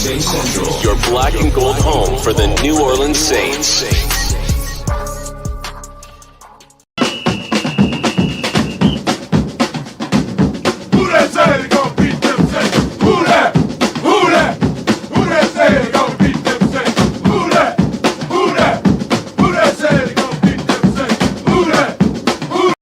Saints Central, your black and gold home for the New Orleans Saints. Who that say they gonna beat them Saints? Who that? Who that? Who that say they gonna beat them Saints? Who that? Who that? Who that say they gonna beat them Saints? Who that? Who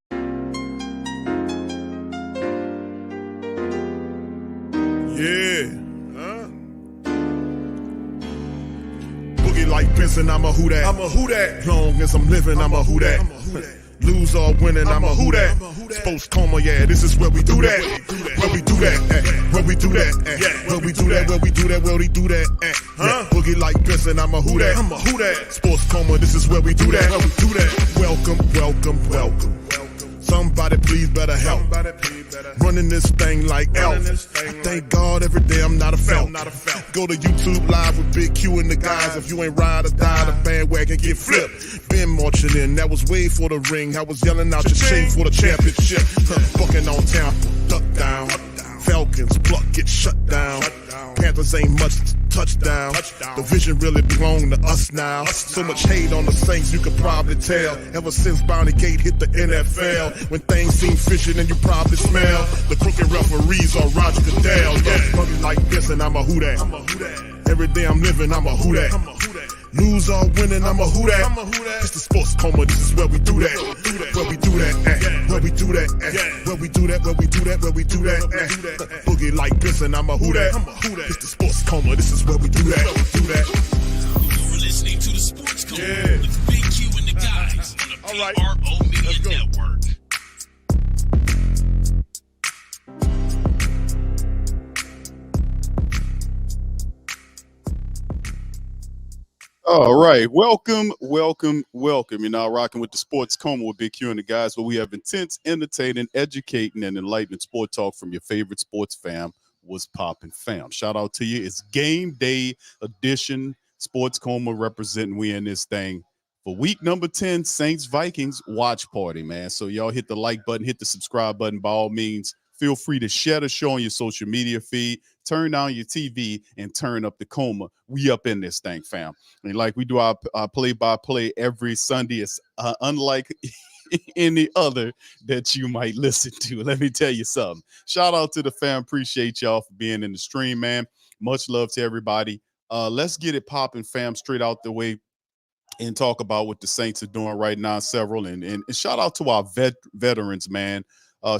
Boogie like Benson, I'm a who that. I'm a who that. Long as I'm living, I'm a who that. Lose or winning, I'm a who that. Sports Coma, yeah, this is where we do that. Where we do that, where we do that, where we do that, where we do that, where we do that, Boogie like Benson, I'm a who that. I'm a who that. Sports Coma, this is where we do that. Where we do that. Welcome, welcome, welcome. Somebody please better help. Running this thing like Elf. I thank God every day I'm not a felt. Go to YouTube Live with Big Q and the guys. If you ain't ride or die, the bandwagon get flipped. Been marching in, that was way for the ring. I was yelling out your shame for the championship. Bucking on Tampa, duck down. Falcons, pluck, get shut down. Panthers ain't much touchdown. The vision really belong to us now. So much hate on the Saints, you could probably tell. Ever since Bounty Gate hit the NFL, when things seem fishy and you probably smell the crooked referees on Roger Goodell. Yeah, fucking like this and I'm a who that. Every day I'm living, I'm a who that. Lose or winning, I'm a who that. It's the Sports Coma, this is where we do that. Where we do that, where we do that, where we do that, where we do that, where we do that, Boogie like this and I'm a who that. It's the Sports Coma, this is where we do that. You're listening to the Sports Coma with Big Q and the guys on the PRO Media Network. All right. Welcome. You're now rocking with the Sports Coma with Big Q and the guys, where we have intense, entertaining, educating, and enlightening sport talk from your favorite sports fam. What's poppin' fam? Shout out to you. It's game day edition. Sports Coma representing we in this thing for week number 10, Saints Vikings watch party, man. So y'all hit the like button, hit the subscribe button by all means. Feel free to share the show on your social media feed, turn down your TV, and turn up the Coma. We up in this thing, fam. And like we do our play-by-play every Sunday, it's unlike any other that you might listen to. Let me tell you something. Shout out to the fam. Appreciate y'all for being in the stream, man. Much love to everybody. Let's get it popping, fam, straight out the way and talk about what the Saints are doing right now, several. And shout out to our veterans, man.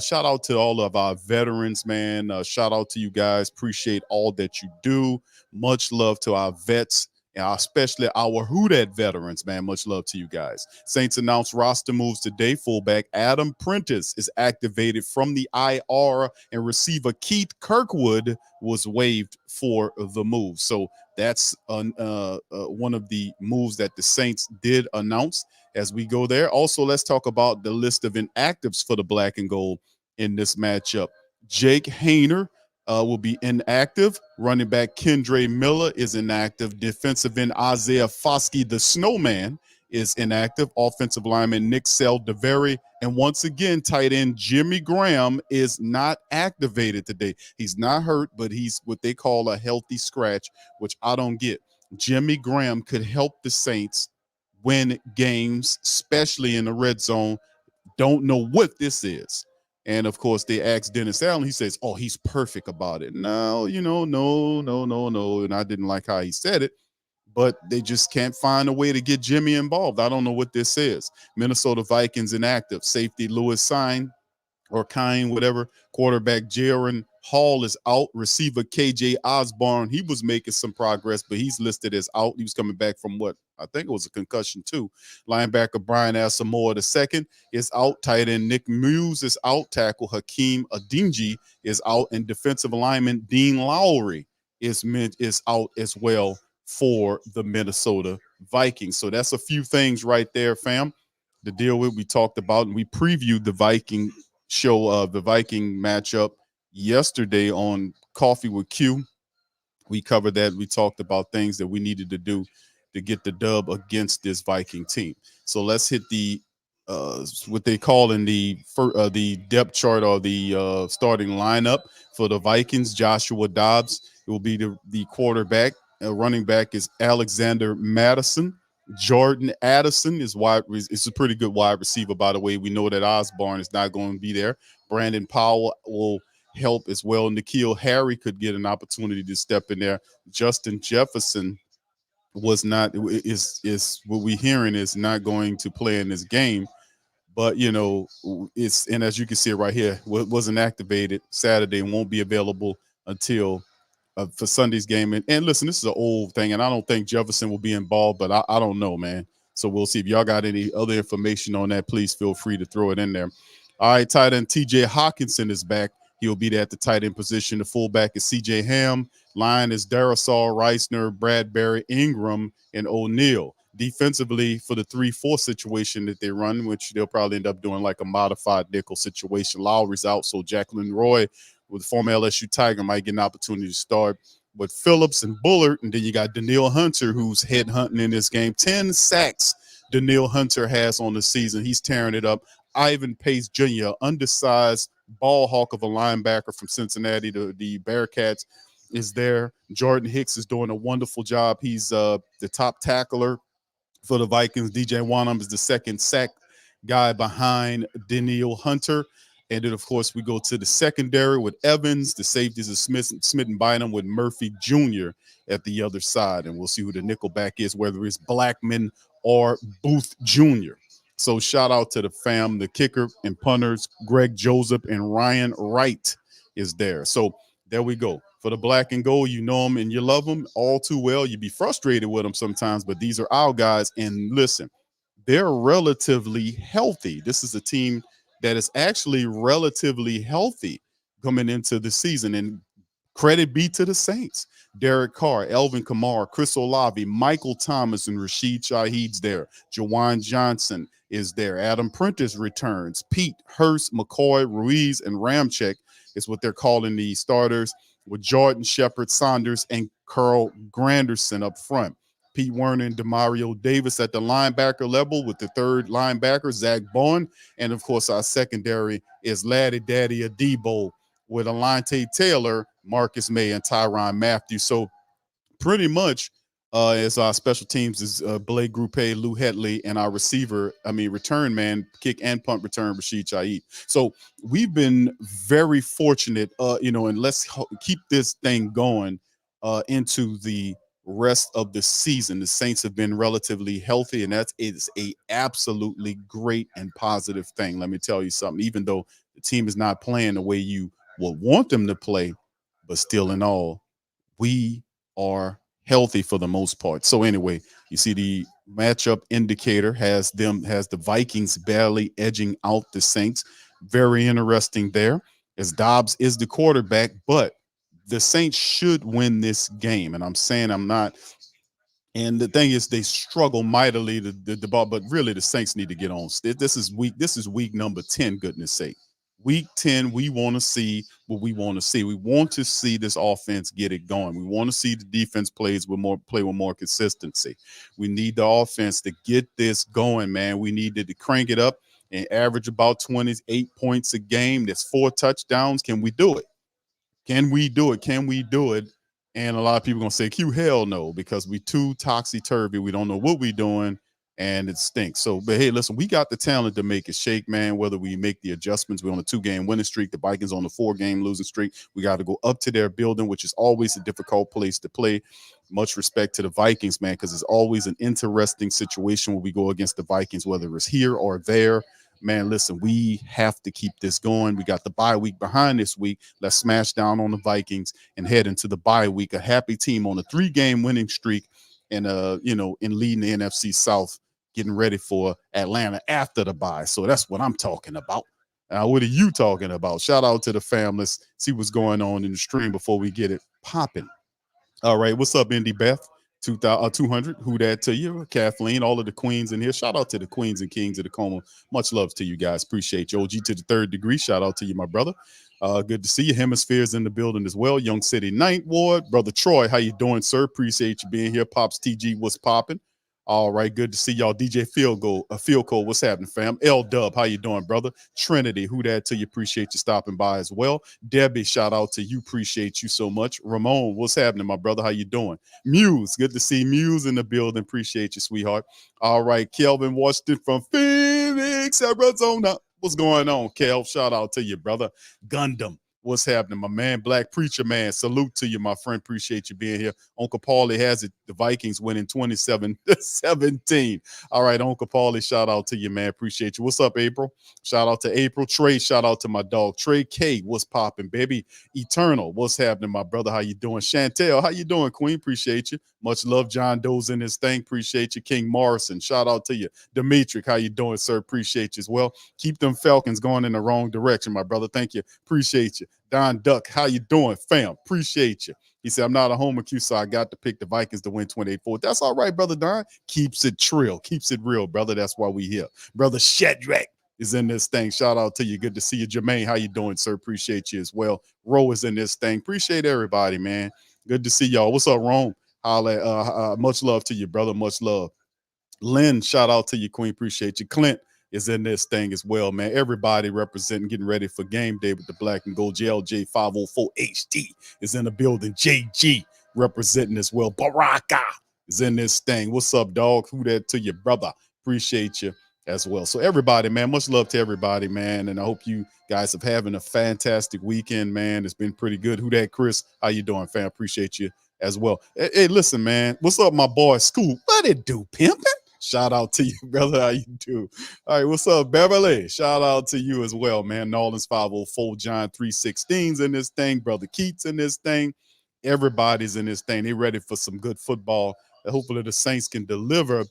Shout out to all of our veterans, man. Shout out to you guys. Appreciate all that you do. Much love to our vets, and especially our Who Dat veterans, man. Much love to you guys. Saints announced roster moves today. Fullback Adam Prentice is activated from the IR, and receiver Keith Kirkwood was waived for the move. So that's one of the moves that the Saints did announce. As we go there, also let's talk about the list of inactives for the black and gold in this matchup. Jake Hayner will be inactive. Running back Kendre Miller is inactive. Defensive end Isaiah Foskey, the Snowman, is inactive. Offensive lineman Nick Saldiveri, and once again, tight end Jimmy Graham is not activated today. He's not hurt, but he's what they call a healthy scratch, which I don't get. Jimmy Graham could help the Saints win games, especially in the red zone. Don't know what this is. And of course, they asked Dennis Allen. He says, "Oh, he's perfect about it." No, no. And I didn't like how he said it, but they just can't find a way to get Jimmy involved. I don't know what this is. Minnesota Vikings inactive. Safety Lewis Sine or Kine, whatever. Quarterback Jaron Hall is out. Receiver KJ Osborne, he was making some progress, but he's listed as out. He was coming back from what I think it was a concussion too. Linebacker Brian Asamoah II is out. Tight end Nick Muse is out. Tackle Hakeem Adinji is out, and defensive lineman Dean Lowry is out as well for the Minnesota Vikings. So that's a few things right there, fam. The deal we talked about, and we previewed the Viking show, the Viking matchup yesterday on Coffee with Q. We covered that. We talked about things that we needed to do to get the dub against this Viking team. So let's hit the what they call in the depth chart or the starting lineup for the Vikings. Joshua Dobbs It will be the quarterback. Running back is Alexander Madison. Jordan Addison is a pretty good wide receiver, by the way. We know that Osborne is not going to be there. Brandon Powell will help as well. N'Keal Harry could get an opportunity to step in there. Justin Jefferson was not is what we hearing is not going to play in this game. But it's, and as you can see it right here, wasn't activated Saturday and won't be available until for Sunday's game. And listen, this is an old thing, and I don't think Jefferson will be involved, but I don't know, man. So we'll see. If y'all got any other information on that, please feel free to throw it in there. All right, tight end TJ Hawkinson is back. He'll be there at the tight end position. The fullback is CJ Ham. Line is Darrisaw, Reisner, Bradbury, Ingram, and O'Neal. Defensively, for the 3-4 situation that they run, which they'll probably end up doing like a modified nickel situation. Lowry's out, so Jacqueline Roy, with former LSU Tiger, might get an opportunity to start with Phillips and Bullard. And then you got Daniil Hunter, who's head hunting in this game. 10 sacks Daniil Hunter has on the season. He's tearing it up. Ivan Pace Jr., undersized ball hawk of a linebacker from Cincinnati, the Bearcats, is there. Jordan Hicks is doing a wonderful job. He's the top tackler for the Vikings. DJ Wanham is the second sack guy behind Daniil Hunter. And then, of course, we go to the secondary with Evans. The safeties are Smith and Bynum with Murphy Jr. at the other side. And we'll see who the nickelback is, whether it's Blackman or Booth Jr. So shout out to the fam, the kicker and punters, Greg Joseph and Ryan Wright is there. So there we go. For the black and gold, you know them and you love them all too well. You be frustrated with them sometimes, but these are our guys. And listen, they're relatively healthy. This is a team that is actually relatively healthy coming into the season. And credit be to the Saints. Derek Carr, Elvin Kamara, Chris Olave, Michael Thomas, and Rashid Shaheed's there. Jawan Johnson is there. Adam Prentice returns. Pete, Hurst, McCoy, Ruiz, and Ramczyk is what they're calling the starters, with Jordan Shepard, Saunders, and Carl Granderson up front. Pete Werner and Demario Davis at the linebacker level, with the third linebacker, Zach Bowen. And, of course, our secondary is Laddie Daddy Adebo with Alante Taylor, Marcus May, and Tyrann Matthew. So pretty much as our special teams is Blake Grupe, Lou Hetley, and our return man, kick and punt return, Rashid Shaheed. So we've been very fortunate, and let's keep this thing going into the rest of the season. The Saints have been relatively healthy, and that is a absolutely great and positive thing. Let me tell you something, even though the team is not playing the way you would want them to play, but still in all, we are healthy for the most part. So anyway, you see the matchup indicator has the Vikings barely edging out the Saints. Very interesting there, as Dobbs is the quarterback, but the Saints should win this game. And I'm saying I'm not. And the thing is, they struggle mightily the ball, but really the Saints need to get on. This is week number 10, goodness sake. Week 10, we want to see what we want to see. We want to see this offense get it going. We want to see the defense play with more consistency. We need the offense to get this going, man. We need to crank it up and average about 28 points a game. That's 4 touchdowns. Can we do it? Can we do it? Can we do it? And a lot of people are going to say, Q, hell no, because we too topsy-turvy. We don't know what we're doing, and it stinks. So, but hey, listen, we got the talent to make it shake, man, whether we make the adjustments. We're on a 2-game winning streak. The Vikings on a 4-game losing streak. We got to go up to their building, which is always a difficult place to play. Much respect to the Vikings, man, because it's always an interesting situation when we go against the Vikings, whether it's here or there. Man, listen, we have to keep this going. We got the bye week behind this week. Let's smash down on the Vikings and head into the bye week. A happy team on a 3-game winning streak and, in leading the NFC South, getting ready for Atlanta after the bye. So that's what I'm talking about. What are you talking about? Shout out to the fam. Let's see what's going on in the stream before we get it popping. All right. What's up, Indy Beth? 200. Who that to you? Kathleen, all of the queens in here. Shout out to the queens and kings of the Coma. Much love to you guys. Appreciate you. OG to the 3rd degree. Shout out to you, my brother. Good to see you. Hemispheres in the building as well. Young City 9th Ward. Brother Troy, how you doing, sir? Appreciate you being here. Pops TG, what's popping? All right, good to see y'all. DJ Field Goal, what's happening, fam? L Dub, how you doing, brother? Trinity, who that to you? Appreciate you stopping by as well. Debbie, shout out to you. Appreciate you so much. Ramon, what's happening, my brother? How you doing? Muse, good to see Muse in the building. Appreciate you, sweetheart. All right, Kelvin Washington from Phoenix, Arizona. What's going on, Kel? Shout out to you, brother. Gundam. What's happening, my man? Black Preacher Man, salute to you, my friend. Appreciate you being here. Uncle Paulie has it. The Vikings winning 27-17. All right, Uncle Paulie, shout out to you, man. Appreciate you. What's up, April? Shout out to April. Trey, shout out to my dog. Trey K, what's popping, baby? Eternal, what's happening, my brother? How you doing? Chantel, how you doing, Queen? Appreciate you. Much love. John Doe's in this thing. Appreciate you. King Morrison, shout out to you. Dimitri, how you doing, sir? Appreciate you as well. Keep them Falcons going in the wrong direction, my brother. Thank you. Appreciate you. Don Duck, how you doing, fam? Appreciate you. He said, I'm not a homer Q, so I got to pick the Vikings to win 28-4. That's all right, brother Don. Keeps it trill. Keeps it real, brother. That's why we here. Brother Shadrach is in this thing. Shout out to you. Good to see you. Jermaine, how you doing, sir? Appreciate you as well. Ro is in this thing. Appreciate everybody, man. Good to see y'all. What's up, Rome? Much love to you, brother. Much love. Lynn, shout out to you, Queen. Appreciate you. Clint is in this thing as well, man. Everybody representing, getting ready for game day with the black and gold. JLJ 504 HD is in the building. JG representing as well. Baraka is in this thing. What's up, dog? Who that to your brother? Appreciate you as well. So everybody, man, much love to everybody, man. And I hope you guys have having a fantastic weekend, man. It's been pretty good. Who that, Chris? How you doing, fam? Appreciate you as well. Hey, listen, man. What's up, my boy Scoop? What it do, pimpin'? Shout out to you, brother. How you do? All right, what's up, Beverly? Shout out to you as well, man. Nolan's 504, John 316's in this thing, brother Keats in this thing. Everybody's in this thing. They ready for some good football. Hopefully the Saints can deliver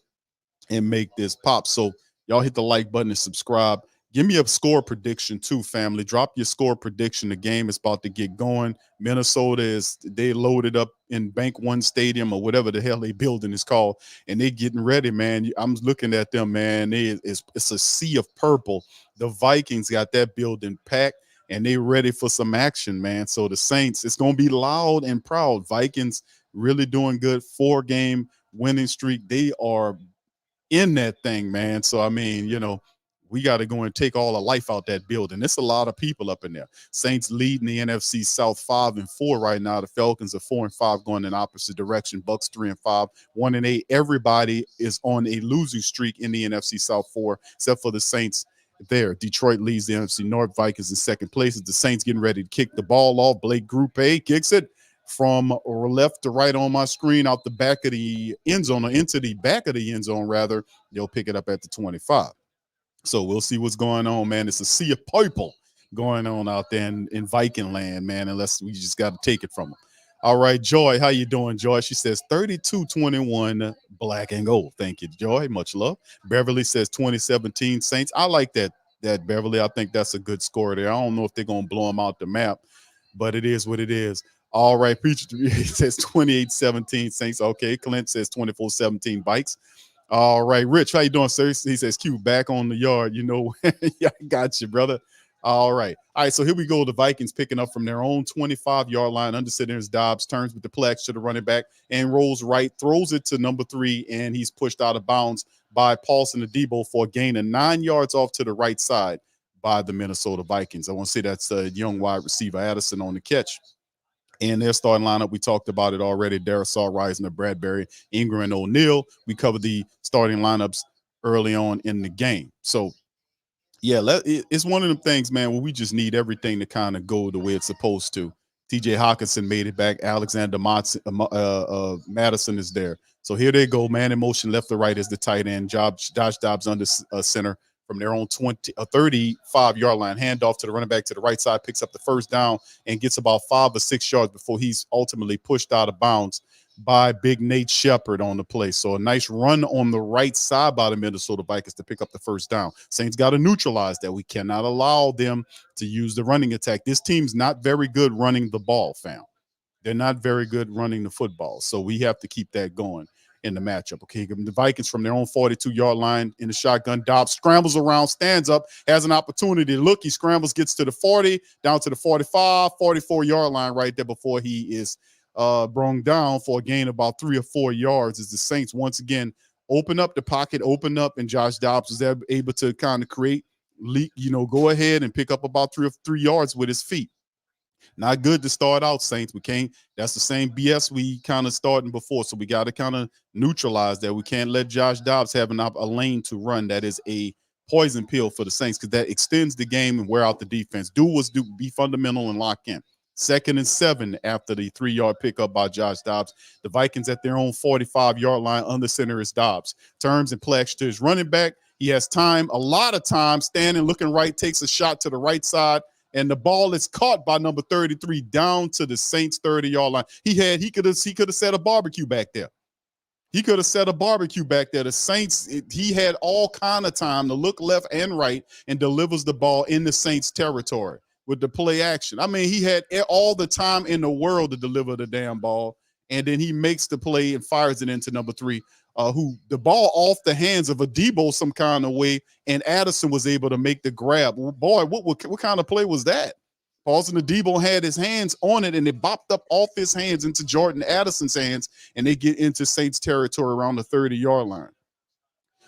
and make this pop. So y'all hit the like button and subscribe. Give me a score prediction too, family. Drop your score prediction. The game is about to get going. Minnesota they loaded up in Bank One Stadium or whatever the hell they building is called, and they getting ready, man. I'm looking at them, man. It's a sea of purple. The Vikings got that building packed, and they ready for some action, man. So the Saints, it's gonna be loud and proud. Vikings really doing good. 4-game winning streak. They are in that thing, man. So I mean, we got to go and take all the life out that building. There's a lot of people up in there. Saints leading the NFC South 5-4 right now. The Falcons are 4-5 going in opposite direction. Bucks 3-5, 1-8. Everybody is on a losing streak in the NFC South 4, except for the Saints there. Detroit leads the NFC North. Vikings in second place. The Saints getting ready to kick the ball off. Blake Groupe kicks it from left to right on my screen, out the back of the end zone, or into the back of the end zone, rather. They'll pick it up at the 25. So we'll see what's going on, man. It's a sea of purple going on out there in Viking land, man, unless we just got to take it from them. All right, Joy, how you doing, Joy? She says 32-21 black and gold. Thank you, Joy. Much love. Beverly says 2017 Saints. I like that, Beverly. I think that's a good score there. I don't know if they're going to blow them out the map, but it is what it is. All right, Preacher says 28-17 Saints. Okay, Clint says 24-17 Vikes. All right, Rich, how you doing, sir? He says, Q, back on the yard. Yeah, I got you, brother. All right. So here we go. The Vikings picking up from their own 25-yard line. Under center is Dobbs, turns with the play to the running back and rolls right, throws it to number 3, and he's pushed out of bounds by Paulson Adebo for a gain of 9 yards off to the right side by the Minnesota Vikings. I want to say that's a young wide receiver, Addison, on the catch. And their starting lineup, we talked about it already. Darisaw, Reisner, Bradbury, Ingram, and O'Neal. We covered the starting lineups early on in the game. So, yeah, it's one of them things, man, where we just need everything to kind of go the way it's supposed to. TJ Hawkinson made it back. Alexander Madison is there. So here they go, man in motion left to right as the tight end. Josh Dobbs under center from their own 35-yard line. Handoff to the running back to the right side, picks up the first down and gets about 5 or 6 yards before he's ultimately pushed out of bounds by Big Nate Shepard on the play. So a nice run on the right side by the Minnesota Vikings to pick up the first down. Saints got to neutralize that. We cannot allow them to use the running attack. This team's not very good running the ball, fam. They're not very good running the football. So we have to keep that going in the matchup. Okay, the Vikings from their own 42-yard line in the shotgun. Dobbs scrambles around, stands up, has an opportunity to look. He scrambles, gets to the 40, down to the 45, 44-yard line right there before he is brung down for a gain of about 3 or 4 yards as the Saints once again open up the pocket, open up, and Josh Dobbs was able to kind of create, go ahead and pick up about 3 yards with his feet. Not good to start out, Saints. We can't. That's the same BS we kind of starting before. So we got to kind of neutralize that. We can't let Josh Dobbs have a lane to run. That is a poison pill for the Saints because that extends the game and wear out the defense. Be fundamental and lock in. 2nd and 7 after the 3-yard pickup by Josh Dobbs. The Vikings at their own 45-yard line. Under center is Dobbs. Turns and play to his running back. He has time, a lot of time, standing, looking right, takes a shot to the right side, and the ball is caught by number 33 down to the Saints 30-yard line. He could have set a barbecue back there. He could have set a barbecue back there. The Saints, he had all kind of time to look left and right and delivers the ball in the Saints territory with the play action. I mean, he had all the time in the world to deliver the damn ball, and then he makes the play and fires it into number 3, who the ball off the hands of a Debo some kind of way, and Addison was able to make the grab. Boy, what kind of play was that? Paulson, the Debo had his hands on it, and it bopped up off his hands into Jordan Addison's hands, and they get into Saints territory around the 30-yard line.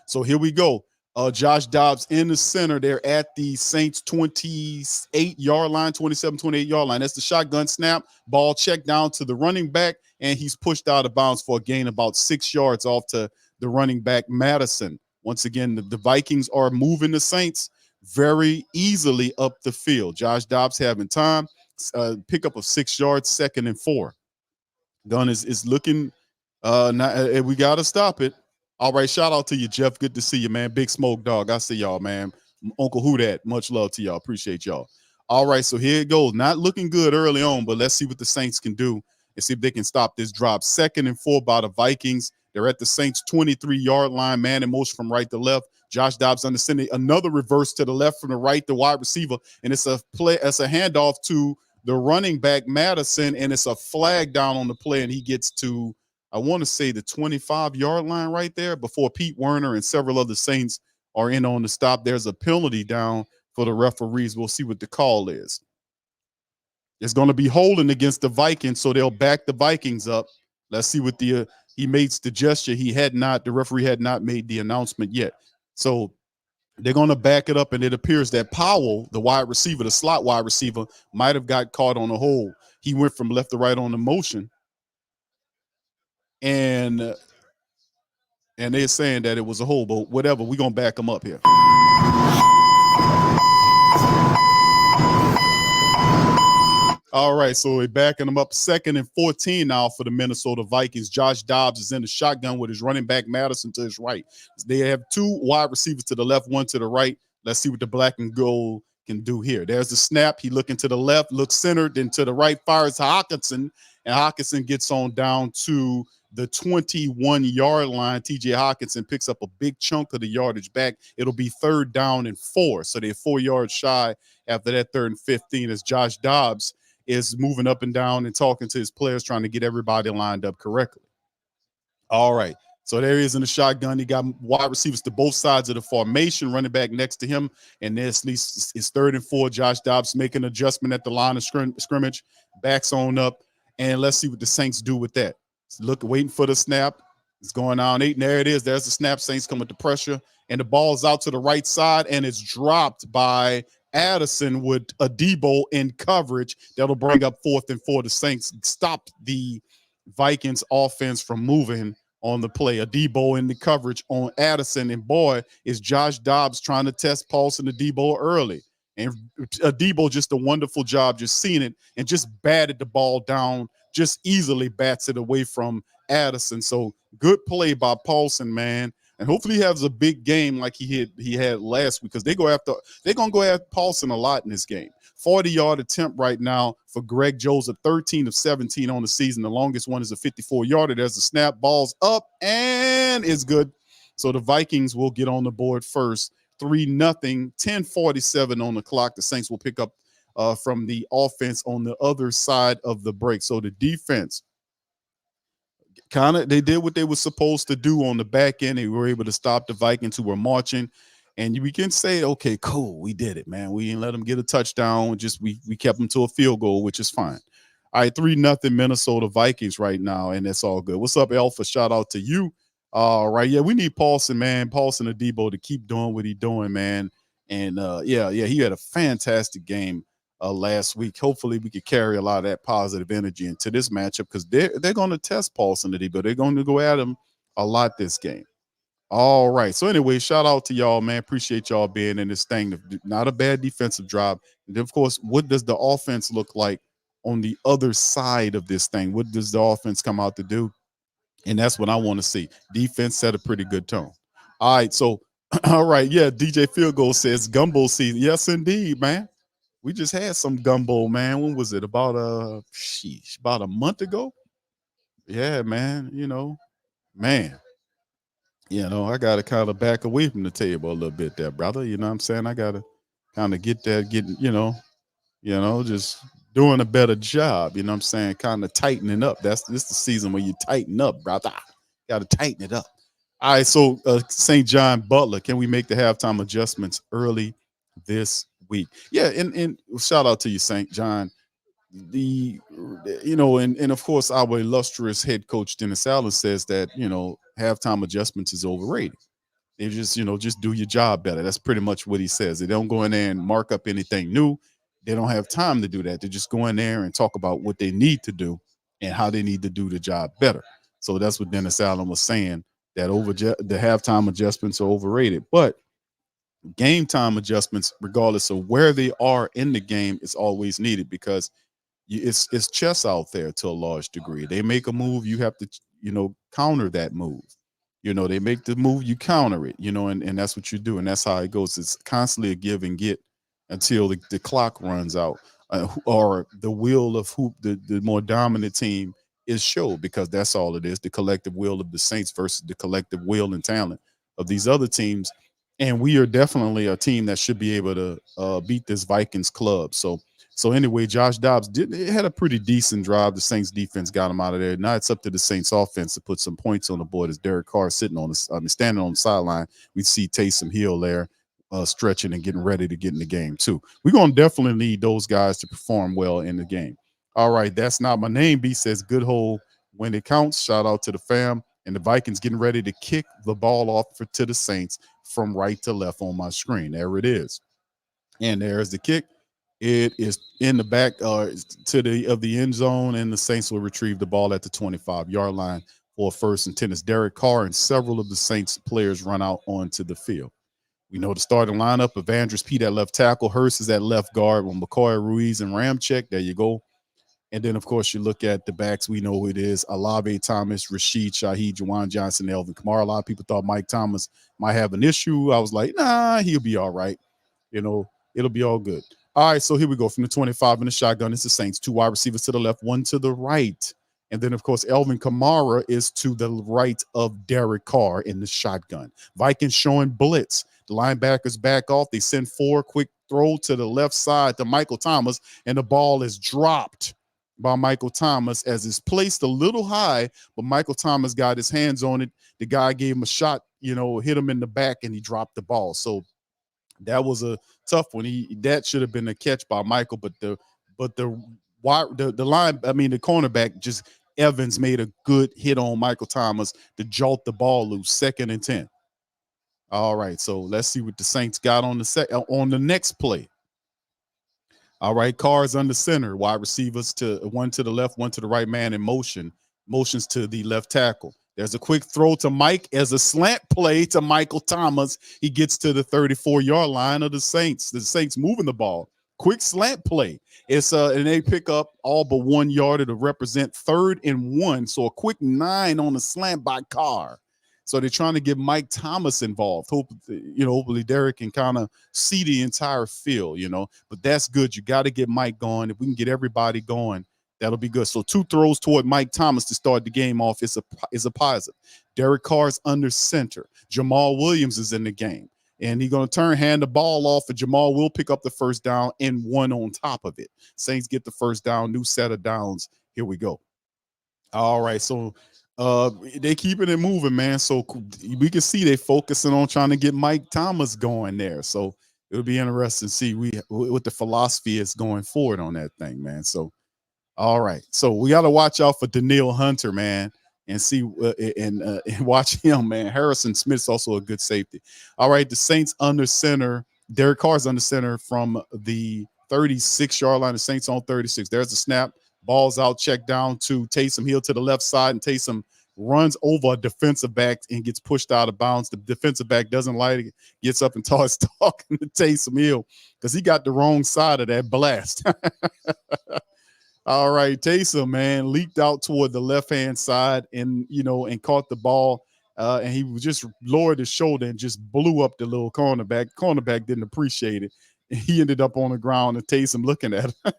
So here we go. Josh Dobbs in the center. They're at the Saints 28-yard line, 27, 28-yard line. That's the shotgun snap. Ball checked down to the running back, and he's pushed out of bounds for a gain about 6 yards off to the running back, Madison. Once again, the Vikings are moving the Saints very easily up the field. Josh Dobbs having time. Pickup of 6 yards, 2nd and 4. Gun is looking, we got to stop it. All right, shout out to you, Jeff. Good to see you, man. Big Smoke Dog. I see y'all, man. Uncle Who Dat. Much love to y'all. Appreciate y'all. All right, so here it goes. Not looking good early on, but let's see what the Saints can do and see if they can stop this drop. 2nd and 4 by the Vikings. They're at the Saints 23-yard line, man in motion from right to left. Josh Dobbs understanding another reverse to the left from the right, the wide receiver, and it's a handoff to the running back, Madison, and it's a flag down on the play, and he gets to, I want to say, the 25-yard line right there before Pete Werner and several other Saints are in on the stop. There's a penalty down for the referees. We'll see what the call is. It's going to be holding against the Vikings, so they'll back the Vikings up. Let's see what he made the gesture. The referee had not made the announcement yet. So they're going to back it up, and it appears that Powell, the wide receiver, the slot wide receiver, might have got caught on a hold. He went from left to right on the motion. And they're saying that it was a hold, but whatever, we're going to back them up here. All right, so we're backing them up. 2nd and 14 now for the Minnesota Vikings. Josh Dobbs is in the shotgun with his running back, Madison, to his right. They have 2 wide receivers to the left, 1 to the right. Let's see what the black and gold can do here. There's the snap. He looking to the left, looks centered, then to the right, fires Hawkinson, and Hawkinson gets on down to the 21-yard line. TJ Hawkinson picks up a big chunk of the yardage back. It'll be 3rd down and 4. So they're 4 yards shy after that 3rd and 15 as Josh Dobbs is moving up and down and talking to his players, trying to get everybody lined up correctly. All right. So there he is in the shotgun. He got wide receivers to both sides of the formation, running back next to him. And there's at least it's 3rd and 4. Josh Dobbs making an adjustment at the line of scrimmage, backs on up. And let's see what the Saints do with that. Waiting for the snap. It's going on 8. And there it is. There's the snap. Saints come with the pressure. And the ball's out to the right side, and it's dropped by Addison with a Debo in coverage. That'll bring up 4th and 4. The Saints stopped the Vikings offense from moving on the play. A Debo in the coverage on Addison, and boy, is Josh Dobbs trying to test Paulson to Debo early. And Debo just a wonderful job, just seeing it and just batted the ball down, just easily bats it away from Addison. So good play by Paulson, man. And hopefully he has a big game like he had last week, because they're going to go after Paulson a lot in this game. 40-yard attempt right now for Greg Jones, a 13 of 17 on the season. The longest one is a 54-yarder. There's the snap, ball's up, and it's good. So the Vikings will get on the board first. 3-0, 10:47 on the clock. The Saints will pick up from the offense on the other side of the break. So the defense, they did what they were supposed to do on the back end. They were able to stop the Vikings who were marching. And we can say, okay, cool, we did it, man. We didn't let them get a touchdown. Just we kept them to a field goal, which is fine. All right, 3-0 Minnesota Vikings right now, and that's all good. What's up, Alpha? Shout out to you. All right. Yeah, we need Paulson, man. Paulson Adebo to keep doing what he's doing, man. And yeah, he had a fantastic game last week. Hopefully, we could carry a lot of that positive energy into this matchup because they're going to test Paulson Adebo. They're going to go at him a lot this game. All right. So anyway, shout out to y'all, man. Appreciate y'all being in this thing. Not a bad defensive job. And then, of course, what does the offense look like on the other side of this thing? What does the offense come out to do? And that's what I want to see. Defense set a pretty good tone. All right. So, all right. Yeah. DJ Field Goal says gumbo season. Yes, indeed, man. We just had some gumbo, man. When was it? About about a month ago? Yeah, man. Man. I got to kind of back away from the table a little bit there, brother. You know what I'm saying? I got to kind of just doing a better job. You know what I'm saying? Kind of tightening up. This the season where you tighten up, brother. Got to tighten it up. All right. So, St. John Butler, can we make the halftime adjustments early this week? Yeah. And shout out to you, St. John. And of course, our illustrious head coach, Dennis Allen, says that, halftime adjustments is overrated. They just do your job better. That's pretty much what he says. They don't go in there and mark up anything new. They don't have time to do that. They just go in there and talk about what they need to do and how they need to do the job better. So that's what Dennis Allen was saying, that the halftime adjustments are overrated. But game time adjustments, regardless of where they are in the game, is always needed because it's chess out there to a large degree. They make a move, you have to, counter that move. They make the move, you counter it, and that's what you do. And that's how it goes. It's constantly a give and get until the clock runs out, or the will of who the more dominant team is showed, because that's all it is. The collective will of the Saints versus the collective will and talent of these other teams. And we are definitely a team that should be able to beat this Vikings club. So anyway, Josh Dobbs had a pretty decent drive. The Saints defense got him out of there. Now it's up to the Saints offense to put some points on the board. As Derek Carr standing on the sideline, we see Taysom Hill there stretching and getting ready to get in the game too. We're going to definitely need those guys to perform well in the game. All right, that's not my name. B says good hole when it counts. Shout out to the fam. And the Vikings getting ready to kick the ball off to the Saints from right to left on my screen. There it is. And there's the kick. It is in the back to the end zone, and the Saints will retrieve the ball at the 25-yard line for first and 10 as Derek Carr and several of the Saints players run out onto the field. We know the starting lineup of Andrews Pete at left tackle, Hurst is at left guard with McCoy, Ruiz, and Ramczyk. There you go. And then, of course, you look at the backs. We know who it is: Olave Thomas, Rashid Shaheed, Juwan Johnson, Elvin Kamara. A lot of people thought Mike Thomas might have an issue. I was like, nah, he'll be all right. It'll be all good. All right, so here we go. From the 25 in the shotgun, it's the Saints. 2 wide receivers to the left, 1 to the right. And then, of course, Elvin Kamara is to the right of Derek Carr in the shotgun. Vikings showing blitz. The linebackers back off. They send 4, quick throw to the left side to Michael Thomas, and the ball is dropped by Michael Thomas as it's placed a little high, but Michael Thomas got his hands on it. The guy gave him a shot, hit him in the back, and he dropped the ball. So that was a tough one. That should have been a catch by Michael, but the cornerback, just Evans, made a good hit on Michael Thomas to jolt the ball loose. 2nd and 10. All right, so let's see what the Saints got on the next play. All right, Carr's under center. Wide receivers to 1 to the left, 1 to the right, man in motion. Motions to the left tackle. There's a quick throw to Mike as a slant play to Michael Thomas. He gets to the 34-yard line of the Saints. The Saints moving the ball. Quick slant play. And they pick up all but 1 yard to represent 3rd and 1. So a quick 9 on the slant by Carr. So they're trying to get Mike Thomas involved. Hopefully Derek can kind of see the entire field, But that's good. You got to get Mike going. If we can get everybody going, that'll be good. So 2 throws toward Mike Thomas to start the game off is a positive. Derek Carr's under center. Jamal Williams is in the game. And he's going to hand the ball off, and Jamal will pick up the first down and 1 on top of it. Saints get the first down, new set of downs. Here we go. All right, so they keeping it moving, man. So we can see they focusing on trying to get Mike Thomas going there. So it'll be interesting to see what the philosophy is going forward on that thing, man. So all right. So we got to watch out for Danielle Hunter, man. and see and watch him, man. Harrison Smith's also a good safety. All right, the Saints under center. Derek Carr's under center from the 36-yard line. The Saints on 36. There's the snap. Ball's out, check down to Taysom Hill to the left side, and Taysom runs over a defensive back and gets pushed out of bounds. The defensive back doesn't like it, gets up and starts talking to Taysom Hill because he got the wrong side of that blast. All right, Taysom, man, leaked out toward the left-hand side and, and caught the ball. And he just lowered his shoulder and just blew up the little cornerback. Cornerback didn't appreciate it. He ended up on the ground and Taysom looking at him.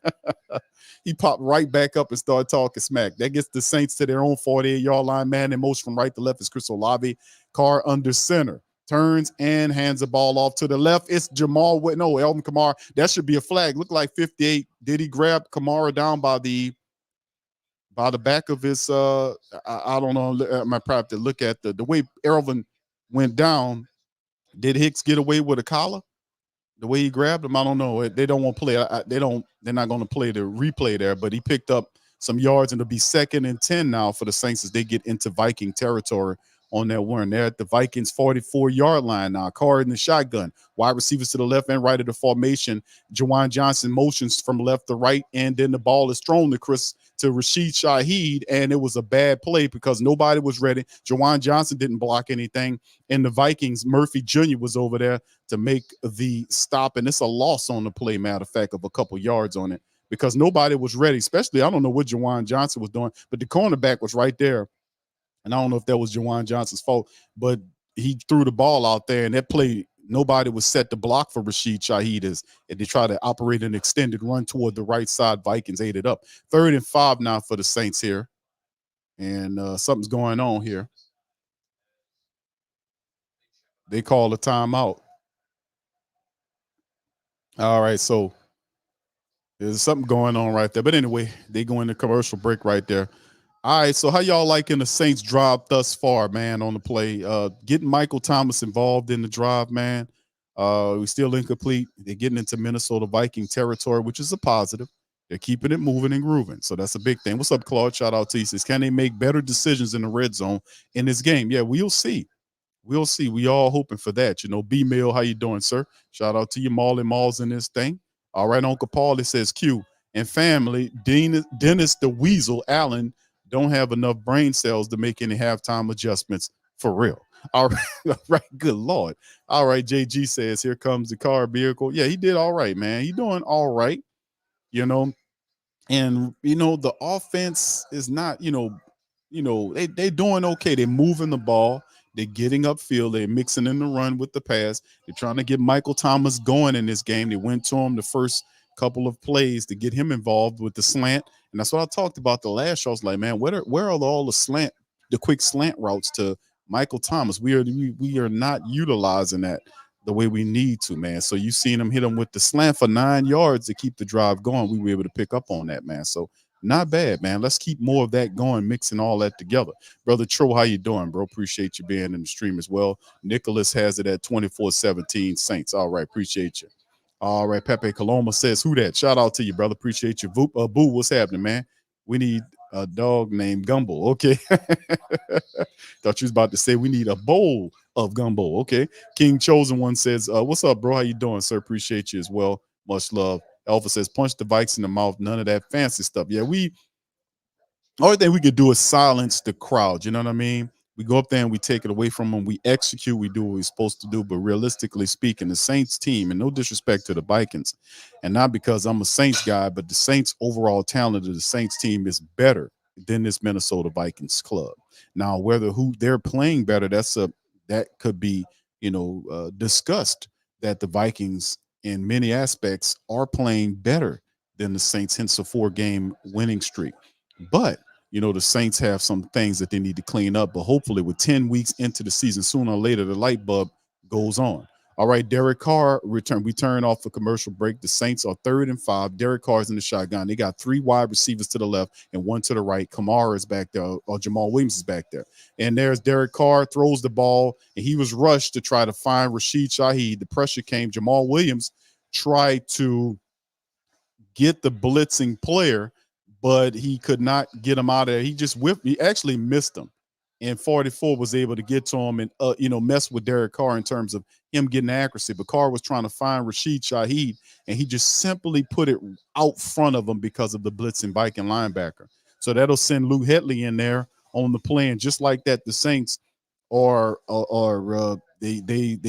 He popped right back up and started talking smack. That gets the Saints to their own 48-yard line. Man in motion from right to left is Chris Olave. Carr under center. Turns and hands the ball off to the left. It's Alvin Kamara. That should be a flag. Looked like 58. Did he grab Kamara down by the back of his I don't know. I might probably have to look at the way Alvin went down. Did Hicks get away with a collar? The way he grabbed him, I don't know. They don't want to play. They're not going to play the replay there. But he picked up some yards, and it'll be 2nd and 10 now for the Saints as they get into Viking territory on that one. They're at the Vikings 44-yard line now. Carr in the shotgun. Wide receivers to the left and right of the formation. Juwan Johnson motions from left to right, and then the ball is thrown to Rashid Shaheed, and it was a bad play because nobody was ready. Juwan Johnson didn't block anything, and the Vikings, Murphy Jr. was over there to make the stop, and it's a loss on the play, matter of fact, of a couple yards on it because nobody was ready, especially I don't know what Juwan Johnson was doing, but the cornerback was right there. And I don't know if that was Juwan Johnson's fault, but he threw the ball out there, and that play, nobody was set to block for Rashid Shaheed as they try to operate an extended run toward the right side. Vikings ate it up. 3rd and 5 now for the Saints here. And something's going on here. They call a timeout. All right, so there's something going on right there. But anyway, they go into commercial break right there. All right, so how y'all liking the Saints drive thus far, man, on the play? Getting Michael Thomas involved in the drive, man. We're still incomplete. They're getting into Minnesota Viking territory, which is a positive. They're keeping it moving and grooving. So that's a big thing. What's up, Claude? Shout out to you. Says, can they make better decisions in the red zone in this game? Yeah, we'll see. We'll see. We all hoping for that. B-Mill, how you doing, sir? Shout out to you, Marlon Malls in this thing. All right, Uncle Paul, it says Q and family, Dennis the Weasel Allen don't have enough brain cells to make any halftime adjustments for real. All right, all right, good Lord. All right, JG says, here comes the car vehicle. Yeah, he did all right, man. He doing all right, and the offense is not, they doing okay. They're moving the ball. They're getting upfield. They're mixing in the run with the pass. They're trying to get Michael Thomas going in this game. They went to him the first couple of plays to get him involved with the slant. And that's what I talked about the last show. I was like, man, where are all the quick slant routes to Michael Thomas? We are not utilizing that the way we need to, man. So you seen him hit him with the slant for 9 yards to keep the drive going. We were able to pick up on that, man. So not bad, man. Let's keep more of that going, mixing all that together. Brother Tro, how you doing, bro? Appreciate you being in the stream as well. Nicholas has it at 24-17 Saints. All right, appreciate you. All right, Pepe Coloma says, who that? Shout out to you, brother. Appreciate you. Boo, what's happening, man? We need a dog named Gumbo. Okay. Thought you was about to say we need a bowl of gumbo. Okay. King Chosen One says, what's up, bro? How you doing, sir? Appreciate you as well. Much love. Alpha says, punch the Vikes in the mouth. None of that fancy stuff. Yeah, only thing we could do is silence the crowd. You know what I mean? We go up there and we take it away from them. We execute. We do what we're supposed to do. But realistically speaking, the Saints team, and no disrespect to the Vikings, and not because I'm a Saints guy, but the Saints overall talent of the Saints team is better than this Minnesota Vikings club. Now, who they're playing better, that could be, discussed, that the Vikings in many aspects are playing better than the Saints, hence a 4-game winning streak. But the Saints have some things that they need to clean up, but hopefully with 10 weeks into the season, sooner or later, the light bulb goes on. All right, Derek Carr return. We turn off the commercial break. The Saints are 3rd and 5. Derek Carr's in the shotgun. They got 3 wide receivers to the left and 1 to the right. Kamara is back there, or Jamal Williams is back there. And there's Derek Carr, throws the ball, and he was rushed to try to find Rashid Shaheed. The pressure came. Jamal Williams tried to get the blitzing player, but he could not get him out of there. He actually missed him. and 44 was able to get to him and mess with Derek Carr in terms of him getting accuracy. But Carr was trying to find Rashid Shaheed, and he just simply put it out front of him because of the blitzing Viking linebacker. So that'll send Luke Headley in there on the play, and just like that, the Saints they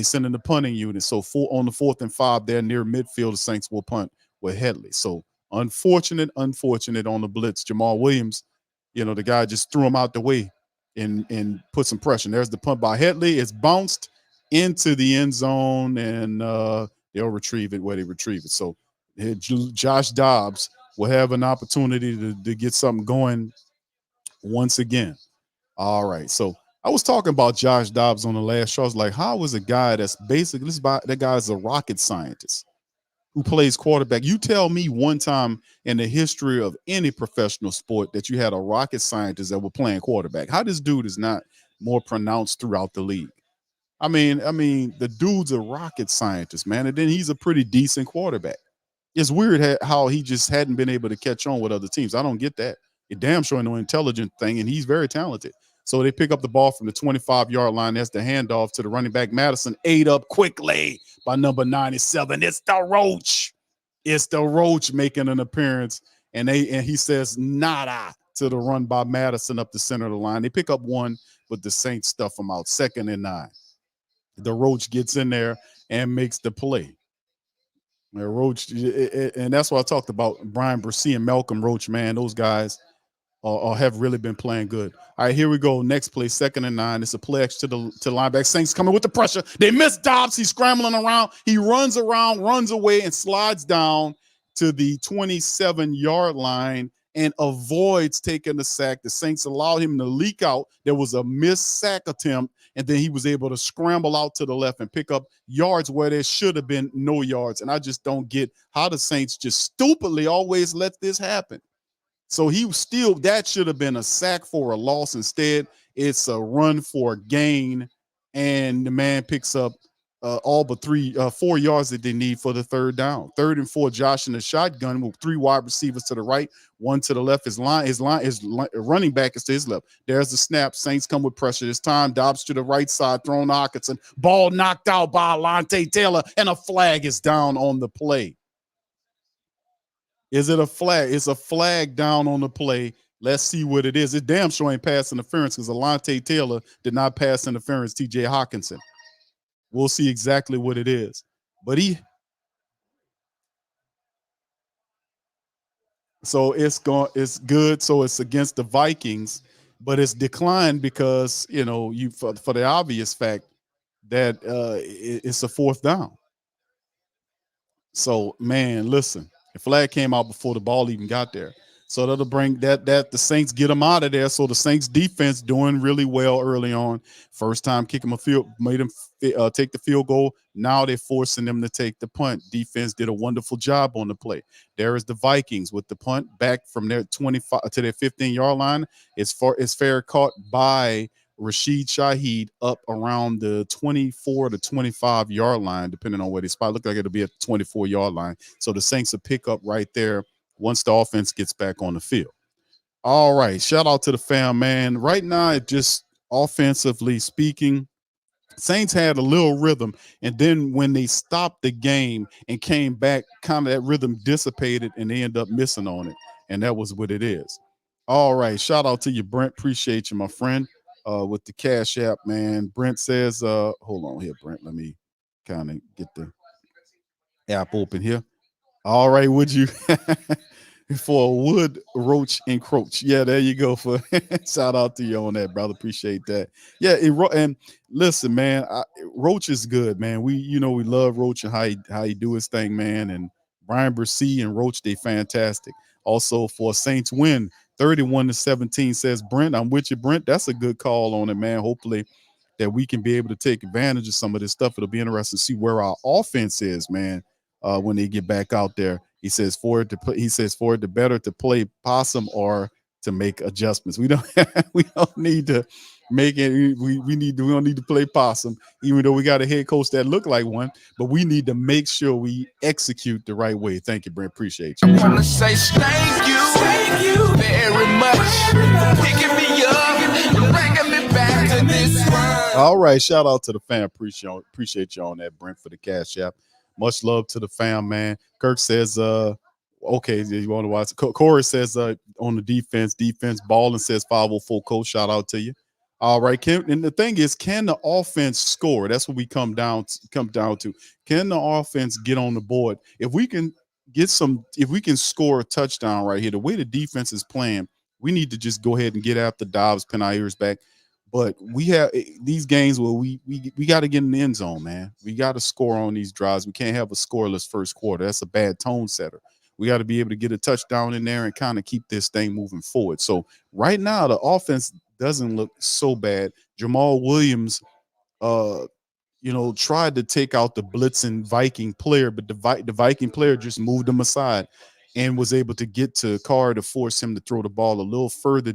send in the punting unit. So on the 4th and 5, they're near midfield. The Saints will punt with Headley. So unfortunate on the blitz. Jamal Williams, the guy just threw him out the way and put some pressure. There's the punt by Headley. It's bounced into the end zone, and they'll retrieve it where they retrieve it. So Josh Dobbs will have an opportunity to get something going once again. All right. So I was talking about Josh Dobbs on the last show. I was like, how is a guy that's basically that guy's a rocket scientist who plays quarterback? You tell me one time in the history of any professional sport that you had a rocket scientist that were playing quarterback. How this dude is not more pronounced throughout the league. I mean, the dude's a rocket scientist, man, and then he's a pretty decent quarterback. It's weird how he just hadn't been able to catch on with other teams. I don't get that. It damn sure no intelligent thing, and he's very talented. So they pick up the ball from the 25-yard line. That's the handoff to the running back. Madison ate up quickly by number 97. It's the Roach. It's the Roach making an appearance, and he says nada to the run by Madison up the center of the line. They pick up one, but the Saints stuff them out. 2nd and 9. The Roach gets in there and makes the play. The Roach, and that's what I talked about. Brian Brissy and Malcolm Roach, man, those guys have really been playing good. All right, here we go. Next play, 2nd and 9. It's a play to the linebacker. Saints coming with the pressure. They miss Dobbs. He's scrambling around. He runs around, runs away, and slides down to the 27-yard line and avoids taking the sack. The Saints allowed him to leak out. There was a missed sack attempt, and then he was able to scramble out to the left and pick up yards where there should have been no yards. And I just don't get how the Saints just stupidly always let this happen. So that should have been a sack for a loss. Instead, it's a run for a gain, and the man picks up all but 4 yards that they need for the 3rd down. 3rd and 4, Josh in the shotgun with 3 wide receivers to the right, 1 to the left. His running back is to his left. There's the snap. Saints come with pressure this time. Dobbs to the right side, thrown to Hockenson. Ball knocked out by Alontae Taylor, and a flag is down on the play. Is it a flag? It's a flag down on the play. Let's see what it is. It damn sure ain't pass interference because Alontae Taylor did not pass interference T.J. Hockenson. We'll see exactly what it is. But so it's good. So it's against the Vikings, but it's declined because, for the obvious fact that it's a 4th down. So, man, listen. The flag came out before the ball even got there. So that'll bring that the Saints get them out of there. So the Saints defense doing really well early on. First time kicking made them take the field goal. Now they're forcing them to take the punt. Defense did a wonderful job on the play. There is the Vikings with the punt back from their 25 to their 15-yard line. It's fair caught by Rashid Shaheed up around the 24 to 25-yard line, depending on where they spot. Look like it'll be at the 24-yard line. So the Saints will pick up right there once the offense gets back on the field. All right. Shout out to the fam, man. Right now, just offensively speaking, Saints had a little rhythm, and then when they stopped the game and came back, kind of that rhythm dissipated, and they end up missing on it, and that was what it is. All right. Shout out to you, Brent. Appreciate you, my friend. With the Cash App, man. Brent says, hold on here, Brent. Let me kind of get the app open here. All right, would you for a wood roach encroach? Yeah, there you go. For shout out to you on that, brother. Appreciate that. Yeah, and listen, man, Roach is good, man. We love Roach and how he do his thing, man. And Brian Brissy and Roach, they fantastic. Also for a Saints win, 31-17, says Brent. I'm with you, Brent. That's a good call on it, man. Hopefully that we can be able to take advantage of some of this stuff. It'll be interesting to see where our offense is, man, when they get back out there. He says for it to better to play possum or to make adjustments. We don't need to make it. We don't need to play possum, even though we got a head coach that look like one, but we need to make sure we execute the right way. Thank you, Brent. Appreciate you. I want to say thank you very much for picking me up and bringing me back to this world. All right, shout out to the fam. Appreciate you on that, Brent, for the cash app. Much love to the fam, man. Kirk says, okay, you want to watch? Corey says, on the defense, Ballin says 504 coach. Shout out to you. All right, and the thing is, can the offense score? That's what we come down to. Can the offense get on the board? If we can if we can score a touchdown right here, the way the defense is playing, we need to just go ahead and get after Dobbs, pin our ears back. But we have these games where we got to get in the end zone, man. We got to score on these drives. We can't have a scoreless first quarter. That's a bad tone setter. We got to be able to get a touchdown in there and kind of keep this thing moving forward. So right now, the offense doesn't look so bad. Jamal Williams, tried to take out the blitzing Viking player, but the Viking player just moved him aside and was able to get to Carr to force him to throw the ball a little further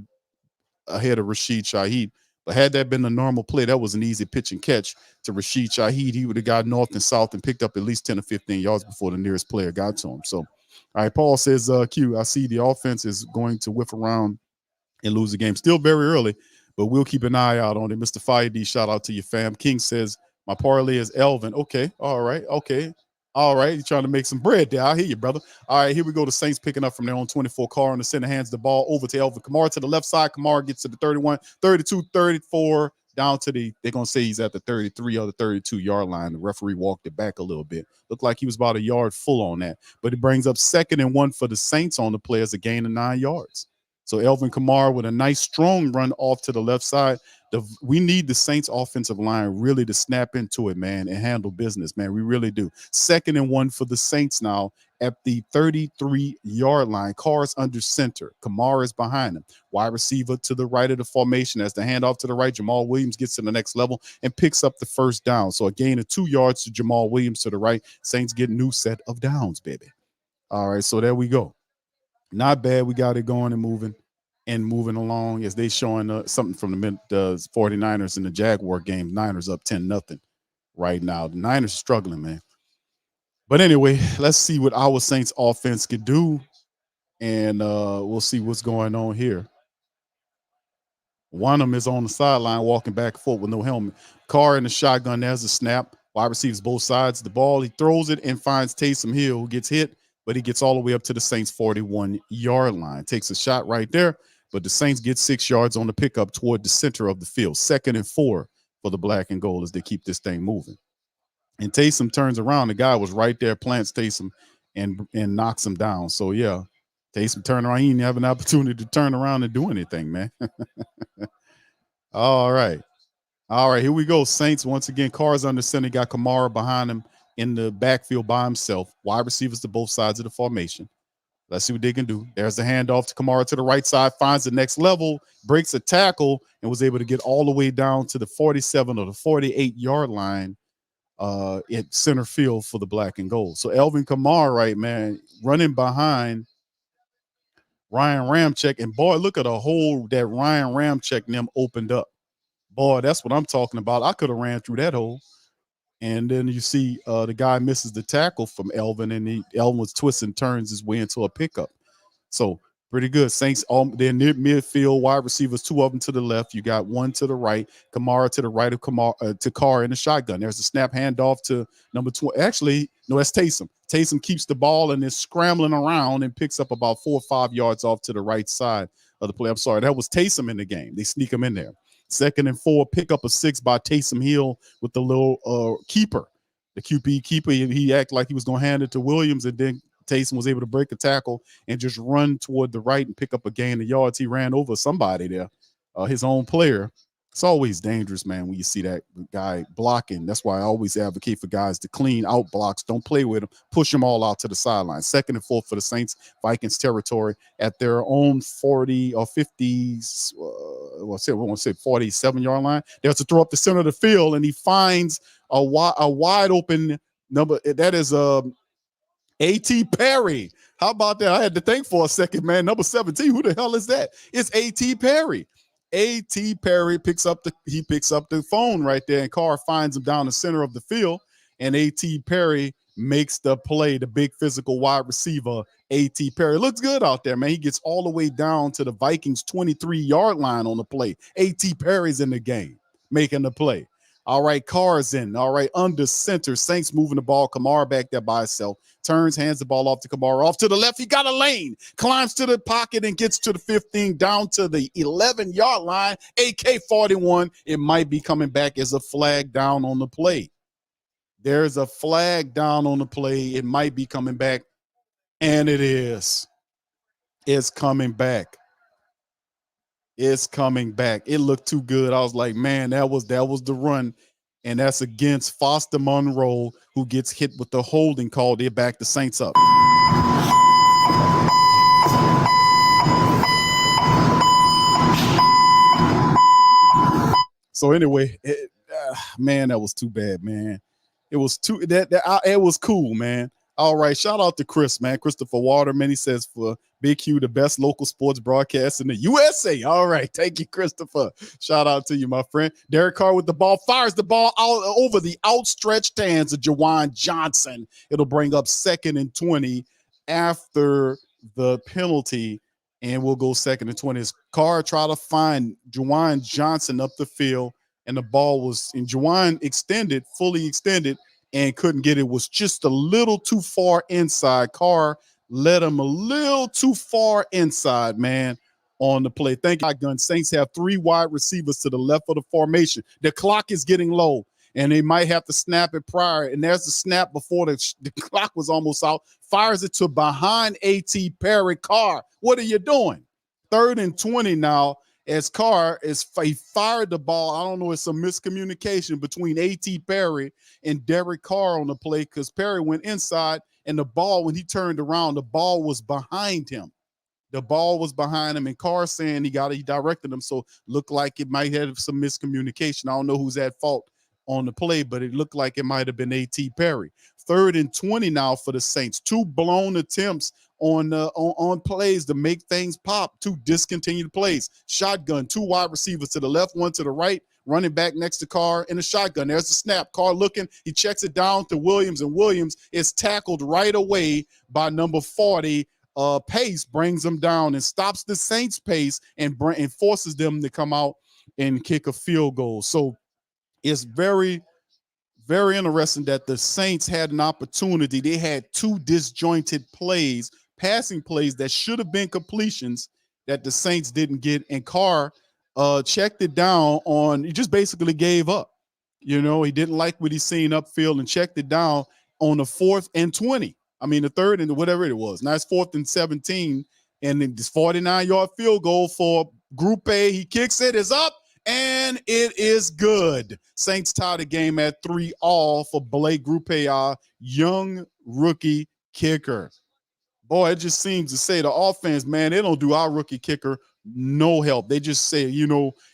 ahead of Rashid Shaheed. But had that been a normal play, that was an easy pitch and catch to Rashid Shaheed. He would have got north and south and picked up at least 10 or 15 yards before the nearest player got to him. So, all right, Paul says, Q, I see the offense is going to whiff around and lose the game. Still very early, but we'll keep an eye out on it. Mr. Fire D, shout out to your fam. King says, my parlay is Elvin. Okay, all right, okay. All right, you're trying to make some bread there. I hear you, brother. All right, here we go. The Saints picking up from their own 24. Carr in the center, hands the ball over to Elvin Kamara to the left side. Kamara gets to the 31, 32, 34, down to they're going to say he's at the 33 or the 32-yard line. The referee walked it back a little bit. Looked like he was about a yard full on that. But it brings up 2nd and 1 for the Saints on the play as a gain of 9 yards. So Elvin Kamara with a nice strong run off to the left side. We need the Saints offensive line really to snap into it, man, and handle business, man. We really do. 2nd and 1 for the Saints now at the 33-yard line. Carr's under center. Kamara is behind him. Wide receiver to the right of the formation. As the handoff to the right, Jamal Williams gets to the next level and picks up the first down. So a gain of 2 yards to Jamal Williams to the right. Saints get a new set of downs, baby. All right, so there we go. Not bad. We got it going and moving along as they showing something from the 49ers in the Jaguar game. Niners up 10-0 right now. The Niners struggling, man. But anyway, let's see what our Saints offense could do, and we'll see what's going on here. One of them is on the sideline walking back and forth with no helmet. Carr in the shotgun. There's a snap. Wide receivers both sides of the ball. He throws it and finds Taysom Hill, who gets hit, but he gets all the way up to the Saints' 41-yard line. Takes a shot right there, but the Saints get 6 yards on the pickup toward the center of the field. 2nd and 4 for the black and gold as they keep this thing moving. And Taysom turns around. The guy was right there, plants Taysom, and knocks him down. So, yeah, Taysom turned around. He didn't have an opportunity to turn around and do anything, man. All right. All right, here we go. Saints, once again, Carr's under center. Got Kamara behind him in the backfield by himself. Wide receivers to both sides of the formation. Let's see what they can do. There's the handoff to Kamara to the right side, finds the next level, breaks a tackle, and was able to get all the way down to the 47 or the 48-yard line at center field for the black and gold. So Elvin Kamara, right, man, running behind Ryan Ramczyk. And, boy, look at the hole that Ryan Ramczyk and them opened up. Boy, that's what I'm talking about. I could have ran through that hole. And then you see the guy misses the tackle from Elvin, and Elvin was twists and turns his way into a pickup. So pretty good. Saints, they're near midfield, wide receivers, 2 of them to the left. You got 1 to the right. Kamara to the right of to Carr in the shotgun. There's a snap handoff to number 2. Actually, no, that's Taysom. Taysom keeps the ball and is scrambling around and picks up about 4 or 5 yards off to the right side of the play. I'm sorry, that was Taysom in the game. They sneak him in there. 2nd and 4, pick up a 6 by Taysom Hill with the little keeper. The QB keeper, he acted like he was going to hand it to Williams, and then Taysom was able to break a tackle and just run toward the right and pick up a gain of yards. He ran over somebody there, his own player. It's always dangerous, man, when you see that guy blocking. That's why I always advocate for guys to clean out blocks. Don't play with them. Push them all out to the sideline. 2nd and 4 for the Saints. Vikings territory at their own 40 or 50s. We want to say 47-yard line. There's a throw up the center of the field, and he finds a wide open number. That is A.T. Perry. How about that? I had to think for a second, man. Number 17. Who the hell is that? It's A.T. Perry. A.T. Perry picks up the phone right there, and Carr finds him down the center of the field. And A.T. Perry makes the play. The big physical wide receiver, A.T. Perry. Looks good out there, man. He gets all the way down to the Vikings 23-yard line on the play. A.T. Perry's in the game, making the play. All right, Carr's in. All right, under center. Saints moving the ball. Kamara back there by himself. Turns, hands the ball off to Kamara. Off to the left. He got a lane. Climbs to the pocket and gets to the 15, down to the 11-yard line. AK-41. It might be coming back as a flag down on the play. There's a flag down on the play. It might be coming back. And it is. It's coming back. It's coming back. It looked too good. I was like, man, that was the run. And that's against Foster Monroe, who gets hit with the holding call. They back the Saints up. So anyway, man, that was too bad, man. It was it was cool, man. All right, shout out to Chris, man. Christopher Waterman. He says for Big Q, the best local sports broadcast in the USA. All right, thank you, Christopher. Shout out to you, my friend. Derek Carr with the ball, fires the ball out over the outstretched hands of Juwan Johnson. It'll bring up 2nd and 20 after the penalty, and we'll go 2nd and 20. As Carr try to find Juwan Johnson up the field, and the ball was in Juwan extended, fully extended, and couldn't get it. Was just a little too far inside. Carr led him a little too far inside, man, on the play. Thank you, Shotgun. Saints have 3 wide receivers to the left of the formation. The clock is getting low, and they might have to snap it prior. And there's the snap before the clock was almost out. Fires it to behind A.T. Perry. Carr, what are you doing? 3rd and 20 now. As Carr he fired the ball. I don't know, it's some miscommunication between A.T. Perry and Derek Carr on the play, because Perry went inside, and the ball, when he turned around, the ball was behind him. The ball was behind him, and Carr saying he directed him, so looked like it might have some miscommunication. I don't know who's at fault on the play, but it looked like it might have been A.T. Perry. 3rd and 20 now for the Saints. 2 blown attempts on plays to make things pop. 2 discontinued plays. Shotgun, 2 wide receivers to the left, 1 to the right. Running back next to Carr in a shotgun. There's the snap. Carr looking. He checks it down to Williams, and Williams is tackled right away by number 40. Pace brings him down and stops the Saints' pace and forces them to come out and kick a field goal. So it's very, very interesting that the Saints had an opportunity. They had 2 disjointed plays, passing plays that should have been completions that the Saints didn't get. And Carr checked it down he just basically gave up. You know, he didn't like what he's seen upfield and checked it down on the 4th and 20. I mean, the 3rd and whatever it was. Now it's 4th and 17. And then this 49-yard field goal for Group A. He kicks it, is up, and it is good. Saints tie the game at 3-all for Blake Group A, our young rookie kicker. Boy, it just seems to say the offense, man, they don't do our rookie kicker no help. They just say,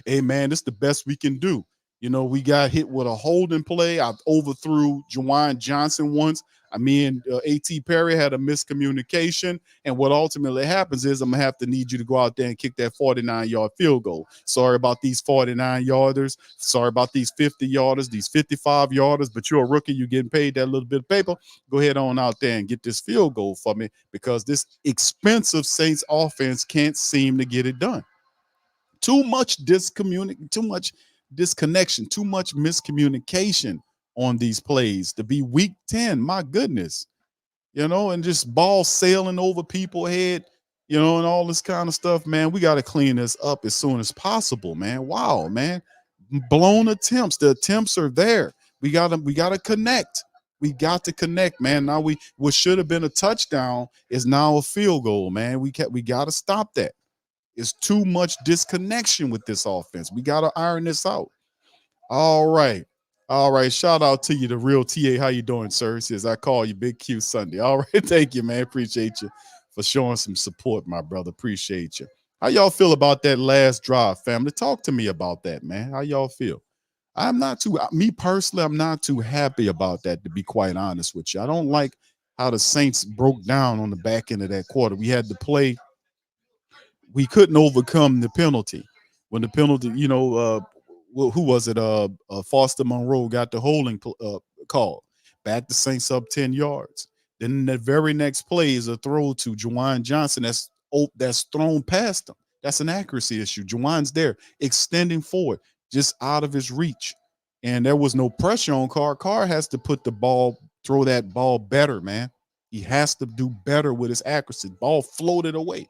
hey, man, this is the best we can do. We got hit with a holding play. I overthrew Juwan Johnson once. Me and A.T. Perry had a miscommunication, and what ultimately happens is I'm going to have to need you to go out there and kick that 49-yard field goal. Sorry about these 49-yarders. Sorry about these 50-yarders, these 55-yarders, but you're a rookie. You're getting paid that little bit of paper. Go ahead on out there and get this field goal for me, because this expensive Saints offense can't seem to get it done. Too much disconnection, too much miscommunication on these plays to be week 10. My goodness, and just ball sailing over people's head, and all this kind of stuff, man. We got to clean this up as soon as possible, man. Wow, man. Blown attempts. The attempts are there. We got to connect. We got to connect, man. Now what should have been a touchdown is now a field goal, man. We got to stop that. It's too much disconnection with this offense. We got to iron this out. All right. Shout out to you, the real TA. How you doing, sir? He says, I call you Big Q Sunday. All right. Thank you, man. Appreciate you for showing some support, my brother. Appreciate you. How y'all feel about that last drive, family? Talk to me about that, man. How y'all feel? Me personally, I'm not too happy about that, to be quite honest with you. I don't like how the Saints broke down on the back end of that quarter. We had to play. We couldn't overcome the penalty. When the penalty, who was it? Foster Monroe got the holding call. Back the Saints up 10 yards. Then the very next play is a throw to Juwan Johnson that's thrown past him. That's an accuracy issue. Juwan's there, extending forward, just out of his reach. And there was no pressure on Carr. Carr has to throw that ball better, man. He has to do better with his accuracy. Ball floated away.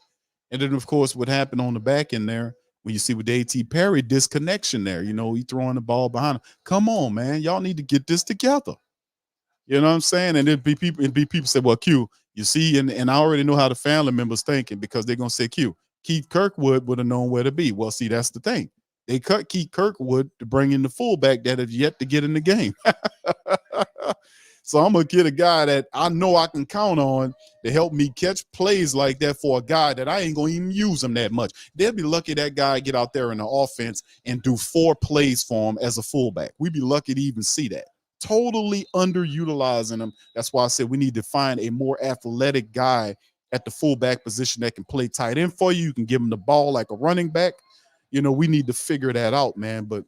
And then, of course, what happened on the back end there, when you see with A.T. Perry, disconnection there. He throwing the ball behind him. Come on, man. Y'all need to get this together. You know what I'm saying? And it'd be people say, well, Q, you see, and I already know how the family members thinking, because they're going to say, Q, Keith Kirkwood would have known where to be. Well, see, that's the thing. They cut Keith Kirkwood to bring in the fullback that have yet to get in the game. So I'm going to get a guy that I know I can count on to help me catch plays like that for a guy that I ain't going to even use him that much. They'll be lucky that guy get out there in the offense and do 4 plays for him as a fullback. We'd be lucky to even see that. Totally underutilizing him. That's why I said we need to find a more athletic guy at the fullback position that can play tight end for you. You can give him the ball like a running back. We need to figure that out, man. But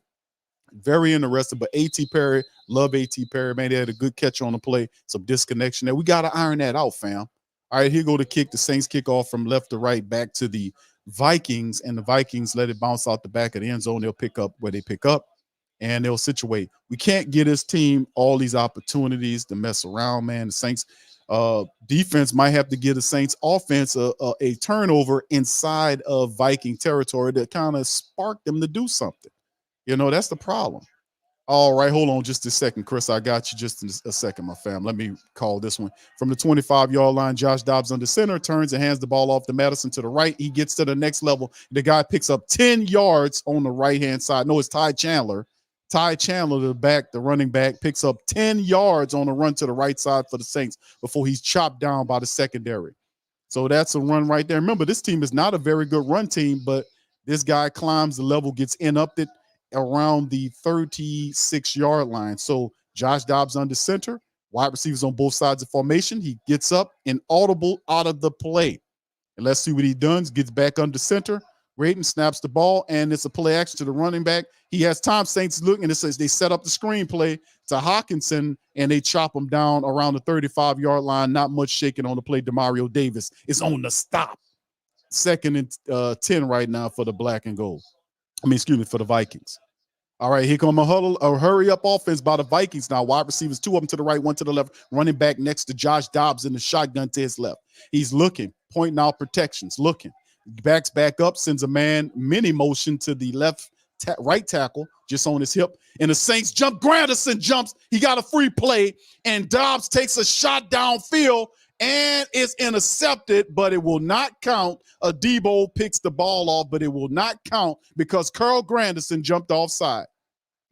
very interesting. But A.T. Perry, love A.T. Perry, man. They had a good catch on the play, some disconnection there. We got to iron that out, fam. All right, here go the kick. The Saints kick off from left to right back to the Vikings, and the Vikings let it bounce out the back of the end zone. They'll pick up where they pick up, and they'll situate. We can't get his team all these opportunities to mess around, man. The Saints defense might have to give the Saints offense a turnover inside of Viking territory to kind of spark them to do something. That's the problem. All right, hold on just a second, Chris. I got you just in a second, my fam. Let me call this one. From the 25-yard line, Josh Dobbs under center, turns and hands the ball off to Madison to the right. He gets to the next level. The guy picks up 10 yards on the right-hand side. No, it's Ty Chandler. Ty Chandler, the running back, picks up 10 yards on a run to the right side for the Saints before he's chopped down by the secondary. So that's a run right there. Remember, this team is not a very good run team, but this guy climbs the level, gets in-upped around the 36-yard line. So Josh Dobbs under center, wide receivers on both sides of formation. He gets up and audible out of the play. And let's see what he does. Gets back under center. Raiden snaps the ball, and it's a play action to the running back. He has time. Saints looking, and it says they set up the screenplay to Hawkinson, and they chop him down around the 35-yard line. Not much shaking on the play. Demario Davis is on the stop. 2nd and 10 right now for the black and gold. For the Vikings. All right, here come a hurry-up offense by the Vikings now. Wide receivers, 2 of them to the right, 1 to the left. Running back next to Josh Dobbs in the shotgun to his left. He's looking, pointing out protections, looking. Backs back up, sends a man mini motion to the right tackle, just on his hip. And the Saints jump. Granderson jumps. He got a free play, and Dobbs takes a shot downfield and is intercepted, but it will not count. Debo picks the ball off, but it will not count because Carl Granderson jumped offside.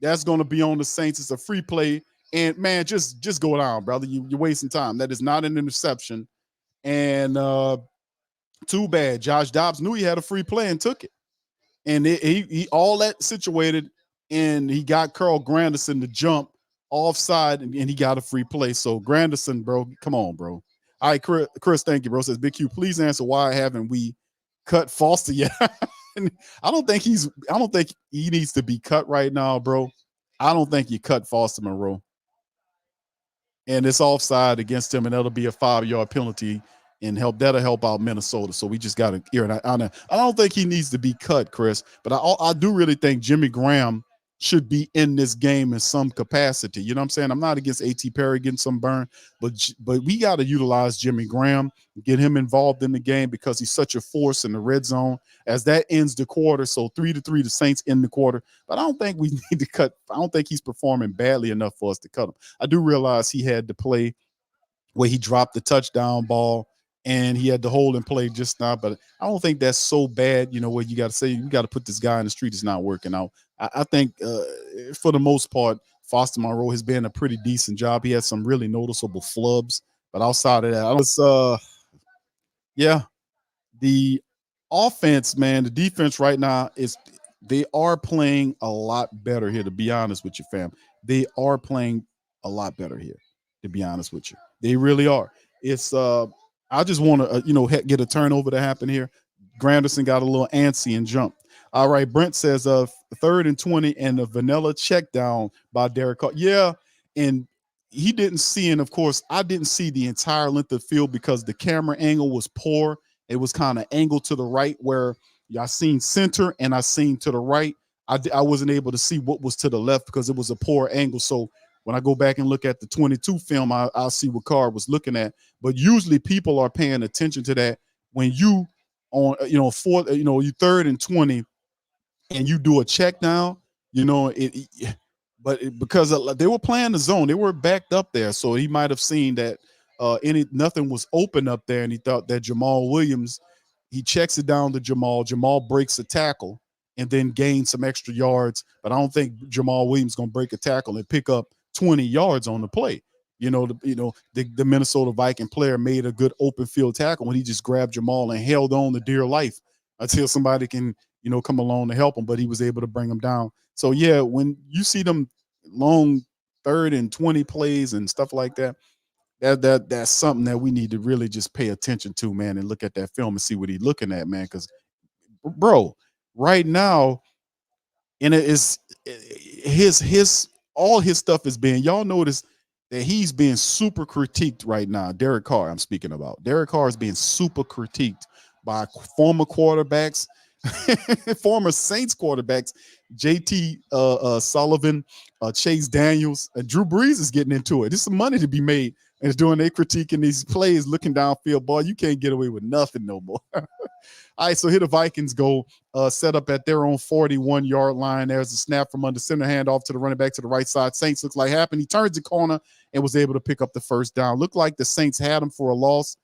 That's going to be on the Saints. It's a free play. And, man, just go down, brother. You're wasting time. That is not an interception. And too bad. Josh Dobbs knew he had a free play and took it. And he all that situated, and he got Carl Granderson to jump offside, and he got a free play. So, Granderson, bro, come on, bro. All right, Chris, thank you, bro. Says Big Q, please answer why haven't we cut Foster yet? I don't think he needs to be cut right now, bro. I don't think you cut Foster Monroe. And it's offside against him, and that'll be a 5-yard penalty, and that'll help out Minnesota. So we just got to hear it. I don't think he needs to be cut, Chris, but I do really think Jimmy Graham should be in this game in some capacity. You know what I'm saying? I'm not against A.T. Perry getting some burn, but we got to utilize Jimmy Graham, get him involved in the game because he's such a force in the red zone as that ends the quarter. So 3-3, the Saints end the quarter. But I don't think we need to cut. I don't think he's performing badly enough for us to cut him. I do realize he had to play where he dropped the touchdown ball and he had to hold and play just now, but I don't think that's so bad, where you got to say, you got to put this guy in the street. It's not working out. I think for the most part, Foster Monroe has been a pretty decent job. He has some really noticeable flubs, but outside of that, the offense, man, the defense right now they are playing a lot better here, to be honest with you, fam. They are playing a lot better here, to be honest with you. They really are. It's I just want to get a turnover to happen here. Granderson got a little antsy and jumped. All right, Brent says 3rd and 20 and a vanilla check down by Derek Carr. Yeah, and he didn't see, and of course, I didn't see the entire length of the field because the camera angle was poor. It was kind of angled to the right where I seen center and I seen to the right. I wasn't able to see what was to the left because it was a poor angle. So when I go back and look at the 22 film, I'll see what Carr was looking at. But usually people are paying attention to that when you on, you 3rd and 20 and you do a check down, because they were playing the zone, they were backed up there, so he might have seen that nothing was open up there, and he thought that Jamal Williams, he checks it down to Jamal breaks a tackle and then gains some extra yards, but I don't think Jamal Williams gonna break a tackle and pick up 20 yards on the play. The Minnesota Viking player made a good open field tackle when he just grabbed Jamal and held on to dear life until somebody can come along to help him, but he was able to bring him down. So yeah, when you see them long 3rd and 20 plays and stuff like that, that's something that we need to really just pay attention to, man, and look at that film and see what he's looking at, man. Because, bro, right now, and it is his all his stuff is being, y'all notice that he's being super critiqued right now. Derek Carr, I'm speaking about. Derek Carr is being super critiqued by former quarterbacks, former Saints quarterbacks, JT Sullivan, Chase Daniels, Drew Brees is getting into it. There's some money to be made, and it's doing their critiquing these plays, looking downfield. Boy, you can't get away with nothing no more. All right, so here the Vikings go, set up at their own 41-yard line. There's a snap from under center, hand off to the running back to the right side. Saints looks like happened. He turns the corner and was able to pick up the first down. Looked like the Saints had him for a loss,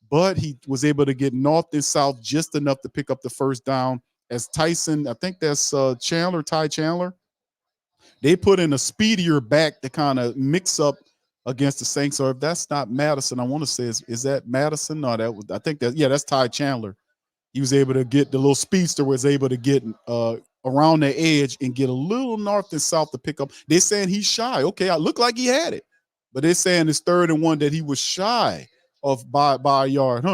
but he was able to get north and south just enough to pick up the first down. As Tyson, I think that's Ty Chandler, they put in a speedier back to kind of mix up against the Saints. Or if that's not Madison, I want to say, is that Madison? No, that's Ty Chandler. He was able to get, the little speedster was able to get around the edge and get a little north and south to pick up. They're saying he's shy. Okay, I look like he had it, but they're saying it's 3rd and 1 that he was shy of by a yard.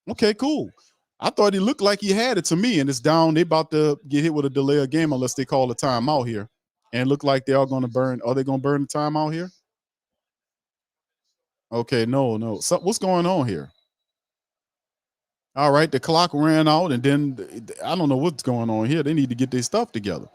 Okay, cool. I thought he looked like he had it to me, and it's down. They about to get hit with a delay of game unless they call a timeout here. And look like they are going to burn. Are they going to burn the timeout here? Okay, no. So what's going on here? All right, the clock ran out, and then I don't know what's going on here. They need to get their stuff together.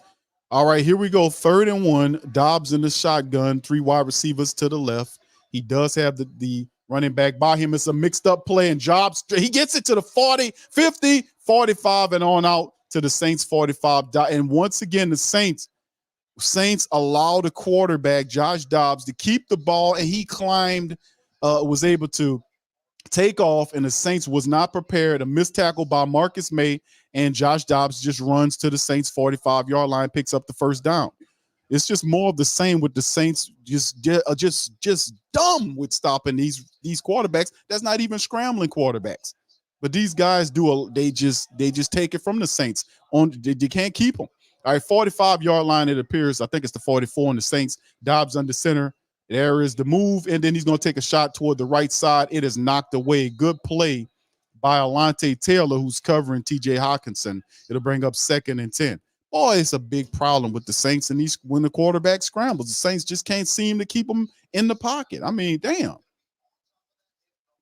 All right, here we go. 3rd and 1. Dobbs in the shotgun, 3 wide receivers to the left. He does have the running back by him. It's a mixed up play, and Dobbs, he gets it to the 40, 50, 45, and on out to the Saints 45. And once again, the Saints allow the quarterback, Josh Dobbs, to keep the ball, and he climbed, was able to take off, and the Saints was not prepared. A missed tackle by Marcus May, and Josh Dobbs just runs to the Saints 45-yard line, picks up the first down. It's just more of the same with the Saints, just dumb with stopping these quarterbacks. That's not even scrambling quarterbacks. But these guys they just take it from the Saints. They can't keep them. All right, 45-yard line, it appears. I think it's the 44 in the Saints. Dobbs under center. There is the move, and then he's going to take a shot toward the right side. It is knocked away. Good play by Alontae Taylor, who's covering T.J. Hawkinson. It'll bring up 2nd and 10. Boy, it's a big problem with the Saints, and when the quarterback scrambles, the Saints just can't seem to keep them in the pocket. I mean, damn.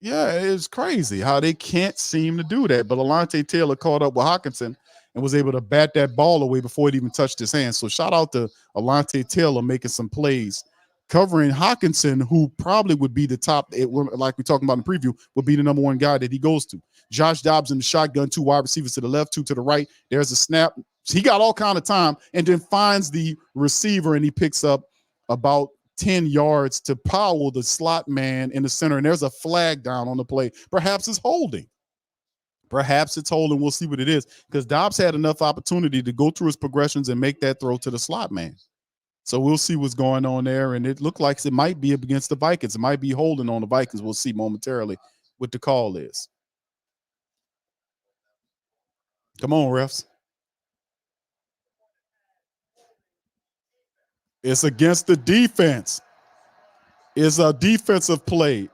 Yeah, it's crazy how they can't seem to do that. But Alontae Taylor caught up with Hawkinson and was able to bat that ball away before it even touched his hand. So shout out to Alontae Taylor making some plays, covering Hawkinson, who probably would be the top, like we're talking about in the preview, would be the number 1 guy that he goes to. Josh Dobbs in the shotgun, 2 wide receivers to the left, 2 to the right. There's a snap. He got all kind of time and then finds the receiver, and he picks up about 10 yards to Powell, the slot man in the center. And there's a flag down on the play. Perhaps it's holding. We'll see what it is, because Dobbs had enough opportunity to go through his progressions and make that throw to the slot man. So we'll see what's going on there. And it looked like it might be against the Vikings. It might be holding on the Vikings. We'll see momentarily what the call is. Come on, refs. It's against the defense. It's a defensive play.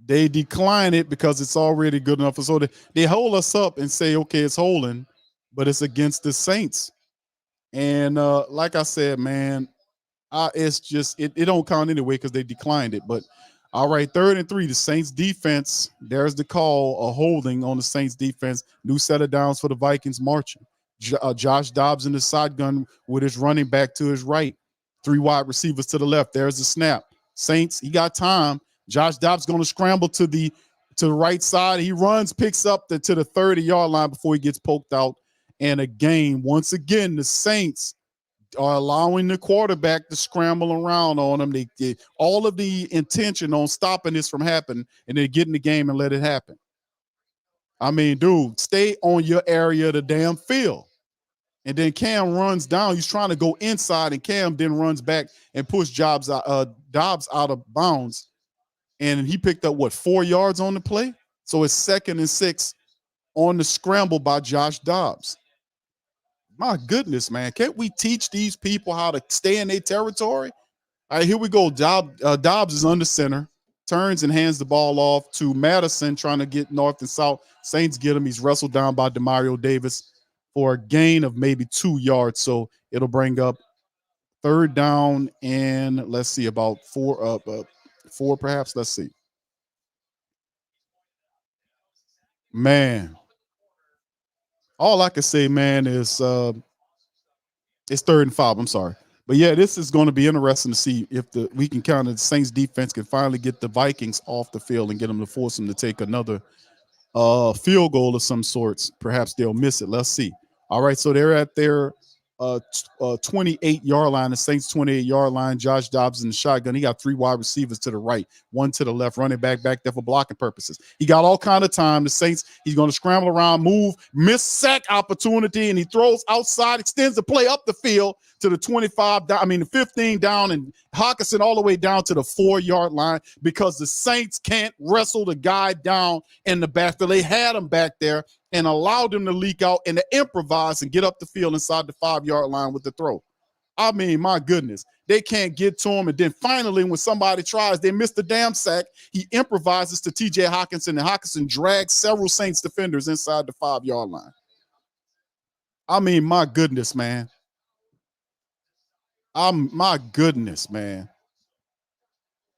They decline it because it's already good enough. So they hold us up and say, okay, it's holding, but it's against the Saints. And like I said, man, It's just it don't count anyway because they declined it. But all right, 3rd and 3. The Saints defense. There's the call, a holding on the Saints defense. New set of downs for the Vikings marching. Josh Dobbs in the shotgun with his running back to his right. 3 wide receivers to the left. There's the snap. Saints, he got time. Josh Dobbs going to scramble to the right side. He runs, picks up to the 30-yard line before he gets poked out. And again, once again, the Saints are allowing the quarterback to scramble around on them. They all of the intention on stopping this from happening, and then get in the game and let it happen. I mean, dude, stay on your area of the damn field. And then Cam runs down. He's trying to go inside, and Cam then runs back and push Dobbs out of bounds. And he picked up, 4 yards on the play? So it's 2nd and 6 on the scramble by Josh Dobbs. My goodness, man. Can't we teach these people how to stay in their territory? All right, here we go. Dobbs is under center, turns and hands the ball off to Madison, trying to get north and south. Saints get him. He's wrestled down by Demario Davis for a gain of maybe 2 yards. So it'll bring up 3rd down and let's see, about 4 perhaps. Let's see. Man, all I can say, man, is it's 3rd and 5. I'm sorry. But yeah, this is going to be interesting to see if we can count the Saints defense can finally get the Vikings off the field and get them to force them to take another field goal of some sorts. Perhaps they'll miss it. Let's see. All right, so they're at their 28-yard line, the Saints 28-yard line. Josh Dobbs in the shotgun. He got 3 wide receivers to the right, 1 to the left, running back there for blocking purposes. He got all kind of time. The Saints, he's going to scramble around, move, miss sack opportunity, and he throws outside, extends the play up the field to the the 15 down, and Hawkinson all the way down to the 4-yard line because the Saints can't wrestle the guy down in the backfield. They had him back there and allowed him to leak out and to improvise and get up the field inside the 5-yard line with the throw. I mean, my goodness, they can't get to him. And then finally, when somebody tries, they miss the damn sack. He improvises to TJ Hawkinson, and Hawkinson drags several Saints defenders inside the 5-yard line. I mean, my goodness, man. My goodness, man.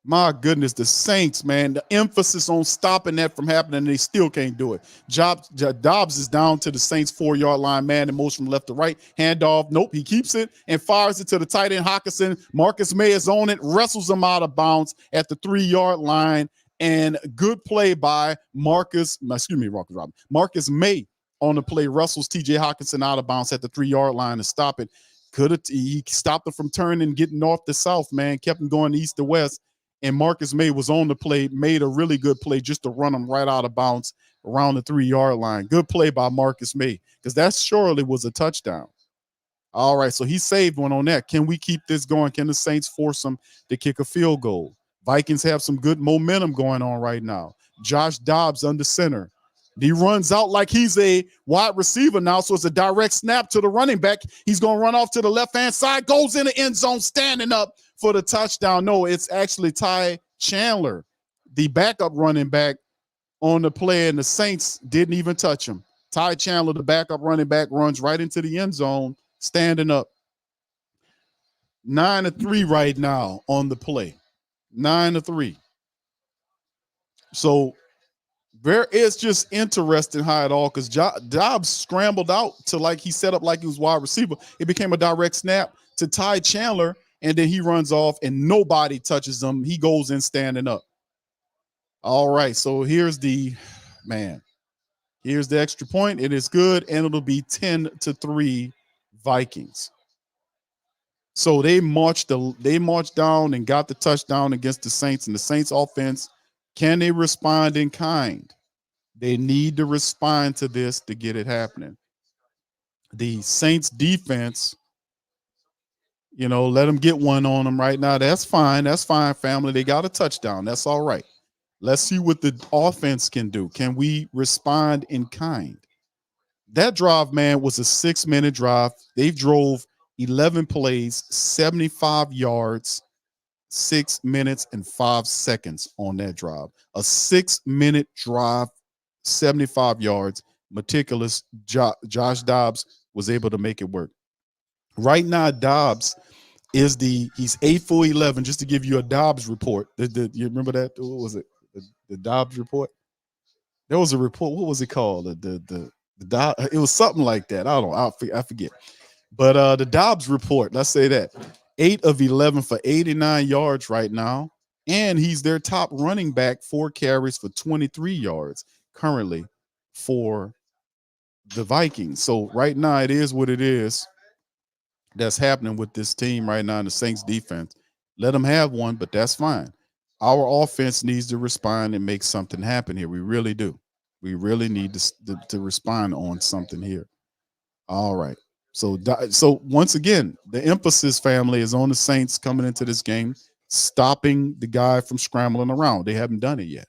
My goodness, the Saints, man, the emphasis on stopping that from happening, they still can't do it. Dobbs is down to the Saints 4-yard line, man, and moves from left to right. Handoff, nope, he keeps it and fires it to the tight end Hawkinson. Marcus May is on it, wrestles him out of bounds at the 3-yard line, and good play by Marcus May on the play, wrestles TJ Hawkinson out of bounds at the 3-yard line to stop it. He stopped it from turning, getting north to south, man, kept him going east to west. And Marcus May was on the play, made a really good play just to run him right out of bounds around the 3-yard line. Good play by Marcus May, because that surely was a touchdown. All right, so he saved one on that. Can we keep this going? Can the Saints force them to kick a field goal? Vikings have some good momentum going on right now. Josh Dobbs under center. He runs out like he's a wide receiver now, so it's a direct snap to the running back. He's going to run off to the left-hand side, goes in the end zone, standing up for the touchdown. No, it's actually Ty Chandler, the backup running back on the play, and the Saints didn't even touch him. Ty Chandler, the backup running back, runs right into the end zone, standing up. 9-3 right now on the play. 9-3. So it's just interesting how it all, because Dobbs scrambled out to, like, he set up like he was wide receiver. It became a direct snap to Ty Chandler, and then he runs off and nobody touches him. He goes in standing up. All right, so here's the extra point. It is good, and it'll be 10-3 Vikings. So they marched down and got the touchdown against the Saints, and the Saints offense, can they respond in kind? They need to respond to this to get it happening. The Saints defense, let them get one on them right now. That's fine. That's fine, family. They got a touchdown. That's all right. Let's see what the offense can do. Can we respond in kind? That drive, man, was a 6-minute drive. They drove 11 plays, 75 yards, 6 minutes and 5 seconds on that drive. A 6-minute drive, 75 yards, meticulous. Josh Dobbs was able to make it work. Right now, Dobbs he's 8 for 11. Just to give you a Dobbs report. You remember that? What was it? The Dobbs report. There was a report. What was it called? It was something like that. I don't know. I forget. But the Dobbs report. Let's say that 8 of 11 for 89 yards right now, and he's their top running back. 4 carries for 23 yards currently for the Vikings. So right now it is what it is. That's happening with this team right now in the Saints defense. Let them have one, but that's fine. Our offense needs to respond and make something happen here. We really do. We really need to respond on something here. All right. So once again, the emphasis, family, is on the Saints coming into this game, stopping the guy from scrambling around. They haven't done it yet.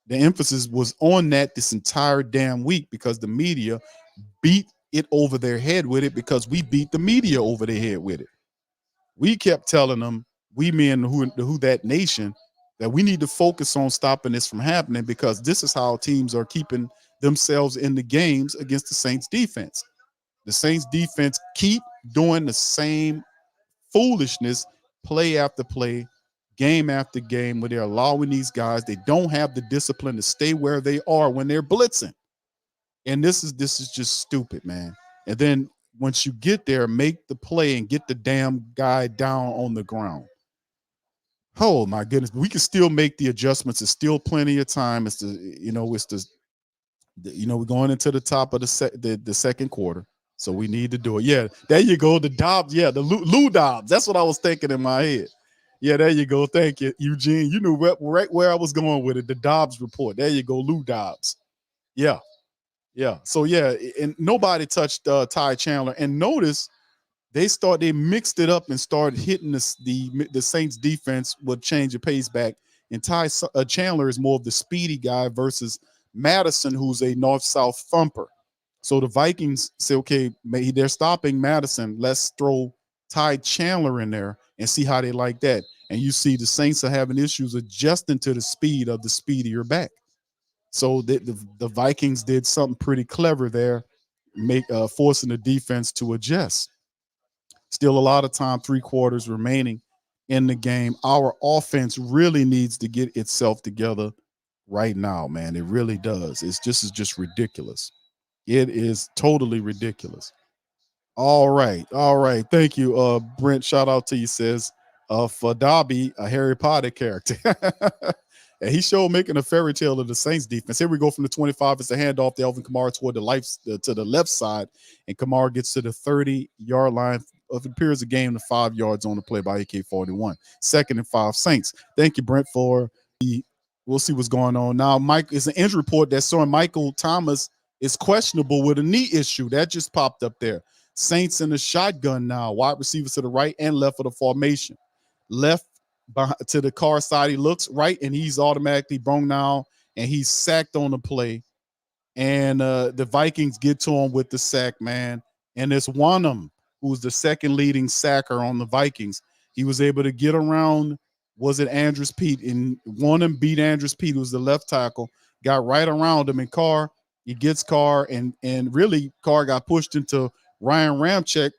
The emphasis was on that this entire damn week because the media beat it over their head with it because we beat the media over their head with it. We kept telling them, we men who that nation, that we need to focus on stopping this from happening because this is how teams are keeping themselves in the games against the Saints defense. The Saints defense keep doing the same foolishness play after play, game after game, where they're allowing these guys, they don't have the discipline to stay where they are when they're blitzing. And this is just stupid, man. And then once you get there, make the play and get the damn guy down on the ground. Oh my goodness, we can still make the adjustments. There's still plenty of time. We're going into the top of the second quarter, so we need to do it. Yeah, there you go. The Dobbs, yeah, the Lou Dobbs. That's what I was thinking in my head. Yeah, there you go. Thank you, Eugene. You knew right where I was going with it. The Dobbs report. There you go, Lou Dobbs. Yeah. So yeah, and nobody touched Ty Chandler. And notice they mixed it up and started hitting the Saints defense with change of pace back. And Ty Chandler is more of the speedy guy versus Madison, who's a north-south thumper. So the Vikings say, okay, maybe they're stopping Madison. Let's throw Ty Chandler in there and see how they like that. And you see the Saints are having issues adjusting to the speed of the speedier back. So the Vikings did something pretty clever there, forcing the defense to adjust. Still a lot of time, 3 quarters remaining in the game. Our offense really needs to get itself together right now, man. It really does. It's just ridiculous. It is totally ridiculous. All right. Thank you, Brent. Shout out to you, says for Dobby, a Harry Potter character. And he showed making a fairy tale of the Saints defense. Here we go from the 25. It's a handoff to Alvin Kamara toward to the left side, and Kamara gets to the 30-yard line. It appears a game to 5 yards on the play by AK-41. 2nd and 5 Saints. Thank you, Brent, we'll see what's going on. Now, Mike is an injury report that's showing Michael Thomas is questionable with a knee issue. That just popped up there. Saints in the shotgun now. Wide receivers to the right and left of the formation. Left to the car side, he looks right, and he's automatically brung down, and he's sacked on the play. And the Vikings get to him with the sack, man. And it's Wanham, who's the second leading sacker on the Vikings. He was able to get around, was it Andrews Pete? And Wanham beat Andrews Pete, who's the left tackle, got right around him. And he gets Carr, and really Carr got pushed into Ryan Ramczyk,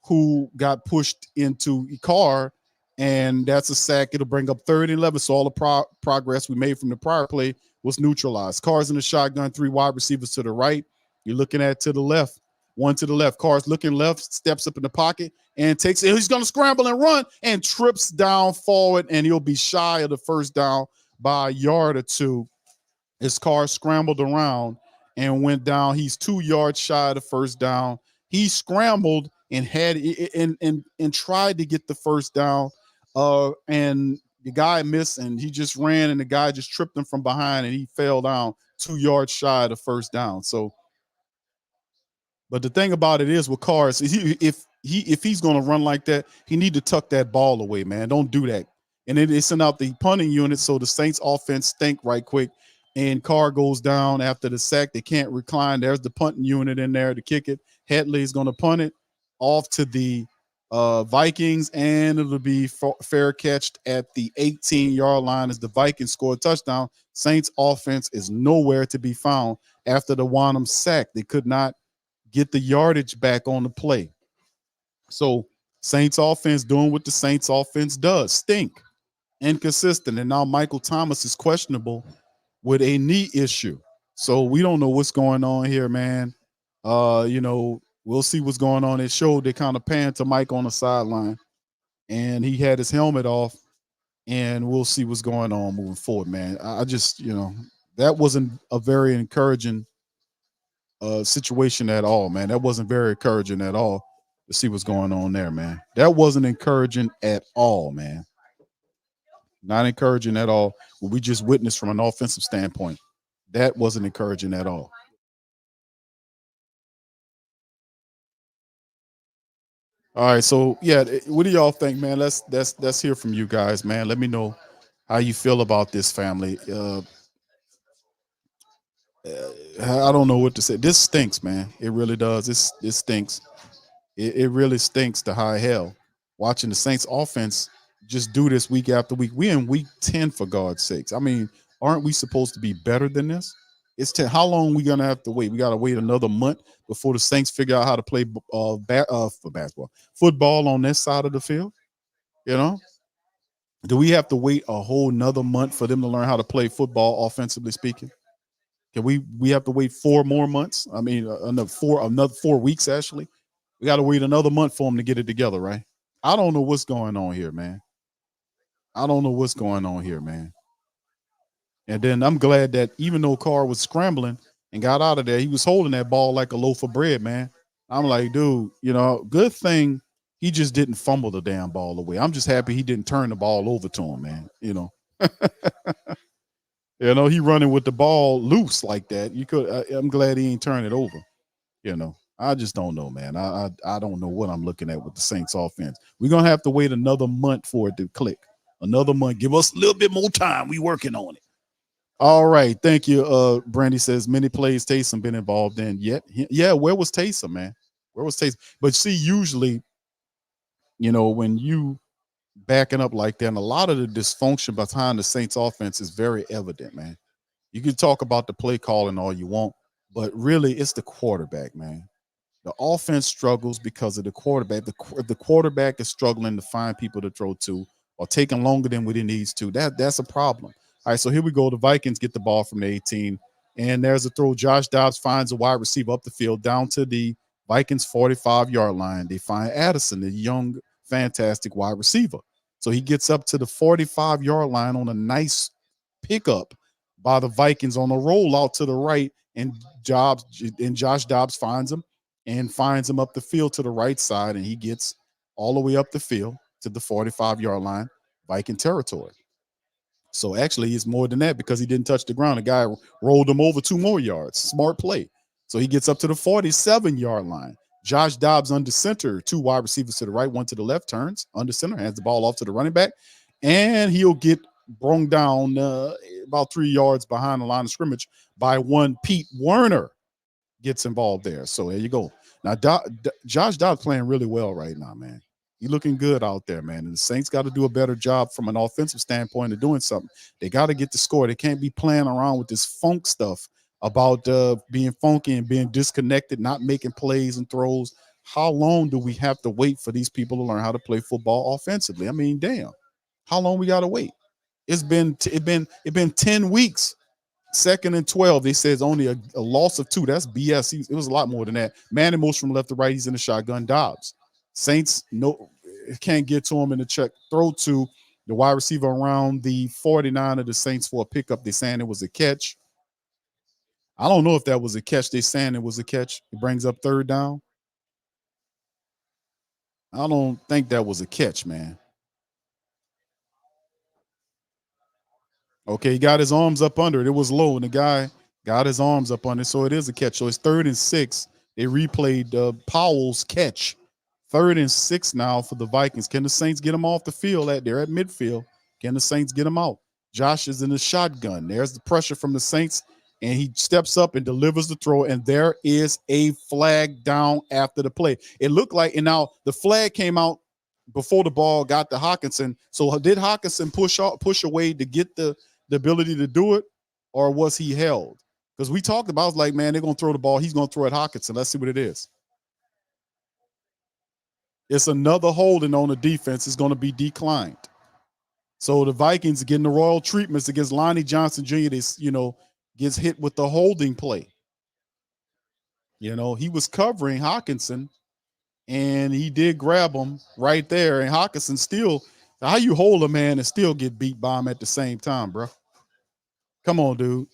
who got pushed into Carr, and that's a sack. It'll bring up 3rd and 11. So all the progress we made from the prior play was neutralized. Carr's in the shotgun, 3 wide receivers to the right. You're looking at to the left, 1 to the left. Carr's looking left, steps up in the pocket, and takes it. He's going to scramble and run and trips down forward, and he'll be shy of the first down by a yard or 2. His car scrambled around and went down. He's 2 yards shy of the first down. He scrambled and had and tried to get the first down. And the guy missed, and he just ran, and the guy just tripped him from behind, and he fell down 2 yards shy of the first down. So, but the thing about it is with Carr, if he's going to run like that, he need to tuck that ball away, man. Don't do that. And then they send out the punting unit, so the Saints offense stink right quick, and Carr goes down after the sack. They can't recline. There's the punting unit in there to kick it. Headley's going to punt it off to the Vikings, and it'll be fair catched at the 18-yard line as the Vikings score a touchdown. Saints offense is nowhere to be found after the Wanham sack. They could not get the yardage back on the play. So Saints offense doing what the Saints offense does, stink, inconsistent. And now Michael Thomas is questionable with a knee issue. So we don't know what's going on here, man. We'll see what's going on. It showed they kind of panned to Mike on the sideline, and he had his helmet off, and we'll see what's going on moving forward, man. I just, that wasn't a very encouraging situation at all, man. That wasn't very encouraging at all to see what's going on there, man. That wasn't encouraging at all, man. Not encouraging at all. What we just witnessed from an offensive standpoint, that wasn't encouraging at all. All right, so yeah, what do y'all think, man? Let's hear from you guys, man. Let me know how you feel about this family. I don't know what to say. This stinks, man. It really does. This stinks. It really stinks to high hell. Watching the Saints offense just do this week after week. We in week 10 for God's sakes. I mean, aren't we supposed to be better than this? It's 10. How long we gonna have to wait? We gotta wait another month before the Saints figure out how to play for basketball, football on this side of the field. You know, do we have to wait a whole nother month for them to learn how to play football, offensively speaking? Can we have to wait 4 more months? I mean, another 4 weeks actually. We got to wait another month for them to get it together, right? I don't know what's going on here, man. I don't know what's going on here, man. And then I'm glad that even though Carr was scrambling and got out of there, he was holding that ball like a loaf of bread, man. I'm like, dude, good thing he just didn't fumble the damn ball away. I'm just happy he didn't turn the ball over to him, man. He running with the ball loose like that. I'm glad he ain't turn it over. I just don't know, man. I don't know what I'm looking at with the Saints offense. We're gonna have to wait another month for it to click. Another month. Give us a little bit more time. We working on it. All right. Thank you. Brandy says many plays Taysom been involved in yet. Yeah, where was Taysom, man? Where was Taysom? But see, usually, when you backing up like that, and a lot of the dysfunction behind the Saints offense is very evident, man. You can talk about the play calling all you want, but really it's the quarterback, man. The offense struggles because of the quarterback. The quarterback is struggling to find people to throw to or taking longer than what he needs to. That's a problem. All right, so here we go. The Vikings get the ball from the 18, and there's a throw. Josh Dobbs finds a wide receiver up the field down to the Vikings 45-yard line. They find Addison, the young, fantastic wide receiver. So he gets up to the 45-yard line on a nice pickup by the Vikings on a rollout to the right, and Josh Dobbs finds him up the field to the right side, and he gets all the way up the field to the 45-yard line, Viking territory. So actually, it's more than that because he didn't touch the ground. The guy rolled him over 2 more yards. Smart play. So he gets up to the 47-yard line. Josh Dobbs under center, 2 wide receivers to the right, 1 to the left, turns under center, hands the ball off to the running back, and he'll get brung down about 3 yards behind the line of scrimmage by one Pete Werner. Gets involved there. So there you go. Now, Josh Dobbs playing really well right now, man. He's looking good out there, man. And the Saints got to do a better job from an offensive standpoint of doing something. They got to get the score. They can't be playing around with this funk stuff about being funky and being disconnected, not making plays and throws. How long do we have to wait for these people to learn how to play football offensively? I mean, damn. How long we got to wait? It's been 10 weeks. 2nd and 12. They say it's only a loss of 2. That's BS. It was a lot more than that. Man in motion from left to right. He's in the shotgun. Dobbs. Saints can't get to him in the check. Throw to the wide receiver around the 49 of the Saints for a pickup. They're saying it was a catch. I don't know if that was a catch. They're saying it was a catch. It brings up 3rd down. I don't think that was a catch, man. Okay, he got his arms up under it. It was low, and the guy got his arms up under it, so it is a catch. So it's 3rd and 6. They replayed Powell's catch. 3rd and 6 now for the Vikings. Can the Saints get him off the field? They're at midfield. Can the Saints get him out? Josh is in the shotgun. There's the pressure from the Saints, and he steps up and delivers the throw, and there is a flag down after the play. It looked like, and now the flag came out before the ball got to Hawkinson. So did Hawkinson push away to get the ability to do it, or was he held? Because we talked about, I was like, man, they're going to throw the ball. He's going to throw at Hawkinson. Let's see what it is. It's another holding on the defense is going to be declined. So the Vikings getting the royal treatments against Lonnie Johnson Jr. This, gets hit with the holding play. He was covering Hawkinson, and he did grab him right there. And Hawkinson still, how you hold a man and still get beat by him at the same time, bro? Come on, dude.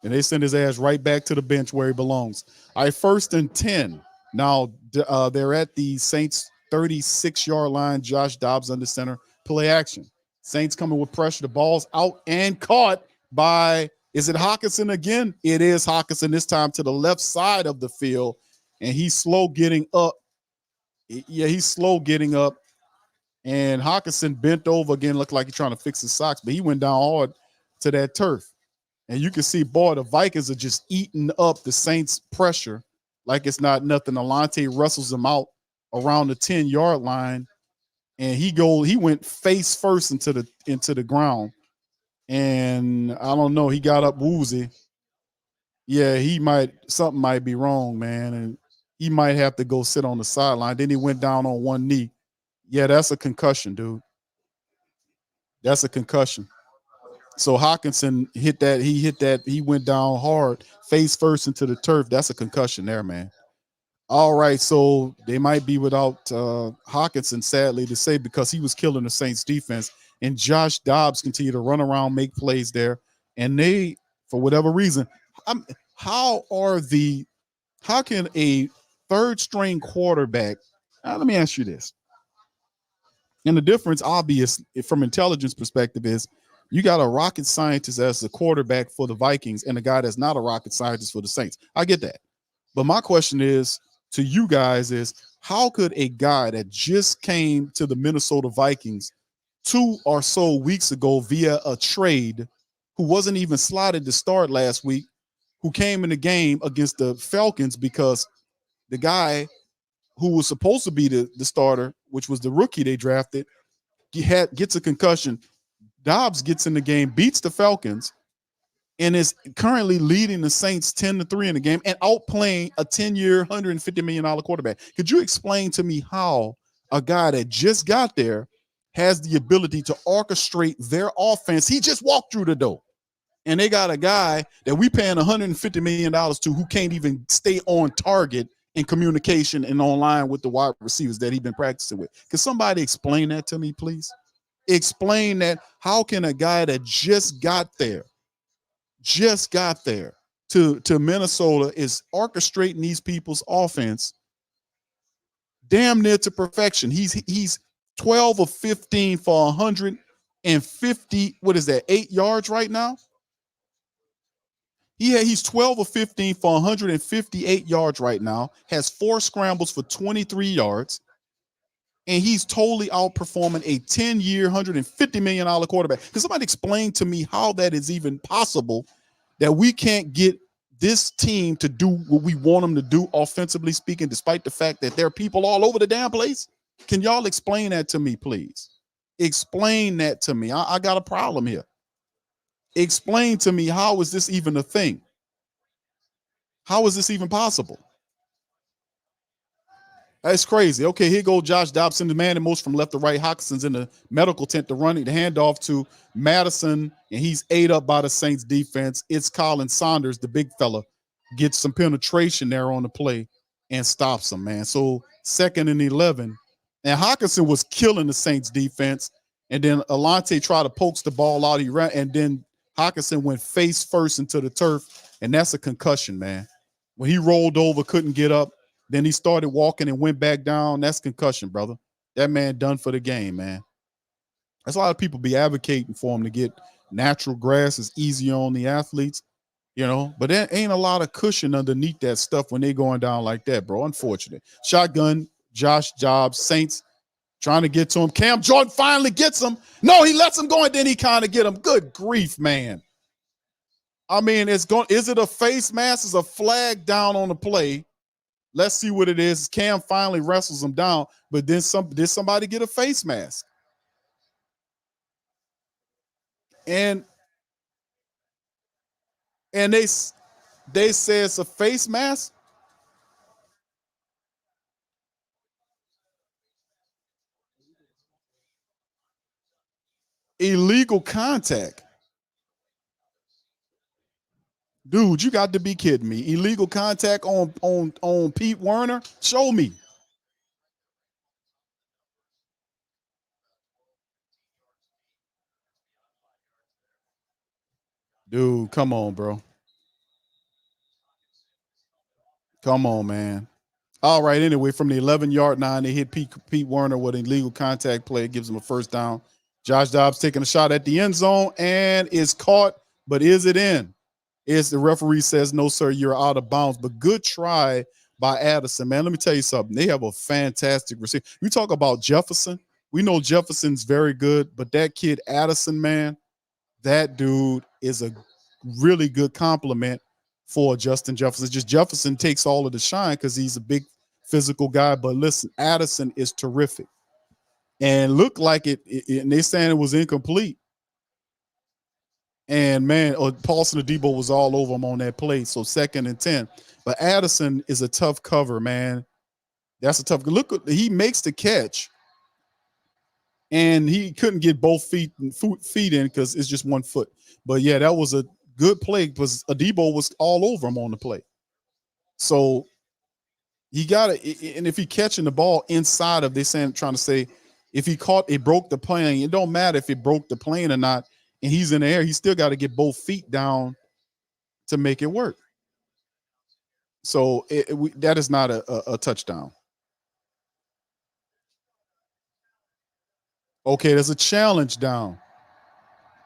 And they send his ass right back to the bench where he belongs. All right, 1st and 10. Now they're at the Saints 36-yard line. Josh Dobbs under center. Play action. Saints coming with pressure. The ball's out and caught by, is it Hawkinson again? It is Hawkinson, this time to the left side of the field. And he's slow getting up. Yeah, he's slow getting up. And Hawkinson bent over again, looked like he's trying to fix his socks, but he went down hard to that turf. And you can see, boy, the Vikings are just eating up the Saints' pressure like it's not nothing. Alante wrestles him out around the 10-yard line, and he went face first into the ground. And I don't know, he got up woozy. Yeah, something might be wrong, man, and he might have to go sit on the sideline. Then he went down on one knee. Yeah, that's a concussion, dude. That's a concussion. So Hawkinson hit that. He went down hard, face first into the turf. That's a concussion there, man. All right, so they might be without Hawkinson, sadly to say, because he was killing the Saints defense. And Josh Dobbs continued to run around, make plays there. And they, for whatever reason, how can a third string quarterback, let me ask you this. And the difference, obvious from intelligence perspective, is you got a rocket scientist as the quarterback for the Vikings and a guy that's not a rocket scientist for the Saints. I get that. But my question is to you guys is, how could a guy that just came to the Minnesota Vikings 2 or so weeks ago via a trade, who wasn't even slotted to start last week, who came in the game against the Falcons because the guy who was supposed to be the starter, which was the rookie they drafted, gets a concussion. Dobbs gets in the game, beats the Falcons, and is currently leading the Saints 10-3 in the game and outplaying a 10-year, $150 million quarterback. Could you explain to me how a guy that just got there has the ability to orchestrate their offense? He just walked through the door. And they got a guy that we paying $150 million to who can't even stay on target in communication and online with the wide receivers that he's been practicing with. Can somebody explain that to me, please? Explain that. How can a guy that just got there to Minnesota is orchestrating these people's offense damn near to perfection? He's 12 of 15 for 150, 8 yards right now? He's 12 of 15 for 158 yards right now, has 4 scrambles for 23 yards, and he's totally outperforming a 10-year, $150 million quarterback. Can somebody explain to me how that is even possible, that we can't get this team to do what we want them to do, offensively speaking, despite the fact that there are people all over the damn place? Can y'all explain that to me, please? Explain that to me. I got a problem here. Explain to me, how is this even a thing? How is this even possible? That's crazy. Okay, here goes Josh Dobson, the man and most from left to right. Hawkinson's in the medical tent to run it, the handoff to Madison, and he's ate up by the Saints defense. It's Colin Saunders, the big fella, gets some penetration there on the play and stops him, man. So 2nd and 11. And Hawkinson was killing the Saints defense. And then Alante tried to poke the ball out. He ran, and then Hawkinson went face first into the turf, and that's a concussion, man. When he rolled over, couldn't get up, then he started walking and went back down. That's concussion, brother. That man done for the game, man. That's a lot of people be advocating for him to get natural grass. It's easier on the athletes, but there ain't a lot of cushion underneath that stuff when they going down like that, bro. Unfortunate. Shotgun, Josh Dobbs, Saints trying to get to him. Cam Jordan finally gets him. No, he lets him go, and then he kind of get him. Good grief, man. I mean, is it a face mask? Is a flag down on the play? Let's see what it is. Cam finally wrestles him down, but then did somebody get a face mask? And they say it's a face mask. Illegal contact. Dude, you got to be kidding me. Illegal contact on Pete Werner? Show me. Dude, come on, bro. Come on, man. All right, anyway, from the 11-yard line, they hit Pete Werner with an illegal contact play. It gives him a first down. Josh Dobbs taking a shot at the end zone and is caught, but is it in? Is the referee says, no, sir, you're out of bounds. But good try by Addison, man. Let me tell you something. They have a fantastic receiver. You talk about Jefferson. We know Jefferson's very good, but that kid Addison, man, that dude is a really good compliment for Justin Jefferson. Just Jefferson takes all of the shine because he's a big physical guy. But listen, Addison is terrific. And looked like and they saying it was incomplete. And man, Paulson Adebo was all over him on that play. So 2nd and 10. But Addison is a tough cover, man. That's a tough look. He makes the catch. And he couldn't get both feet in because it's just 1 foot. But yeah, that was a good play because Adebo was all over him on the play. So he got it. And if he catching the ball inside of, trying to say, if he caught, it broke the plane. It don't matter if it broke the plane or not. And he's in the air. He still got to get both feet down to make it work. So that is not a touchdown. Okay, there's a challenge down.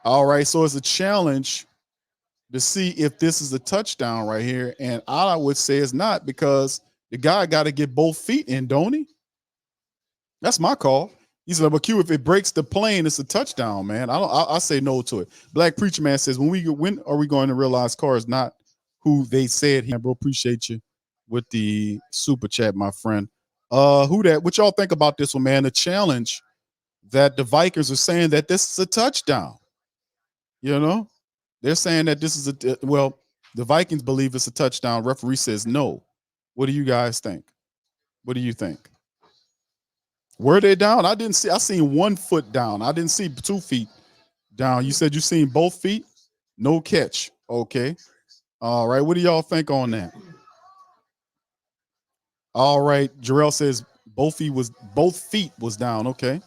All right, so it's a challenge to see if this is a touchdown right here. And I would say it's not because the guy got to get both feet in, don't he? That's my call. He said, but Q, if it breaks the plane, it's a touchdown, man. I say no to it. Black Preacher Man says, when are we going to realize Carr is not who they said he? Bro, appreciate you with the super chat, my friend. What y'all think about this one, man? The challenge that the Vikings are saying that this is a touchdown. You know, they're saying that this is the Vikings believe it's a touchdown. Referee says no. What do you guys think? What do you think? Were they down? I didn't see. I seen 1 foot down. I didn't see 2 feet down. You said you seen both feet? No catch. Okay. All right. What do y'all think on that? All right. Jarrell says both feet was down. Okay.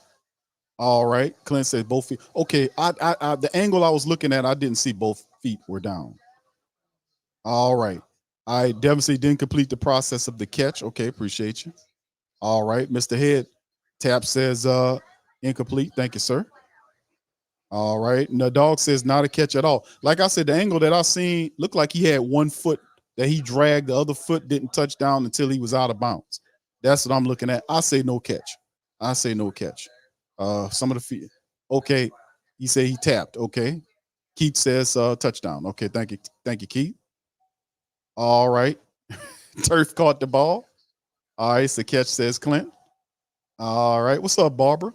All right. Clint says both feet. Okay. The angle I was looking at, I didn't see both feet were down. All right. I definitely didn't complete the process of the catch. Okay. Appreciate you. All right. Mr. Head Tap says incomplete. Thank you, sir. All right. And the dog says not a catch at all. Like I said, the angle that I seen looked like he had 1 foot that he dragged. The other foot didn't touch down until he was out of bounds. That's what I'm looking at. I say no catch. I say no catch. Some of the feet. Okay. He said he tapped. Okay. Keith says touchdown. Okay. Thank you. Thank you, Keith. All right. Turf caught the ball. All right. So catch, says Clint. All right. What's up, Barbara?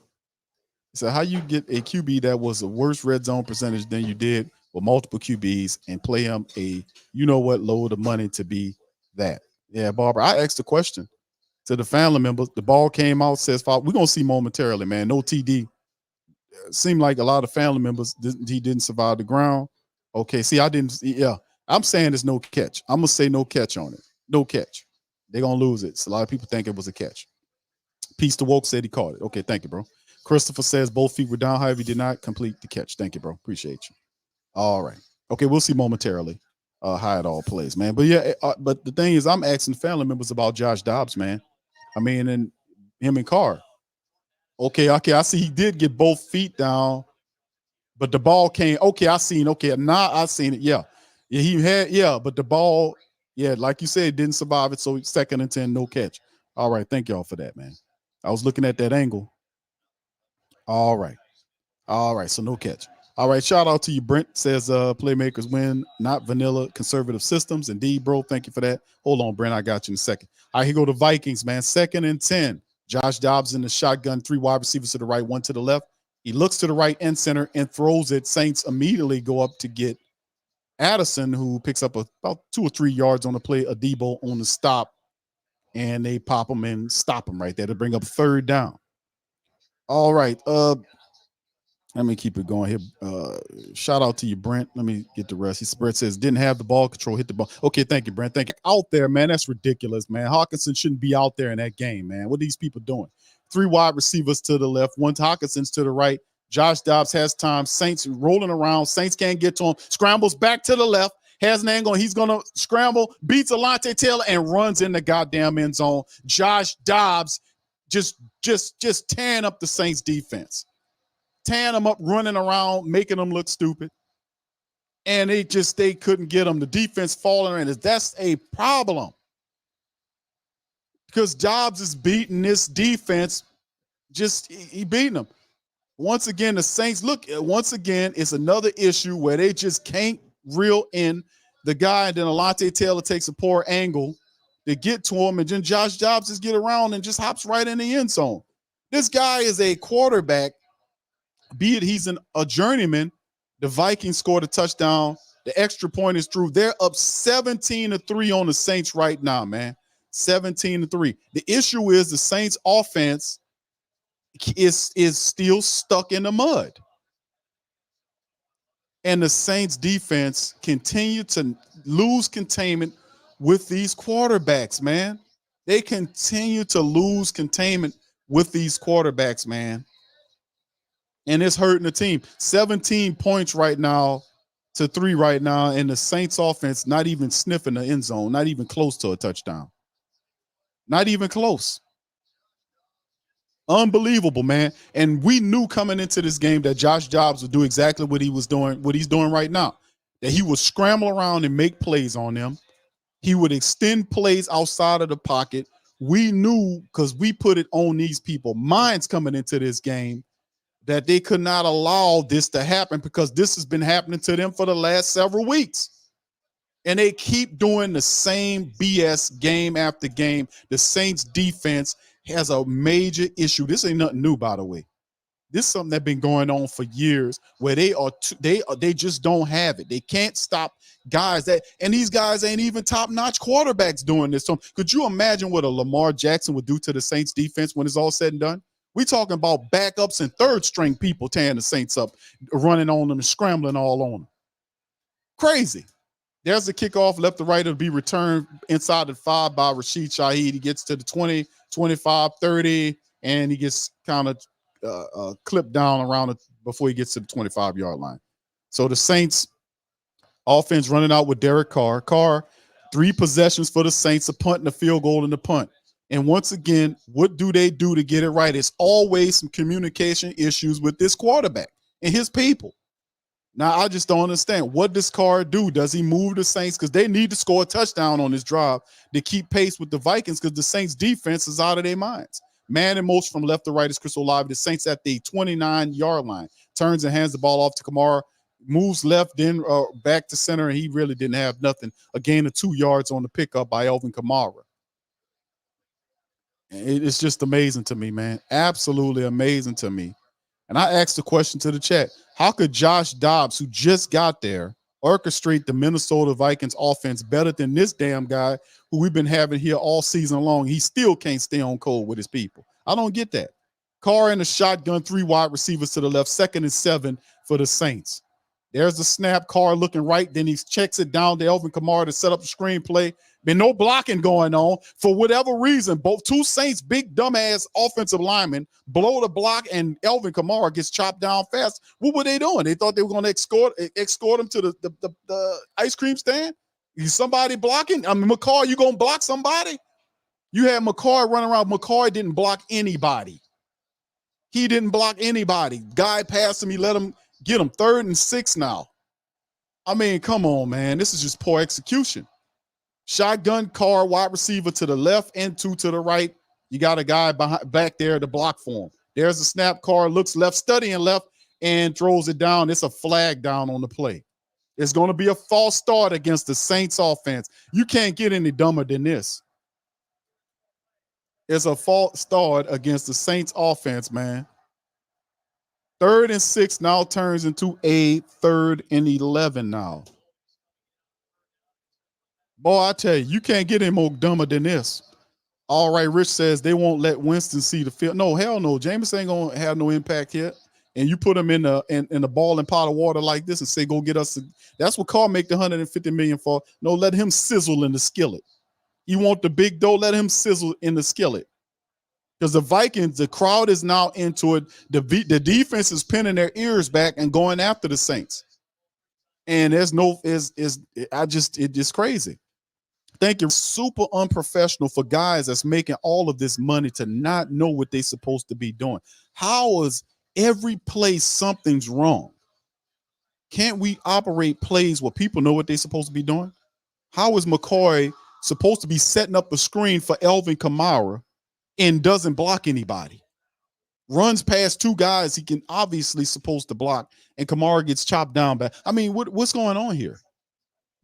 So how you get a QB that was a worse red zone percentage than you did with multiple QBs and play him a, load of money to be that? Yeah, Barbara, I asked the question to the family members. The ball came out, says, we're going to see momentarily, man. No TD. Seemed like a lot of family members, he didn't survive the ground. Okay, see, I didn't. Yeah, I'm saying there's no catch. I'm going to say no catch on it. No catch. They're going to lose it. So a lot of people think it was a catch. Peace to Woke said he caught it. Okay, thank you, bro. Christopher says both feet were down. However, he did not complete the catch. Thank you, bro. Appreciate you. All right. Okay, we'll see momentarily how it all plays, man. But yeah, but the thing is, I'm asking family members about Josh Dobbs, man. I mean, and him and Carr. Okay, I see he did get both feet down, but the ball came. Okay, I seen. Okay, now I seen it. Yeah, he had. Yeah, but the ball, yeah, like you said, didn't survive it. So 2nd and 10, no catch. All right, thank y'all for that, man. I was looking at that angle. All right. All right. So no catch. All right. Shout out to you. Brent says playmakers win, not vanilla conservative systems. Indeed, bro. Thank you for that. Hold on, Brent. I got you in a second. All right. Here go the Vikings, man. 2nd and 10. Josh Dobbs in the shotgun, 3 wide receivers to the right, 1 to the left. He looks to the right end center and throws it. Saints immediately go up to get Addison, who picks up about 2 or 3 yards on the play. Adebo on the stop, and they pop him and stop him right there to bring up 3rd down. All right. Let me keep it going here. Shout out to you, Brent. Let me get the rest. Brent says, didn't have the ball control, hit the ball. Okay, thank you, Brent. Thank you. Out there, man. That's ridiculous, man. Hawkinson shouldn't be out there in that game, man. What are these people doing? 3 wide receivers to the left, 1 Hawkinson's to the right. Josh Dobbs has time. Saints rolling around. Saints can't get to him. Scrambles back to the left. Has an angle. He's going to scramble, beats Alontae Taylor, and runs in the goddamn end zone. Josh Dobbs just tearing up the Saints defense. Tearing them up, running around, making them look stupid. And they couldn't get them. The defense falling in. That's a problem. Because Dobbs is beating this defense. He beating them. Once again, the Saints, once again, it's another issue where they just can't reel in the guy, and then Alontae Taylor takes a poor angle to get to him, and then Josh Dobbs just get around and just hops right in the end zone. This guy is a quarterback. Be it he's a journeyman, the Vikings scored a touchdown. The extra point is through. They're up 17-3 on the Saints right now, man. 17-3. The issue is the Saints offense is still stuck in the mud. And the Saints defense continue to lose containment with these quarterbacks, man. They continue to lose containment with these quarterbacks, man. And it's hurting the team. 17 points right now to 3 right now. And the Saints offense not even sniffing the end zone, not even close to a touchdown. Not even close. Unbelievable, man. And we knew coming into this game that Josh Dobbs would do exactly what he was doing, what he's doing right now. That he would scramble around and make plays on them. He would extend plays outside of the pocket. We knew, because we put it on these people, minds coming into this game, that they could not allow this to happen, because this has been happening to them for the last several weeks. And they keep doing the same BS game after game. The Saints defense has a major issue. This ain't nothing new, by the way. This is something that's been going on for years, where they just don't have it. They can't stop guys and these guys ain't even top-notch quarterbacks doing this. So could you imagine what a Lamar Jackson would do to the Saints defense when it's all said and done? We talking about backups and third-string people tearing the Saints up, running on them and scrambling all on them. Crazy. There's the kickoff, left to right. It'll be returned inside the 5 by Rashid Shaheed. He gets to the 20, 25, 30, and he gets kind of clipped down around it before he gets to the 25-yard line. So the Saints offense running out with Derek Carr. Carr, 3 possessions for the Saints, a punt and a field goal and a punt. And once again, what do they do to get it right? It's always some communication issues with this quarterback and his people. Now, I just don't understand. What does Carr do? Does he move the Saints? Because they need to score a touchdown on this drive to keep pace with the Vikings, because the Saints defense is out of their minds. Man and most from left to right is Chris Olave. The Saints at the 29-yard line. Turns and hands the ball off to Kamara. Moves left, then back to center, and he really didn't have nothing. A gain of 2 yards on the pickup by Alvin Kamara. It's just amazing to me, man. Absolutely amazing to me. And I asked the question to the chat. How could Josh Dobbs, who just got there, orchestrate the Minnesota Vikings offense better than this damn guy who we've been having here all season long? He still can't stay on code with his people. I don't get that. Carr in the shotgun, 3 wide receivers to the left, 2nd and 7 for the Saints. There's the snap. Carr looking right. Then he checks it down to Alvin Kamara to set up the screenplay. Been no blocking going on. For whatever reason, both 2 Saints, big dumbass offensive linemen, blow the block, and Alvin Kamara gets chopped down fast. What were they doing? They thought they were going to escort him to the ice cream stand? Is somebody blocking? I mean, McCall, you going to block somebody? You had McCall running around. McCall didn't block anybody. He didn't block anybody. Guy passed him. He let him get him. 3rd and 6 now. I mean, come on, man. This is just poor execution. Shotgun, Carr, wide receiver to the left and 2 to the right. You got a guy back there to block for him. There's a snap. Carr looks left, studying left, and throws it down. It's a flag down on the play. It's going to be a false start against the Saints offense. You can't get any dumber than this. It's a false start against the Saints offense, man. 3rd and 6 now turns into a 3rd and 11 now. Boy, I tell you, you can't get any more dumber than this. All right, Rich says they won't let Winston see the field. No, hell no. Jameis ain't going to have no impact here. and you put him in a ball and pot of water like this and say, go get us. That's what Carr make the $150 million for. No, let him sizzle in the skillet. You want the big dough, let him sizzle in the skillet. Because the Vikings, the crowd is now into it. The defense is pinning their ears back and going after the Saints. And there's it's just crazy. Thank you. Super unprofessional for guys that's making all of this money to not know what they're supposed to be doing. How is every play something's wrong? Can't we operate plays where people know what they're supposed to be doing? How is McCoy supposed to be setting up a screen for Elvin Kamara and doesn't block anybody? Runs past two guys he can obviously supposed to block, and Kamara gets chopped down back. I mean, what's going on here?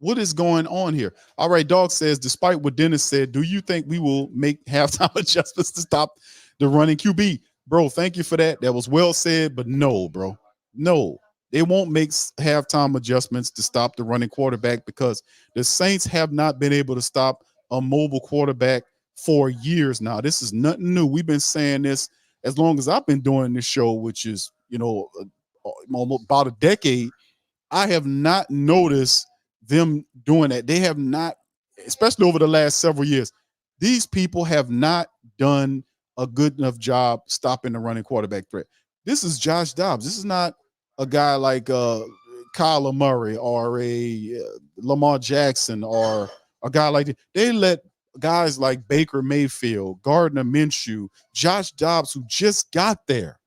What is going on here? All right, Dog says, despite what Dennis said, do you think we will make halftime adjustments to stop the running QB? Bro, thank you for that. That was well said, but no, bro. No, they won't make halftime adjustments to stop the running quarterback because the Saints have not been able to stop a mobile quarterback for years now. This is nothing new. We've been saying this as long as I've been doing this show, which is, almost about a decade. I have not noticed them doing that. They have not, especially over the last several years, these people have not done a good enough job stopping the running quarterback threat. This is Josh Dobbs. This is not a guy like Kyler Murray or a Lamar Jackson or a guy like that. They let guys like Baker Mayfield, Gardner Minshew, Josh Dobbs, who just got there,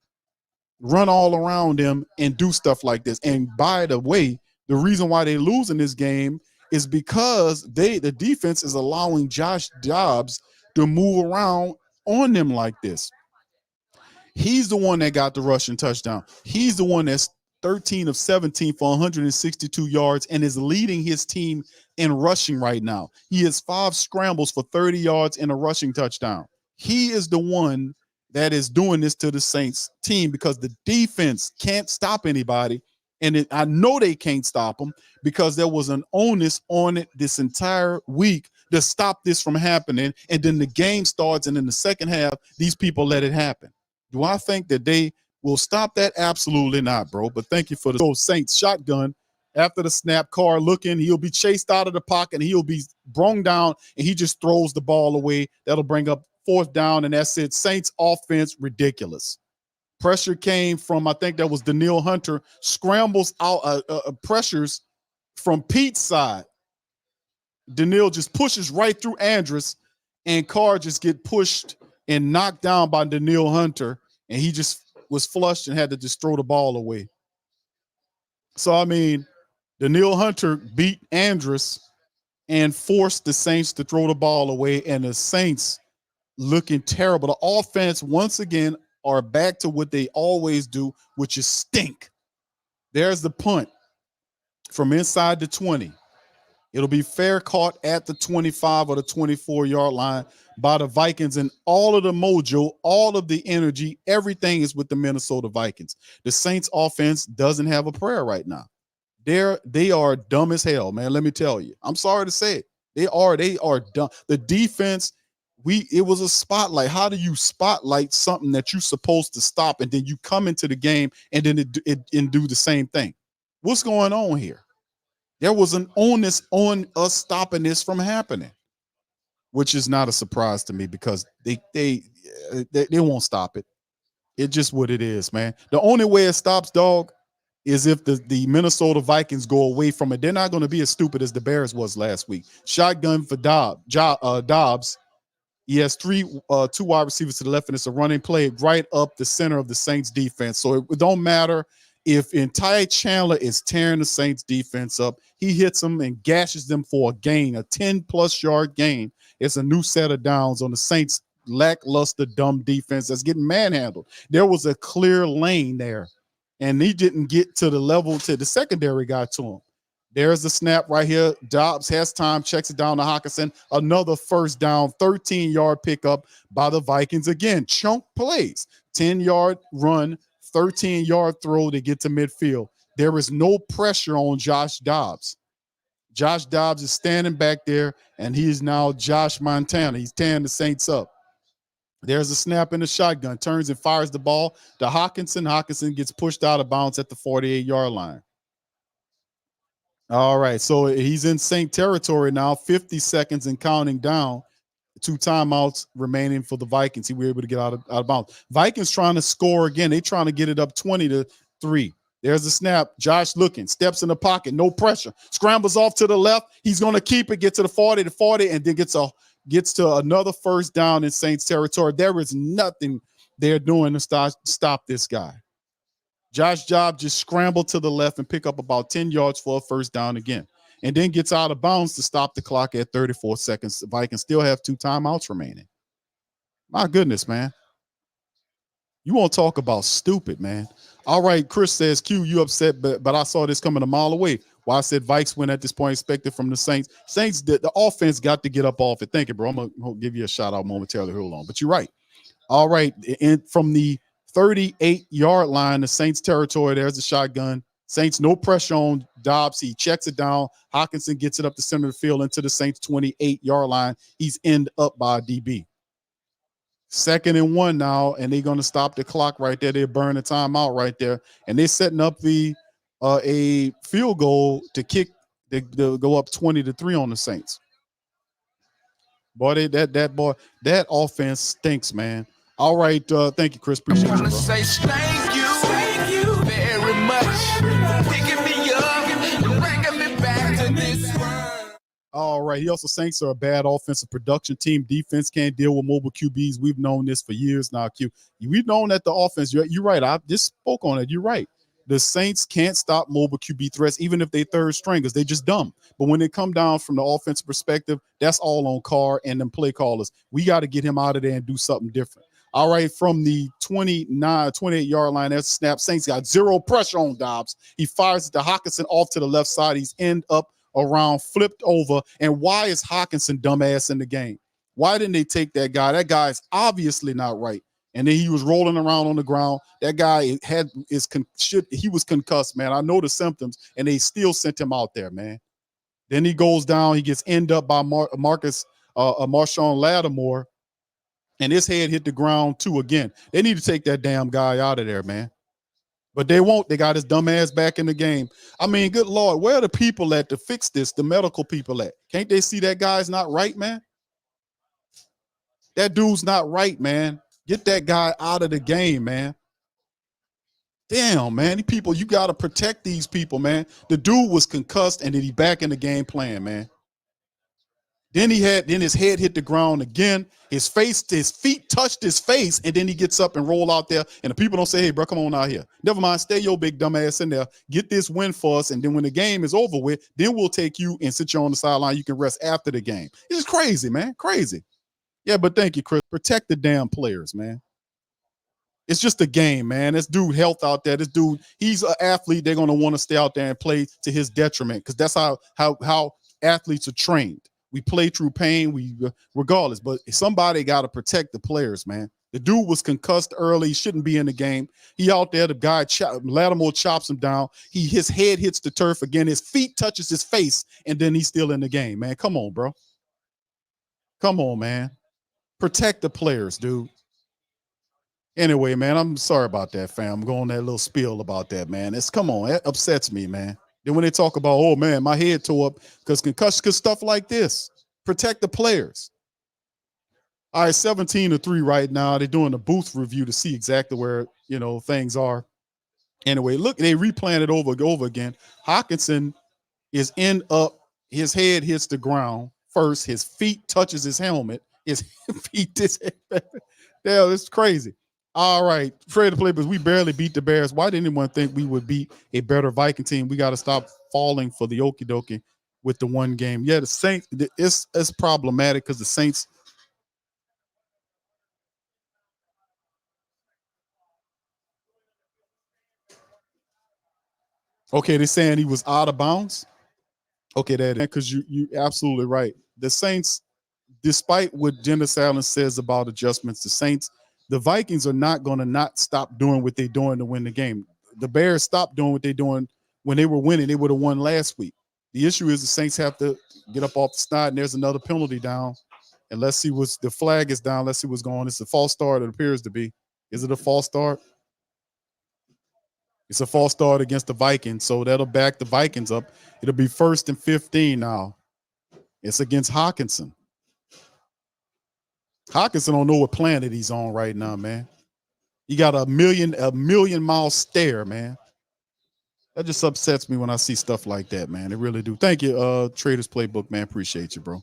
run all around him and do stuff like this. And by the way, the reason why they lose in this game is because the defense is allowing Josh Dobbs to move around on them like this. He's the one that got the rushing touchdown. He's the one that's 13 of 17 for 162 yards and is leading his team in rushing right now. He has 5 scrambles for 30 yards and a rushing touchdown. He is the one that is doing this to the Saints team because the defense can't stop anybody. And I know they can't stop them because there was an onus on it this entire week to stop this from happening. And then the game starts, and in the second half, these people let it happen. Do I think that they will stop that? Absolutely not, bro. But thank you for the Saints shotgun. After the snap, Carr looking, he'll be chased out of the pocket, and he'll be brung down, and he just throws the ball away. That'll bring up 4th down, and that's it. Saints offense, ridiculous. Pressure came from, I think that was Daniil Hunter, scrambles out, pressures from Pete's side. Daniil just pushes right through Andrus, and Carr just get pushed and knocked down by Daniil Hunter, and he just was flushed and had to just throw the ball away. So, I mean, Daniil Hunter beat Andrus and forced the Saints to throw the ball away, and the Saints looking terrible. The offense, once again, are back to what they always do, which is stink. There's the punt from inside the 20. It'll be fair caught at the 25 or the 24-yard line by the Vikings, and all of the mojo, all of the energy, everything is with the Minnesota Vikings. The Saints offense doesn't have a prayer right now. They are dumb as hell, man. Let me tell you. I'm sorry to say it. They are dumb. The defense, it was a spotlight. How do you spotlight something that you're supposed to stop, and then you come into the game and then it do the same thing? What's going on here? There was an onus on us stopping this from happening, which is not a surprise to me because they won't stop it. It's just what it is, man. The only way it stops, dog, is if the Minnesota Vikings go away from it. They're not going to be as stupid as the Bears was last week. Shotgun for Dobbs. He has two wide receivers to the left, and it's a running play right up the center of the Saints defense. So it don't matter if Ty Chandler is tearing the Saints defense up. He hits them and gashes them for a gain, a 10-plus yard gain. It's a new set of downs on the Saints' lackluster, dumb defense that's getting manhandled. There was a clear lane there, and he didn't get to the level to the secondary got to him. There's the snap right here. Dobbs has time, checks it down to Hockenson. Another first down, 13-yard pickup by the Vikings. Again, chunk plays, 10-yard run, 13-yard throw to get to midfield. There is no pressure on Josh Dobbs. Josh Dobbs is standing back there, and he is now Josh Montana. He's tearing the Saints up. There's a snap in the shotgun, turns and fires the ball to Hawkinson. Hawkinson gets pushed out of bounds at the 48-yard line. All right, so he's in Saint territory now, 50 seconds and counting down. 2 timeouts remaining for the Vikings. He was able to get out of bounds. Vikings trying to score again. They trying to get it up 20-3. There's the snap. Josh looking, steps in the pocket, no pressure. Scrambles off to the left. He's going to keep it, get to the 40, and then gets to another first down in Saints territory. There is nothing they're doing to stop this guy. Josh Job just scrambled to the left and pick up about 10 yards for a first down again, and then gets out of bounds to stop the clock at 34 seconds. The Vikings still have 2 timeouts remaining. My goodness, man. You won't talk about stupid, man. All right, Chris says, Q, you upset, but I saw this coming a mile away. Well, I said Vikes win at this point, expected from the Saints. Saints, the offense got to get up off it. Thank you, bro. I'm going to give you a shout out momentarily. Hold on. But you're right. All right, and from the 38-yard line, the Saints territory, there's the shotgun. Saints, no pressure on Dobbs. He checks it down. Hawkinson gets it up the center of the field into the Saints 28-yard line. He's end up by a DB. 2nd and 1 now, and they're going to stop the clock right there. They burn the timeout right there, and they're setting up a field goal to kick to go up 20-3 on the Saints. Boy, that offense stinks, man. All right, thank you, Chris. Appreciate you, bro. Say thank you very much. Picking me up, bringing me back to this world. All right. He also Saints are a bad offensive production team. Defense can't deal with mobile QBs. We've known this for years now, Q. We've known that the offense, you're right. I just spoke on it. You're right. The Saints can't stop mobile QB threats, even if they third stringers. They just dumb. But when they come down from the offensive perspective, that's all on Carr and them play callers. We got to get him out of there and do something different. All right, from the 28-yard line, there's a snap. Saints got 0 pressure on Dobbs. He fires it to Hawkinson off to the left side. He's end up around, flipped over. And why is Hawkinson dumbass in the game? Why didn't they take that guy? That guy is obviously not right. And then he was rolling around on the ground. That guy he was concussed, man. I know the symptoms, and they still sent him out there, man. Then he goes down. He gets end up by Marshawn Lattimore, and his head hit the ground too again. They need to take that damn guy out of there, man. But they won't. They got his dumb ass back in the game. I mean, good Lord, where are the people at to fix this? The medical people at? Can't they see that guy's not right, man? That dude's not right, man. Get that guy out of the game, man. Damn, man. These people, you got to protect these people, man. The dude was concussed, and then he back in the game playing, man. Then his head hit the ground again. His feet touched his face, and then he gets up and roll out there. And the people don't say, hey, bro, come on out here. Never mind, stay your big dumb ass in there. Get this win for us, and then when the game is over with, then we'll take you and sit you on the sideline. You can rest after the game. It's crazy, man. Crazy. Yeah, but thank you, Chris. Protect the damn players, man. It's just a game, man. This dude health out there. This dude, he's an athlete. They're going to want to stay out there and play to his detriment because that's how athletes are trained. We play through pain, regardless. But somebody got to protect the players, man. The dude was concussed early. He shouldn't be in the game. He out there. The guy, Lattimore, chops him down. His head hits the turf again. His feet touches his face, and then he's still in the game, man. Come on, bro. Come on, man. Protect the players, dude. Anyway, man, I'm sorry about that, fam. I'm going that little spiel about that, man. Come on, it upsets me, man. Then when they talk about, oh, man, my head tore up because concussion, because stuff like this. Protect the players. All right, 17-3 right now. They're doing a booth review to see exactly where, things are. Anyway, look, they replaying it over again. Hawkinson is end up, his head hits the ground first. His feet touches his helmet. His feet, damn, it's crazy. All right, afraid to play, but we barely beat the Bears. Why did anyone think we would beat a better Viking team? We got to stop falling for the okie dokie with the one game. Yeah, the Saints, it's problematic because the Saints. Okay, they're saying he was out of bounds. Okay, that is because you absolutely right. The Saints, despite what Dennis Allen says about adjustments, the Vikings are not going to not stop doing what they're doing to win the game. The Bears stopped doing what they're doing when they were winning. They would have won last week. The issue is the Saints have to get up off the snide, and there's another penalty down And let's see what's the flag is down. Let's see what's going on. It's a false start. It appears to be. Is it a false start? It's a false start against the Vikings. So that'll back the Vikings up. It'll be 1st and 15 now. It's against Hawkinson. Hawkinson don't know what planet he's on right now, man. He got a million mile stare, man. That just upsets me when I see stuff like that, man. It really do. Thank you, Traders Playbook, man. Appreciate you, bro.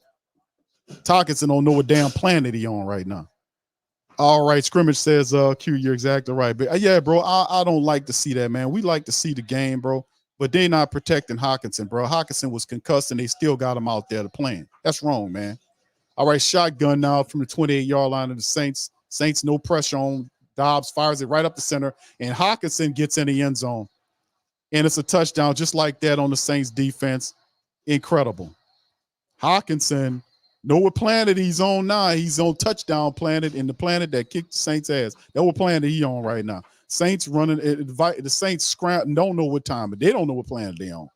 Hawkinson don't know what damn planet he on right now. All right, scrimmage says Q, you're exactly right. But yeah, bro, I don't like to see that, man. We like to see the game, bro. But they not protecting Hawkinson, bro. Hawkinson was concussed and they still got him out there to playing. That's wrong, man. All right, shotgun now from the 28-yard line of the Saints. Saints, no pressure on. Dobbs fires it right up the center, and Hawkinson gets in the end zone. And it's a touchdown just like that on the Saints defense. Incredible. Hawkinson, know what planet he's on now. He's on touchdown planet, and the planet that kicked the Saints' ass. That's what planet he on right now. Saints running, the Saints scram, don't know what time, but they don't know what planet they on.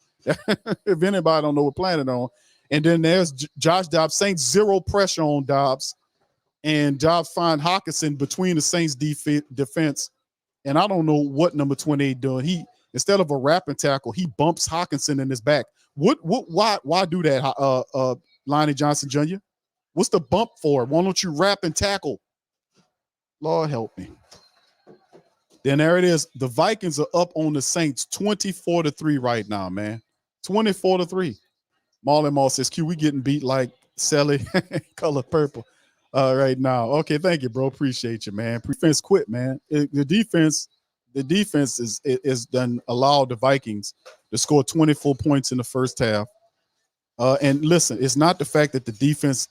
If anybody don't know what planet on. And then there's Josh Dobbs. Saints zero pressure on Dobbs. And Dobbs find Hawkinson between the Saints defense. And I don't know what number 28 doing. He, instead of a wrapping tackle, he bumps Hawkinson in his back. Why do that, Lonnie Johnson Jr.? What's the bump for? Why don't you wrap and tackle? Lord help me. Then there it is. The Vikings are up on the Saints 24-3 right now, man. 24-3. Marlon Moss says, Q, we getting beat like Sally color purple right now. Okay, thank you, bro. Appreciate you, man. Defense quit, man. The defense is done allowed the Vikings to score 24 points in the first half. And listen, it's not the fact that the defense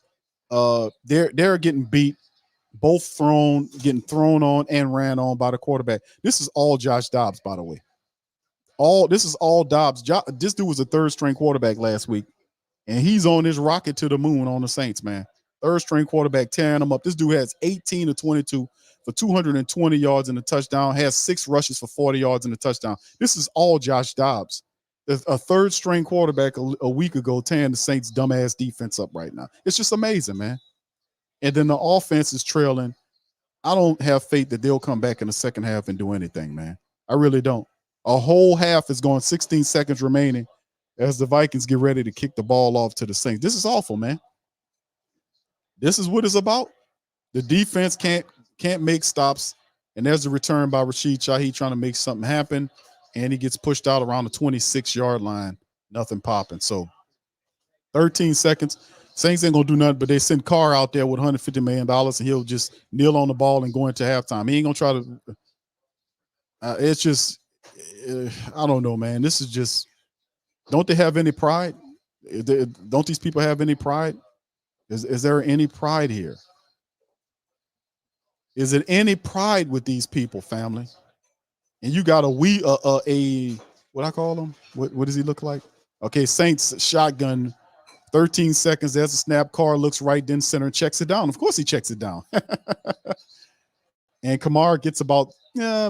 they're getting beat, both getting thrown on and ran on by the quarterback. This is all Josh Dobbs, by the way. This is all Dobbs. This dude was a third-string quarterback last week, and he's on his rocket to the moon on the Saints, man. Third-string quarterback tearing them up. This dude has 18 of 22 for 220 yards in the touchdown, has 6 rushes for 40 yards in the touchdown. This is all Josh Dobbs. A third-string quarterback a week ago tearing the Saints' dumbass defense up right now. It's just amazing, man. And then the offense is trailing. I don't have faith that they'll come back in the second half and do anything, man. I really don't. A whole half is going, 16 seconds remaining as the Vikings get ready to kick the ball off to the Saints. This is awful, man. This is what it's about. The defense can't make stops, and there's a return by Rashid Shaheed trying to make something happen, and he gets pushed out around the 26-yard line. Nothing popping. So 13 seconds. Saints ain't gonna do nothing, but they send Carr out there with $150 million, and he'll just kneel on the ball and go into halftime. He ain't gonna try to. It's just, I don't know, man. This is just. Don't they have any pride? Don't these people have any pride? Is there any pride here? Is it any pride with these people, family? And you got what I call him? What does he look like? Okay, Saints shotgun. 13 seconds. There's a snap. Carr looks right, then center, checks it down. Of course, he checks it down. And Kamara gets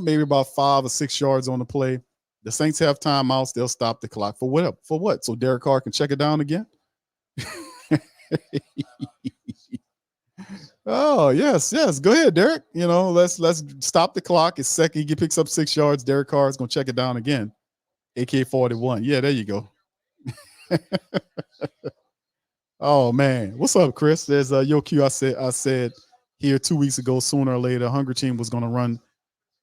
maybe about 5 or 6 yards on the play. The Saints have timeouts. They'll stop the clock for what? For what? So Derek Carr can check it down again. Oh yes. Go ahead, Derek. Let's stop the clock. It's second. He picks up 6 yards. Derek Carr is gonna check it down again. AK-41. Yeah, there you go. Oh man, what's up, Chris? There's Yo Q. I said here 2 weeks ago, sooner or later, Hunger Team was going to run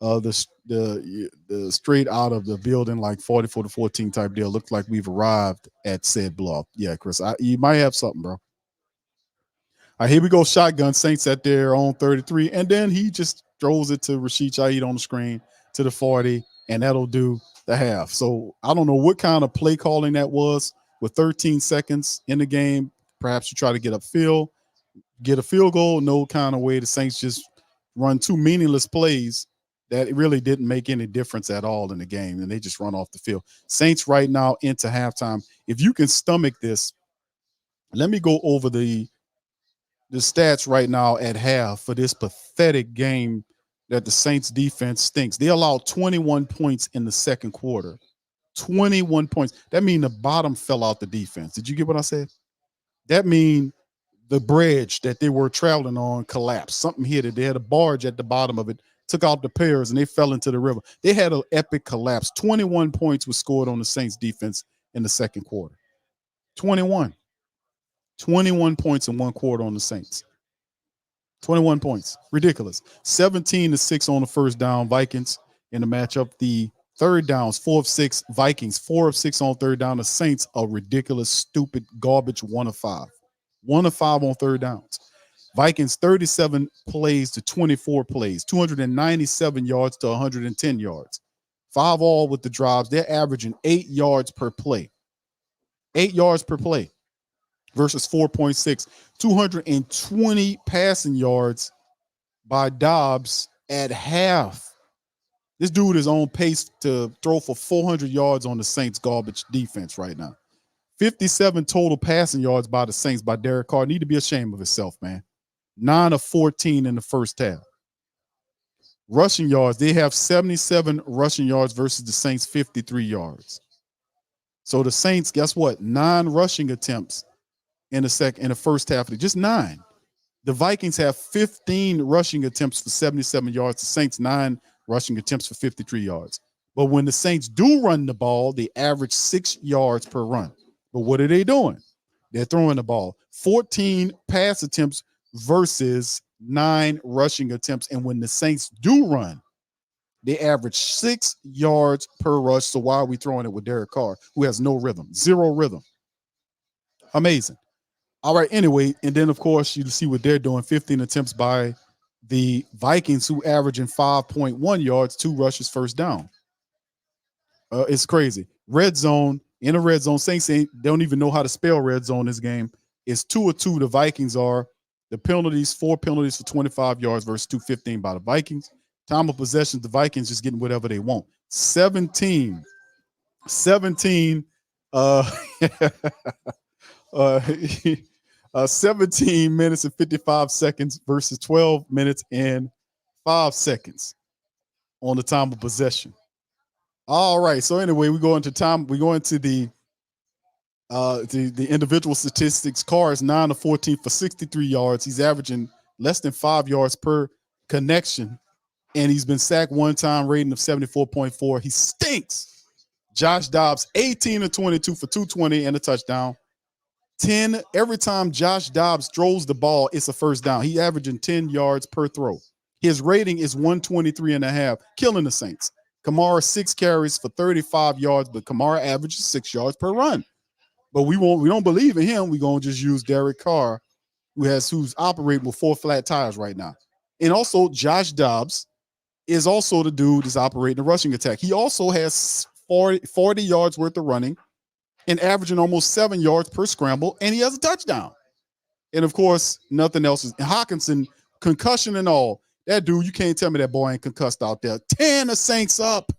the straight out of the building like 44-14 type deal. Looks like we've arrived at said bluff. Yeah, Chris, you might have something, bro. All right, here we go. Shotgun. Saints at their own 33, and then he just throws it to Rashid Shaheed on the screen to the 40, and that'll do the half. So I don't know what kind of play calling that was with 13 seconds in the game. Perhaps you try to get upfield, get a field goal. No kind of way. The Saints just run 2 meaningless plays that really didn't make any difference at all in the game, and they just run off the field. Saints right now into halftime. If you can stomach this, let me go over the stats right now at half for this pathetic game that the Saints defense stinks. They allowed 21 points in the second quarter. 21 points. That means the bottom fell out the defense. Did you get what I said? That means the bridge that they were traveling on collapsed. Something hit it. They had a barge at the bottom of it, took out the pairs, and they fell into the river. They had an epic collapse. 21 points was scored on the Saints defense in the second quarter. 21 points in one quarter on the Saints. 21 points. Ridiculous. 17-6 on the first down. Vikings in the matchup. The third downs, 4 of 6. Vikings, 4 of 6 on third down. The Saints, a ridiculous, stupid, garbage 1 of 5. 1 of 5 on third downs. Vikings, 37 plays to 24 plays, 297 yards to 110 yards. 5 all with the drives. They're averaging 8 yards per play. 8 yards per play versus 4.6. 220 passing yards by Dobbs at half. This dude is on pace to throw for 400 yards on the Saints garbage defense right now. 57 total passing yards by the Saints by Derek Carr. Need to be ashamed of himself, man. 9 of 14 in the first half. Rushing yards, they have 77 rushing yards versus the Saints 53 yards. So the Saints, guess what? 9 rushing attempts in the first half. Just 9. The Vikings have 15 rushing attempts for 77 yards. The Saints 9 rushing attempts for 53 yards. But when the Saints do run the ball, they average 6 yards per run. But what are they doing? They're throwing the ball. 14 pass attempts versus 9 rushing attempts. And when the Saints do run, they average 6 yards per rush. So why are we throwing it with Derek Carr, who has no rhythm, 0 rhythm? Amazing. All right, anyway, and then, of course, you see what they're doing. 15 attempts by the Vikings, who averaging 5.1 yards, 2 rushes, first down. It's crazy. Red zone, in a red zone, Saints don't even know how to spell red zone this game. It's 2 of 2. The Vikings are. The penalties, 4 penalties for 25 yards versus 215 by the Vikings. Time of possession, the Vikings just getting whatever they want. 17 17 minutes and 55 seconds versus 12 minutes and 5 seconds on the time of possession. All right. So anyway, we go into the individual statistics. Carr is 9 of 14 for 63 yards. He's averaging less than 5 yards per connection, and he's been sacked 1 time, rating of 74.4. He stinks. Josh Dobbs, 18 of 22 for 220 and a touchdown. 10 every time Josh Dobbs throws the ball, it's a first down. He's averaging 10 yards per throw. His rating is 123.5, killing the Saints. Kamara, 6 carries for 35 yards, but Kamara averages 6 yards per run. But we don't believe in him. We're gonna just use Derek Carr, who's operating with 4 flat tires right now. And also Josh Dobbs is also the dude that's operating the rushing attack. He also has 40 yards worth of running and averaging almost 7 yards per scramble, and he has a touchdown. And of course, nothing else is Hawkinson, concussion and all. That dude, you can't tell me that boy ain't concussed out there. 10 the Saints up.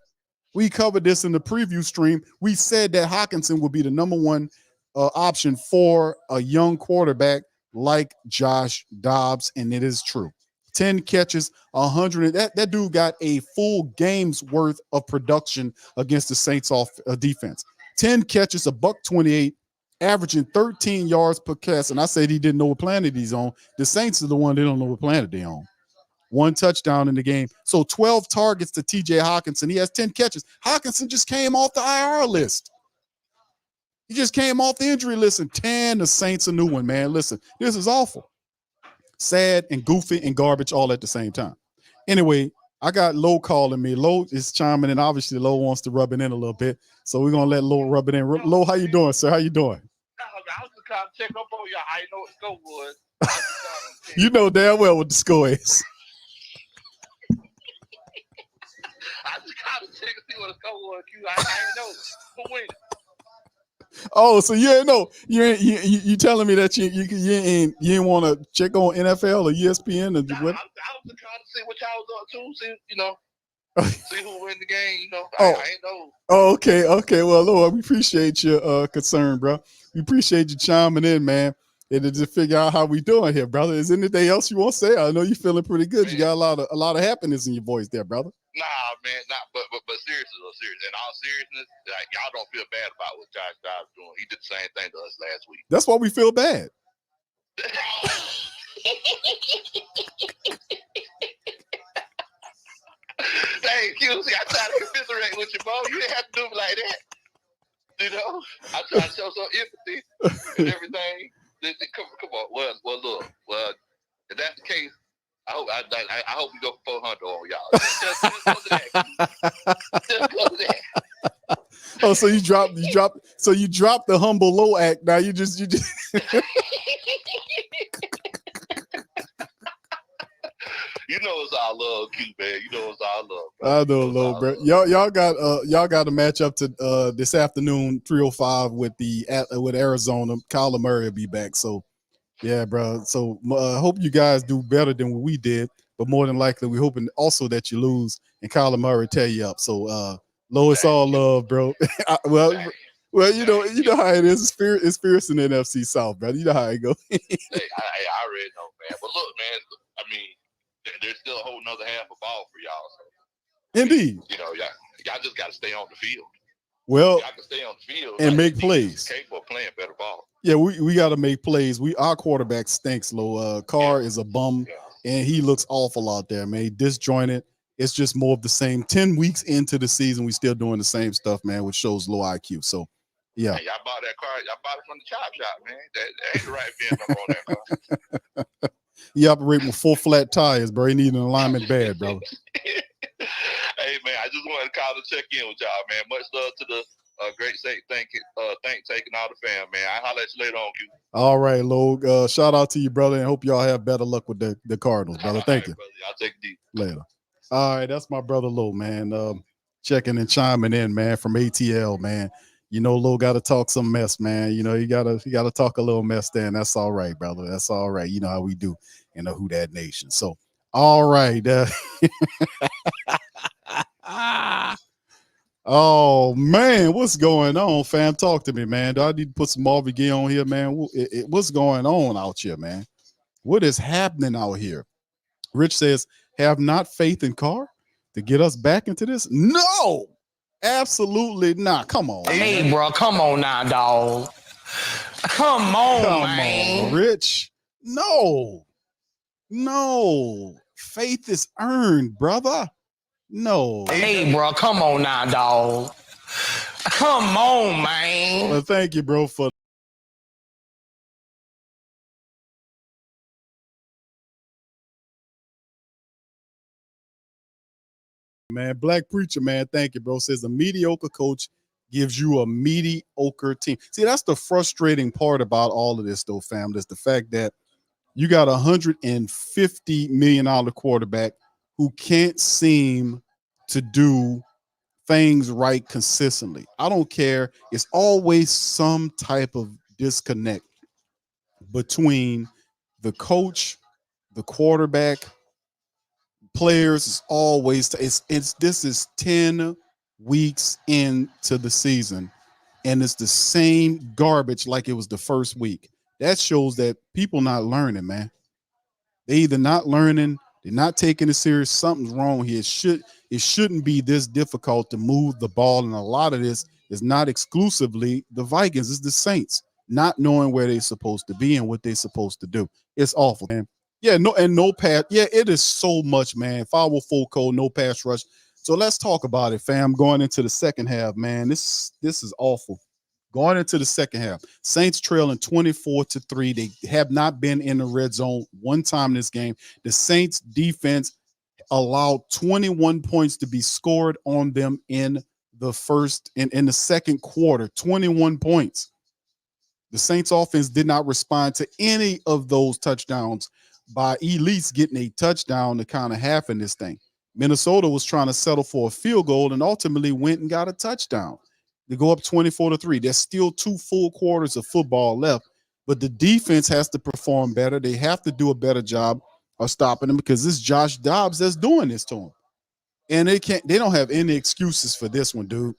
We covered this in the preview stream. We said that Hawkinson would be the number 1 option for a young quarterback like Josh Dobbs, and it is true. 10 catches, 100. That dude got a full game's worth of production against the Saints defense. 10 catches, $128, averaging 13 yards per catch. And I said he didn't know what planet he's on. The Saints are the one they don't know what planet they're on. 1 touchdown in the game. So 12 targets to TJ Hawkinson. He has 10 catches. Hawkinson just came off the IR list. He just came off the injury list, and 10 the Saints a new one, man. Listen, this is awful. Sad and goofy and garbage all at the same time. Anyway, I got Low calling me. Low is chiming in. Obviously, Low wants to rub it in a little bit. So we're going to let Low rub it in. Low, how you doing, sir? How you doing? I was just kind of check up on you. I didn't know what the score was. You know damn well what the score is. I just kind of check and see what the score was. I didn't know who win. Oh, so you ain't know. You telling me that you ain't want to check on NFL or ESPN or what? I was just trying to see what y'all was up to. See, see who win the game. I ain't know. Oh, okay. Well, Lord, we appreciate your concern, bro. We appreciate you chiming in, man. And to just figure out how we doing here, brother. Is anything else you want to say? I know you're feeling pretty good. Man. You got a lot of happiness in your voice there, brother. Nah, man, but seriously, in all seriousness, y'all don't feel bad about what Josh Dobbs doing. He did the same thing to us last week. That's why we feel bad. Thank you. See, I try to commiserate with you, bro. You didn't have to do it like that. You know, I try to show some empathy and everything. Come on. Well, look. Well, if that's the case, I hope we go for 400 on y'all. Just go to that. Just go to that. Oh, so you dropped the humble low act. Now you just You know it's all love, Q, man. You know it's all love. Bro. I know, low, bro. Y'all got a match up to this afternoon, 3:05 with Arizona. Kyler Murray will be back. So yeah, bro. So hope you guys do better than what we did, but more than likely we're hoping also that you lose and Kyler Murray tear you up. So low, it's all love, bro. Well, you know how it is. It's fierce in the NFC South, brother. You know how it goes. Hey, I already know, man. But look, man. I mean, there's still a whole nother half of ball for y'all. So, Indeed. you know, y'all just got to stay on the field. Well, y'all can stay on the field and make plays. Capable of playing better ball. Yeah, we got to make plays. Our quarterback stinks, low. Carr is a bum, and he looks awful out there, man. He disjointed. It's just more of the same. 10 weeks into the season, we still doing the same stuff, man, which shows low IQ. So, yeah. Hey, y'all bought that car. Y'all bought it from the chop shop, man. That ain't the right VIN number on that car. He operating with 4 flat tires, bro. He need an alignment bad, brother. Hey, man, I just wanted to call to check in with y'all, man. Much love to the great Saints. Thank taking all the fam, man. I'll holler at you later on, Q. All right, Log. Shout out to you, brother, and hope y'all have better luck with the Cardinals, brother. Thank you. Brother. I'll take it deep. Later. All right, that's my brother Lo, man. Checking and chiming in, man, from ATL, man. You know, Lo got to talk some mess, man. You know, you gotta talk a little mess there, and that's all right, brother. That's all right. You know how we do in the Who Dat Nation. So, all right. Oh man, what's going on, fam? Talk to me, man. Do I need to put some Marvin Gaye on here, man? What's going on out here, man? What is happening out here? Rich says, have not faith in Carr to get us back into this? No, absolutely not. Come on. Hey, man. bro, come on now, dog. Come on, man. On, Rich. No. Faith is earned, brother. No. Hey, bro, come on now, dog. Come on, man. Well, thank you, bro, for man. Black Preacher, man. Thank you, bro. Says a mediocre coach gives you a mediocre team. See, that's the frustrating part about all of this, though, fam. That's the fact that you got a $150 million quarterback who can't seem to do things right consistently. I don't care. It's always some type of disconnect between the coach, the quarterback, players. Is always this is 10 weeks into the season, and it's the same garbage like it was the first week. That shows that people not learning, man. They either not learning, they're not taking it serious. Something's wrong here. It shouldn't be this difficult to move the ball, and a lot of this is not exclusively the Vikings. It's the Saints not knowing where they're supposed to be and what they're supposed to do. It's awful, man. Yeah, no pass. Yeah, it is so much, man. If I were full code, no pass rush. So let's talk about it, fam. Going into the second half, man. This is awful. Going into the second half, Saints trailing 24-3. They have not been in the red zone one time in this game. The Saints defense allowed 21 points to be scored on them in the second quarter. 21 points. The Saints offense did not respond to any of those touchdowns by at least getting a touchdown to kind of half in this thing. Minnesota was trying to settle for a field goal and ultimately went and got a touchdown. They go up 24-3. There's still 2 full quarters of football left, but the defense has to perform better. They have to do a better job of stopping them because this Josh Dobbs that's doing this to them. And they don't have any excuses for this one, dude.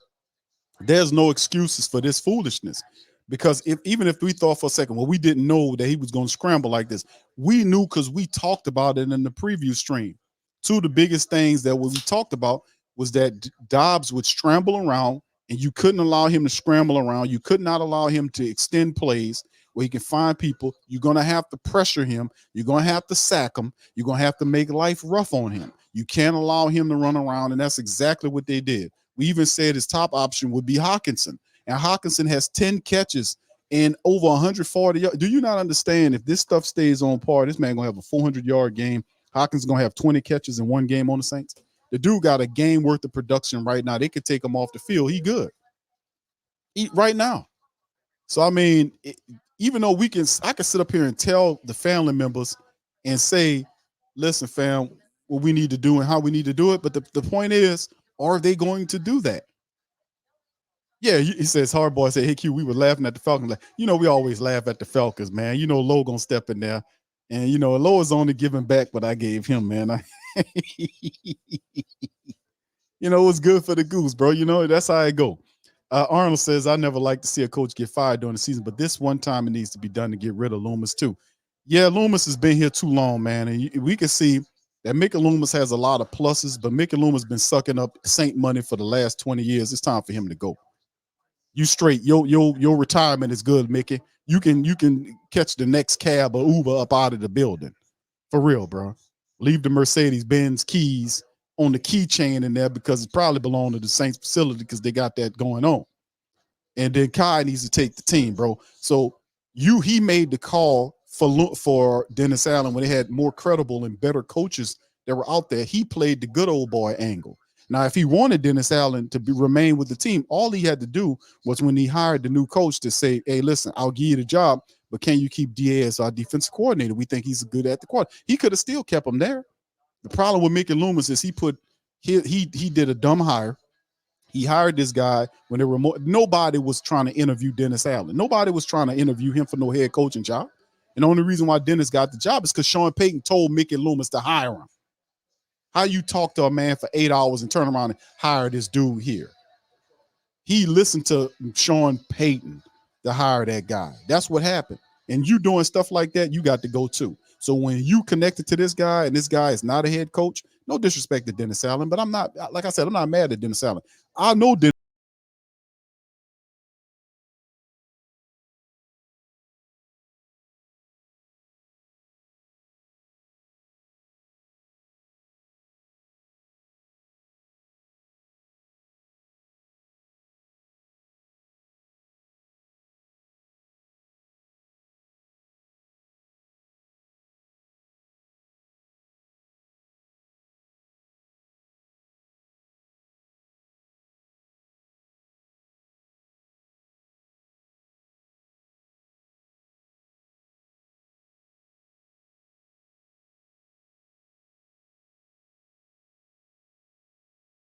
There's no excuses for this foolishness. Because even if we thought for a second, well, we didn't know that he was going to scramble like this. We knew because we talked about it in the preview stream. 2 of the biggest things that we talked about was that Dobbs would scramble around, and you couldn't allow him to scramble around. You could not allow him to extend plays. where he can find people. You're going to have to pressure him. You're going to have to sack him. You're going to have to make life rough on him. You can't allow him to run around, and that's exactly what they did. We even said his top option would be Hawkinson, and Hawkinson has 10 catches and over 140 yards. Do you not understand if this stuff stays on par, this man going to have a 400-yard game. Hawkins is going to have 20 catches in one game on the Saints. The dude got a game worth of production right now. They could take him off the field. He good. Right now. So, I mean, even though I can sit up here and tell the family members and say, listen, fam, what we need to do and how we need to do it. But the point is, are they going to do that? Yeah, he says, Hardboy said, hey, Q, we were laughing at the Falcons. Like, we always laugh at the Falcons, man. Low going to step in there. And, Low is only giving back what I gave him, man. It was good for the goose, bro. That's how I go. Arnold says, I never like to see a coach get fired during the season, but this one time it needs to be done to get rid of Loomis too. Yeah, Loomis has been here too long, man. And we can see that Mickey Loomis has a lot of pluses, but Mickey Loomis been sucking up Saint money for the last 20 years. It's time for him to go. You straight. Your retirement is good, Mickey. You can catch the next cab or Uber up out of the building. For real, bro. Leave the Mercedes-Benz keys on the keychain in there because it probably belonged to the Saints facility because they got that going on. And then Kai needs to take the team, bro. So he made the call for Dennis Allen when they had more credible and better coaches that were out there. He played the good old boy angle. Now, if he wanted Dennis Allen to remain with the team, all he had to do was when he hired the new coach to say, hey, listen, I'll give you the job, but can you keep DA as our defensive coordinator? We think he's good at the quarter. He could have still kept him there. The problem with Mickey Loomis is he did a dumb hire. He hired this guy when there were nobody was trying to interview Dennis Allen. Nobody was trying to interview him for no head coaching job. And the only reason why Dennis got the job is because Sean Payton told Mickey Loomis to hire him. How you talk to a man for 8 hours and turn around and hire this dude here? He listened to Sean Payton to hire that guy. That's what happened. And you doing stuff like that, you got to go too. So when you connected to this guy and this guy is not a head coach, no disrespect to Dennis Allen, but I'm not, like I said, I'm not mad at Dennis Allen. I know Dennis.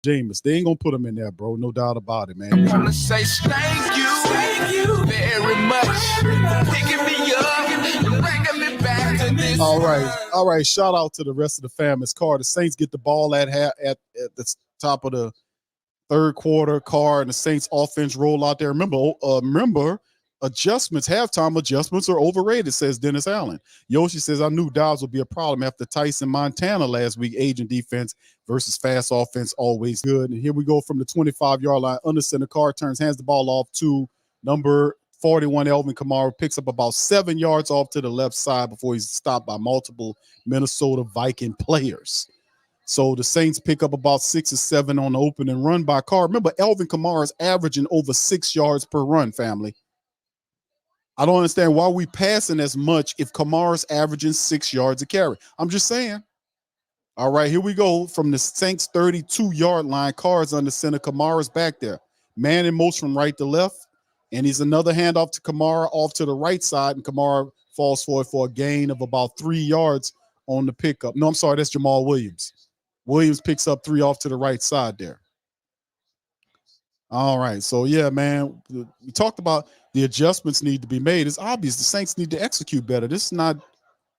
Jameis, they ain't gonna put him in there, bro. No doubt about it, man. I want to say thank you very much. Picking me up, bringing me back to this. All right. Shout out to the rest of the fam. It's Carr. The Saints get the ball at the top of the third quarter. Carr and the Saints offense roll out there. Remember, halftime adjustments are overrated, says Dennis Allen. Yoshi says, I knew Dobbs would be a problem after Tyson Montana last week. Aging defense versus fast offense, always good. And here we go from the 25-yard line. Under center, Carr hands the ball off to number 41, Alvin Kamara, picks up about 7 yards off to the left side before he's stopped by multiple Minnesota Viking players. So the Saints pick up about 6 or 7 on the opening run by Carr. Remember, Alvin Kamara is averaging over 6 yards per run, family. I don't understand why we passing as much if Kamara's averaging 6 yards a carry. I'm just saying. All right, here we go from the Saints 32-yard line. Carr's under center. Kamara's back there. Man in motion from right to left. And he's another handoff to Kamara off to the right side. And Kamara falls for it for a gain of about 3 yards on the pickup. No, I'm sorry. That's Jamal Williams. Williams picks up 3 off to the right side there. All right. So, yeah, man, we talked about the adjustments need to be made. It's obvious the Saints need to execute better. This is not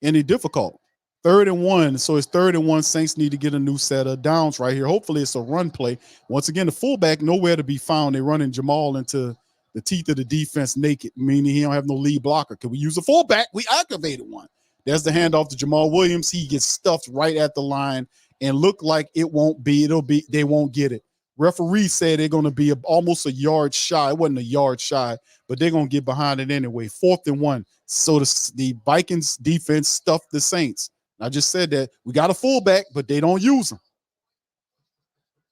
any difficult. 3rd and 1. So it's 3rd and 1. Saints need to get a new set of downs right here. Hopefully it's a run play. Once again, the fullback nowhere to be found. They're running Jamal into the teeth of the defense naked, meaning he don't have no lead blocker. Can we use a fullback? We activated one. There's the handoff to Jamal Williams. He gets stuffed right at the line and look like they won't get it. Referee said they're going to be almost a yard shy. It wasn't a yard shy, but they're going to get behind it anyway. 4th and 1. So the Vikings defense stuffed the Saints. I just said that we got a fullback, but they don't use him.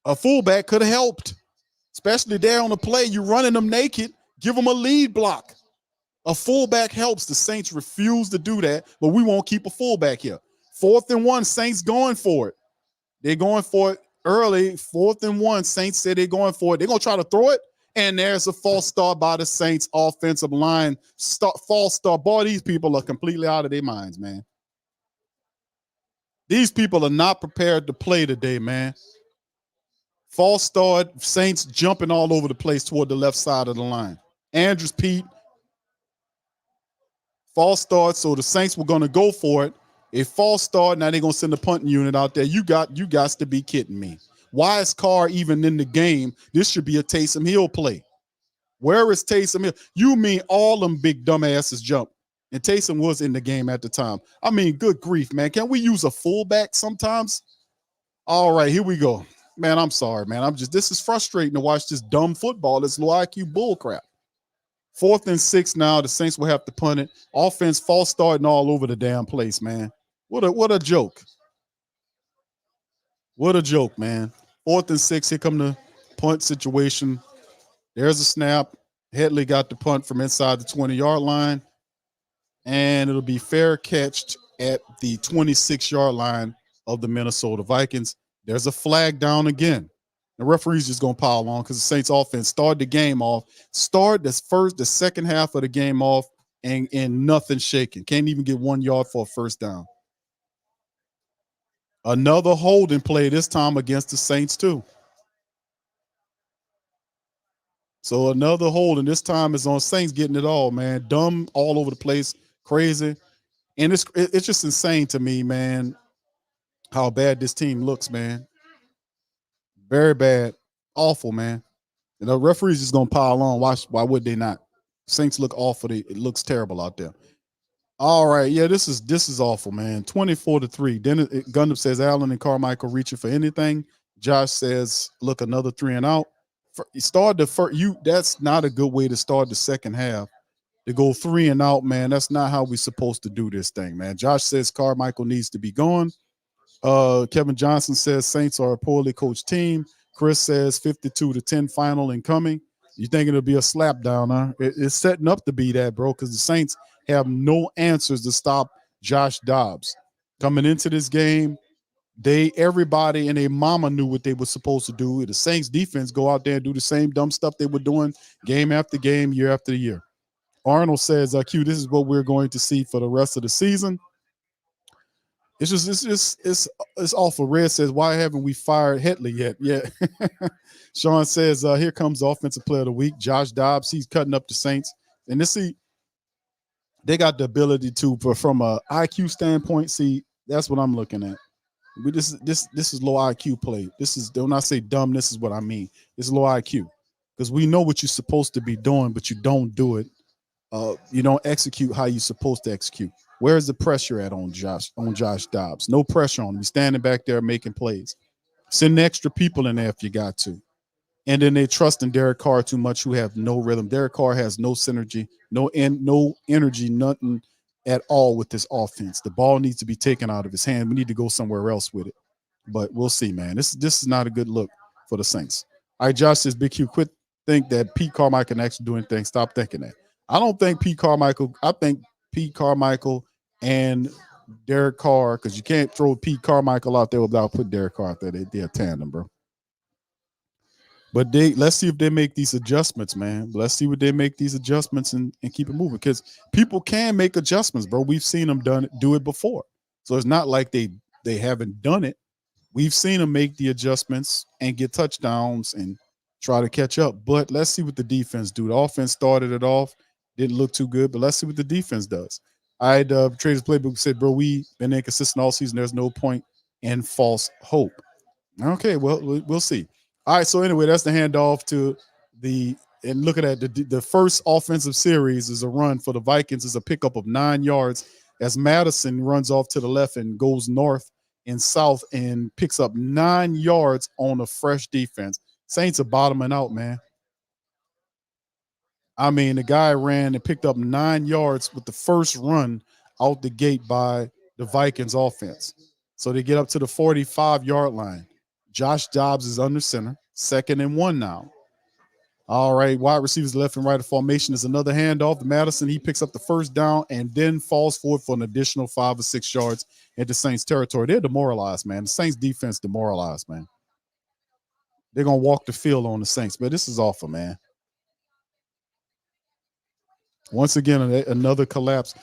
A fullback could have helped, especially there on the play. You're running them naked. Give them a lead block. A fullback helps. The Saints refuse to do that, but we won't keep a fullback here. 4th and 1, Saints going for it. They're going for it early. 4th and 1, Saints said they're going for it. They're going to try to throw it, and there's a false start by the Saints offensive line. False start. Boy, these people are completely out of their minds, man. These people are not prepared to play today, man. False start, Saints jumping all over the place toward the left side of the line. Andrews Pete. False start, so the Saints were going to go for it. A false start, now they're going to send the punting unit out there. You got to be kidding me. Why is Carr even in the game? This should be a Taysom Hill play. Where is Taysom Hill? You mean all them big dumbasses jump. And Taysom was in the game at the time. I mean, good grief, man. Can we use a fullback sometimes? All right, here we go. Man, I'm sorry, man. This is frustrating to watch this dumb football, this low IQ bull crap. 4th and 6 now. The Saints will have to punt it. Offense false starting all over the damn place, man. What a joke. What a joke, man. 4th and 6. Here come the punt situation. There's a snap. Headley got the punt from inside the 20-yard line. And it'll be fair catched at the 26-yard line of the Minnesota Vikings. There's a flag down again. The referee's just going to pile on because the Saints offense started the game off, the second half of the game off, and nothing shaking. Can't even get 1 yard for a first down. Another holding play, this time against the Saints too. So another holding, this time is on Saints getting it all, man. Dumb all over the place, crazy. And it's just insane to me, man, how bad this team looks, man. Very bad. Awful, man. And the referees just gonna pile on. Why would they not? Saints look awful. It looks terrible out there. All right, yeah, this is awful, man. 24-3. Then Gundam says Allen and Carmichael reaching for anything. Josh says, look, another 3 and out. That's not a good way to start the second half. To go 3 and out, man. That's not how we're supposed to do this thing, man. Josh says Carmichael needs to be gone. Kevin Johnson says Saints are a poorly coached team. Chris says 52-10 final incoming. You think it'll be a slap down, huh? It's setting up to be that, bro, because the Saints have no answers to stop Josh Dobbs. Coming into this game, everybody and their mama knew what they were supposed to do. The Saints defense go out there and do the same dumb stuff they were doing game after game, year after year. Arnold says, Q, this is what we're going to see for the rest of the season. It's awful. Red says, why haven't we fired Headley yet? Yeah. Sean says, here comes the offensive player of the week, Josh Dobbs. He's cutting up the Saints. And they got the ability to, from a IQ standpoint, that's what I'm looking at. This is low IQ play. When I say dumb, this is what I mean. It's low IQ. Because we know what you're supposed to be doing, but you don't do it. You don't execute how you're supposed to execute. Where's the pressure at on Josh Dobbs? No pressure on him. He's standing back there making plays. Send extra people in there if you got to. And then they trust in Derek Carr too much, who have no rhythm. Derek Carr has no synergy, no energy, nothing at all with this offense. The ball needs to be taken out of his hand. We need to go somewhere else with it. But we'll see, man. This is not a good look for the Saints. All right, Josh says, Big Q, quit think that Pete Carmichael can actually do anything. Stop thinking that. I don't think Pete Carmichael. I think Pete Carmichael and Derek Carr, because you can't throw Pete Carmichael out there without putting Derek Carr out there. They're a tandem, bro. But let's see if they make these adjustments, man. Let's see what they make these adjustments and keep it moving, because people can make adjustments, bro. We've seen them do it before. So it's not like they haven't done it. We've seen them make the adjustments and get touchdowns and try to catch up. But let's see what the defense do. The offense started it off, didn't look too good, but let's see what the defense does. Traders Playbook said, bro, we've been inconsistent all season. There's no point in false hope. Okay, well, we'll see. All right, so anyway, that's the handoff to and looking at the first offensive series is a run for the Vikings, is a pickup of 9 yards as Madison runs off to the left and goes north and south and picks up 9 yards on a fresh defense. Saints are bottoming out, man. I mean, the guy ran and picked up 9 yards with the first run out the gate by the Vikings offense. So they get up to the 45-yard line. Josh Dobbs is under center, 2nd and 1 now. All right, wide receivers left and right of formation is another handoff to Madison. He picks up the first down and then falls forward for an additional 5 or 6 yards into Saints territory. They're demoralized, man. The Saints defense demoralized, man. They're going to walk the field on the Saints, but this is awful, man. Once again, another collapse.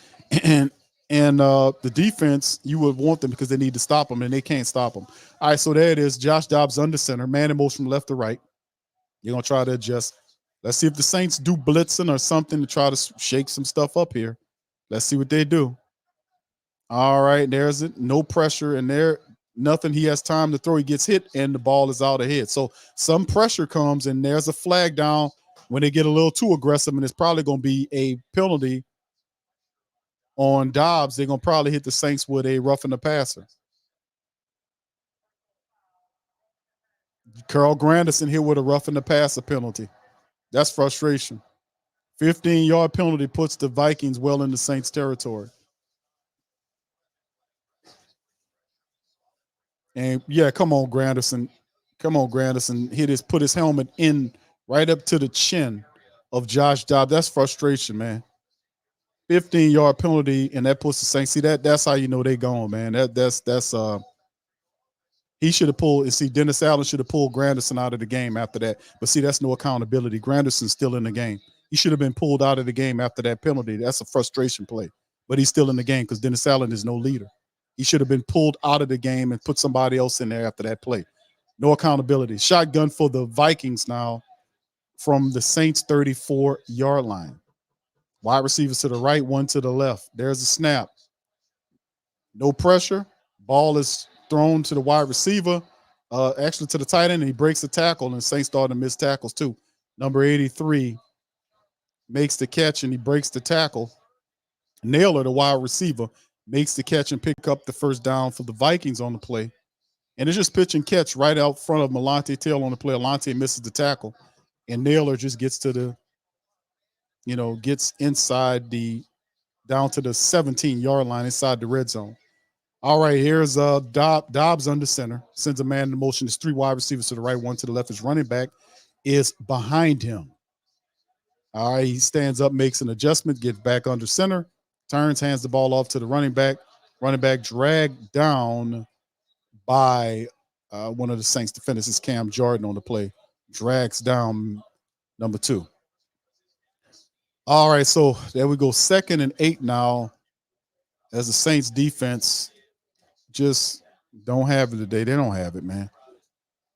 And the defense, you would want them because they need to stop them, and they can't stop them. All right, so there it is. Josh Dobbs under center, man in motion from left to right. You're going to try to adjust. Let's see if the Saints do blitzing or something to try to shake some stuff up here. Let's see what they do. All right, there's it. No pressure, and there nothing. He has time to throw. He gets hit, and the ball is out ahead. So some pressure comes, and there's a flag down when they get a little too aggressive, and it's probably going to be a penalty on Dobbs. They're going to probably hit the Saints with a roughing the passer. Carl Granderson here with a roughing the passer penalty. That's frustration. 15-yard penalty puts the Vikings well into Saints territory. And yeah, come on, Granderson. Come on, Granderson. Put his helmet in right up to the chin of Josh Dobbs. That's frustration, man. 15-yard penalty, and that puts the Saints. See, that's how you know they gone, man. That's he should have pulled. And see, Dennis Allen should have pulled Granderson out of the game after that. But see, that's no accountability. Granderson's still in the game. He should have been pulled out of the game after that penalty. That's a frustration play. But he's still in the game because Dennis Allen is no leader. He should have been pulled out of the game and put somebody else in there after that play. No accountability. Shotgun for the Vikings now from the Saints 34-yard line. Wide receivers to the right, one to the left. There's a snap. No pressure. Ball is thrown to the wide receiver, actually to the tight end, and he breaks the tackle, and the Saints starting to miss tackles too. Number 83 makes the catch, and he breaks the tackle. Naylor, the wide receiver, makes the catch and pick up the first down for the Vikings on the play. And it's just pitch and catch right out front of Malante Taylor on the play. Alante misses the tackle, and Naylor just gets to the, gets inside down to the 17-yard line inside the red zone. All right, here's Dobbs under center, sends a man in motion. There's 3 wide receivers to the right, one to the left. His running back is behind him. All right, he stands up, makes an adjustment, gets back under center, turns, hands the ball off to the running back. Running back dragged down by one of the Saints defenders, is Cam Jordan on the play. Drags down number 2. All right, so there we go. 2nd and 8 now as the Saints defense just don't have it today. They don't have it, man.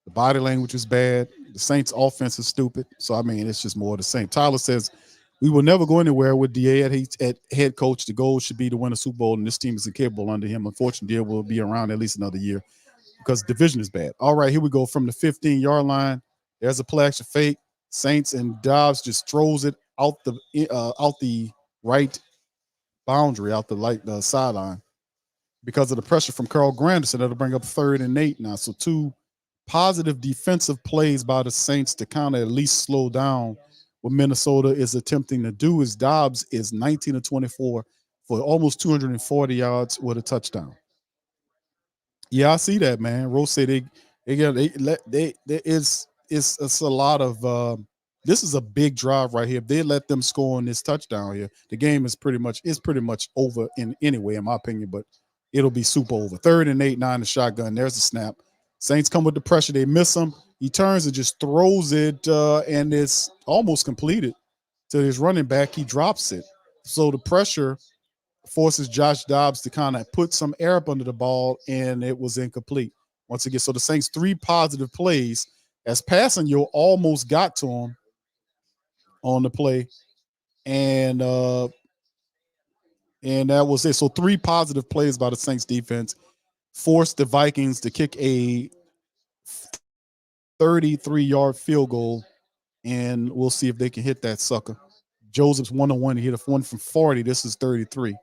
The body language is bad. The Saints offense is stupid. So, I mean, it's just more of the same. Tyler says, we will never go anywhere with DA at head coach. The goal should be to win a Super Bowl, and this team is incapable under him. Unfortunately, DA will be around at least another year because the division is bad. All right, here we go from the 15-yard line. There's a play action fake. Saints, and Dobbs just throws it out the right boundary, out the sideline. Because of the pressure from Carl Granderson, that'll bring up 3rd and 8 now. So 2 positive defensive plays by the Saints to kind of at least slow down what Minnesota is attempting to do. Is Dobbs is 19 of 24 for almost 240 yards with a touchdown. Yeah, I see that, man. Rose said it's a lot of this is a big drive right here. If they let them score on this touchdown here, the game is pretty much over in anyway, in my opinion, but it'll be super over. 3rd and 8, 9 the shotgun. There's the snap. Saints come with the pressure. They miss him. He turns and just throws it, and it's almost completed to his running back. He drops it. So the pressure forces Josh Dobbs to kind of put some air up under the ball, and it was incomplete once again. So the Saints 3 positive plays as Passanio almost got to him on the play, and that was it. So 3 positive plays by the Saints defense forced the Vikings to kick a 33-yard field goal, and we'll see if they can hit that sucker. Joseph's 1-on-1. He hit a one from 40. This is 33.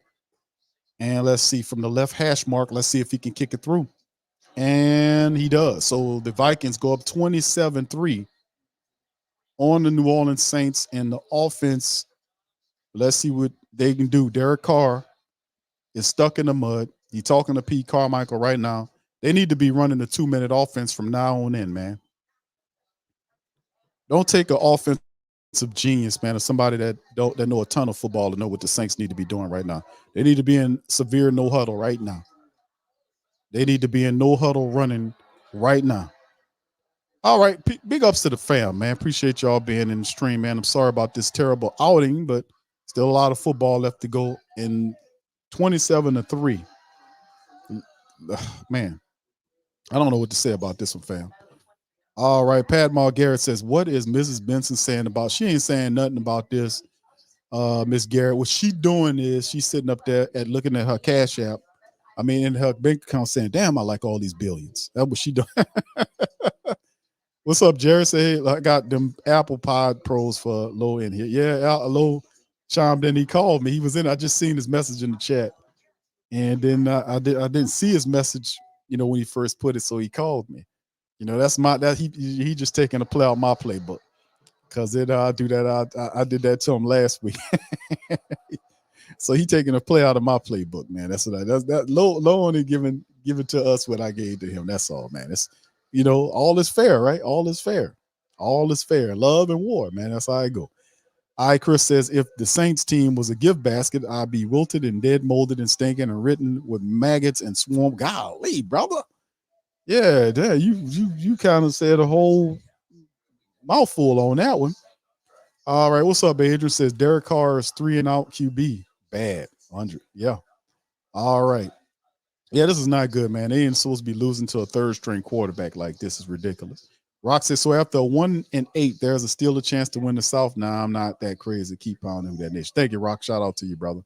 And let's see from the left hash mark. Let's see if he can kick it through. And he does. So the Vikings go up 27-3 on the New Orleans Saints and the offense. Let's see what they can do. Derek Carr is stuck in the mud. He's talking to Pete Carmichael right now. They need to be running a 2-minute offense from now on in, man. Don't take an offensive genius, man, or somebody that know a ton of football to know what the Saints need to be doing right now. They need to be in severe no huddle right now. They need to be in no huddle running right now. All right, big ups to the fam, man. Appreciate y'all being in the stream, man. I'm sorry about this terrible outing, but still a lot of football left to go. In 27-3. Man, I don't know what to say about this one, fam. All right, Pat Garrett says, what is Mrs. Benson saying about? She ain't saying nothing about this, Miss Garrett. What she doing is she's sitting up there looking at her cash app. I mean, in her bank account saying, damn, I like all these billions. That's what she doing. What's up, Jerry? Say, hey, I got them Apple Pod Pros for Low in here. Yeah, Low chimed in. He called me. He was in. I just seen his message in the chat. And then I didn't see his message, when he first put it, so he called me. That's he just taking a play out my playbook, because I do that. I did that to him last week, so he taking a play out of my playbook, man. That's low only giving to us what I gave to him. That's all, man. It's all is fair, right? All is fair. All is fair. Love and war, man. That's how I go. Chris says, if the Saints team was a gift basket, I'd be wilted and dead, molded and stinking and written with maggots and swarm. Golly, brother. Yeah, you kind of said a whole mouthful on that one. All right, what's up, Adrian? Says Derek Carr is 3-and-out QB. Bad. 100. Yeah. All right. Yeah, this is not good, man. They ain't supposed to be losing to a third-string quarterback like this. Is ridiculous. Rock says, so after 1-8, there's still a chance to win the South. Nah, I'm not that crazy. Keep pounding that niche. Thank you, Rock. Shout out to you, brother.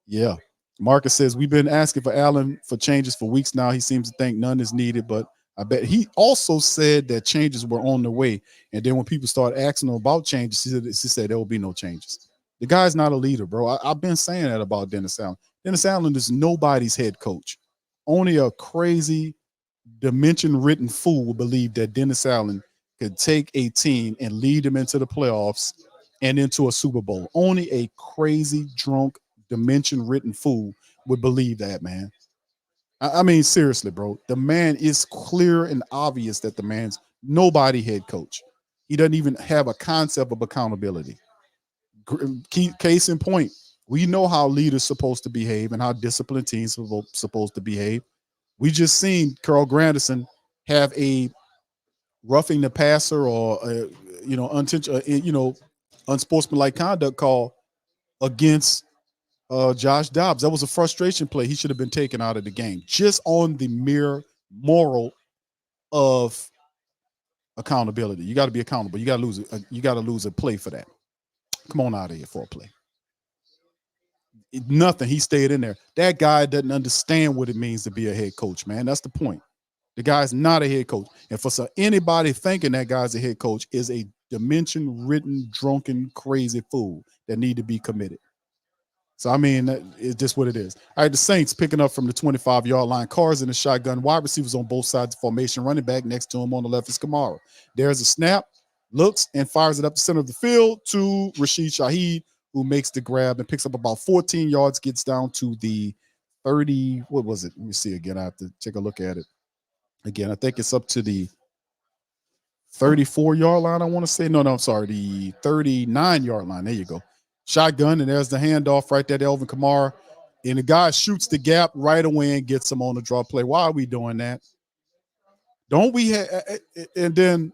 Yeah. Marcus says, we've been asking for Allen for changes for weeks now. He seems to think none is needed, but I bet he also said that changes were on the way. And then when people start asking him about changes, he said there will be no changes. The guy's not a leader, bro. I've been saying that about Dennis Allen. Dennis Allen is nobody's head coach. Only a crazy, dimension-ridden fool would believe that Dennis Allen could take a team and lead them into the playoffs and into a Super Bowl. Only a crazy, drunk, dimension-ridden fool would believe that, man. I mean, seriously, bro. The man is clear and obvious that the man's nobody head coach. He doesn't even have a concept of accountability. Case in point, we know how leaders supposed to behave and how disciplined teams are supposed to behave. We just seen Carl Granderson have a roughing the passer or unsportsmanlike conduct call against Josh Dobbs. That was a frustration play. He should have been taken out of the game just on the mere moral of accountability. You got to be accountable. You got to lose a play for that. Come on out of here for a play. Nothing. He stayed in there. That guy doesn't understand what it means to be a head coach, man. That's the point. The guy's not a head coach. And for anybody thinking that guy's a head coach is a dimension-ridden, drunken, crazy fool that need to be committed. So, I mean, it's just what it is. All right, the Saints picking up from the 25-yard line. Carr's in the shotgun. Wide receivers on both sides of formation. Running back next to him on the left is Kamara. There's a snap, looks, and fires it up the center of the field to Rashid Shaheed, who makes the grab and picks up about 14 yards, gets down to the 30. What was it? Let me see again. I have to take a look at it. Again, I think it's up to the 34-yard line, I want to say. No, I'm sorry. The 39-yard line. There you go. Shotgun, and there's the handoff right there to Elvin Kamara. And the guy shoots the gap right away and gets him on the draw play. Why are we doing that? Don't we and then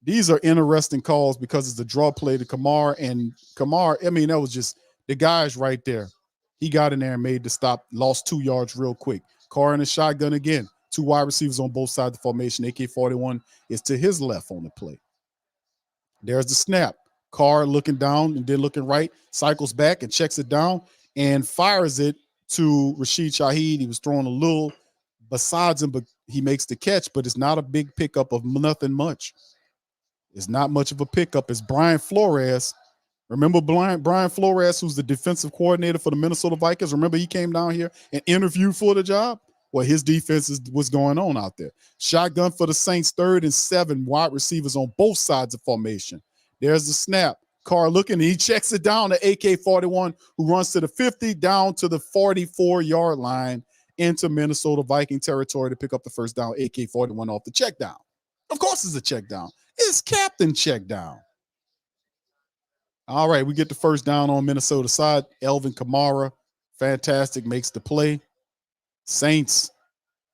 these are interesting calls because it's the draw play to Kamara. And Kamara, I mean, that was just the guy's right there. He got in there and made the stop, lost 2 yards real quick. Carr in the shotgun again. 2 wide receivers on both sides of the formation. AK-41 is to his left on the play. There's the snap. Carr looking down and then looking right, cycles back and checks it down and fires it to Rashid Shaheed. He was throwing a little besides him, but he makes the catch, but it's not a big pickup of nothing much. It's not much of a pickup. It's Brian Flores. Remember Brian Flores, who's the defensive coordinator for the Minnesota Vikings? Remember he came down here and interviewed for the job? Well, his defense is what's going on out there. Shotgun for the Saints, 3rd and 7, wide receivers on both sides of formation. There's the snap. Carr looking, and he checks it down to AK-41, who runs to the 50, down to the 44-yard line into Minnesota Viking territory to pick up the first down. AK-41 off the check down. Of course it's a check down. It's captain check down. All right, we get the first down on Minnesota side. Elvin Kamara, fantastic, makes the play. Saints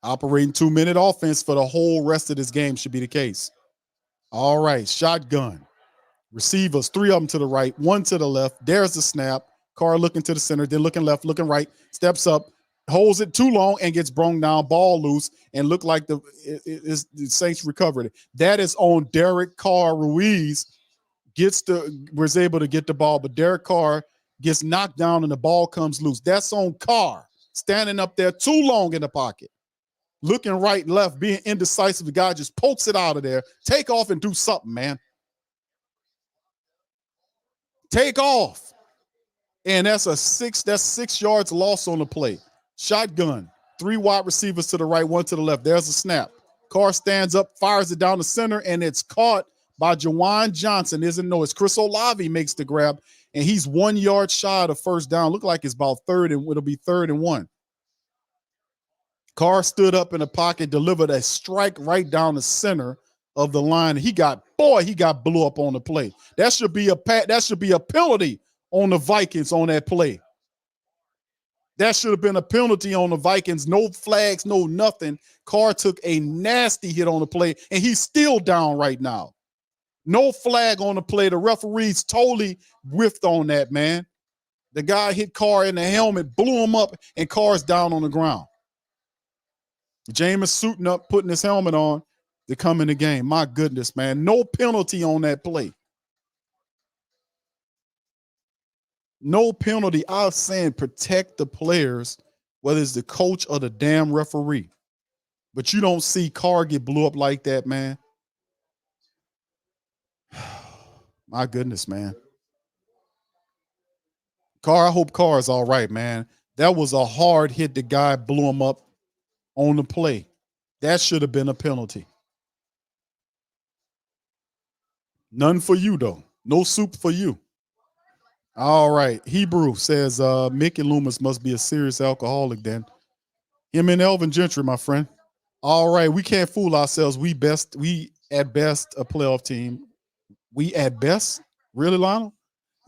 operating 2-minute offense for the whole rest of this game should be the case. All right, shotgun. Receivers, 3 of them to the right, 1 to the left. There's the snap. Carr looking to the center, then looking left, looking right, steps up, holds it too long and gets brung down, ball loose, and looked like the Saints recovered it. That is on Derek Carr. Ruiz was able to get the ball, but Derek Carr gets knocked down and the ball comes loose. That's on Carr, standing up there too long in the pocket. Looking right, left, being indecisive. The guy just pokes it out of there. Take off and do something, man. Take off. And that's 6 yards lost on the play. Shotgun. 3 wide receivers to the right, 1 to the left. There's a snap. Carr stands up, fires it down the center, and it's caught by Jawan Johnson. It's Chris Olave makes the grab, and he's 1 yard shy of first down. Look like it's about it'll be 3rd and 1. Carr stood up in the pocket, delivered a strike right down the center of the line. He got blew up on the play. That should be a penalty on the Vikings on that play. That should have been a penalty on the Vikings. No flags, no nothing. Carr took a nasty hit on the play, and he's still down right now. No flag on the play. The referees totally whiffed on that, man. The guy hit Carr in the helmet, blew him up, and Carr's down on the ground. Jameis suiting up, putting his helmet on to come in the game. My goodness, man. No penalty on that play. No penalty. I was saying protect the players, whether it's the coach or the damn referee. But you don't see Carr get blew up like that, man. My goodness, man. Carr, I hope Carr is all right, man. That was a hard hit. The guy blew him up on the play. That should have been a penalty. None for you, though. No soup for you. All right. Hebrew says Mickey Loomis must be a serious alcoholic then. Him and Elvin Gentry, my friend. All right. We can't fool ourselves. We at best a playoff team. We at best? Really, Lionel?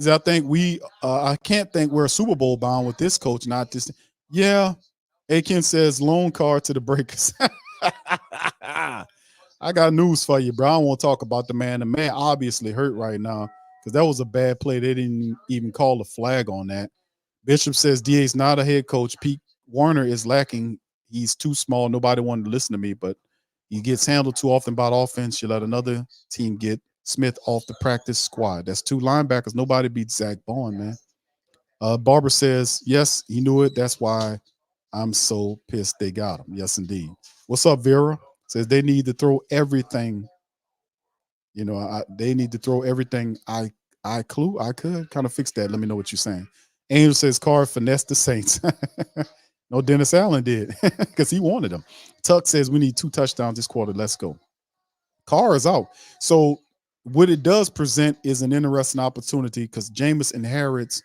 I can't think we're Super Bowl bound with this coach, not this. Yeah. Akin says loan card to the Breakers. I got news for you, bro. I don't want to talk about the man. The man obviously hurt right now because that was a bad play. They didn't even call a flag on that. Bishop says DA's not a head coach. Pete Warner is lacking. He's too small. Nobody wanted to listen to me, but he gets handled too often by the offense. You let another team get Smith off the practice squad. That's 2 linebackers. Nobody beats Zach Bond, man. Barbara says, yes, he knew it. That's why I'm so pissed they got him. Yes, indeed. What's up, Vera? Says they need to throw everything. They need to throw everything. I could kind of fix that. Let me know what you're saying. Angel says Carr finessed the Saints. No, Dennis Allen did because he wanted them. Tuck says we need 2 touchdowns this quarter. Let's go. Carr is out. So what it does present is an interesting opportunity because Jameis inherits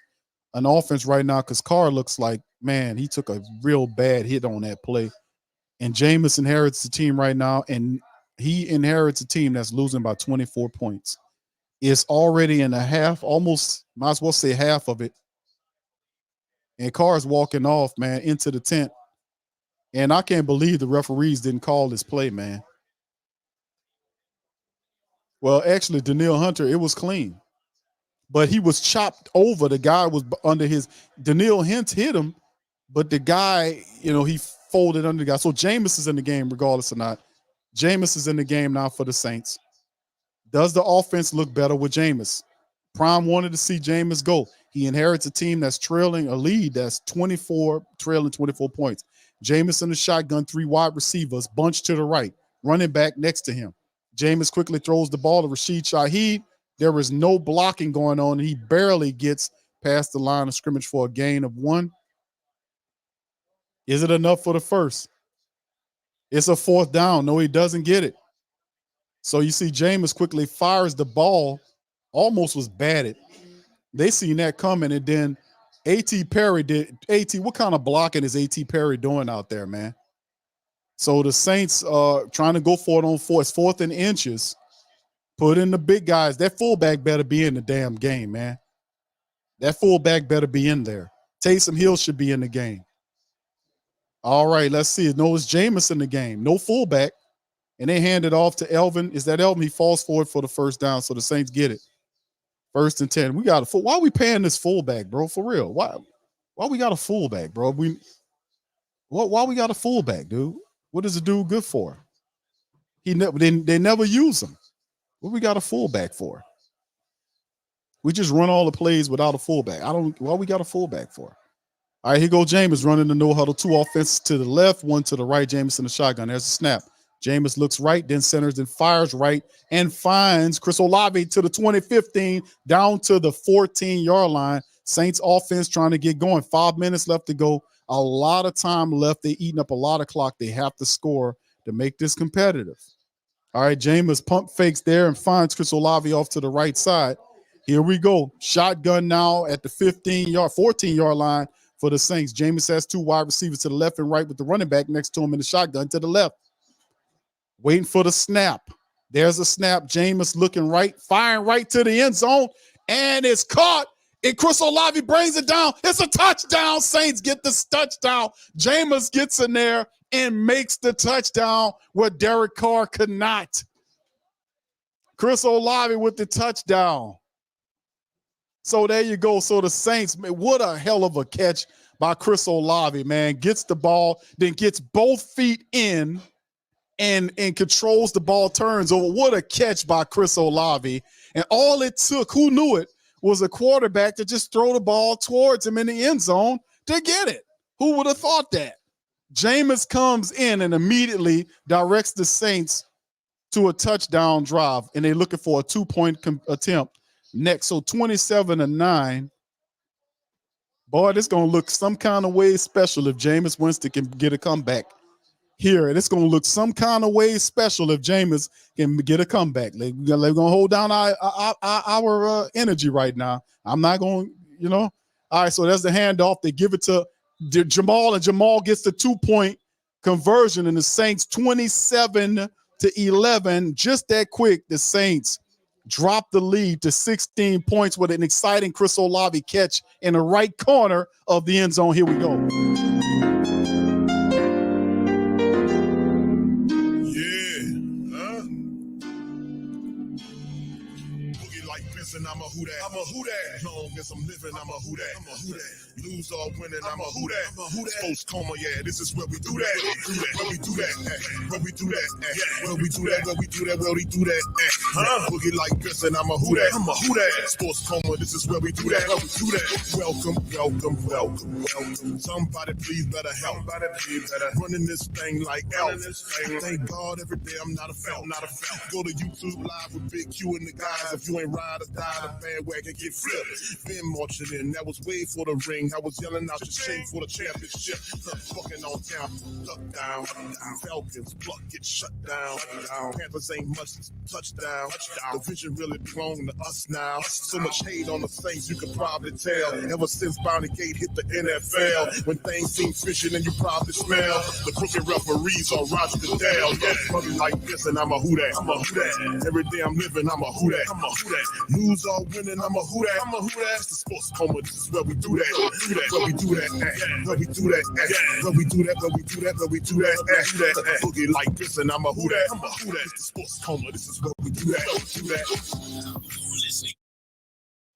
an offense right now because Carr looks like, man, he took a real bad hit on that play. And Jameis inherits the team right now, and he inherits a team that's losing by 24 points. It's already in a half, almost, might as well say half of it. And Carr's walking off, man, into the tent. And I can't believe the referees didn't call this play, man. Well, actually, Daniil Hunter, it was clean. But he was chopped over. The guy was under his – Daniil Hint hit him, but the guy, he folded under the guy. So Jameis is in the game regardless or not. Jameis is in the game now for the Saints. Does the offense look better with Jameis? Prime wanted to see Jameis go. He inherits a team that's trailing a lead that's trailing 24 points. Jameis in the shotgun, 3 wide receivers, bunch to the right, running back next to him. Jameis quickly throws the ball to Rashid Shaheed. There is no blocking going on. He barely gets past the line of scrimmage for a gain of 1. Is it enough for the first? It's a 4th down. No, he doesn't get it. So you see Jameis quickly fires the ball almost was batted. They seen that coming, and then A.T. Perry did. A.T., what kind of blocking is A.T. Perry doing out there, man? So the Saints trying to go for it on fourth. It's 4th and inches. Put in the big guys. That fullback better be in the damn game, man. That fullback better be in there. Taysom Hill should be in the game. All right, let's see. No, it's Jameis in the game. No fullback. And they hand it off to Elvin. Is that Elvin? He falls forward for the first down, so the Saints get it. 1st and 10. We got a full. Why are we paying this fullback, bro? For real? Why we got a fullback, bro? Why we got a fullback, dude? What is the dude good for? They never use him. What we got a fullback for? We just run all the plays without a fullback. Why we got a fullback for? All right, here go Jameis running the no huddle. 2 offenses to the left, 1 to the right. Jameis in the shotgun. There's a snap. Jameis looks right, then centers, then fires right, and finds Chris Olave to the 20-15, down to the 14-yard line. Saints offense trying to get going. 5 minutes left to go. A lot of time left. They're eating up a lot of clock. They have to score to make this competitive. All right, Jameis pump fakes there and finds Chris Olave off to the right side. Here we go. Shotgun now at the 14-yard line for the Saints. Jameis has 2 wide receivers to the left and right with the running back next to him in the shotgun to the left. Waiting for the snap. There's a snap. Jameis looking right, firing right to the end zone, and it's caught. And Chris Olave brings it down. It's a touchdown. Saints get this touchdown. Jameis gets in there and makes the touchdown where Derek Carr could not. Chris Olave with the touchdown. So there you go. So the Saints, man, what a hell of a catch by Chris Olave, man. Gets the ball, then gets both feet in and controls the ball, turns over. What a catch by Chris Olave. And all it took, who knew it, was a quarterback to just throw the ball towards him in the end zone to get it. Who would have thought that? Jameis comes in and immediately directs the Saints to a touchdown drive, and they're looking for a 2-point attempt next. So 27-9. Boy, this going to look some kind of way special if Jameis Winston can get a comeback here. And it's going to look some kind of way special if Jameis can get a comeback. They're going to hold down our energy right now. I'm not going to, All right, so there's the handoff. They give it to Jamal, and Jamal gets the 2-point conversion, and the Saints 27-11. Just that quick, the Saints drop the lead to 16 points with an exciting Chris Olave catch in the right corner of the end zone. Here we go. And I'm a who that. I'm a who that. Long as I'm living, I'm a who that. I'm a who that. Lose or winning, I'm a who that. I'm a who that. Sports Coma, yeah, this is where we do that. Where we do that. Where we do that. Where we do that. Where we do that. Where we do that. Boogie like this, and I'm a who that. I'm a who that. Sports Coma, this is where we do that. Where we do that. Welcome, welcome, welcome, welcome. Somebody please better help. Somebody please better running this thing like elf. Thank God every day I'm not a felt, not a felt. Go to YouTube Live with Big Q and the guys. If you ain't ride or die, the bandwagon get flipped. Been marching in, that was way for the ring. I was yelling out the shame for the championship. Fucking on town, duck down. Falcons, pluck, get shut down. Panthers ain't much touchdown. The vision really belong to us now. So much hate on the Saints, you can probably tell. Ever since Bounty Gate hit the NFL, when things seem fishy and you probably smell the crooked referees on Roger Goodell. Yeah, fucking like this, and I'm a who that. I'm a who that. Every day I'm living, I'm a who that. I'm a who that. Lose or winning, I'm a who that. I'm a who that. It's the Sports Coma, this is where we do that. Where we do that. Where we do that. Where we do that. Where we do that. Where we do that. Boogie like this, and I'm a who that. I'm a who that. It's the Sports Coma, this is where we do that. Do that.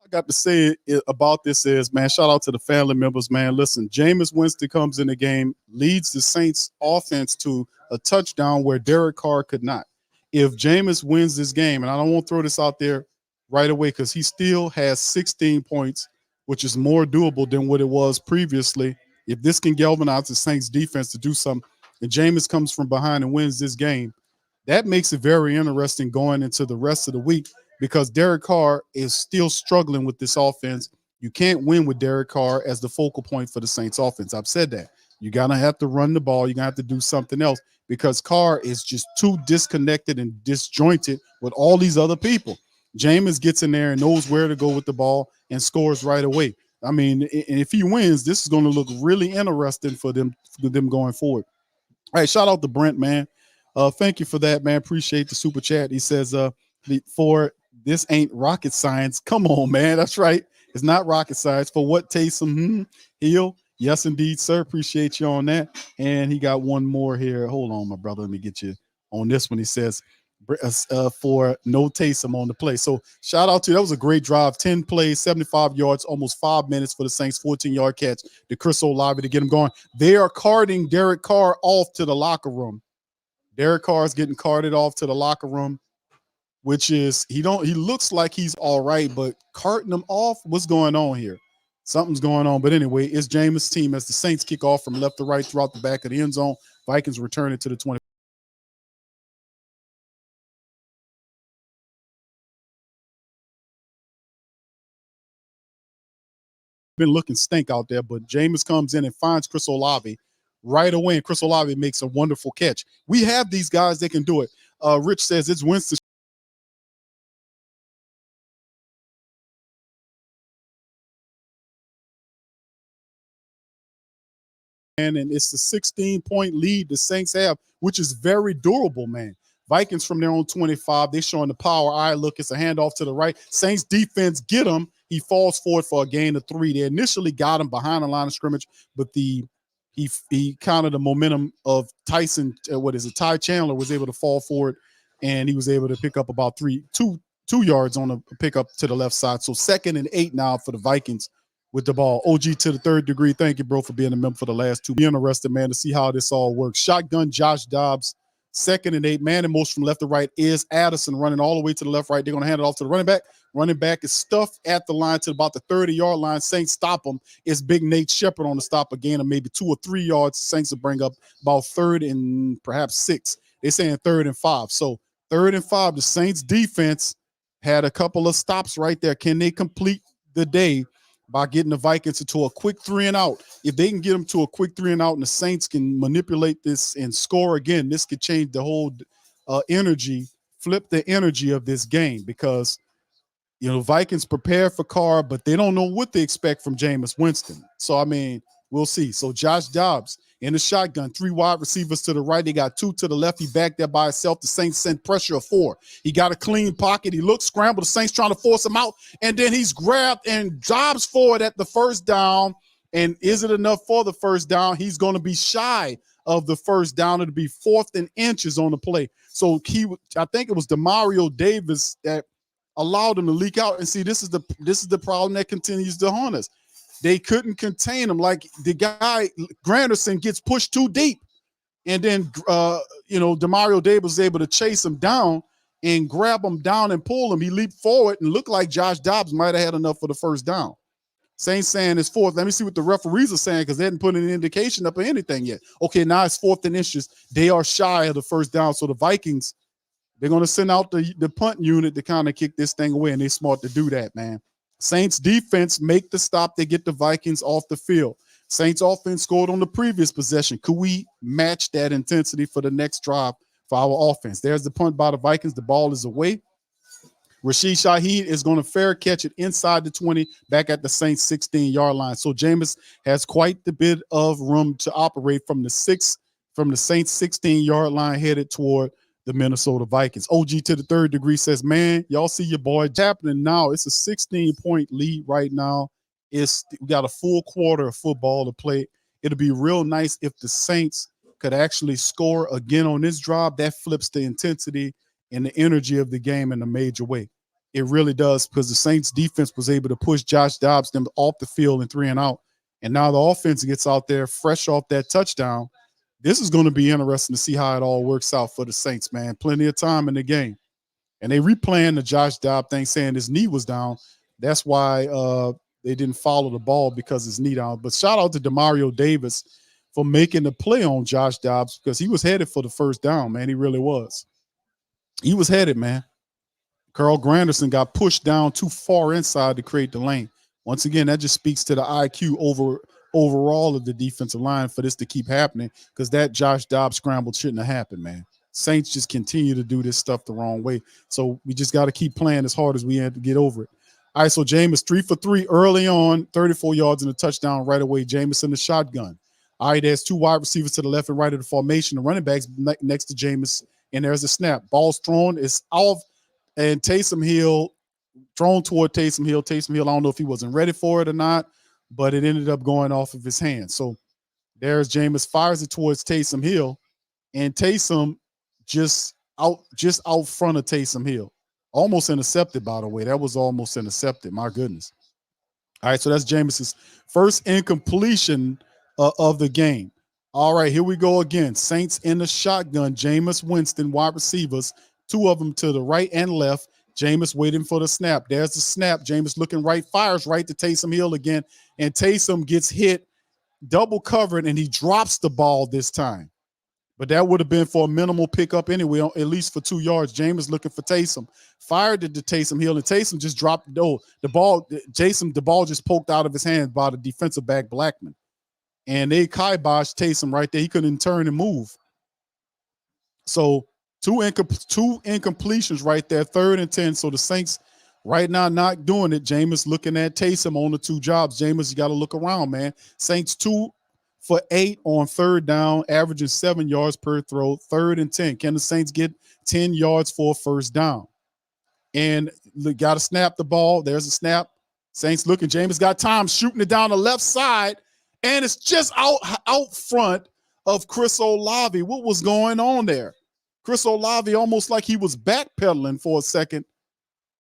I got to say about this is, man, shout out to the family members, man. Listen, Jameis Winston comes in the game, leads the Saints offense to a touchdown where Derek Carr could not. If Jameis wins this game, and I don't want to throw this out there right away because he still has 16 points, which is more doable than what it was previously. If this can galvanize the Saints defense to do something, and Jameis comes from behind and wins this game, that makes it very interesting going into the rest of the week because Derek Carr is still struggling with this offense. You can't win with Derek Carr as the focal point for the Saints offense. I've said that. You're going to have to run the ball. You're going to have to do something else because Carr is just too disconnected and disjointed with all these other people. Jameis gets in there and knows where to go with the ball and scores right away. I mean, if he wins, this is going to look really interesting for them going forward. All right, shout out to Brent, man. Thank you for that, man. Appreciate the super chat. He says, for this ain't rocket science. Come on, man. That's right. It's not rocket science. For what Taysom Hill? Yes, indeed, sir. Appreciate you on that. And he got one more here. Hold on, my brother. Let me get you on this one. He says, for no Taysom on the play. So shout out to you. That was a great drive. 10 plays, 75 yards, almost 5 minutes for the Saints, 14-yard catch to Chris Olave to get him going. They are carting Derek Carr off to the locker room. Derek Carr is getting carted off to the locker room, which is he looks like he's all right, but carting him off, what's going on here? Something's going on. But anyway, it's Jameis' team as the Saints kick off from left to right throughout the back of the end zone. Vikings return it to the 20. Been looking stink out there, but Jameis comes in and finds Chris Olave right away, and Chris Olave makes a wonderful catch. We have these guys that can do it. Rich says it's Winston. And it's the 16-point lead the Saints have, which is very durable, man. Vikings from their own 25, they're showing the power. All right, look, it's a handoff to the right. Saints defense get him. He falls forward for a gain of 3. They initially got him behind the line of scrimmage, but he countered the momentum of Tyson. Ty Chandler was able to fall forward, and he was able to pick up about 2 yards on a pickup to the left side. So 2nd and 8 now for the Vikings with the ball. OG to the 3rd degree. Thank you, bro, for being a member for the last 2. Be interested, man, to see how this all works. Shotgun Josh Dobbs, 2nd and 8. Man in motion from left to right is Addison running all the way to the left, right. They're going to hand it off to the running back. Running back is stuffed at the line to about the 30-yard line. Saints stop him. It's big Nate Shepard on the stop, a gain of maybe 2 or 3 yards. Saints will bring up about 3rd and perhaps 6. They're saying 3rd and 5. So 3rd and 5, the Saints defense had a couple of stops right there. Can they complete the day by getting the Vikings into a quick 3 and out? If they can get them to a quick 3 and out and the Saints can manipulate this and score again, this could change the whole energy, flip the energy of this game, because Vikings prepare for Carr, but they don't know what they expect from Jameis Winston. So, I mean, we'll see. So Josh Dobbs in the shotgun, 3 wide receivers to the right. They got 2 to the left. He back there by himself. The Saints sent pressure of 4. He got a clean pocket. He looks scrambled. The Saints trying to force him out. And then he's grabbed and drives forward at the first down. And is it enough for the first down? He's going to be shy of the first down. It'll be 4th and inches on the play. So I think it was Demario Davis that allowed him to leak out. And see, this is the problem that continues to haunt us. They couldn't contain him. Like the guy Granderson gets pushed too deep, and then Demario Davis was able to chase him down and grab him down and pull him. He leaped forward and looked like Josh Dobbs might have had enough for the first down. Saints saying it's 4th. Let me see what the referees are saying, because they hadn't put any indication up or anything yet. Okay, now it's 4th and inches. They are shy of the first down. So the Vikings, they're going to send out the punt unit to kind of kick this thing away, and they're smart to do that, man. Saints defense make the stop. They get the Vikings off the field. Saints offense scored on the previous possession. Could we match that intensity for the next drive for our offense? There's the punt by the Vikings. The ball is away. Rashid Shaheed is going to fair catch it inside the 20, back at the Saints 16-yard line. So Jameis has quite the bit of room to operate from the Saints 16-yard line headed toward the Minnesota Vikings. OG to the 3rd degree says, man, y'all see your boy. It's happening now. It's a 16-point lead right now. We got a full quarter of football to play. It'll be real nice if the Saints could actually score again on this drive. That flips the intensity and the energy of the game in a major way. It really does, because the Saints defense was able to push Josh Dobbs them off the field in 3 and out. And now the offense gets out there fresh off that touchdown. This is going to be interesting to see how it all works out for the Saints, man. Plenty of time in the game. And they replaying the Josh Dobbs thing, saying his knee was down. That's why they didn't follow the ball, because his knee down. But shout out to Demario Davis for making the play on Josh Dobbs, because he was headed for the first down, man. He really was. He was headed, man. Carl Granderson got pushed down too far inside to create the lane. Once again, that just speaks to the IQ overall of the defensive line for this to keep happening, because that Josh Dobbs scramble shouldn't have happened, man. Saints just continue to do this stuff the wrong way. So we just got to keep playing as hard as we had to get over it. All right, so Jameis 3 for 3 early on, 34 yards and a touchdown right away. Jameis in the shotgun. All right, there's 2 wide receivers to the left and right of the formation. The running backs next to Jameis, and there's a snap. Ball's thrown. It's off, and Taysom Hill thrown toward Taysom Hill. Taysom Hill, I don't know if he wasn't ready for it or not, but it ended up going off of his hand. So there's Jameis, fires it towards Taysom Hill, and Taysom just out front of Taysom Hill. Almost intercepted, by the way. That was almost intercepted. My goodness. All right, so that's Jameis's first incompletion of the game. All right, here we go again. Saints in the shotgun. Jameis Winston, wide receivers, 2 of them to the right and left. Jameis waiting for the snap. There's the snap. Jameis looking right, fires right to Taysom Hill again, and Taysom gets hit, double covered, and he drops the ball this time. But that would have been for a minimal pickup anyway, at least for 2 yards. Jameis looking for Taysom. Fired it to Taysom Hill, and Taysom just dropped the ball. The ball just poked out of his hand by the defensive back Blackman. And they kiboshed Taysom right there. He couldn't turn and move. So two incompletions right there, 3rd and 10. So the Saints right now not doing it. Jameis looking at Taysom on the 2 jobs. Jameis, you got to look around, man. Saints 2 for 8 on 3rd down, averaging 7 yards per throw, 3rd and 10. Can the Saints get 10 yards for a first down? And got to snap the ball. There's a snap. Saints looking. Jameis got time shooting it down the left side, and it's just out front of Chris Olave. What was going on there? Chris Olave almost like he was backpedaling for a second.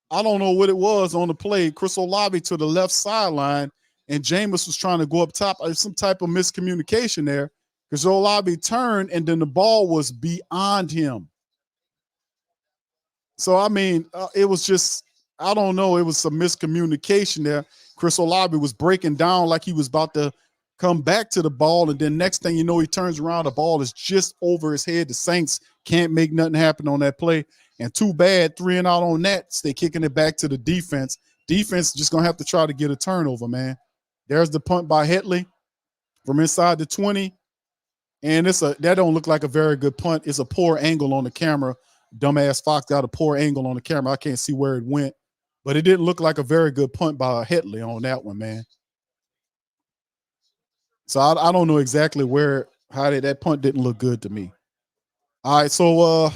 I don't know what it was on the play. Chris Olave to the left sideline, and Jameis was trying to go up top. There's some type of miscommunication there because Olave turned, and then the ball was beyond him. So, I mean, it was just, I don't know. It was some miscommunication there. Chris Olave was breaking down like he was about to come back to the ball, and then next thing you know, he turns around. The ball is just over his head. The Saints can't make nothing happen on that play. And too bad, 3 and out on that. They're kicking it back to the defense. Defense just going to have to try to get a turnover, man. There's the punt by Hetley from inside the 20. And that don't look like a very good punt. It's a poor angle on the camera. Dumbass Fox got a poor angle on the camera. I can't see where it went. But it didn't look like a very good punt by Hetley on that one, man. So I don't know exactly how that punt didn't look good to me. All right, so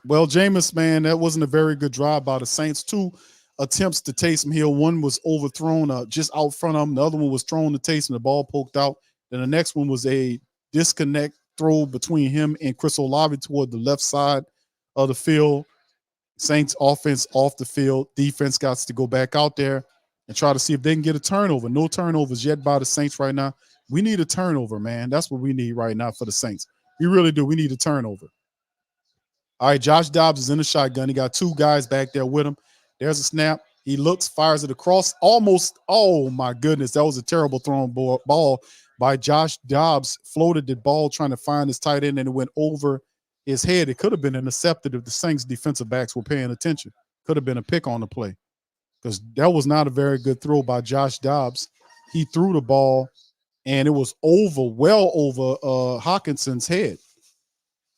Jameis, man, that wasn't a very good drive by the Saints. 2 attempts to Taysom Hill. One was overthrown just out front of him. The other one was thrown to Taysom. The ball poked out. Then the next one was a disconnect throw between him and Chris Olave toward the left side of the field. Saints offense off the field. Defense got to go back out there and try to see if they can get a turnover. No turnovers yet by the Saints right now. We need a turnover, man. That's what we need right now for the Saints. We really do. We need a turnover. All right, Josh Dobbs is in the shotgun. He got 2 guys back there with him. There's a snap. He looks, fires it across. Almost, oh, my goodness. That was a terrible thrown ball by Josh Dobbs. Floated the ball trying to find his tight end, and it went over his head. It could have been intercepted if the Saints defensive backs were paying attention. Could have been a pick on the play because that was not a very good throw by Josh Dobbs. He threw the ball, and it was well over Hawkinson's head,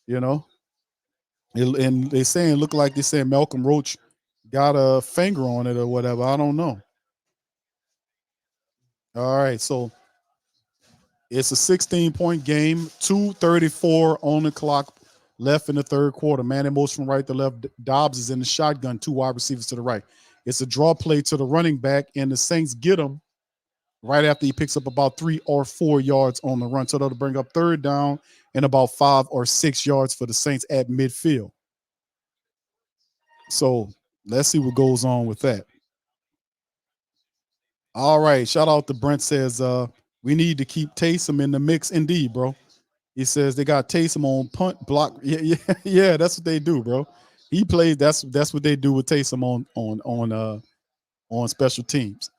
you know. And they saying, look like they saying Malcolm Roach got a finger on it or whatever. I don't know. All right, so it's a 16-point game, 2:34 on the clock left in the 3rd quarter. Man in motion from right to left. Dobbs is in the shotgun, 2 wide receivers to the right. It's a draw play to the running back, and the Saints get him right after he picks up about 3 or 4 yards on the run. So that'll bring up 3rd down and about 5 or 6 yards for the Saints at midfield. So let's see what goes on with that. All right. Shout out to Brent says, we need to keep Taysom in the mix. Indeed, bro. He says they got Taysom on punt block. Yeah, that's what they do, bro. He plays. That's what they do with Taysom on special teams.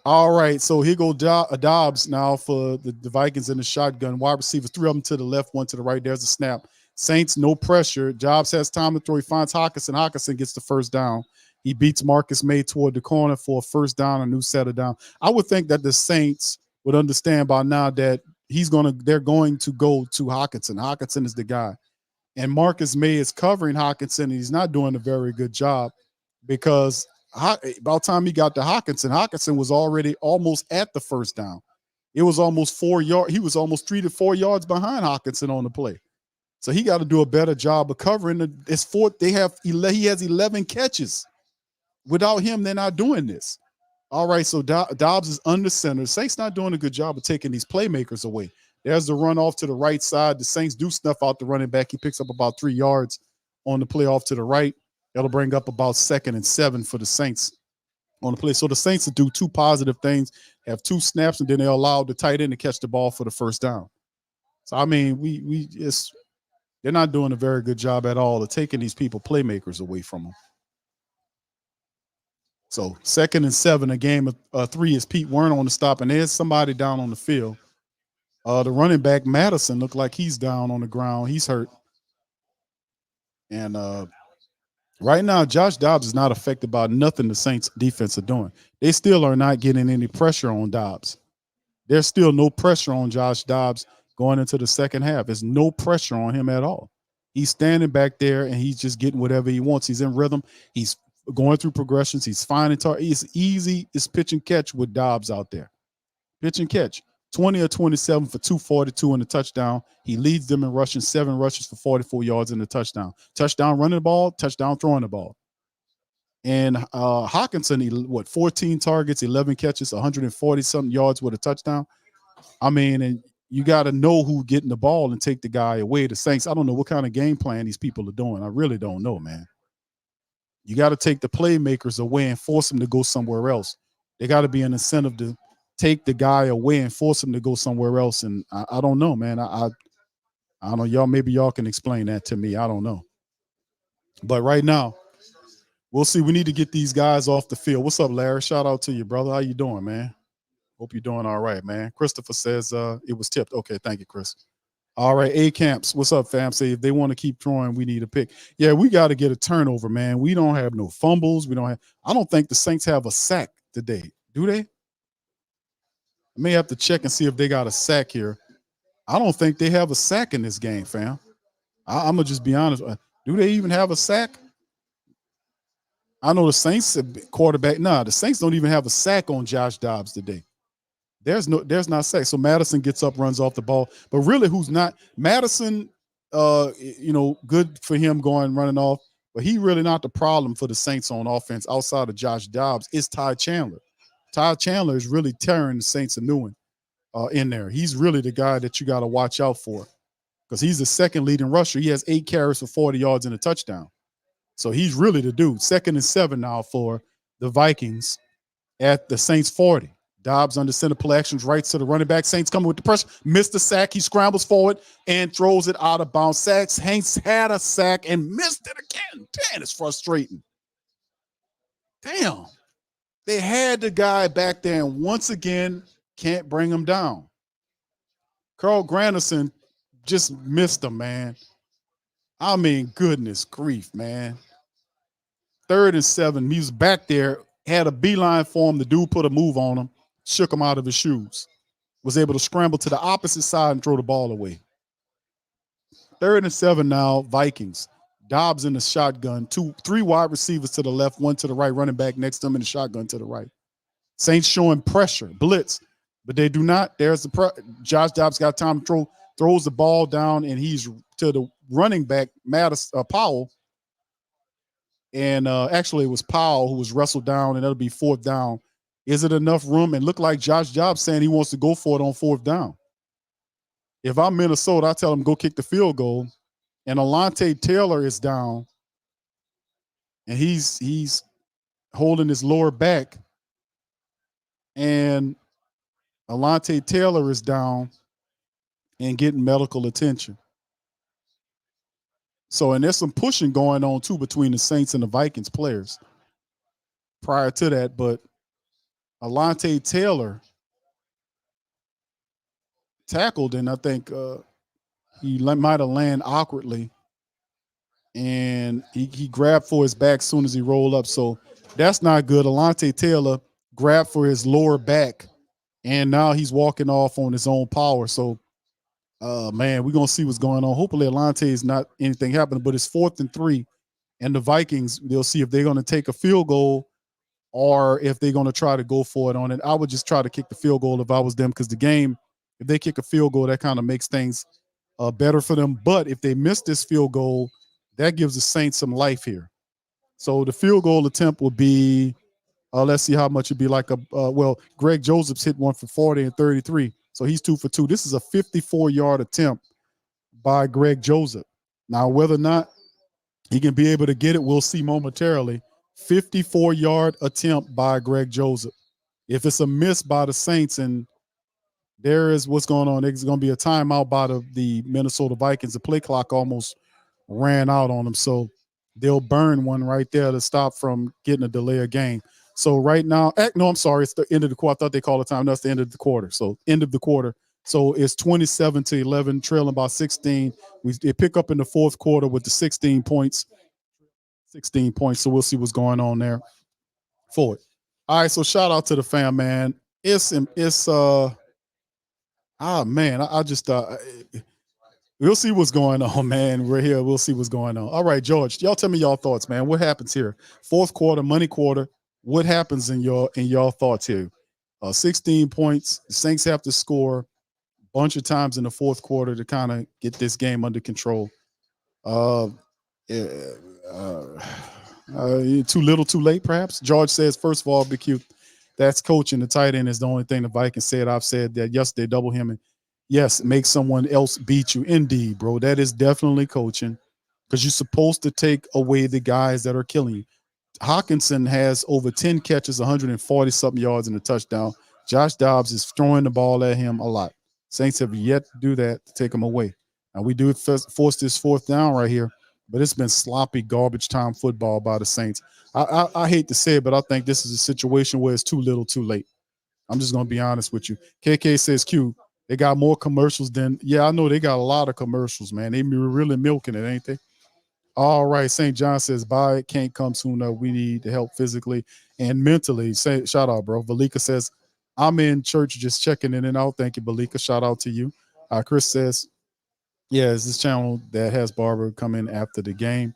All right, so here go Dobbs now for the Vikings in the shotgun. Wide receivers, 3 of them to the left, 1 to the right. There's a snap. Saints, no pressure. Dobbs has time to throw. He finds Hawkinson. Hawkinson gets the first down. He beats Marcus May toward the corner for a first down, a new set of down. I would think that the Saints would understand by now that they're going to go to Hawkinson. Hawkinson is the guy. And Marcus May is covering Hawkinson, and he's not doing a very good job because by the time he got to Hawkinson was already almost at the first down. It was almost 4 yards. He was almost 3 to 4 yards behind Hawkinson on the play. So he got to do a better job of covering. It's fourth. He has 11 catches. Without him, they're not doing this. All right, so Dobbs is under center. The Saints not doing a good job of taking these playmakers away. There's the run off to the right side. The Saints do snuff out the running back. He picks up about 3 yards on the play off to the right. That'll bring up about 2nd and 7 for the Saints on the play. So the Saints will do 2 positive things, have 2 snaps, and then they'll allow the tight end to catch the ball for the first down. So, I mean, they're not doing a very good job at all of taking these people playmakers away from them. So 2nd and 7, a game of 3 is Pete Werner on the stop, and there's somebody down on the field. The running back, Madison, looked like he's down on the ground. He's hurt. And right now, Josh Dobbs is not affected by nothing the Saints defense are doing. They still are not getting any pressure on Dobbs. There's still no pressure on Josh Dobbs going into the second half. There's no pressure on him at all. He's standing back there, and he's just getting whatever he wants. He's in rhythm. He's going through progressions. He's finding targets. It's easy. It's pitch and catch with Dobbs out there. Pitch and catch. 20 or 27 for 242 and a touchdown. He leads them in rushing, 7 rushes for 44 yards and a touchdown. Touchdown running the ball, touchdown throwing the ball. And Hawkinson, 14 targets, 11 catches, 140-something yards with a touchdown. I mean, and you got to know who's getting the ball and take the guy away. The Saints, I don't know what kind of game plan these people are doing. I really don't know, man. You got to take the playmakers away and force them to go somewhere else. They got to be an incentive to take the guy away and force him to go somewhere else. And I don't know, man. I don't know. Y'all, maybe y'all can explain that to me. I don't know. But right now, we'll see. We need to get these guys off the field. What's up, Larry? Shout out to you, brother. How you doing, man? Hope you're doing all right, man. Christopher says it was tipped. Okay, thank you, Chris. All right, A-Camps. What's up, fam? Say if they want to keep throwing, we need a pick. Yeah, we got to get a turnover, man. We don't have no fumbles. I don't think the Saints have a sack today. Do they? I may have to check and see if they got a sack here. I don't think they have a sack in this game, fam. I'm going to just be honest. Do they even have a sack? I know the Saints quarterback. The Saints don't even have a sack on Josh Dobbs today. There's not sack. So Madison gets up, runs off the ball. But really, who's not? Madison, good for him running off. But he really not the problem for the Saints on offense outside of Josh Dobbs. It's Ty Chandler. Ty Chandler is really tearing the Saints a new one in there. He's really the guy that you got to watch out for because he's the second leading rusher. He has 8 carries for 40 yards and a touchdown. So he's really the dude. 2nd and 7 now for the Vikings at the Saints 40. Dobbs under center play actions right to the running back. Saints coming with the pressure. Missed the sack. He scrambles forward and throws it out of bounds. Saints had a sack and missed it again. Damn, it's frustrating. Damn. They had the guy back there and once again can't bring him down. Carl Granderson just missed him, man. I mean, goodness grief, man. 3rd and 7. He was back there, had a beeline for him. The dude put a move on him, shook him out of his shoes. Was able to scramble to the opposite side and throw the ball away. 3rd and 7 now, Vikings. Dobbs in the shotgun. 3 wide receivers to the left, 1 to the right, running back next to him in the shotgun to the right. Saints showing pressure, blitz, but they do not. There's Josh Dobbs got time to throws the ball down, and he's to the running back, Powell. And actually, it was Powell who was wrestled down, and that'll be 4th down. Is it enough room? And look like Josh Dobbs saying he wants to go for it on 4th down. If I'm Minnesota, I tell him go kick the field goal. And Alontae Taylor is down, and he's holding his lower back. And Alontae Taylor is down and getting medical attention. So, and there's some pushing going on, too, between the Saints and the Vikings players prior to that. But Alontae Taylor tackled, and I think he might have landed awkwardly. And he grabbed for his back as soon as he rolled up. So that's not good. Alontae Taylor grabbed for his lower back, and now he's walking off on his own power. So Man, we're gonna see what's going on. Hopefully, Atlante is not anything happening, but it's 4th and 3, and the Vikings. They'll see if they're gonna take a field goal or if they're gonna try to go for it on it. I would just try to kick the field goal if I was them, because the game, if they kick a field goal, that kind of makes things better for them. But if they miss this field goal, that gives the Saints some life here. So the field goal attempt will be, let's see how much it'd be like well, Greg Joseph's hit one for 40 and 33. So he's 2 for 2. This is a 54-yard attempt by Greg Joseph. Now, whether or not he can be able to get it, we'll see momentarily. 54-yard attempt by Greg Joseph. If it's a miss by the Saints, and there is what's going on, there's going to be a timeout by the Minnesota Vikings. The play clock almost ran out on them, so they'll burn one right there to stop from getting a delay of game. So right now, no, I'm sorry, it's the end of the quarter. I thought they called the time. That's the end of the quarter. So end of the quarter. So it's 27-11, trailing by 16. They pick up in the fourth quarter with the 16 points. 16 points. So we'll see what's going on there for it. All right. So shout out to the fam, man. Man, I just we'll see what's going on, man. We're here. We'll see what's going on. All right, George. Y'all tell me y'all thoughts, man. What happens here? Fourth quarter, money quarter. What happens in y'all thoughts here? 16 points. The Saints have to score a bunch of times in the fourth quarter to kind of get this game under control. Too little, too late, perhaps. George says, first of all, BQ, that's coaching. The tight end is the only thing the Vikings said. I've said that yesterday, double him. And yes, make someone else beat you. Indeed, bro. That is definitely coaching, because you're supposed to take away the guys that are killing you. Hawkinson has over 10 catches, 140-something yards, and a touchdown. Josh Dobbs is throwing the ball at him a lot. Saints have yet to do that to take him away. Now, we do force this fourth down right here, but it's been sloppy, garbage time football by the Saints. I hate to say it, but I think this is a situation where it's too little, too late. I'm just going to be honest with you. KK says, Q, they got more commercials than – yeah, I know they got a lot of commercials, man. They really milking it, ain't they? All right, St. John says, buy it, can't come sooner. We need the help physically and mentally. Shout out, bro. Valika says, I'm in church just checking in and out. Thank you, Valika. Shout out to you. Chris says, yeah, it's this channel that has Barbara come in after the game.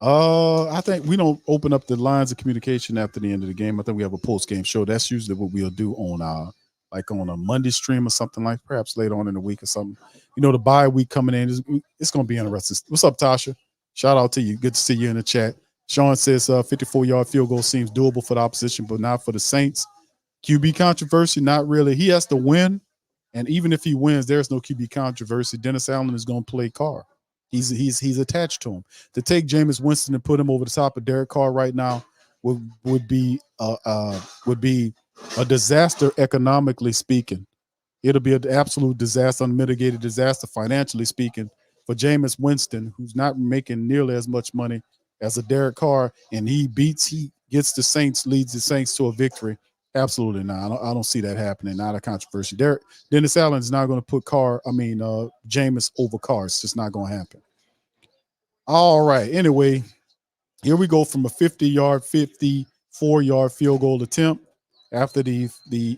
I think we don't open up the lines of communication after the end of the game. I think we have a post-game show. That's usually what we'll do on like on a Monday stream or something, like perhaps later on in the week or something. You know, the bye week coming in, it's going to be interesting. What's up, Tasha? Shout out to you. Good to see you in the chat. Sean says 54-yard field goal seems doable for the opposition, but not for the Saints. QB controversy, not really. He has to win, and even if he wins, there's no QB controversy. Dennis Allen is going to play Carr. He's attached to him. To take Jameis Winston and put him over the top of Derek Carr right now would be a disaster economically speaking. It'll be an absolute disaster, unmitigated disaster financially speaking for Jameis Winston, who's not making nearly as much money as a Derek Carr, and he gets the Saints, leads the Saints to a victory. Absolutely not. I don't see that happening. Not a controversy. Dennis Allen is not going to put Jameis over Carr. It's just not going to happen. All right. Anyway, here we go from a 50-yard, 54-yard field goal attempt after the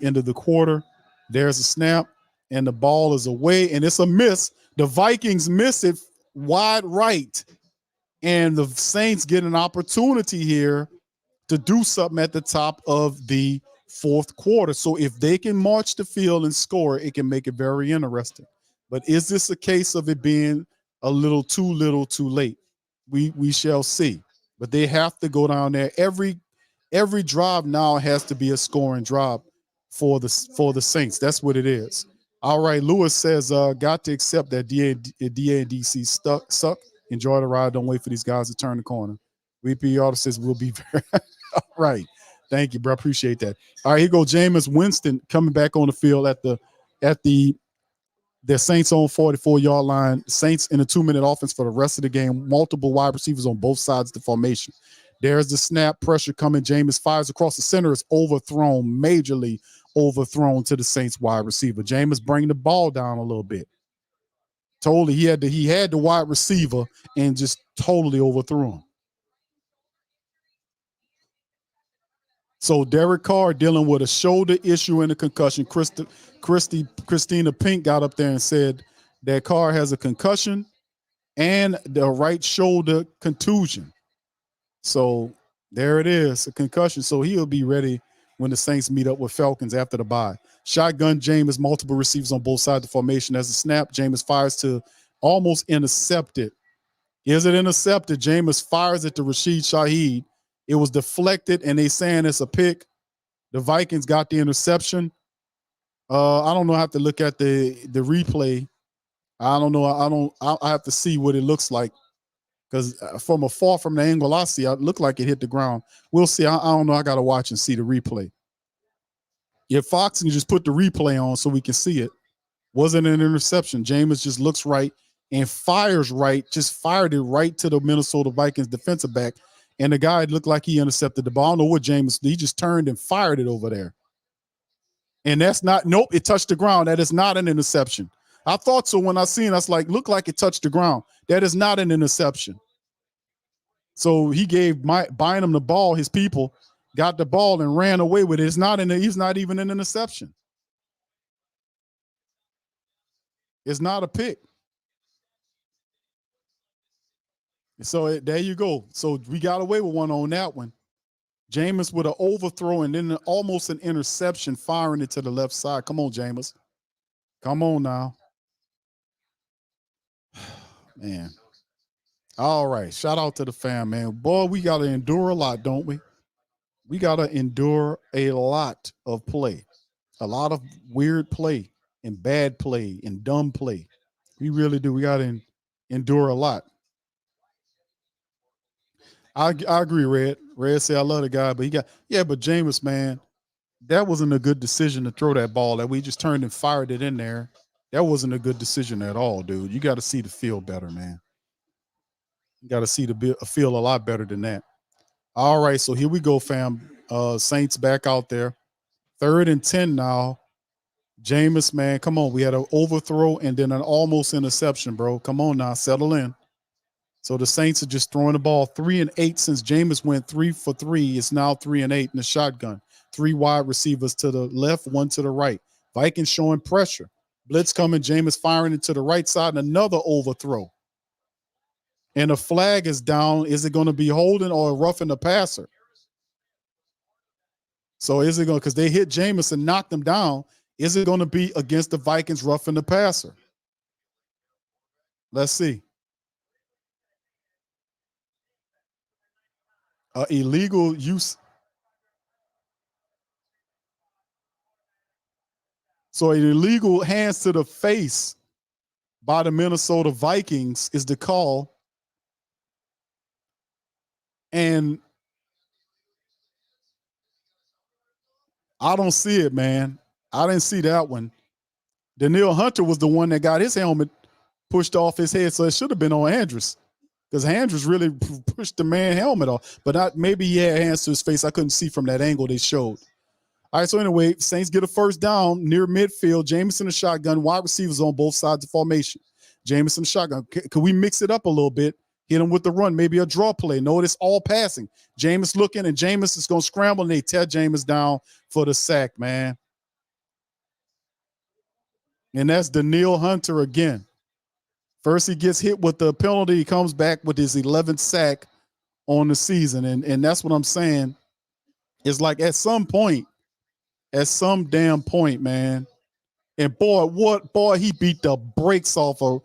end of the quarter. There's a snap, and the ball is away, and it's a miss. The Vikings miss it wide right, and the Saints get an opportunity here to do something at the top of the fourth quarter. So if they can march the field and score, it can make it very interesting. But is this a case of it being a little too late? We shall see. But they have to go down there. Every drive now has to be a scoring drive for the Saints. That's what it is. All right, Lewis says, got to accept that DA and DC suck. Enjoy the ride. Don't wait for these guys to turn the corner. VP Artist says we'll be very all right. Thank you, bro. Appreciate that. All right, here go Jameis Winston coming back on the field at the Saints on 44-yard line. Saints in a 2-minute offense for the rest of the game. Multiple wide receivers on both sides of the formation. There's the snap, pressure coming. Jameis fires across the center. It's overthrown, majorly overthrown to the Saints wide receiver. Jameis bringing the ball down a little bit. Totally, he had the wide receiver and just totally overthrew him. So Derek Carr dealing with a shoulder issue and a concussion. Christina Pink got up there and said that Carr has a concussion and the right shoulder contusion. So there it is, a concussion. So he'll be ready when the Saints meet up with Falcons after the bye. Shotgun Jameis, multiple receivers on both sides of the formation. As a snap, Jameis fires to almost intercepted. Is it intercepted? Jameis fires it to Rashid Shaheed. It was deflected, and they saying it's a pick. The Vikings got the interception. I don't know. I have to look at the replay. I don't know. I have to see what it looks like because from afar, from the angle I see, it looked like it hit the ground. We'll see. I don't know. I got to watch and see the replay. If Fox can just put the replay on so we can see it, wasn't an interception. Jameis just looks right and fires right, just fired it right to the Minnesota Vikings defensive back. And the guy looked like he intercepted the ball. I don't know what Jameis did. He just turned and fired it over there. And that's not, nope, it touched the ground. That is not an interception. I thought so when I seen it. I was like, looked like it touched the ground. That is not an interception. So he gave Bynum the ball, his people got the ball and ran away with it. It's not he's not even an interception. It's not a pick. So there you go. So we got away with one on that one. Jameis with an overthrow and then almost an interception, firing it to the left side. Come on, Jameis. Come on now. Man. All right. Shout out to the fam, man. Boy, we got to endure a lot, don't we? We got to endure a lot of play. A lot of weird play and bad play and dumb play. We really do. We got to endure a lot. I agree, Red. Red said I love the guy, but but Jameis, man, that wasn't a good decision to throw that ball. That we just turned and fired it in there. That wasn't a good decision at all, dude. You got to see the field better, man. You got to see the feel a lot better than that. All right, so here we go, fam. Saints back out there. 3rd and 10 now. Jameis, man, come on. We had an overthrow and then an almost interception, bro. Come on now, settle in. So the Saints are just throwing the ball 3 and 8 since Jameis went 3 for 3. It's now 3 and 8 in the shotgun. 3 wide receivers to the left, 1 to the right. Vikings showing pressure. Blitz coming, Jameis firing it to the right side, and another overthrow. And the flag is down. Is it going to be holding or roughing the passer? So is it going, because they hit Jameis and knocked him down, is it going to be against the Vikings roughing the passer? Let's see. Illegal use. So an illegal hands to the face by the Minnesota Vikings is the call. And I don't see it, man. I didn't see that one. Daniil Hunter was the one that got his helmet pushed off his head, so it should have been on Andrews, because Andrews really pushed the man helmet off. But maybe he had hands to his face. I couldn't see from that angle they showed. All right, so anyway, Saints get a first down near midfield. Jameson, the shotgun, wide receivers on both sides of formation. Jameson, shotgun. Could we mix it up a little bit? Hit him with the run, maybe a draw play. Notice all passing. Jameis looking, and Jameis is going to scramble, and they tear Jameis down for the sack, man. And that's Daniil Hunter again. First he gets hit with the penalty. He comes back with his 11th sack on the season. And that's what I'm saying. It's like at some damn point, man. And boy, he beat the brakes off of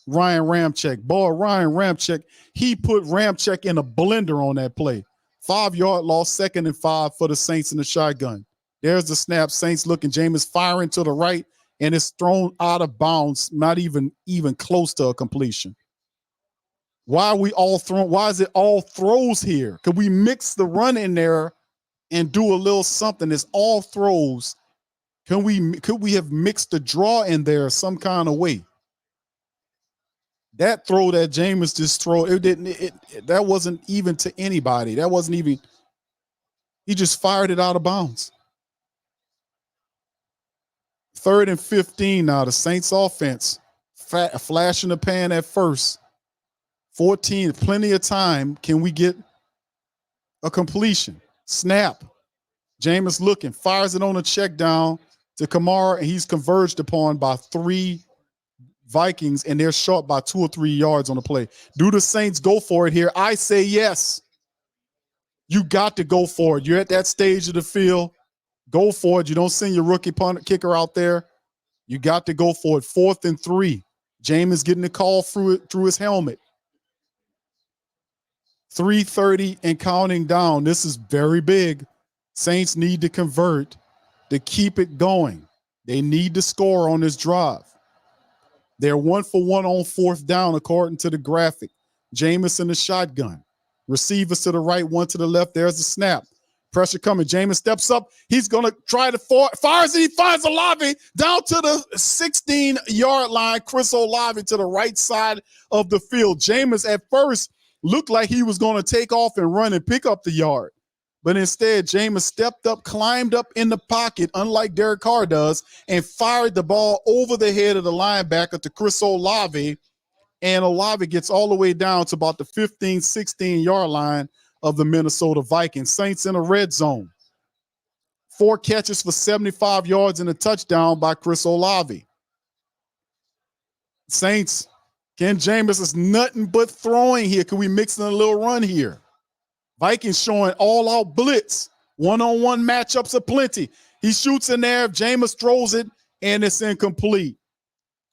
Ryan Ramczyk. Boy, Ryan Ramczyk, he put Ramczyk in a blender on that play. 5-yard loss, 2nd and 5 for the Saints in the shotgun. There's the snap. Saints looking. Jameis firing to the right, and it's thrown out of bounds, not even close to a completion. Why are we all thrown? Why is it all throws here? Could we mix the run in there and do a little something? It's all throws. Could we have mixed the draw in there some kind of way? That throw that Jameis just throw, that wasn't even to anybody. That wasn't even, he just fired it out of bounds. 3rd and 15 now, the Saints offense, flash in the pan at first. 14, plenty of time. Can we get a completion? Snap. Jameis looking, fires it on a check down to Kamara, and he's converged upon by 3 Vikings, and they're short by 2 or 3 yards on the play. Do the Saints go for it here? I say yes. You got to go for it. You're at that stage of the field. Go for it. You don't send your rookie punter kicker out there. You got to go for it. 4th and 3. Jameis getting the call through his helmet. 3:30 and counting down. This is very big. Saints need to convert to keep it going. They need to score on this drive. They're 1 for 1 on 4th down, according to the graphic. Jameis in the shotgun. Receivers to the right, one to the left. There's the snap. Pressure coming. Jameis steps up. He's going to try to fires, and he finds Olave down to the 16-yard line. Chris Olave to the right side of the field. Jameis at first looked like he was going to take off and run and pick up the yard. But instead, Jameis stepped up, climbed up in the pocket, unlike Derek Carr does, and fired the ball over the head of the linebacker to Chris Olave. And Olave gets all the way down to about the 15, 16-yard line of the Minnesota Vikings. Saints in a red zone. 4 catches for 75 yards and a touchdown by Chris Olave. Saints, Ken Jameis is nothing but throwing here. Can we mix in a little run here? Vikings showing all-out blitz. One-on-one matchups aplenty. He shoots in there. Jameis throws it, and it's incomplete.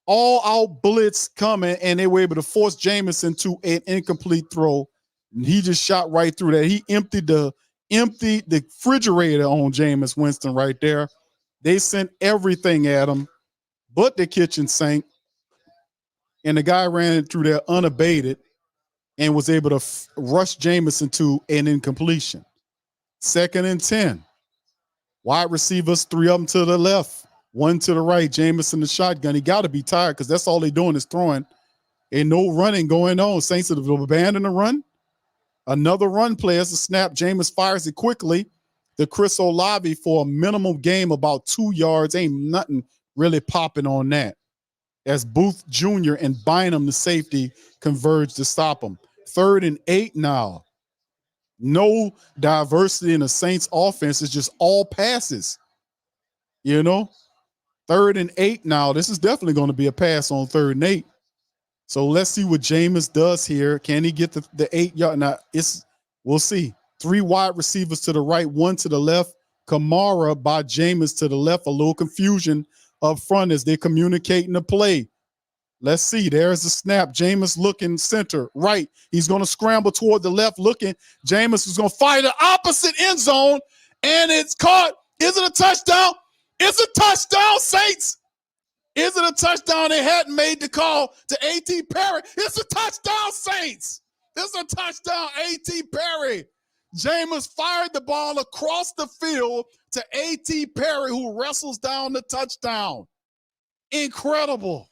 All-out blitz coming, and they were able to force Jameis into an incomplete throw. And he just shot right through that. He emptied the refrigerator on Jameis Winston right there. They sent everything at him but the kitchen sink, and the guy ran through there unabated and was able to rush Jameis into an incompletion. 2nd and 10. Wide receivers, 3 of them to the left, 1 to the right. Jameis in the shotgun. He got to be tired because that's all they're doing is throwing. Ain't no running going on. Saints have abandoned the run. Another run play as a snap. Jameis fires it quickly to Chris Olave for a minimum gain about 2 yards. Ain't nothing really popping on that. As Booth Jr. and Bynum, the safety, converge to stop him. 3rd and 8 now. No diversity in the Saints offense. It's just all passes. 3rd and 8 now. This is definitely going to be a pass on 3rd and 8. So let's see what Jameis does here. Can he get the 8 yard? Now we'll see. 3 wide receivers to the right, 1 to the left. Kamara by Jameis to the left. A little confusion up front as they're communicating the play. Let's see. There's the snap. Jameis looking center right. He's going to scramble toward the left looking. Jameis is going to fire the opposite end zone, and it's caught. Is it a touchdown? It's a touchdown, Saints. Is it a touchdown? They hadn't made the call to A.T. Perry. It's a touchdown, Saints. It's a touchdown, A.T. Perry. Jameis fired the ball across the field to A.T. Perry, who wrestles down the touchdown. Incredible.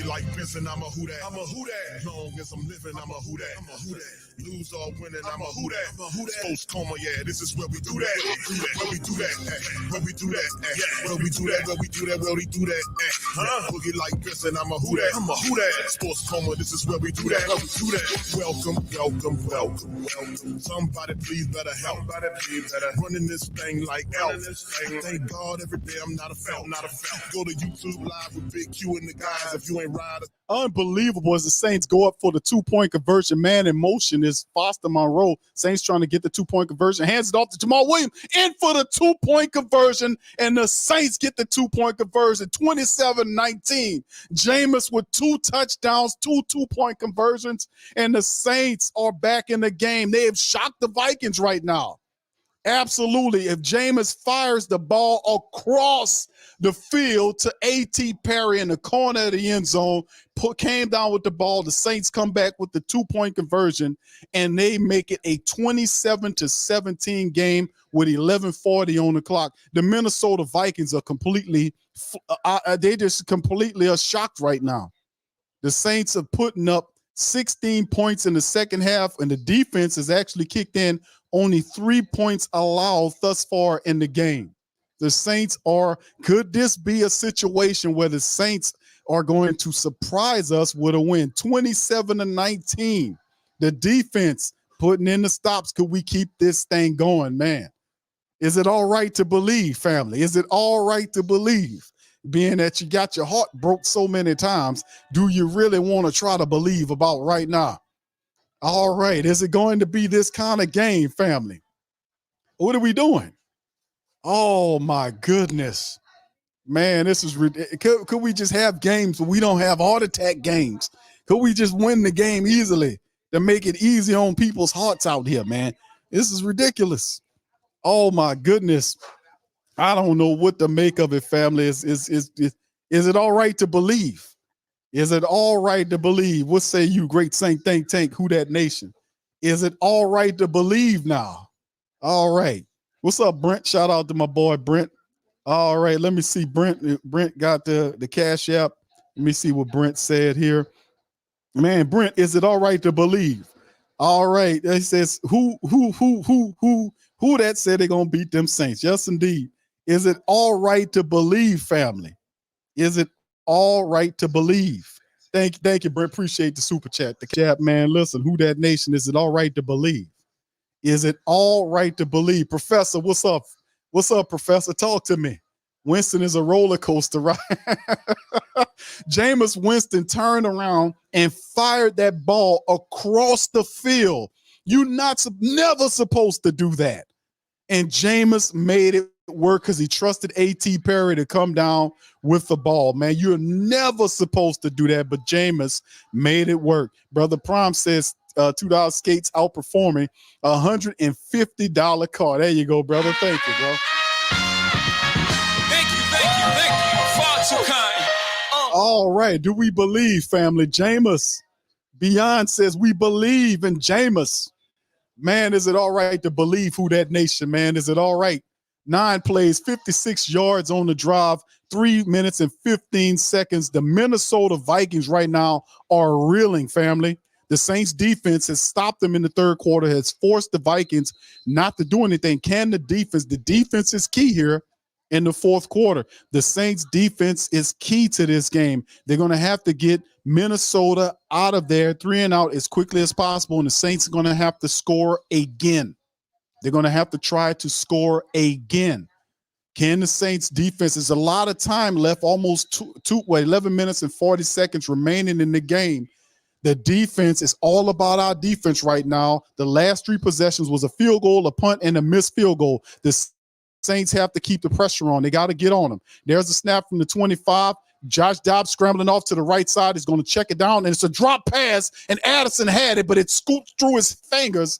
Like Benson, I'm a who that. I'm a who that. Long as I'm living, I'm a who that. I'm a who that. Lose or winning, I'm a who that. I'm a who that. Sports Coma, yeah, this is where we do that. Where we do that. Where we do that. Where we do that. Where we do that. Where we do that. Boogie like Benson, I'm a who that. I'm a who that. Sports Coma, this is where we do that. Where we do that. Welcome, welcome, welcome, welcome. Somebody please better help. Somebody please better running this thing like Elf. Thank God every day I'm not a felt, not a felt. Go to YouTube Live with Big Q and the guys if you ain't ride. Unbelievable as the Saints go up for the 2-point conversion. Man in motion is Foster Monroe. Saints trying to get the 2-point conversion. Hands it off to Jamal Williams. In for the 2-point conversion. And the Saints get the 2-point conversion. 27-19. Jameis with 2 touchdowns, 2 2-point conversions. And the Saints are back in the game. They have shocked the Vikings right now. Absolutely. If Jameis fires the ball across the field to A.T. Perry in the corner of the end zone, came down with the ball, the Saints come back with the 2-point conversion, and they make it a 27-17 game with 11:40 on the clock. The Minnesota Vikings are completely shocked right now. The Saints are putting up 16 points in the second half, and the defense has actually kicked in. Only 3 points allowed thus far in the game. The Saints could this be a situation where the Saints are going to surprise us with a win? 27-19. The defense putting in the stops. Could we keep this thing going, man? Is it all right to believe, family? Is it all right to believe? Being that you got your heart broke so many times, do you really want to try to believe about right now? All right. Is it going to be this kind of game, family? What are we doing? Oh, my goodness. Man, this is ridiculous. Could we just have games where we don't have heart attack games? Could we just win the game easily to make it easy on people's hearts out here, man? This is ridiculous. Oh, my goodness. I don't know what to make of it, family. Is it all right to believe? Is it all right to believe? What say you, great Saint think tank, Who Dat Nation? Is it all right to believe now? All right. What's up, Brent? Shout out to my boy, Brent. All right, let me see. Brent got the Cash App. Let me see what Brent said here. Man, Brent, is it all right to believe? All right. He says, who that said they're gonna beat them Saints? Yes, indeed. Is it all right to believe, family? Is it all right to believe? Thank you, Brent. Appreciate the super chat. The chat, man. Listen, Who Dat Nation, is it all right to believe? Is it all right to believe? Professor, what's up? What's up, Professor? Talk to me. Winston is a roller coaster, right? Jameis Winston turned around and fired that ball across the field. You're never supposed to do that. And Jameis made it work because he trusted A.T. Perry to come down with the ball. Man, you're never supposed to do that, but Jameis made it work. Brother Prime says $2 skates outperforming $150 car. There you go, brother. Thank you, bro. Thank you. Far too kind. All right. Do we believe, family? Jameis. Beyond says we believe in Jameis. Man, is it all right to believe Who Dat Nation, man? Is it all right? 9 plays, 56 yards on the drive, 3 minutes and 15 seconds. The Minnesota Vikings right now are reeling, family. The Saints defense has stopped them in the third quarter, has forced the Vikings not to do anything. The defense is key here in the fourth quarter. The Saints defense is key to this game. They're going to have to get Minnesota out of there 3 and out as quickly as possible, and the Saints are going to have to score again. They're going to have to try to score again. Can the Saints defense, there's a lot of time left, almost 11 minutes and 40 seconds remaining in the game. The defense is all about our defense right now. The last 3 possessions was a field goal, a punt, and a missed field goal. The Saints have to keep the pressure on. They got to get on them. There's a snap from the 25. Josh Dobbs scrambling off to the right side. He's going to check it down, and it's a drop pass, and Addison had it, but it scooped through his fingers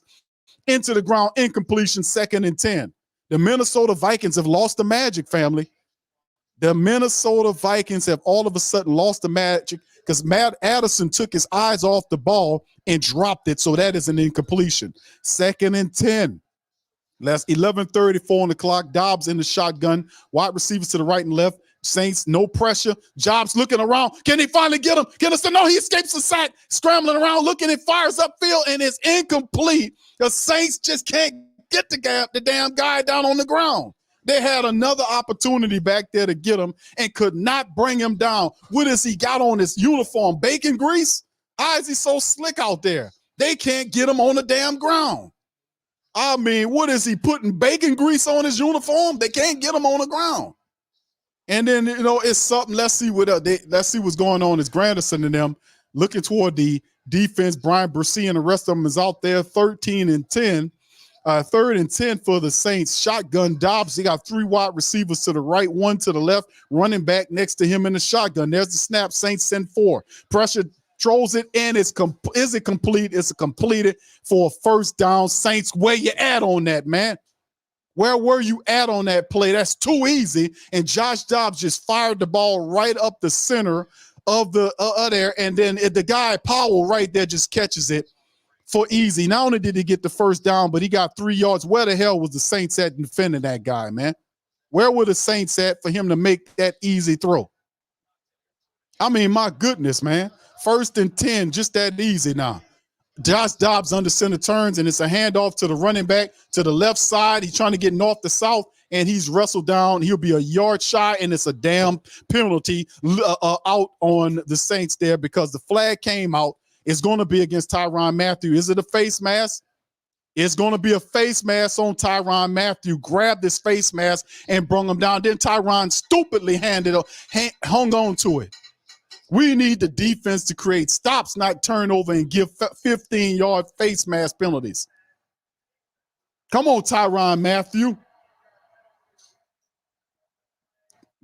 into the ground. Incompletion, 2nd and 10. The Minnesota Vikings have lost the magic, family. The Minnesota Vikings have all of a sudden lost the magic because Matt Addison took his eyes off the ball and dropped it, so that is an incompletion. 2nd and 10. That's 11:34 on the clock. Dobbs in the shotgun. Wide receivers to the right and left. Saints, no pressure. Dobbs looking around. Can he finally get him? No, he escapes the sack. Scrambling around, looking and fires upfield, and it's incomplete. The Saints just can't get the damn guy down on the ground. They had another opportunity back there to get him and could not bring him down. What has he got on his uniform? Bacon grease? How is he so slick out there? They can't get him on the damn ground. I mean, what is he putting bacon grease on his uniform? They can't get him on the ground. And then, it's something. Let's see what's going on. It's Granderson and them looking toward the defense. Brian Brissy and the rest of them is out there. 13 and 10. 3rd and 10 for the Saints. Shotgun Dobbs. He got 3 wide receivers to the right, 1 to the left. Running back next to him in the shotgun. There's the snap. Saints send 4. Pressure throws it, and is it complete? It's completed for a 1st down. Saints, where you at on that, man? Where were you at on that play? That's too easy. And Josh Dobbs just fired the ball right up the center of the there. And then the guy, Powell, right there just catches it for easy. Not only did he get the 1st down, but he got 3 yards. Where the hell was the Saints at defending that guy, man? Where were the Saints at for him to make that easy throw? I mean, my goodness, man. 1st and 10, just that easy now. Josh Dobbs under center turns, and it's a handoff to the running back to the left side. He's trying to get north to south, and he's wrestled down. He'll be a yard shy, and it's a damn penalty out on the Saints there because the flag came out. It's going to be against Tyrann Mathieu. Is it a face mask? It's going to be a face mask on Tyrann Mathieu. Grabbed this face mask and brung him down. Then Tyrann stupidly hung on to it. We need the defense to create stops, not turnover, and give 15-yard face mask penalties. Come on, Tyrann Mathieu.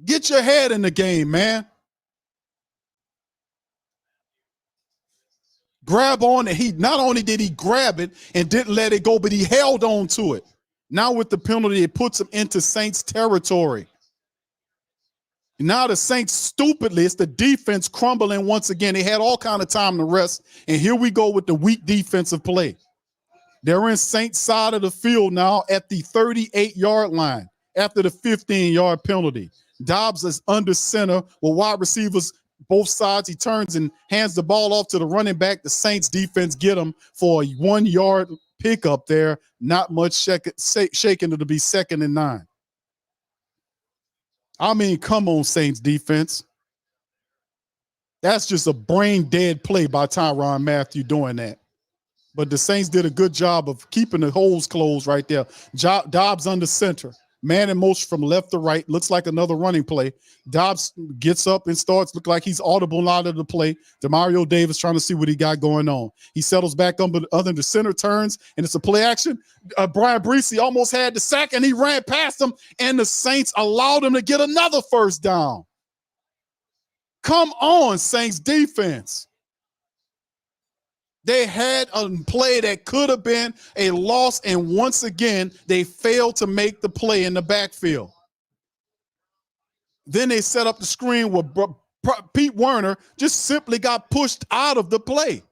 Get your head in the game, man. Grab on it. He not only did he grab it and didn't let it go, but he held on to it. Now with the penalty, it puts him into Saints territory. Now the Saints stupidly, it's the defense crumbling once again. They had all kind of time to rest, and here we go with the weak defensive play. They're in Saints side of the field now at the 38-yard line after the 15-yard penalty. Dobbs is under center with wide receivers both sides. He turns and hands the ball off to the running back. The Saints defense get him for a 1-yard pickup there. Not much shaking to be 2nd and 9. I mean, come on, Saints defense. That's just a brain-dead play by Tyrann Mathieu doing that. But the Saints did a good job of keeping the holes closed right there. Dobbs under center. Man in motion from left to right. Looks like another running play. Dobbs gets up and starts. Look like he's audible out of the play. DeMario Davis trying to see what he got going on. He settles back under the center, turns, and it's a play action. Brian Breesy almost had the sack, and he ran past him, and the Saints allowed him to get another first down. Come on, Saints defense. They had a play that could have been a loss, and once again, they failed to make the play in the backfield. Then they set up the screen where Pete Werner just simply got pushed out of the play.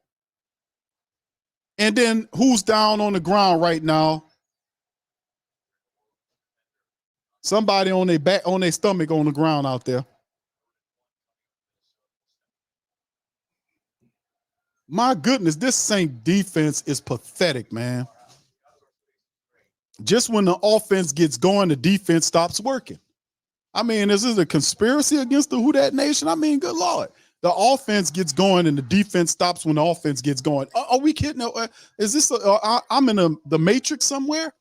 And then who's down on the ground right now? Somebody on their back, on their stomach on the ground out there. My goodness, this Saint defense is pathetic, man. Just when the offense gets going, the defense stops working. I mean, is this a conspiracy against the Who Dat Nation? I mean, good Lord. The offense gets going and the defense stops when the offense gets going. Are we kidding? Is this I'm in the matrix somewhere?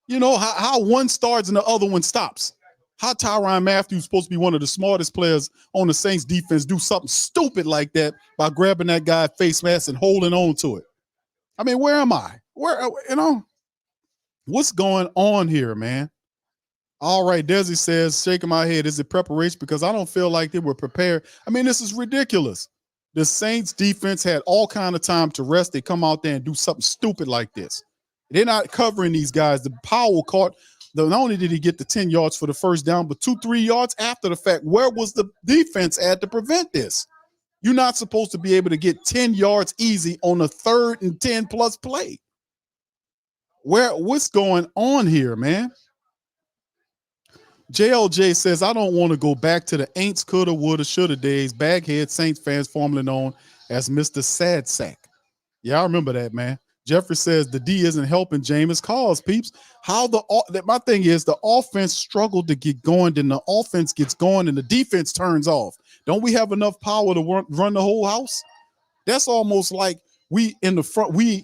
You know, how one starts and the other one stops. How Tyrann Mathieu, supposed to be one of the smartest players on the Saints defense, do something stupid like that by grabbing that guy's face mask and holding on to it? I mean, where am I? What's going on here, man? All right, Desi says, shaking my head, is it preparation? Because I don't feel like they were prepared. I mean, this is ridiculous. The Saints defense had all kind of time to rest. They come out there and do something stupid like this. They're not covering these guys. The Powell caught. Not only did he get the 10 yards for the first down, but 2-3 yards after the fact. Where was the defense at to prevent this? You're not supposed to be able to get 10 yards easy on a 3rd and 10 plus play. What's going on here, man? JLJ says, I don't want to go back to the ain'ts, coulda, woulda, shoulda days. Baghead Saints fans formerly known as Mr. Sad Sack. Yeah, I remember that, man. Jeffrey says the D isn't helping Jameis cause, peeps. My thing is the offense struggled to get going, then the offense gets going and the defense turns off. Don't we have enough power to run the whole house? That's almost like we in the front. We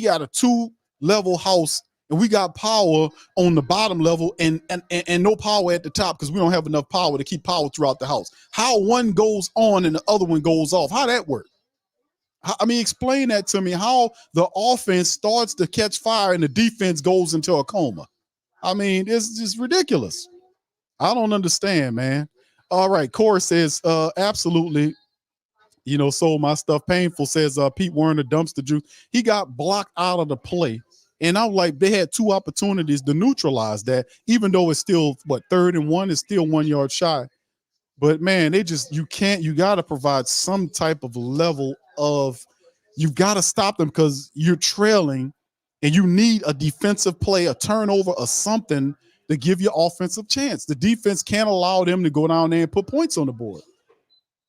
got a 2-level house and we got power on the bottom level and no power at the top because we don't have enough power to keep power throughout the house. How one goes on and the other one goes off? How that work? I mean, explain that to me, how the offense starts to catch fire and the defense goes into a coma. I mean, it's just ridiculous. I don't understand, man. All right, Corey says, absolutely, sold my stuff. Painful says, Pete Werner dumpster juice. He got blocked out of the play. And I'm like, they had 2 opportunities to neutralize that, even though it's still, 3rd and 1, it's still 1 yard shy. But, man, you got to provide some type of level of, you've got to stop them because you're trailing and you need a defensive play, a turnover or something to give your offensive chance. The defense can't allow them to go down there and put points on the board.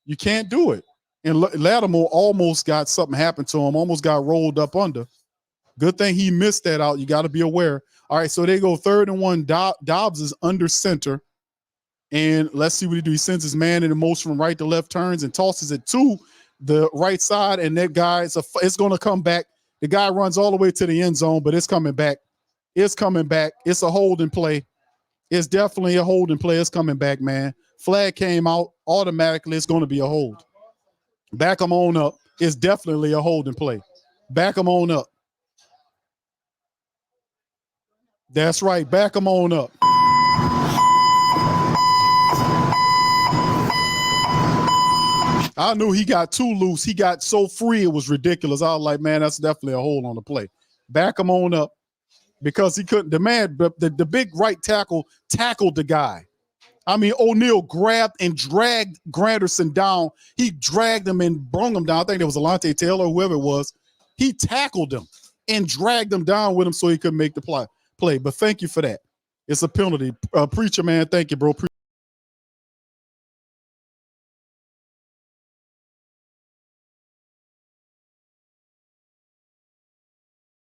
You can't do it. And Lattimore almost got something happen to him, almost got rolled up under. Good thing he missed that out. You got to be aware. All right, so they go 3rd and 1. Dobbs is under center. And let's see what he do. He sends his man in the motion from right to left, turns and tosses it to the right side. And that guy, it's going to come back The guy runs all the way to the end zone, but it's coming back. It's coming back. It's a holding play. It's definitely a holding play. It's coming back, man. Flag came out. Automatically, it's going to be a hold. Back them on up. It's definitely a holding play. Back them on up. That's right. Back them on up. I knew he got too loose. He got so free, it was ridiculous. I was like, man, that's definitely a hold on the play. Back him on up because he couldn't. The big right tackle tackled the guy. I mean, O'Neal grabbed and dragged Granderson down. He dragged him and brung him down. I think it was Alontae Taylor, whoever it was. He tackled him and dragged him down with him so he couldn't make the play. But thank you for that. It's a penalty. Preacher, man, thank you, bro.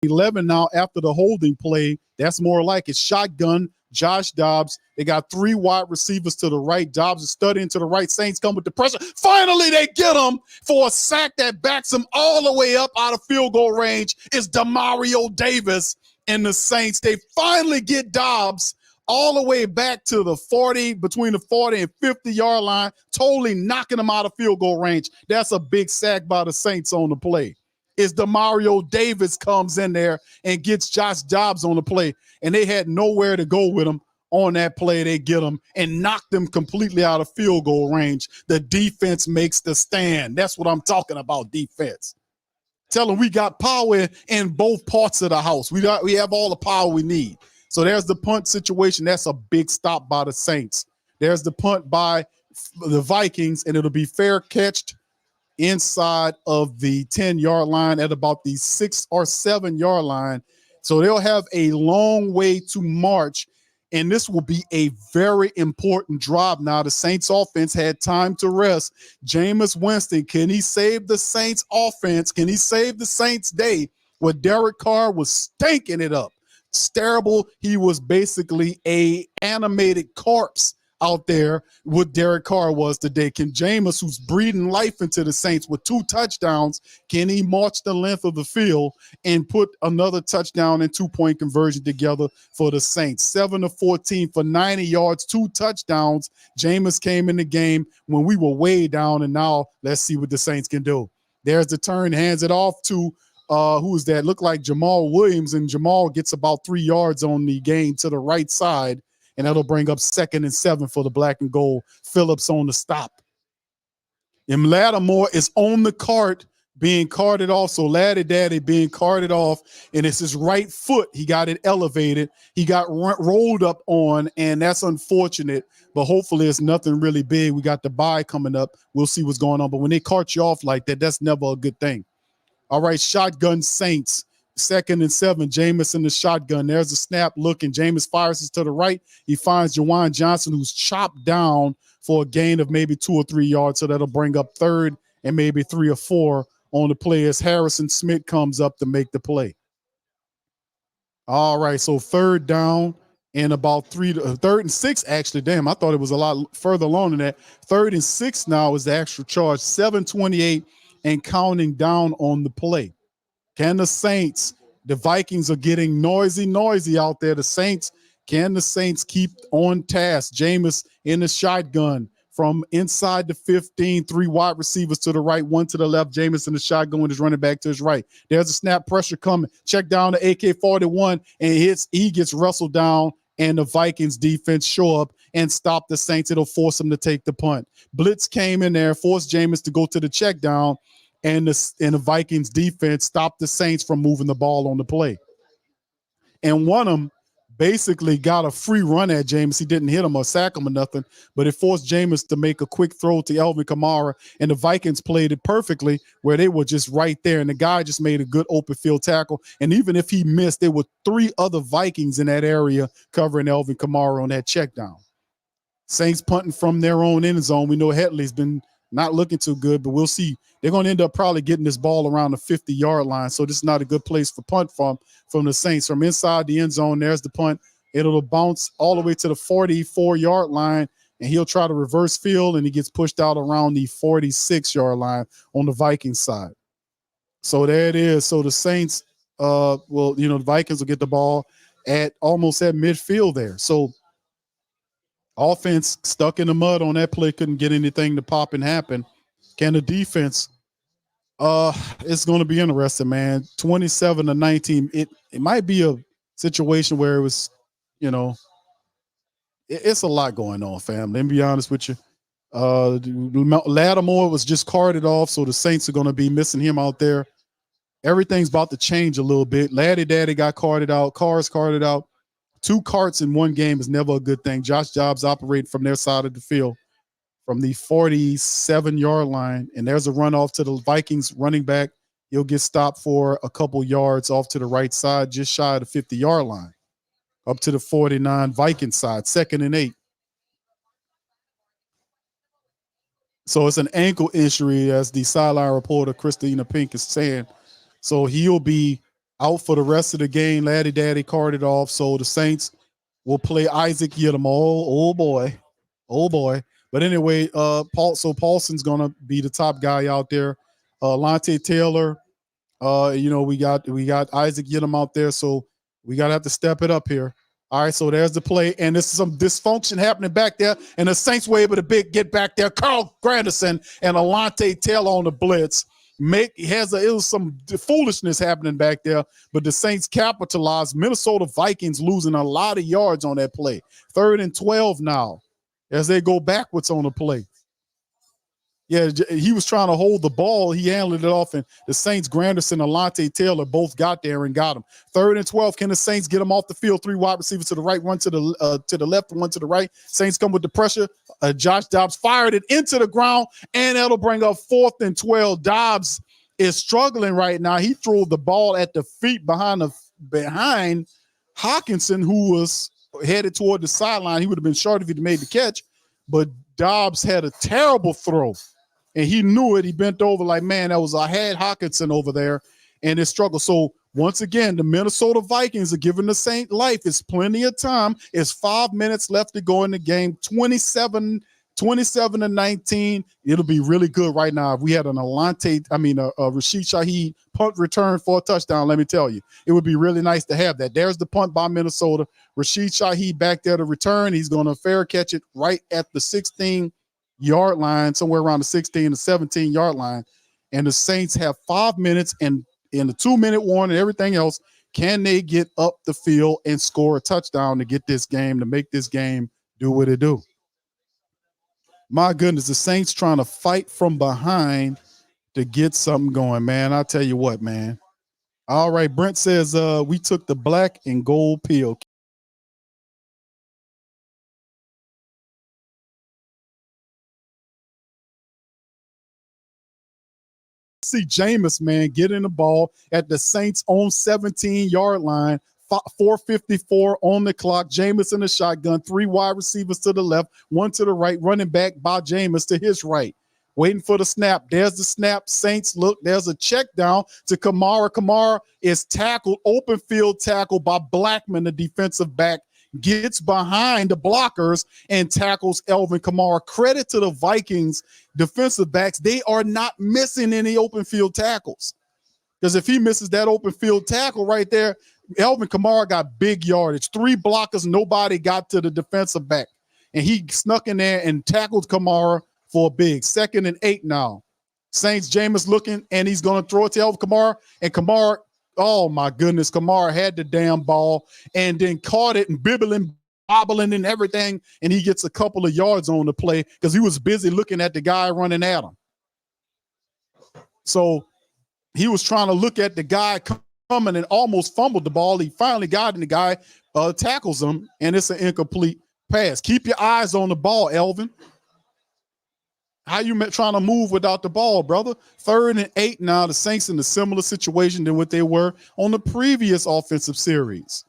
11 now after the holding play. That's more like it's shotgun. Josh Dobbs. They got 3 wide receivers to the right. Dobbs is studying to the right. Saints come with the pressure. Finally, they get him for a sack that backs him all the way up out of field goal range. It's Demario Davis and the Saints. They finally get Dobbs all the way back to the 40, between the 40 and 50-yard line, totally knocking him out of field goal range. That's a big sack by the Saints on the play. Is Demario Davis comes in there and gets Josh Dobbs on the play, and they had nowhere to go with him on that play. They get him and knock them completely out of field goal range. The defense makes the stand. That's what I'm talking about, defense. Tell them we got power in both parts of the house. We have all the power we need. So there's the punt situation. That's a big stop by the Saints. There's the punt by the Vikings, and it'll be fair catched inside of the 10-yard line at about the 6 or 7-yard line. So they'll have a long way to march, and this will be a very important drive. Now, the Saints offense had time to rest. Jameis Winston, can he save the Saints offense? Can he save the Saints day? Where Derek Carr was stinking it up. It's terrible. He was basically a animated corpse out there what Derek Carr was today. Can Jameis, who's breathing life into the Saints with 2 touchdowns, can he march the length of the field and put another touchdown and 2-point conversion together for the Saints? 7-14 for 90 yards, 2 touchdowns. Jameis came in the game when we were way down, and now let's see what the Saints can do. There's the turn, hands it off to who is that? Looked like Jamal Williams, and Jamal gets about 3 yards on the gain to the right side. And that'll bring up 2nd and 7 for the black and gold. Phillips on the stop. And Lattimore is on the cart being carted off. So Laddie Daddy being carted off. And it's his right foot. He got it elevated. He got rolled up on. And that's unfortunate. But hopefully it's nothing really big. We got the bye coming up. We'll see what's going on. But when they cart you off like that, that's never a good thing. All right, shotgun Saints. 2nd and 7, Jameis in the shotgun. There's a snap looking. Jameis fires it to the right. He finds Juwan Johnson, who's chopped down for a gain of maybe 2 or 3 yards. So that'll bring up 3rd and maybe 3 or 4 on the play as Harrison Smith comes up to make the play. All right, so 3rd down and about 3rd and 6, actually. Damn, I thought it was a lot further along than that. 3rd and 6 now is the extra charge. 7:28 and counting down on the play. Can the Saints, the Vikings are getting noisy out there. Can the Saints keep on task? Jameis in the shotgun from inside the 15, 3 wide receivers to the right, 1 to the left. Jameis in the shotgun with his running back to his right. There's a snap pressure coming. Check down the AK-41 and he gets wrestled down, and the Vikings defense show up and stop the Saints. It'll force them to take the punt. Blitz came in there, forced Jameis to go to the check down. And the Vikings defense stopped the Saints from moving the ball on the play. And one of them basically got a free run at Jameis. He didn't hit him or sack him or nothing, but it forced Jameis to make a quick throw to Alvin Kamara, and the Vikings played it perfectly where they were just right there, and the guy just made a good open field tackle. And even if he missed, there were 3 other Vikings in that area covering Alvin Kamara on that check down. Saints punting from their own end zone. We know Headley's been not looking too good, but we'll see. They're going to end up probably getting this ball around the 50-yard line, so this is not a good place for punt from the Saints. From inside the end zone, there's the punt. It'll bounce all the way to the 44-yard line, and he'll try to reverse field, and he gets pushed out around the 46-yard line on the Vikings side. So there it is. So the Saints, the Vikings will get the ball almost at midfield there. So offense stuck in the mud on that play, couldn't get anything to pop and happen. Can the defense? It's going to be interesting, man. 27-19. It might be a situation where it was, it's a lot going on, fam. Let me be honest with you. Lattimore was just carted off, so the Saints are going to be missing him out there. Everything's about to change a little bit. Laddie Daddy got carted out. Carr's carted out. 2 carts in one game is never a good thing. Josh Jobs operating from their side of the field from the 47-yard line, and there's a run off to the Vikings running back. He'll get stopped for a couple yards off to the right side, just shy of the 50-yard line, up to the 49 Viking side, 2nd and 8. So it's an ankle injury, as the sideline reporter Christina Pink is saying. So he'll be out for the rest of the game. Laddie Daddy carted off. So the Saints will play Isaac Yiadom. Oh boy. But anyway, Paulson's gonna be the top guy out there. Lante Taylor, we got Isaac Yiadom out there, so we gotta have to step it up here. All right, so there's the play, and there's some dysfunction happening back there, and the Saints were able to get back there. Carl Granderson and Alante Taylor on the blitz. It was some foolishness happening back there, but the Saints capitalized. Minnesota Vikings losing a lot of yards on that play. 3rd and 12 now as they go backwards on the play. Yeah, he was trying to hold the ball. He handled it off, and the Saints, Granderson and Alante Taylor both got there and got him. 3rd and 12. Can the Saints get him off the field? 3 wide receivers to the right, one to the left, one to the right. Saints come with the pressure. Josh Dobbs fired it into the ground, and that'll bring up 4th and 12. Dobbs is struggling right now. He threw the ball at the feet behind Hawkinson, who was headed toward the sideline. He would have been short if he'd made the catch, but Dobbs had a terrible throw. And he knew it. He bent over like, man, I had Hawkinson over there, and it struggled. So once again, the Minnesota Vikings are giving the Saint life. It's plenty of time. It's 5 minutes left to go in the game. 27-19. It'll be really good right now. If we had a Rashid Shaheed punt return for a touchdown, let me tell you, it would be really nice to have that. There's the punt by Minnesota. Rashid Shaheed back there to return. He's going to fair catch it right at the 16-yard line, somewhere around the 16 to 17-yard line. And the Saints have 5 minutes, and in the 2-minute warning and everything else, can they get up the field and score a touchdown to get this game, to make this game do what it do? My goodness, the Saints trying to fight from behind to get something going, man. I'll tell you what, man. All right, Brent says we took the black and gold pill. See Jameis, man, getting the ball at the Saints' own 17-yard line. 4:54 on the clock. Jameis in the shotgun. 3 wide receivers to the left, 1 to the right. Running back by Jameis to his right. Waiting for the snap. There's the snap. Saints look. There's a check down to Kamara. Kamara is tackled. Open field tackle by Blackman, the defensive back. Gets behind the blockers and tackles Elvin Kamara. Credit to the Vikings defensive backs. They are not missing any open field tackles. Because if he misses that open field tackle right there, Elvin Kamara got big yardage. 3 blockers, nobody got to the defensive back. And he snuck in there and tackled Kamara for a big. 2nd and 8 now. Saints, Jameis looking, and he's going to throw it to Elvin Kamara. And Kamara, oh my goodness, Kamara had the damn ball and then caught it and bobbling and everything. And he gets a couple of yards on the play because he was busy looking at the guy running at him. So he was trying to look at the guy coming and almost fumbled the ball. He finally got it, and the guy tackles him, and it's an incomplete pass. Keep your eyes on the ball, Elvin. How you trying to move without the ball, brother? 3rd and 8 now. The Saints in a similar situation than what they were on the previous offensive series.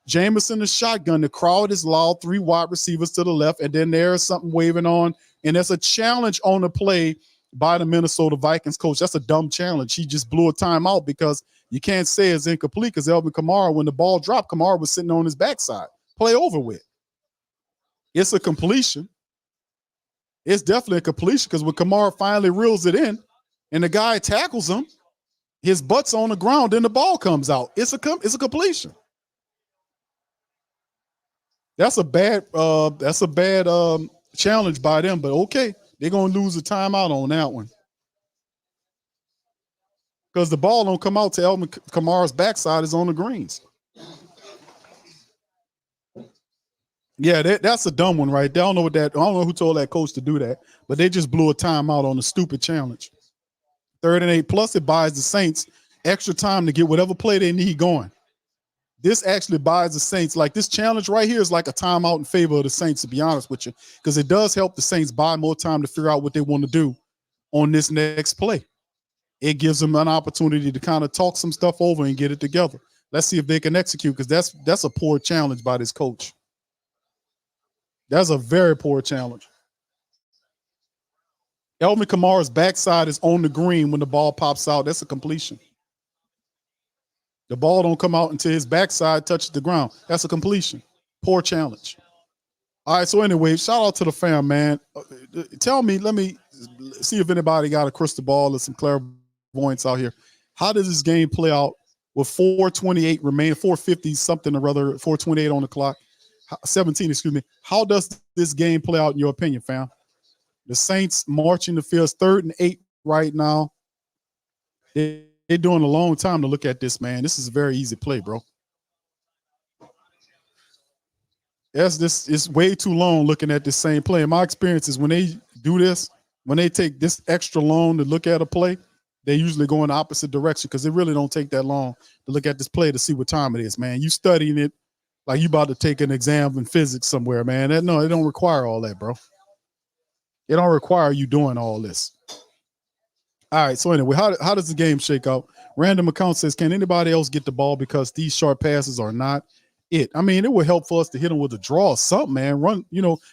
Jameis in the shotgun. The crowd is loud. 3 wide receivers to the left, and then there's something waving on, and there's a challenge on the play by the Minnesota Vikings coach. That's a dumb challenge. He just blew a timeout because you can't say it's incomplete because Elvin Kamara, when the ball dropped, Kamara was sitting on his backside. Play over with. It's a completion. It's definitely a completion because when Kamara finally reels it in and the guy tackles him, His butt's on the ground, then the ball comes out. It's a completion. That's a bad challenge by them, but okay, they're gonna lose a timeout on that one because the ball don't come out to Elvin Kamara's backside is on the greens. Yeah, that's a dumb one right there. I don't know who told that coach to do that, but they just blew a timeout on a stupid challenge. 3rd and 8, plus it buys the Saints extra time to get whatever play they need going. This actually buys the Saints, like this challenge right here is like a timeout in favor of the Saints, to be honest with you, because it does help the Saints buy more time to figure out what they want to do on this next play. It gives them an opportunity to kind of talk some stuff over and get it together. Let's see if they can execute, because that's a poor challenge by this coach. That's a very poor challenge. Elvin Kamara's backside is on the green when the ball pops out. That's a completion. The ball don't come out until his backside touches the ground. That's a completion. Poor challenge. All right, so anyway, shout out to the fam, man. Tell me, let me see if anybody got a crystal ball or some clairvoyance out here. How does this game play out with 4:28 remaining, 4:50 something or other, 4:28 on the clock, 17, excuse me. How does this game play out in your opinion, fam? The Saints marching the field, 3rd and 8 right now. They're doing a long time to look at this, man. This is a very easy play, bro. It's way too long looking at this same play. In my experience is when they do this, when they take this extra long to look at a play, they usually go in the opposite direction because it really don't take that long to look at this play to see what time it is, man. You studying it like you about to take an exam in physics somewhere, man. No, it don't require all that, bro. It don't require you doing all this. All right, so anyway, how does the game shake out? Random account says, can anybody else get the ball because these short passes are not it? I mean, it would help for us to hit them with a draw or something, man. Run,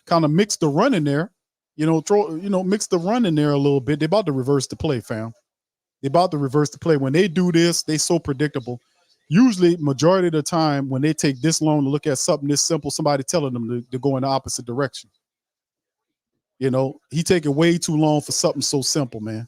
kind of mix the run in there. Mix the run in there a little bit. They're about to reverse the play, fam. They're about to reverse the play. When they do this, they so predictable. Usually, majority of the time, when they take this long to look at something this simple, somebody telling them to go in the opposite direction. He taking way too long for something so simple, man.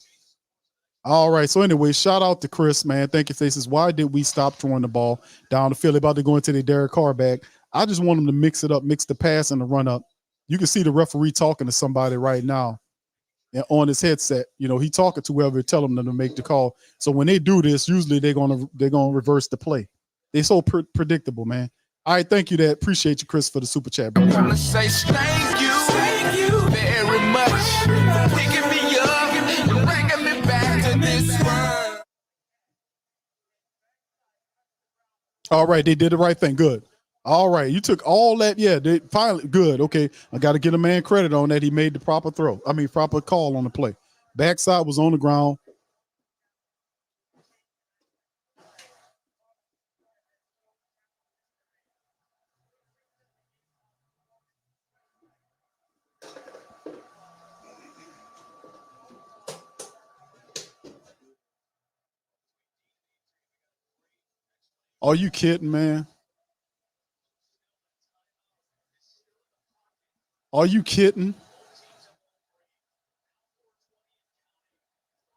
All right. So anyway, shout out to Chris, man. Thank you, Faces. Why did we stop throwing the ball down the field? They're about to go into the Derek Carr bag. I just want them to mix it up, mix the pass and the run up. You can see the referee talking to somebody right now on his headset. He talking to whoever telling them to make the call. So when they do this, usually they're gonna reverse the play. They're so predictable, man. All right, thank you. Appreciate you, Chris, for the super chat, bro. I wanna say thank you very much. Picking me up and bringing me back to this world. All right, they did the right thing. Good. All right, you took all that. Yeah, they finally good. Okay, I got to give a man credit on that. He made the proper throw. Proper call on the play. Backside was on the ground. Are you kidding, man? Are you kidding?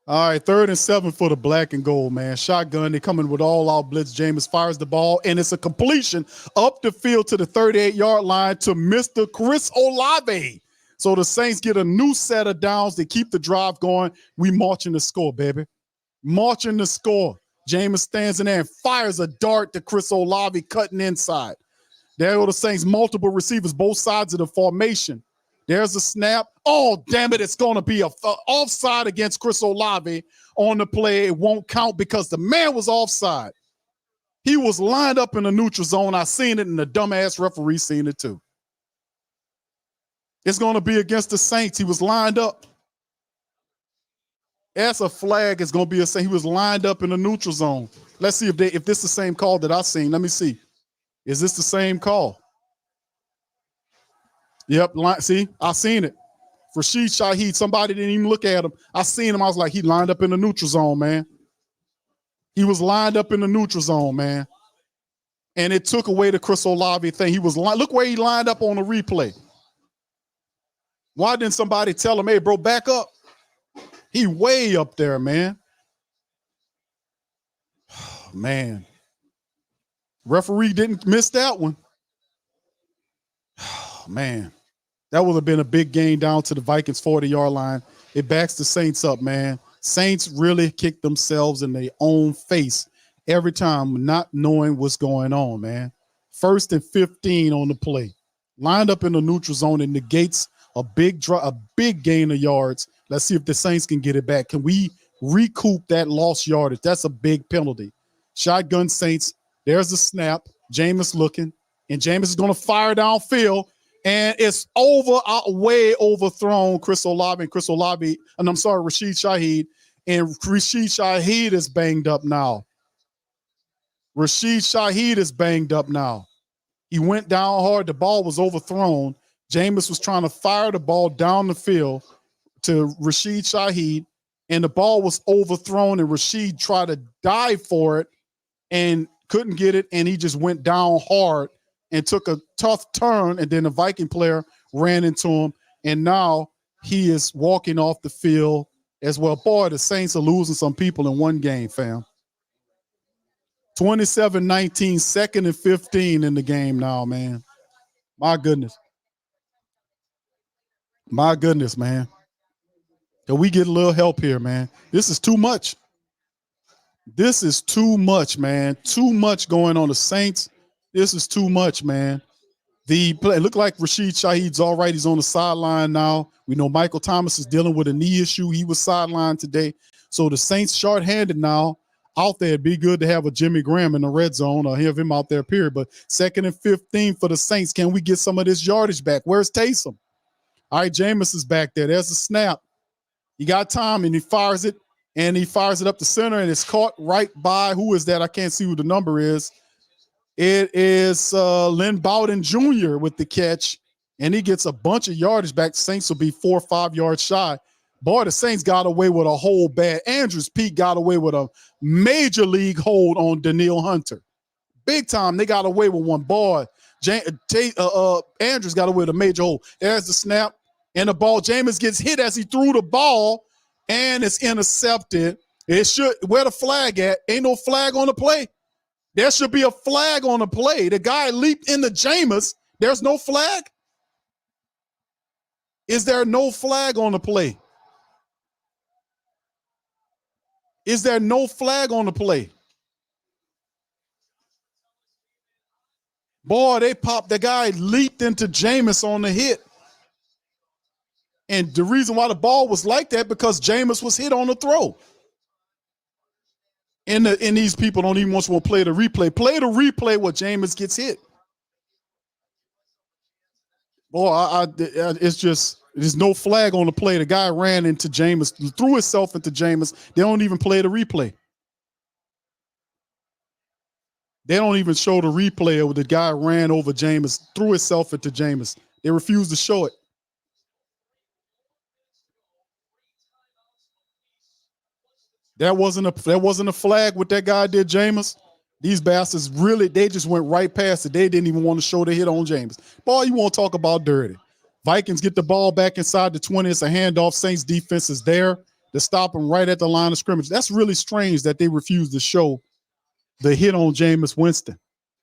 All right, 3rd and 7 for the black and gold, man. Shotgun, they coming with all-out blitz. Jameis fires the ball, and it's a completion up the field to the 38-yard line to Mr. Chris Olave. So the Saints get a new set of downs. They keep the drive going. We marching the score, baby. Marching the score. Jameis stands in there and fires a dart to Chris Olave cutting inside. There go the Saints, multiple receivers, both sides of the formation. There's a snap. Oh, damn it. It's going to be a offside against Chris Olave on the play. It won't count because the man was offside. He was lined up in the neutral zone. I seen it, and the dumbass referee seen it too. It's going to be against the Saints. He was lined up. That's a flag. It's going to be a Saint. He was lined up in the neutral zone. Let's see if this is the same call that I seen. Let me see. Is this the same call? Yep. See, I seen it. Rashid Shaheed, somebody didn't even look at him. I seen him. I was like, he lined up in the neutral zone, man. He was lined up in the neutral zone, man. And it took away the Chris Olave thing. Look where he lined up on the replay. Why didn't somebody tell him, hey, bro, back up? He way up there, man. man. Referee didn't miss that one. Man, that would have been a big gain down to the Vikings 40-yard line. It backs the Saints up, man. Saints really kick themselves in their own face every time, not knowing what's going on, man. 1st and 15 on the play. Lined up in the neutral zone and negates a big gain of yards. Let's see if the Saints can get it back. Can we recoup that lost yardage? That's a big penalty. Shotgun Saints. There's the snap. Jameis looking. And Jameis is going to fire downfield. And it's way overthrown Rashid Shaheed. And Rashid Shaheed is banged up now. He went down hard. The ball was overthrown. Jameis was trying to fire the ball down the field to Rashid Shaheed, and the ball was overthrown, and Rashid tried to dive for it and couldn't get it, and he just went down hard and took a tough turn, and then the Viking player ran into him, and now he is walking off the field as well. Boy, the Saints are losing some people in one game, fam. 27-19, 2nd and 15 in the game now, man. My goodness, man. Can we get a little help here, man? This is too much. Man. Too much going on. The Saints, this is too much, man. It looked like Rashid Shaheed's all right. He's on the sideline now. We know Michael Thomas is dealing with a knee issue. He was sidelined today. So the Saints shorthanded now. Out there, it'd be good to have a Jimmy Graham in the red zone or have him out there, period. But 2nd and 15 for the Saints. Can we get some of this yardage back? Where's Taysom? All right, Jameis is back there. There's a snap. He got time, and he fires it up the center, and it's caught right by, who is that? I can't see who the number is. It is Lynn Bowden Jr. with the catch, and he gets a bunch of yardage back. The Saints will be 4 or 5 yards shy. Boy, the Saints got away with a whole bad. Andrews Pete got away with a major league hold on Daniil Hunter. Big time. They got away with one. Boy, Andrews got away with a major hold. There's the snap, and the ball. Jameis gets hit as he threw the ball, and it's intercepted. Where the flag at? Ain't no flag on the play. There should be a flag on the play. The guy leaped into Jameis. There's no flag? Is there no flag on the play? Is there no flag on the play? Boy, they popped. The guy leaped into Jameis on the hit. And the reason why the ball was like that, because Jameis was hit on the throw. And these people don't even want to play the replay. Play the replay where Jameis gets hit. Boy, it's just, there's no flag on the play. The guy ran into Jameis, threw himself into Jameis. They don't even play the replay. They don't even show the replay where the guy ran over Jameis, threw himself into Jameis. They refuse to show it. That wasn't a flag what that guy did, Jameis. These bastards really, they just went right past it. They didn't even want to show the hit on Jameis. Boy, you want to talk about dirty. Vikings get the ball back inside the 20. It's a handoff. Saints defense is there to stop them right at the line of scrimmage. That's really strange that they refused to show the hit on Jameis Winston.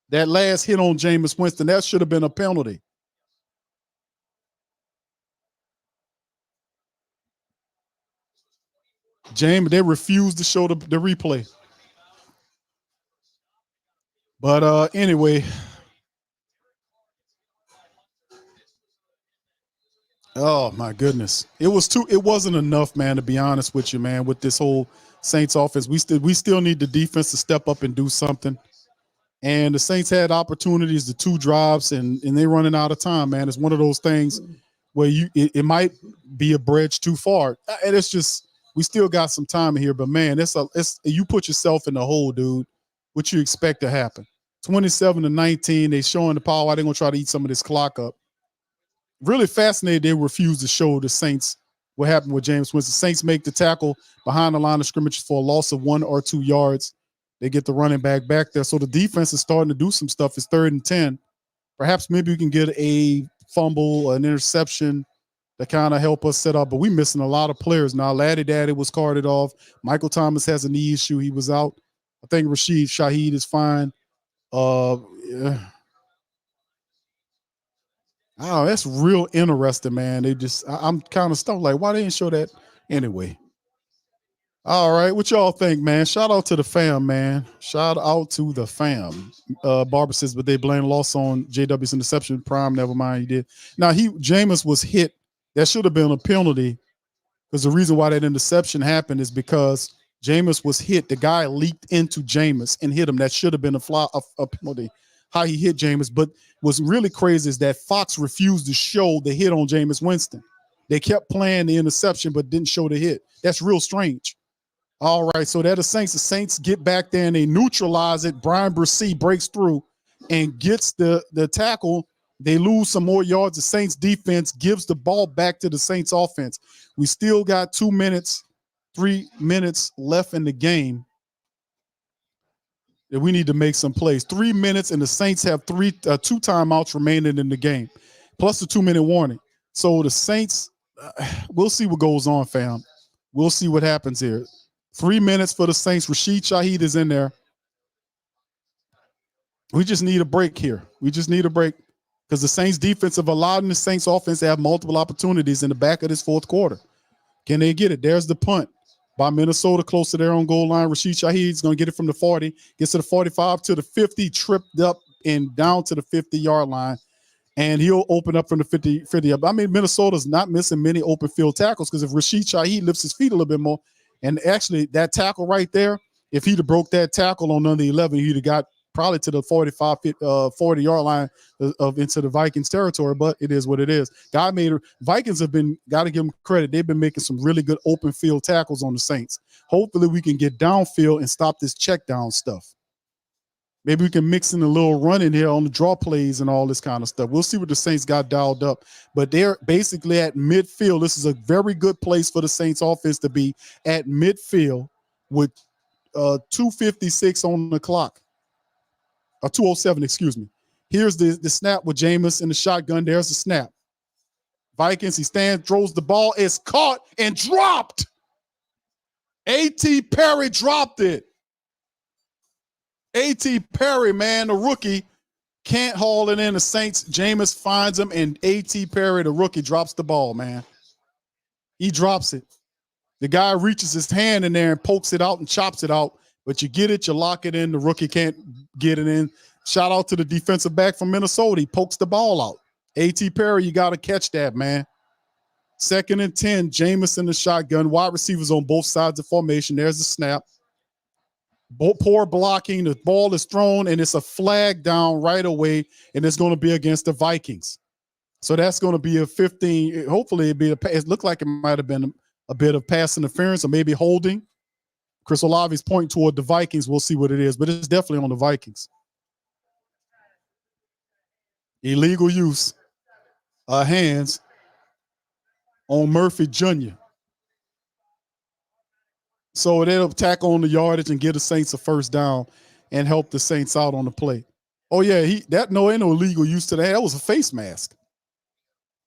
That last hit on Jameis Winston, that should have been a penalty. They refused to show the replay. But anyway, oh my goodness, it wasn't enough, man. To be honest with you, man, with this whole Saints offense, we still need the defense to step up and do something. And the Saints had opportunities, the 2 drives, and they're running out of time, man. It's one of those things where it might be a bridge too far, and it's just, we still got some time here. But man, it's you put yourself in the hole, dude. What you expect to happen? 27-19. They showing the power. They're gonna try to eat some of this clock up. Really fascinated. They refuse to show the Saints what happened with Jameis Winston. Saints make the tackle behind the line of scrimmage for a loss of 1 or 2 yards. They get the running back there. So the defense is starting to do some stuff. It's 3rd and 10. Perhaps maybe we can get a fumble, an interception to kind of help us set up. But we're missing a lot of players now. Laddie Daddy was carted off. Michael Thomas has a knee issue. He was out I think Rashid Shaheed is fine. Yeah. Oh, that's real interesting, man. They just, I'm kind of stumped. Like, why they didn't show that anyway? All right, what y'all think, man? Shout out to the fam, man. Shout out to the fam. Barbara says, but they blame loss on JW's interception. Prime, never mind, he did. Now Jameis was hit. That should have been a penalty because the reason why that interception happened is because Jameis was hit. The guy leaped into Jameis and hit him. That should have been a penalty. How he hit Jameis. But what's really crazy is that Fox refused to show the hit on Jameis Winston. They kept playing the interception but didn't show the hit. That's real strange. All right, so they're the Saints. The Saints get back there and they neutralize it. Brian Bresee breaks through and gets the tackle. They lose some more yards. The Saints defense gives the ball back to the Saints offense. We still got 3 minutes left in the game. And we need to make some plays. 3 minutes, and the Saints have two timeouts remaining in the game, plus the 2-minute warning. So the Saints, we'll see what goes on, fam. We'll see what happens here. 3 minutes for the Saints. Rashid Shaheed is in there. We just need a break here. We just need a break because the Saints defense have allowed the Saints offense to have multiple opportunities in the back of this fourth quarter. Can they get it? There's the punt by Minnesota close to their own goal line. Rashid Shaheed's going to get it from the 40, gets to the 45 to the 50, tripped up and down to the 50-yard line. And he'll open up from the 50 up. I mean, Minnesota's not missing many open field tackles because if Rashid Shaheed lifts his feet a little bit more, and actually that tackle right there, if he'd have broke that tackle on under 11, he'd have got probably to the 40-yard line of into the Vikings territory, but it is what it is. Vikings have been, got to give them credit. They've been making some really good open field tackles on the Saints. Hopefully we can get downfield and stop this check down stuff. Maybe we can mix in a little run in here on the draw plays and all this kind of stuff. We'll see what the Saints got dialed up. But they're basically at midfield. This is a very good place for the Saints offense to be at midfield with 2:56 on the clock. Or 2:07, excuse me. Here's the snap with Jameis in the shotgun. There's the snap. Vikings, he stands, throws the ball. It's caught and dropped. A.T. Perry dropped it. A.T. Perry, man, the rookie, can't haul it in. The Saints, Jameis finds him, and A.T. Perry, the rookie, drops the ball, man. He drops it. The guy reaches his hand in there and pokes it out and chops it out, but you get it, you lock it in. The rookie can't get it in. Shout out to the defensive back from Minnesota. He pokes the ball out. A.T. Perry, you got to catch that, man. 2nd and 10, Jameis in the shotgun. Wide receivers on both sides of formation. There's the snap. Poor blocking. The ball is thrown, and it's a flag down right away, and it's going to be against the Vikings. So that's going to be a 15. Hopefully, it looked like it might have been a bit of pass interference or maybe holding. Chris Olave's pointing toward the Vikings. We'll see what it is, but it's definitely on the Vikings. Illegal use of hands on Murphy Jr. So they'll tack on the yardage and give the Saints a first down and help the Saints out on the play. Oh, yeah, ain't no illegal use to that. That was a face mask.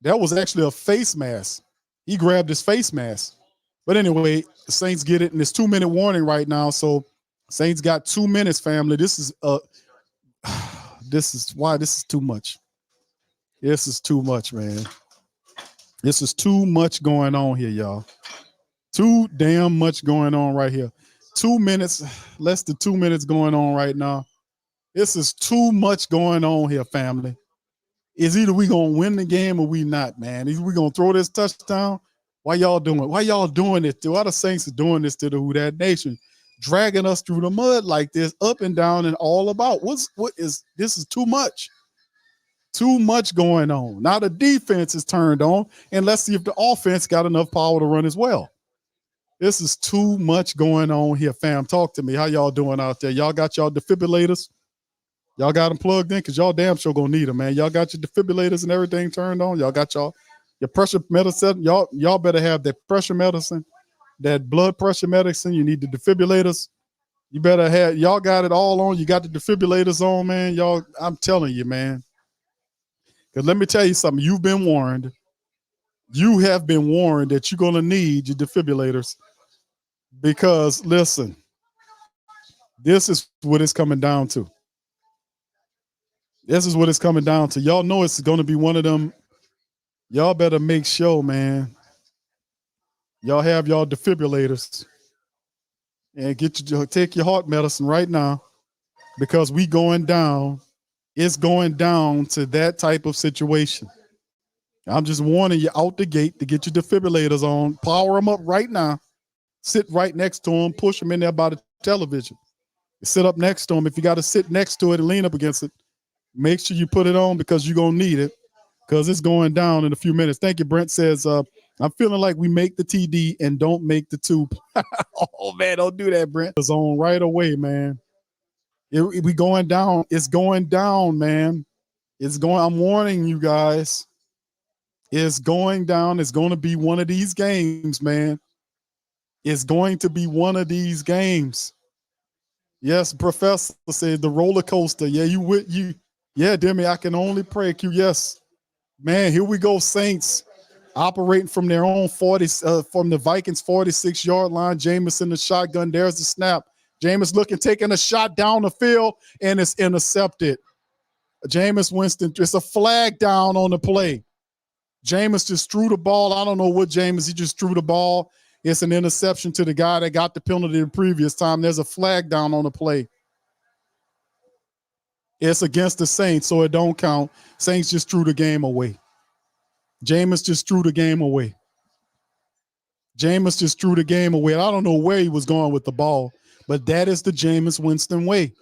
That was actually a face mask. He grabbed his face mask. But anyway, the Saints get it, and it's 2-minute warning right now. So Saints got 2 minutes, family. This is why this is too much. This is too much, man. This is too much going on here, y'all. Too damn much going on right here. 2 minutes, less than 2 minutes going on right now. This is too much going on here, family. Is either we going to win the game or we not, man. Either we going to throw this touchdown. Why y'all doing it? Why y'all doing this? Why the Saints are doing this to the Who Dat Nation? Dragging us through the mud like this, up and down and all about. This is too much. Too much going on. Now the defense is turned on, and let's see if the offense got enough power to run as well. This is too much going on here, fam. Talk to me. How y'all doing out there? Y'all got y'all defibrillators? Y'all got them plugged in? Because y'all damn sure going to need them, man. Y'all got your defibrillators and everything turned on? Y'all got your pressure medicine? Y'all better have that pressure medicine, that blood pressure medicine. You need the defibrillators. You better have, y'all got it all on. You got the defibrillators on, man. Y'all, I'm telling you, man. Because let me tell you something. You've been warned. You have been warned that you're going to need your defibrillators. Because, listen, This is what it's coming down to. This is what it's coming down to. Y'all know it's going to be one of them. Y'all better make sure, man. Y'all have y'all defibrillators and take your heart medicine right now because we going down. It's going down to that type of situation. I'm just warning you out the gate to get your defibrillators on. Power them up right now. Sit right next to them. Push them in there by the television. Sit up next to them. If you got to sit next to it and lean up against it, make sure you put it on because you're going to need it because it's going down in a few minutes. Thank you. Brent says, I'm feeling like we make the TD and don't make the tube. Oh, man, don't do that, Brent. It's on right away, man. We going down. It's going down, man. It's going. I'm warning you guys. It's going down. It's going to be one of these games, man. It's going to be one of these games. Yes, Professor said the roller coaster. Yeah, you. Yeah, Demi, I can only pray. Q. Yes, man. Here we go, Saints operating from their own 40, from the Vikings 46-yard line. Jameis in the shotgun. There's the snap. Jameis taking a shot down the field, and it's intercepted. Jameis Winston. It's a flag down on the play. Jameis just threw the ball. I don't know what Jameis. He just threw the ball. It's an interception to the guy that got the penalty the previous time. There's a flag down on the play. It's against the Saints, so it don't count. Saints just threw the game away. Jameis just threw the game away. Jameis just threw the game away. I don't know where he was going with the ball, but that is the Jameis Winston way.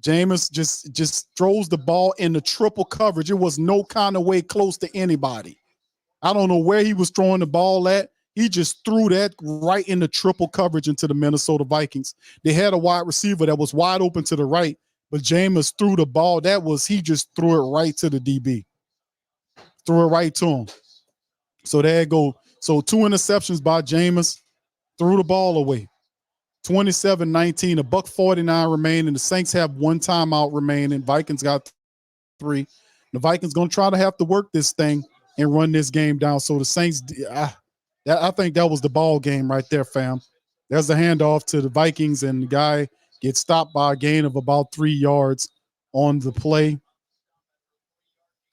Jameis just throws the ball in the triple coverage. It was no kind of way close to anybody. I don't know where he was throwing the ball at. He just threw that right in the triple coverage into the Minnesota Vikings. They had a wide receiver that was wide open to the right, but Jameis threw the ball. He just threw it right to the DB. Threw it right to him. So there you go. So 2 interceptions by Jameis. Threw the ball away. 27-19, $1.49 remaining. The Saints have 1 timeout remaining. Vikings got 3. The Vikings going to try to have to work this thing and run this game down. So the Saints, I think that was the ball game right there, fam. There's a handoff to the Vikings, and the guy gets stopped by a gain of about 3 yards on the play.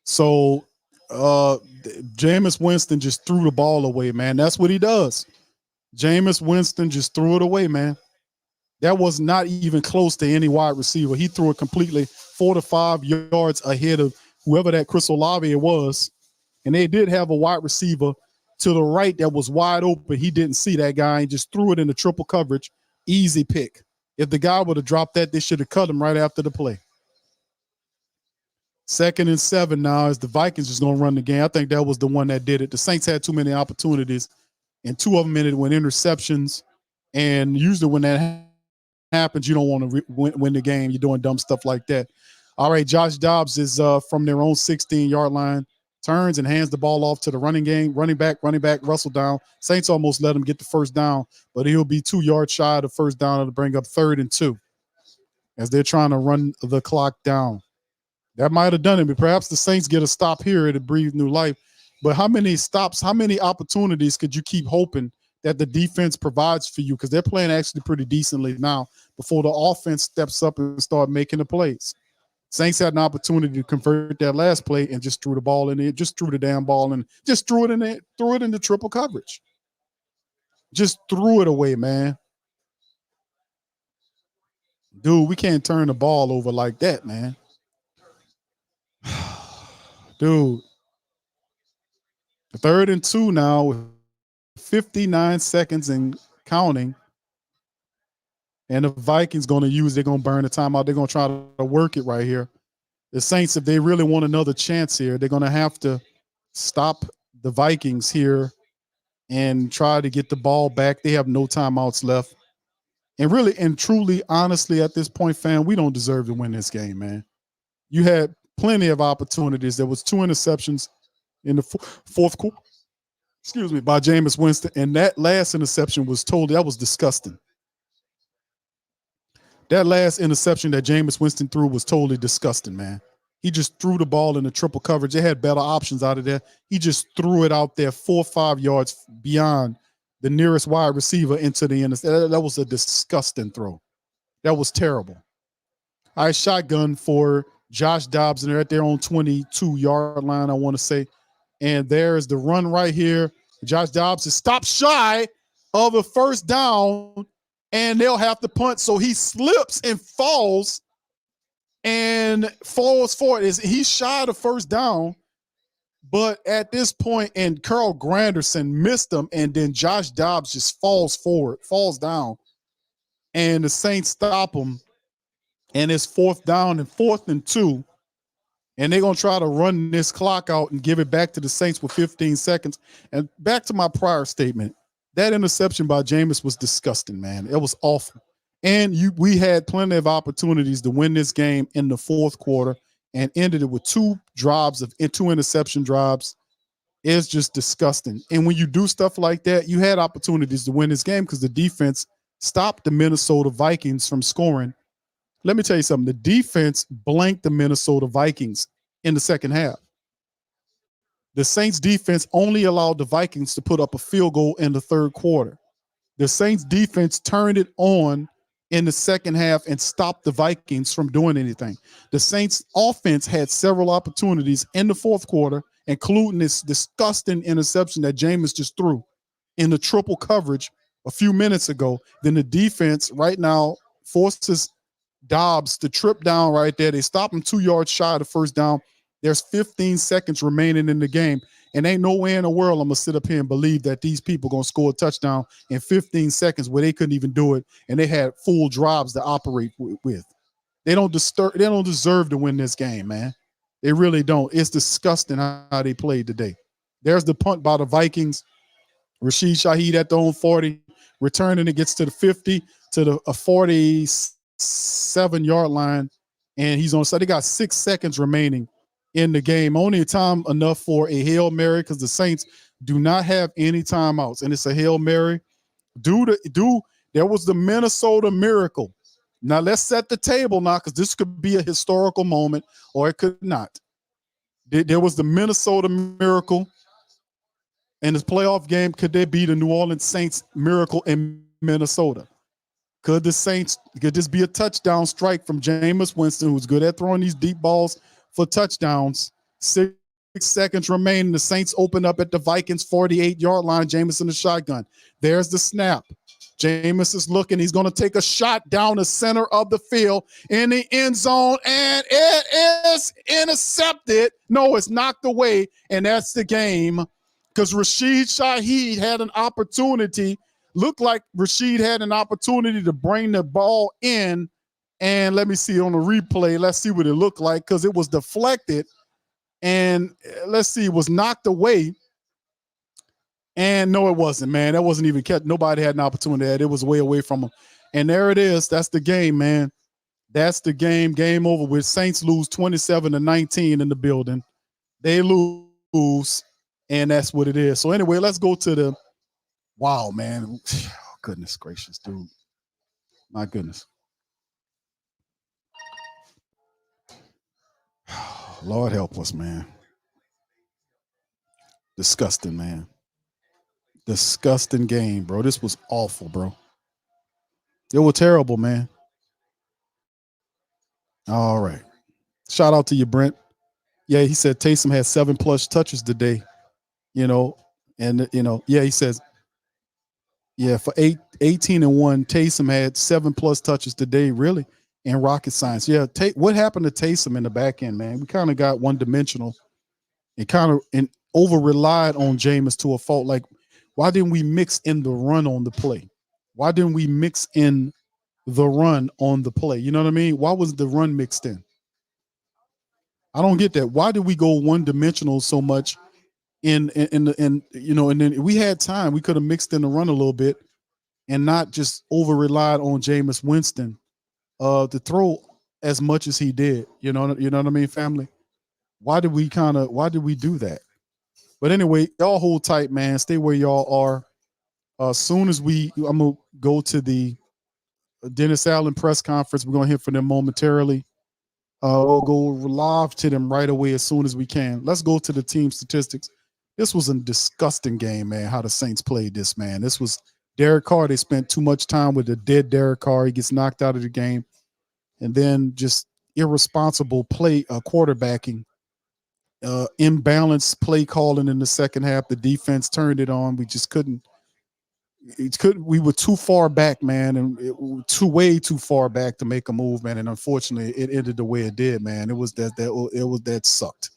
So Jameis Winston just threw the ball away, man. That's what he does. Jameis Winston just threw it away, man. That was not even close to any wide receiver. He threw it completely 4 to 5 yards ahead of whoever that Chris Olave was. And they did have a wide receiver to the right that was wide open. He didn't see that guy and just threw it in the triple coverage. Easy pick. If the guy would have dropped that, they should have cut him right after the play. 2nd and 7 now as the Vikings just going to run the game. I think that was the one that did it. The Saints had too many opportunities, and 2 of them in it went interceptions. And usually when that happens, you don't want to win the game. You're doing dumb stuff like that. All right, Josh Dobbs is from their own 16-yard line, turns and hands the ball off to the running back, Russell down. Saints almost let him get the first down, but he'll be 2 yards shy of the first down to bring up 3rd and 2 as they're trying to run the clock down. That might have done it, but perhaps the Saints get a stop here to breathe new life. But how many stops, how many opportunities could you keep hoping that the defense provides for you? Because they're playing actually pretty decently now before the offense steps up and start making the plays. Saints had an opportunity to convert that last play and just threw the ball in there, just threw the damn ball and just threw it in there, threw it into triple coverage. Just threw it away, man. Dude, we can't turn the ball over like that, man. Dude. 3rd and 2 now, 59 seconds and counting. And the Vikings they're going to burn the timeout. They're going to try to work it right here. The Saints, if they really want another chance here, they're going to have to stop the Vikings here and try to get the ball back. They have no timeouts left. And really and truly, honestly, at this point, fam, we don't deserve to win this game, man. You had plenty of opportunities. There was 2 interceptions in the fourth quarter, by Jameis Winston. And that last interception was that was disgusting. That last interception that Jameis Winston threw was totally disgusting, man. He just threw the ball in the triple coverage. They had better options out of there. He just threw it out there 4 or 5 yards beyond the nearest wide receiver into the end. That was a disgusting throw. That was terrible. All right, shotgun for Josh Dobbs, and they're at their own 22-yard line, I want to say. And there's the run right here. Josh Dobbs is stopped shy of a first down, and they'll have to punt. So he slips and falls forward. He's shy of the first down, but at this point, and Carl Granderson missed him, and then Josh Dobbs just falls down, and the Saints stop him. And it's 4th down and 4th and 2. And they're going to try to run this clock out and give it back to the Saints with 15 seconds. And back to my prior statement, that interception by Jameis was disgusting, man. It was awful. And we had plenty of opportunities to win this game in the 4th quarter and ended it with 2 interception drives. It's just disgusting. And when you do stuff like that, you had opportunities to win this game because the defense stopped the Minnesota Vikings from scoring. Let me tell you something. The defense blanked the Minnesota Vikings in the second half. The Saints defense only allowed the Vikings to put up a field goal in the 3rd quarter. The Saints defense turned it on in the second half and stopped the Vikings from doing anything. The Saints offense had several opportunities in the 4th quarter, including this disgusting interception that Jameis just threw in the triple coverage a few minutes ago. Then the defense right now forces Dobbs to trip down right there. They stop him 2 yards shy of the first down. There's 15 seconds remaining in the game. And ain't no way in the world I'm going to sit up here and believe that these people going to score a touchdown in 15 seconds where they couldn't even do it. And they had full drives to operate with. They don't deserve to win this game, man. They really don't. It's disgusting how they played today. There's the punt by the Vikings. Rashid Shaheed at the own 40, returning it gets to the 50, to the 47-yard line, and he's on. So they got 6 seconds remaining in the game. Only time enough for a Hail Mary because the Saints do not have any timeouts, and it's a Hail Mary. There was the Minnesota Miracle. Now let's set the table now because this could be a historical moment or it could not. There was the Minnesota Miracle. In this playoff game, could there be the New Orleans Saints miracle in Minnesota? Could this be a touchdown strike from Jameis Winston, who's good at throwing these deep balls for touchdowns? 6 seconds remaining. The Saints open up at the Vikings 48-yard line. Jameis in the shotgun. There's the snap. Jameis is looking. He's going to take a shot down the center of the field in the end zone, and it is intercepted. No, it's knocked away, and that's the game. Because Rashid Shaheed had an opportunity, looked like Rashid had an opportunity to bring the ball in. And let me see on the replay. Let's see what it looked like because it was deflected. And let's see, it was knocked away. And no, it wasn't, man. That wasn't even kept. Nobody had an opportunity. It was way away from him. And there it is. That's the game, man. That's the game. Game over with. Saints lose 27-19 in the building. They lose. And that's what it is. So anyway, let's go to the – wow, man. Oh, goodness gracious, dude. My goodness. Lord help us, man. Disgusting, man. Disgusting game, bro. This was awful, bro. It was terrible, man. All right. Shout out to you, Brent. Yeah, he said Taysom had 7+ touches today. He says, yeah, for 18-1, Taysom had 7+ touches today, really, in rocket science. Yeah, what happened to Taysom in the back end, man? We kind of got one-dimensional and kind of over-relied on Jameis to a fault. Like, why didn't we mix in the run on the play? Why didn't we mix in the run on the play? You know what I mean? Why was the run mixed in? I don't get that. Why did we go one-dimensional so much? And then we had time. We could have mixed in the run a little bit and not just over relied on Jameis Winston to throw as much as he did. You know what I mean, family? Why did we do that? But anyway, y'all hold tight, man. Stay where y'all are. As soon as I'm gonna go to the Dennis Allen press conference. We're gonna hear from them momentarily. We'll go live to them right away as soon as we can. Let's go to the team statistics. This was a disgusting game, man, how the Saints played this, man. This was Derek Carr, they spent too much time with the dead Derek Carr. He gets knocked out of the game. And then just irresponsible quarterbacking, imbalanced play calling in the second half. The defense turned it on. We just couldn't. We were too far back, man, and way too far back to make a move, man. And unfortunately, it ended the way it did, man. It was that sucked.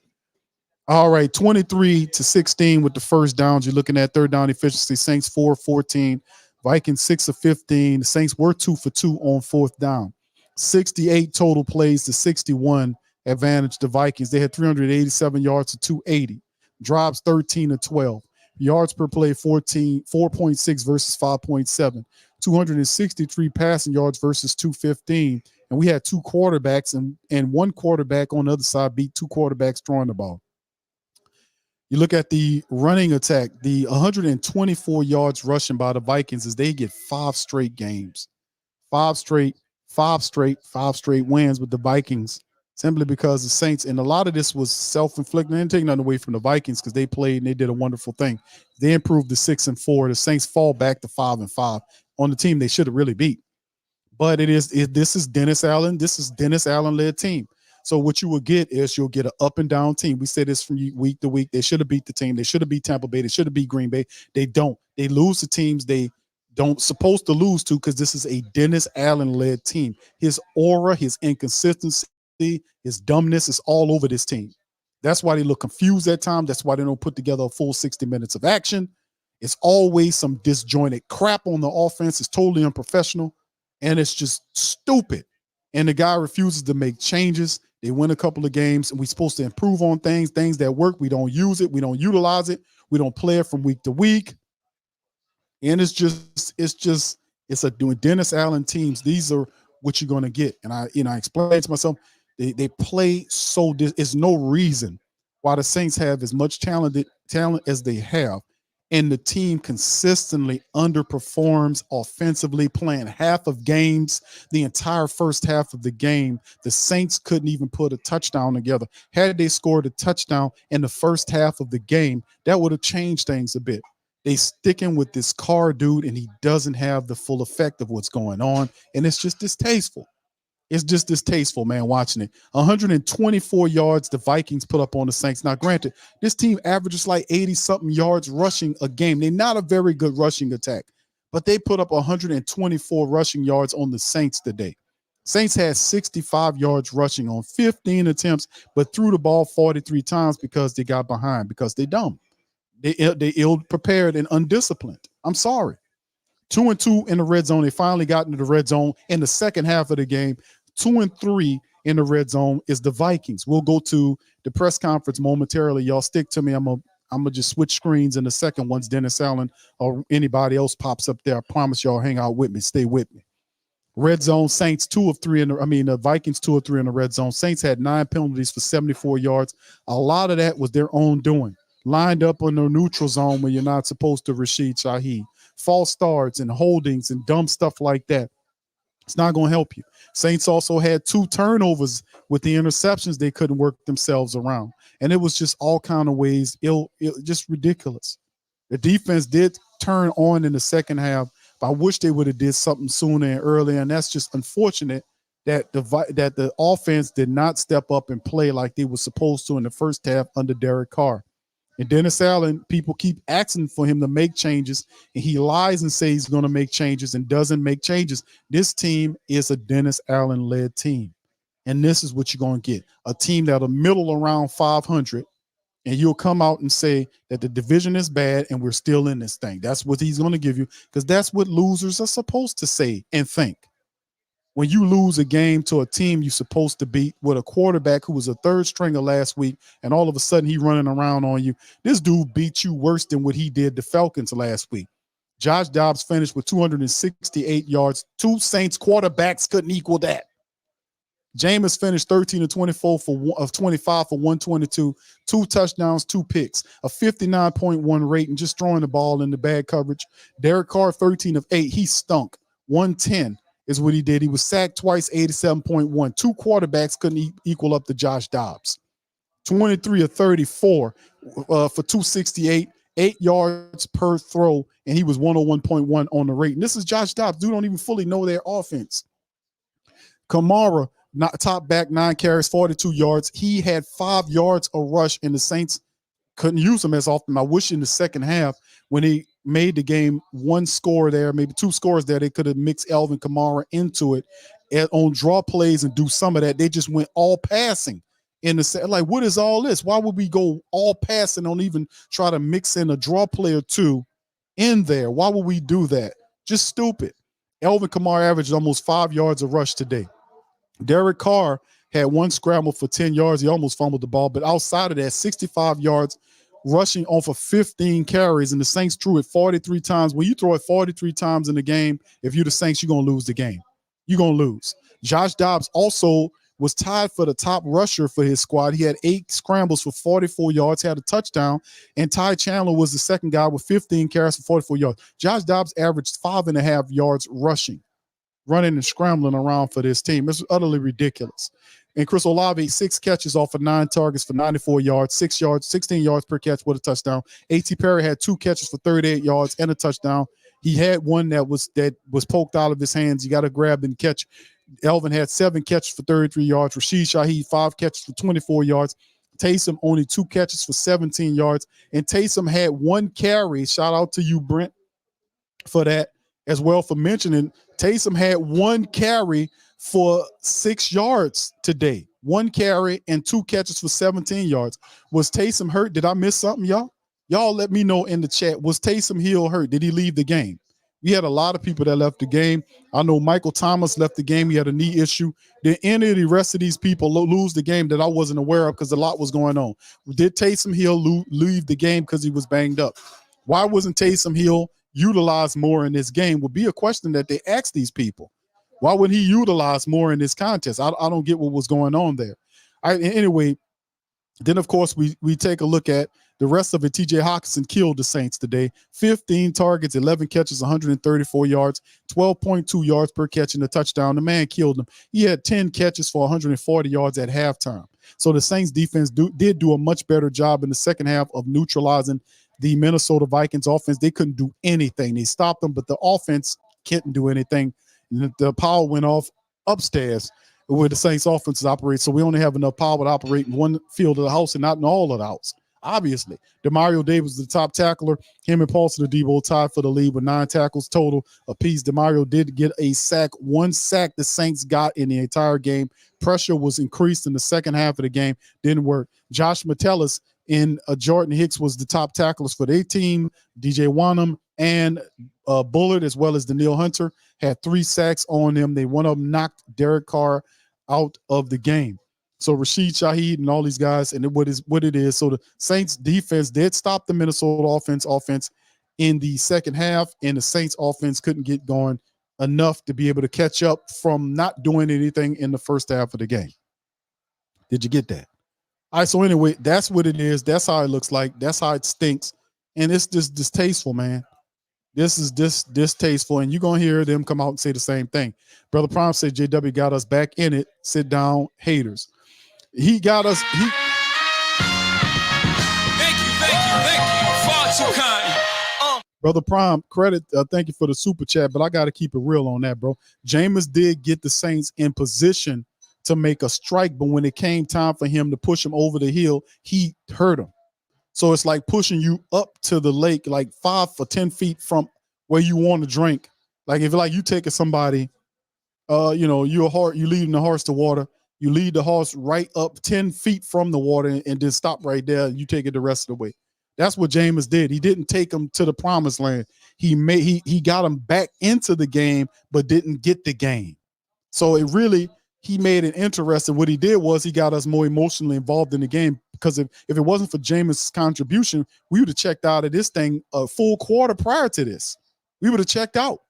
All right, 23-16 with the first downs. You're looking at third down efficiency. Saints 4-14, Vikings 6 of 15. The Saints were 2 for 2 on fourth down. 68 total plays to 61 advantage the Vikings. They had 387 yards to 280. Drops 13 to 12. Yards per play 4.6 versus 5.7. 263 passing yards versus 215. And we had two quarterbacks and one quarterback on the other side beat two quarterbacks throwing the ball. You look at the running attack, the 124 yards rushing by the Vikings is they get five straight games, five straight wins with the Vikings, simply because the Saints, and a lot of this was self-inflicted. They didn't take nothing away from the Vikings because they played and they did a wonderful thing. They improved to 6-4. The Saints fall back to 5-5 on the team they should have really beat. But this is Dennis Allen. This is Dennis Allen-led team. So what you will get is you'll get an up and down team. We say this from week to week. They should have beat the team. They should have beat Tampa Bay. They should have beat Green Bay. They don't. They lose to teams they don't supposed to lose to because this is a Dennis Allen-led team. His aura, his inconsistency, his dumbness is all over this team. That's why they look confused at times. That's why they don't put together a full 60 minutes of action. It's always some disjointed crap on the offense. It's totally unprofessional, and it's just stupid. And the guy refuses to make changes. They win a couple of games, and we're supposed to improve on things that work. We don't use it. We don't utilize it. We don't play it from week to week. And it's a doing Dennis Allen teams. These are what you're going to get. And I explained to myself, they play so there's no reason why the Saints have as much talent as they have. And the team consistently underperforms offensively, playing half of games. The entire first half of the game, the Saints couldn't even put a touchdown together. Had they scored a touchdown in the first half of the game, that would have changed things a bit. They sticking with this Carr dude, and he doesn't have the full effect of what's going on, and it's just distasteful. It's just distasteful, man, watching it. 124 yards the Vikings put up on the Saints. Now, granted, this team averages like 80-something yards rushing a game. They're not a very good rushing attack, but they put up 124 rushing yards on the Saints today. Saints had 65 yards rushing on 15 attempts, but threw the ball 43 times because they got behind, because they're dumb. They ill-prepared and undisciplined. I'm sorry. 2-2 in the red zone. They finally got into the red zone in the second half of the game. 2-3 in the red zone is the Vikings. We'll go to the press conference momentarily. Y'all stick to me. I'm gonna just switch screens in a second once Dennis Allen or anybody else pops up there. I promise y'all, hang out with me. Stay with me. Red zone, Saints 2 of 3 the Vikings 2 of 3 in the red zone. Saints had 9 penalties for 74 yards. A lot of that was their own doing. Lined up on the neutral zone when you're not supposed to, Rashid Shaheed. False starts and holdings and dumb stuff like that. It's not going to help you. Saints also had 2 turnovers with the interceptions they couldn't work themselves around. And it was just all kind of ways, just ridiculous. The defense did turn on in the second half, but I wish they would have did something sooner and earlier. And that's just unfortunate that the offense did not step up and play like they were supposed to in the first half under Derek Carr. And Dennis Allen, people keep asking for him to make changes, and he lies and says he's going to make changes and doesn't make changes. This team is a Dennis Allen-led team, and this is what you're going to get, a team that'll middle around 500, and you'll come out and say that the division is bad and we're still in this thing. That's what he's going to give you, because that's what losers are supposed to say and think. When you lose a game to a team you're supposed to beat with a quarterback who was a third stringer last week, and all of a sudden he running around on you, this dude beat you worse than what he did the Falcons last week. Josh Dobbs finished with 268 yards. 2 Saints quarterbacks couldn't equal that. Jameis finished 13-24 of 25 for 122, 2 touchdowns, 2 picks, a 59.1 rating, just throwing the ball in the bad coverage. Derek Carr, 13 of 8. He stunk. 110. Is what he did. He was sacked twice, 87.1. 2 quarterbacks couldn't equal up to Josh Dobbs. 23 of 34 for 268 8 yards per throw, and he was 101.1 on the rate. And this is Josh Dobbs. Dude don't even fully know their offense. Kamara, not top back, 9 carries, 42 yards. He had 5 yards a rush, and the Saints couldn't use him as often. I wish in the second half, when he made the game one score there, maybe 2 scores there, they could have mixed Alvin Kamara into it on draw plays and do some of that. They just went all passing in the set. Like, what is all this? Why would we go all passing, don't even try to mix in a draw play or 2 in there? Why would we do that? Just stupid. Alvin Kamara averaged almost 5 yards a rush today. Derek Carr had 1 scramble for 10 yards. He almost fumbled the ball, but outside of that, 65 yards rushing off of 15 carries, and the Saints threw it 43 times. When you throw it 43 times in the game, if you're the Saints, you're going to lose the game. You're going to lose. Josh Dobbs also was tied for the top rusher for his squad. He had 8 scrambles for 44 yards, had a touchdown, and Ty Chandler was the second guy with 15 carries for 44 yards. Josh Dobbs averaged 5.5 yards rushing, running and scrambling around for this team. It's utterly ridiculous. And Chris Olave, 6 catches off of 9 targets for 94 yards, 16 yards per catch with a touchdown. A.T. Perry had 2 catches for 38 yards and a touchdown. He had one that was poked out of his hands. You got to grab and catch. Elvin had 7 catches for 33 yards. Rashid Shaheed, 5 catches for 24 yards. Taysom only 2 catches for 17 yards. And Taysom had 1 carry. Shout out to you, Brent, for that as well, for mentioning Taysom had 1 carry for 6 yards today. 1 carry and 2 catches for 17 yards. Was Taysom hurt? Did I miss something, y'all? Y'all let me know in the chat. Was Taysom Hill hurt? Did he leave the game? We had a lot of people that left the game. I know Michael Thomas left the game. He had a knee issue. Did any of the rest of these people lose the game that I wasn't aware of because a lot was going on? Did Taysom Hill leave the game because he was banged up? Why wasn't Taysom Hill utilized more in this game would be a question that they ask these people. Why would he utilize more in this contest? I don't get what was going on there. Anyway, then, of course, we take a look at the rest of it. TJ Hawkinson killed the Saints today. 15 targets, 11 catches, 134 yards, 12.2 yards per catch and a touchdown. The man killed him. He had 10 catches for 140 yards at halftime. So the Saints defense did do a much better job in the second half of neutralizing the Minnesota Vikings offense. They couldn't do anything. They stopped them, but the offense couldn't do anything. The power went off upstairs where the Saints offenses operate. So we only have enough power to operate in one field of the house and not in all of the house. Obviously, Demario Davis, the top tackler, him and Paulson Adebo tied for the lead with 9 tackles total apiece. Demario did get a sack, 1 sack the Saints got in the entire game. Pressure was increased in the second half of the game. Didn't work. Josh Metellus and Jordan Hicks was the top tacklers for their team. DJ Wanham and Bullard, as well as Daniil Hunter, had 3 sacks on them. One of them knocked Derek Carr out of the game. So Rashid Shaheed and all these guys, and what it is. So the Saints defense did stop the Minnesota offense in the second half, and the Saints offense couldn't get going enough to be able to catch up from not doing anything in the first half of the game. Did you get that? All right, so anyway, that's what it is. That's how it looks like. That's how it stinks. And it's just distasteful, man. This is distasteful, and you're going to hear them come out and say the same thing. Brother Prime said JW got us back in it. Sit down, haters. He got us. Thank you. Far too kind. Brother Prime, credit, thank you for the super chat, but I got to keep it real on that, bro. Jameis did get the Saints in position to make a strike, but when it came time for him to push him over the hill, he hurt him. So it's like pushing you up to the lake, like 5 or 10 feet from where you want to drink. Like if you taking somebody, you're a horse, you leading the horse to water. You lead the horse right up 10 feet from the water and then stop right there. And you take it the rest of the way. That's what Jameis did. He didn't take him to the promised land. He got him back into the game, but didn't get the game. So he made it interesting. What he did was he got us more emotionally involved in the game, because if it wasn't for Jameis' contribution, we would have checked out of this thing a full quarter prior to this. We would have checked out.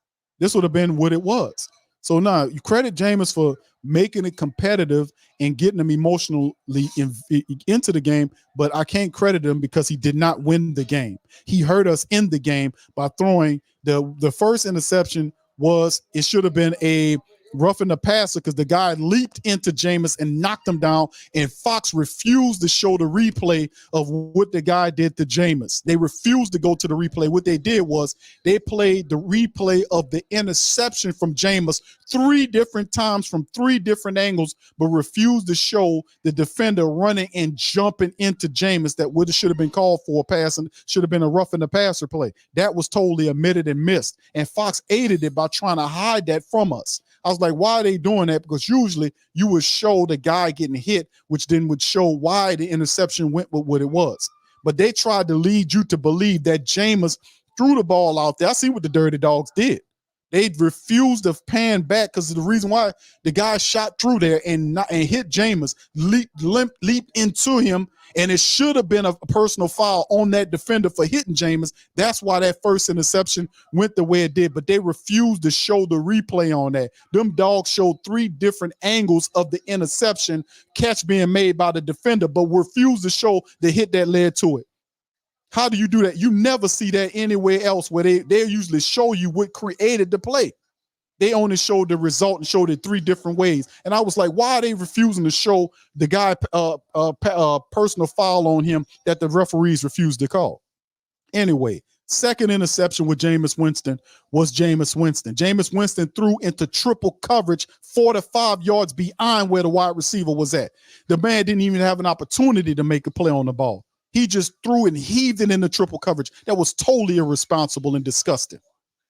This would have been what it was. So now you credit Jameis for making it competitive and getting them emotionally into the game, but I can't credit him because he did not win the game. He hurt us in the game by throwing the first interception. It should have been a roughing the passer because the guy leaped into Jameis and knocked him down, and Fox refused to show the replay of what the guy did to Jameis. They refused to go to the replay. What they did was they played the replay of the interception from Jameis 3 different times from 3 different angles, but refused to show the defender running and jumping into Jameis. That should have been called for a pass and should have been a roughing the passer play. That was totally omitted and missed, and Fox aided it by trying to hide that from us. I was like, why are they doing that? Because usually you would show the guy getting hit, which then would show why the interception went with what it was. But they tried to lead you to believe that Jameis threw the ball out there. I see what the Dirty Dogs did. They refused to pan back because the reason why the guy shot through there and hit Jameis, leaped into him, and it should have been a personal foul on that defender for hitting Jameis. That's why that first interception went the way it did, but they refused to show the replay on that. Them dogs showed 3 different angles of the interception catch being made by the defender, but refused to show the hit that led to it. How do you do that? You never see that anywhere else where they usually show you what created the play. They only showed the result and showed it 3 different ways. And I was like, why are they refusing to show the guy personal foul on him that the referees refused to call? Anyway, second interception with Jameis Winston was Jameis Winston. Jameis Winston threw into triple coverage 4 to 5 yards beyond where the wide receiver was at. The man didn't even have an opportunity to make a play on the ball. He just threw and heaved it into triple coverage. That was totally irresponsible and disgusting.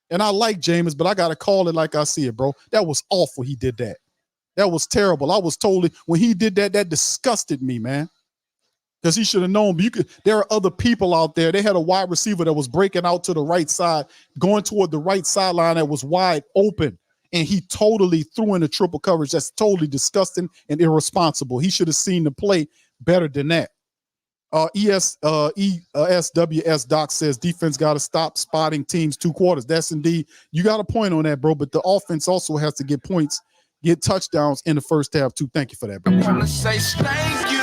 And I like Jameis, but I got to call it like I see it, bro. That was awful. He did that. That was terrible. I was totally, when he did that, that disgusted me, man. Because he should have known. But there are other people out there. They had a wide receiver that was breaking out to the right side, going toward the right sideline that was wide open. And he totally threw in the triple coverage. That's totally disgusting and irresponsible. He should have seen the play better than that. ESWS Doc says defense got to stop spotting teams 2 quarters. That's indeed, you got a point on that, bro. But the offense also has to get points, get touchdowns in the first half too. Thank you for that, bro. I want to say thank you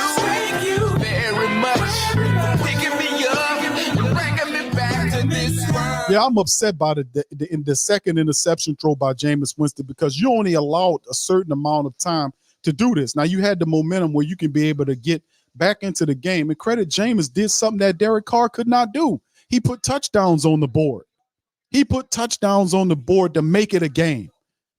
very much. Picking me up and bringing me back to this world. Yeah, I'm upset by the second interception throw by Jameis Winston because you only allowed a certain amount of time to do this. Now, you had the momentum where you can be able to get back into the game. And credit Jameis did something that Derek Carr could not do. He put touchdowns on the board. He put touchdowns on the board to make it a game,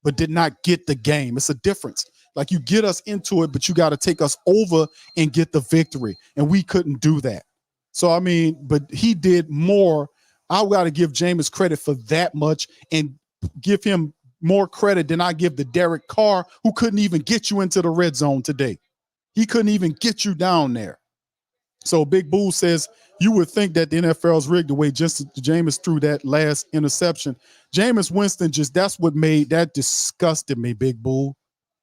but did not get the game. It's a difference. Like, you get us into it, but you got to take us over and get the victory. And we couldn't do that. So, I mean, but he did more. I got to give Jameis credit for that much and give him more credit than I give the Derek Carr, who couldn't even get you into the red zone today. He couldn't even get you down there. So Big Boo says, you would think that the NFL's rigged the way Jameis threw that last interception. Jameis Winston that's what made that disgusted me, Big Boo.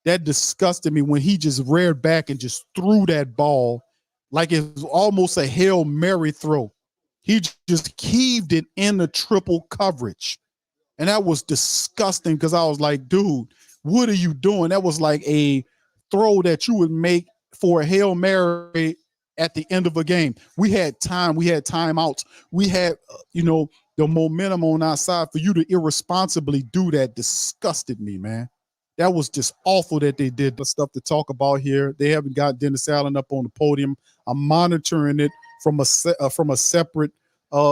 That disgusted me when he just reared back and just threw that ball like it was almost a Hail Mary throw. He just heaved it in the triple coverage. And that was disgusting because I was like, dude, what are you doing? That was like a throw that you would make for a Hail Mary at the end of a game. We had time. We had timeouts. We had, the momentum on our side. For you to irresponsibly do that disgusted me, man. That was just awful that they did the stuff to talk about here. They haven't got Dennis Allen up on the podium. I'm monitoring it from a separate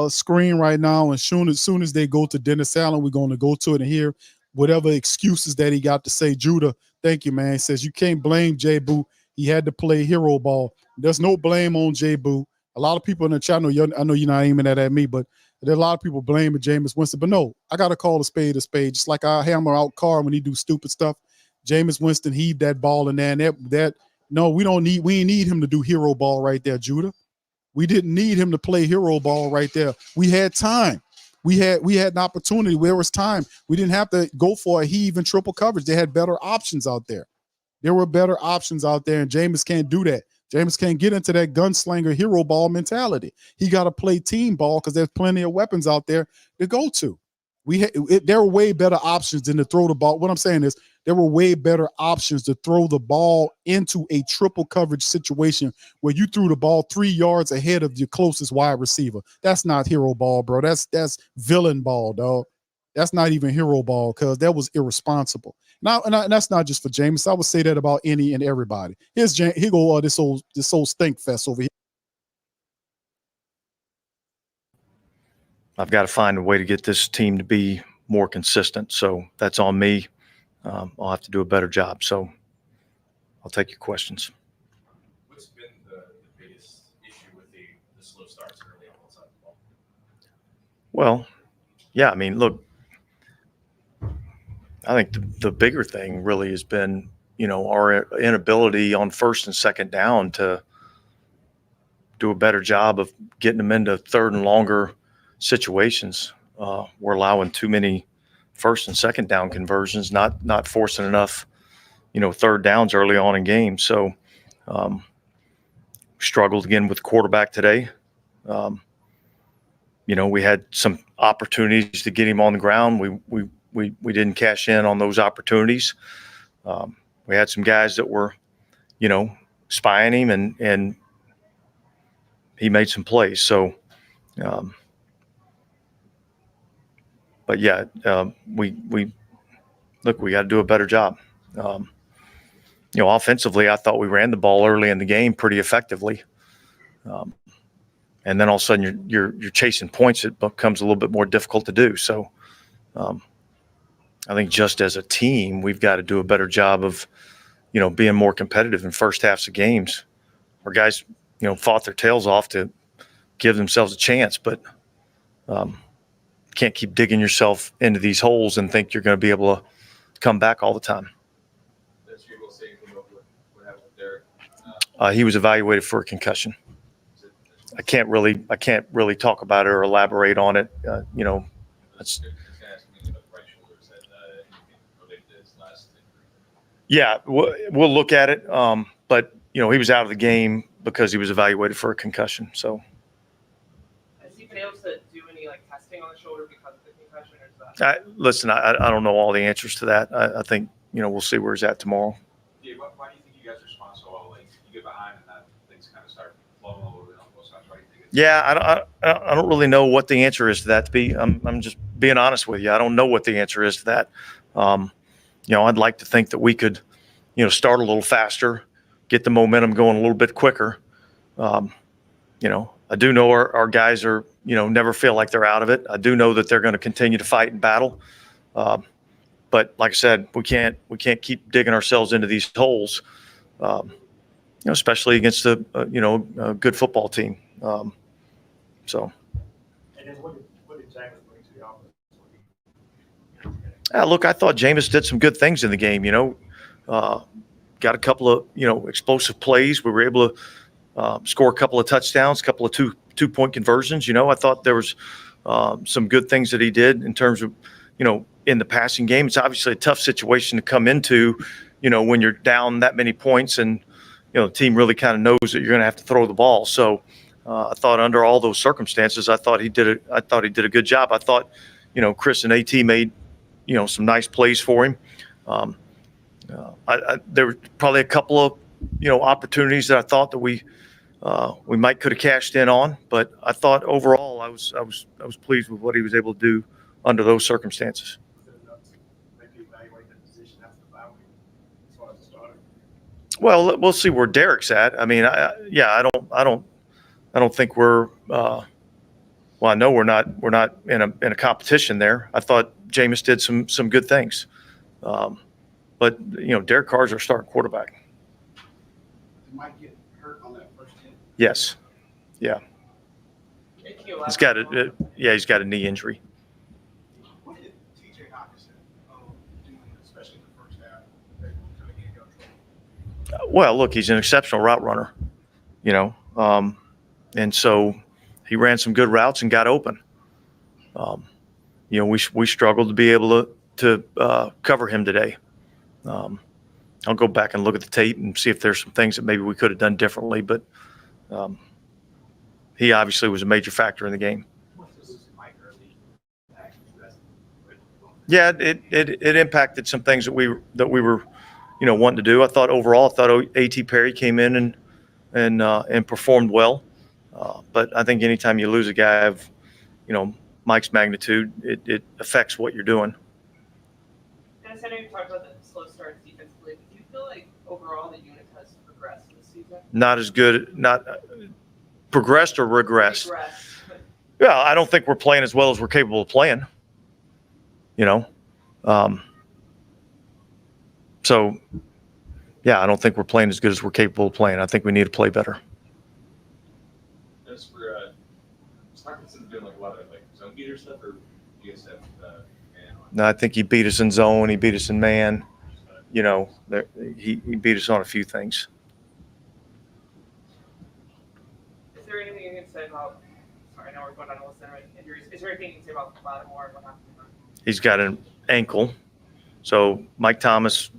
screen right now. And as soon as they go to Dennis Allen, we're going to go to it and hear whatever excuses that he got to say. Judah, thank you, man. He says you can't blame J. Boo. He had to play hero ball. There's no blame on J. Boo. A lot of people in the chat, I know you're not aiming that at me, but there are a lot of people blaming Jameis Winston. But no, I got to call a spade a spade. Just like I hammer out Carr when he do stupid stuff. Jameis Winston heaved that ball in there. And we ain't need him to do hero ball right there, Judah. We didn't need him to play hero ball right there. We had time. We had an opportunity where it was time. We didn't have to go for a heave and triple coverage. They had better options out there. There were better options out there, and Jameis can't do that. Jameis can't get into that gunslinger hero ball mentality. He got to play team ball because there's plenty of weapons out there to go to. There were way better options than to throw the ball. What I'm saying is there were way better options to throw the ball into a triple coverage situation where you threw the ball 3 yards ahead of your closest wide receiver. That's not hero ball, bro. That's villain ball, dog. That's not even hero ball because that was irresponsible. Now, and that's not just for Jameis. I would say that about any and everybody. Here's here go this old stink fest over here. I've got to find a way to get this team to be more consistent. So that's on me. I'll have to do a better job. So I'll take your questions. What's been the biggest issue with the slow starts early on the side of the ball? Well, yeah, I mean, look, I think the bigger thing really has been, our inability on first and second down to do a better job of getting them into third and longer situations. We're allowing too many first and second down conversions, not forcing enough, third downs early on in games. So struggled again with quarterback today. We had some opportunities to get him on the ground. We didn't cash in on those opportunities. We had some guys that were, spying him, and he made some plays. So, but yeah, we got to do a better job. Offensively, I thought we ran the ball early in the game pretty effectively. And then all of a sudden you're chasing points. It becomes a little bit more difficult to do. So I think just as a team, we've got to do a better job of, being more competitive in first halves of games. Our guys, fought their tails off to give themselves a chance, but can't keep digging yourself into these holes and think you're going to be able to come back all the time. He was evaluated for a concussion. I can't really talk about it or elaborate on it. Yeah, we'll look at it. But he was out of the game because he was evaluated for a concussion. So. Has he failed to do any testing on the shoulder because of the concussion, or is that? Listen, I don't know all the answers to that. I think we'll see where he's at tomorrow. Yeah, why do you think you guys respond so well? You get behind and that things kind of start flowing a little bit on both sides. Why do you think it's Yeah, I don't really know what the answer is to that. I'm just being honest with you. I don't know what the answer is to that. I'd like to think that we could, start a little faster, get the momentum going a little bit quicker. I do know our guys are, never feel like they're out of it. I do know that they're going to continue to fight and battle. But like I said, we can't keep digging ourselves into these holes, especially against a good football team. So. And then what did Jameis bring to the offense? Look, I thought Jameis did some good things in the game. Got a couple of explosive plays. We were able to score a couple of touchdowns, a couple of two-point conversions. I thought there was some good things that he did in terms of in the passing game. It's obviously a tough situation to come into, when you're down that many points and the team really kind of knows that you're going to have to throw the ball. So I thought under all those circumstances, I thought he did a good job. I thought Chris and AT made some nice plays for him. There were probably a couple of opportunities that I thought that we might could have cashed in on, but I thought overall I was pleased with what he was able to do under those circumstances. Well, we'll see where Derek's at. I mean, I don't think we're. Well, I know we're not in a competition there. I thought Jameis did some good things, but Derek Carr's our starting quarterback. He might get hurt on that first hit. Yes, yeah. He's got a knee injury. What did TJ Hawkinson do, especially in the first half? That kind of gave you trouble? Well, look, he's an exceptional route runner, and so he ran some good routes and got open. We struggled to be able to cover him today. I'll go back and look at the tape and see if there's some things that maybe we could have done differently, but he obviously was a major factor in the game. Yeah, it impacted some things that we were wanting to do. I thought A.T. Perry came in and performed well. But I think anytime you lose a guy of, Mike's magnitude, it affects what you're doing. Dennis, I know you talked about the slow starts defensively. Do you feel like overall the unit has progressed this season? Not as good, not progressed or regressed. Yeah, I don't think we're playing as well as we're capable of playing. You know, so yeah, I don't think we're playing as good as we're capable of playing. I think we need to play better. As for Hawkinson's doing like a lot of like zone beater stuff, or you guys have man on? No, I think he beat us in zone. He beat us in man. You know, he beat us on a few things. Is there anything you can say about? Sorry, I know we're going down a list of injuries. Is there anything you can say about Lattimore and what happened? He's got an ankle. So Mike Thomas,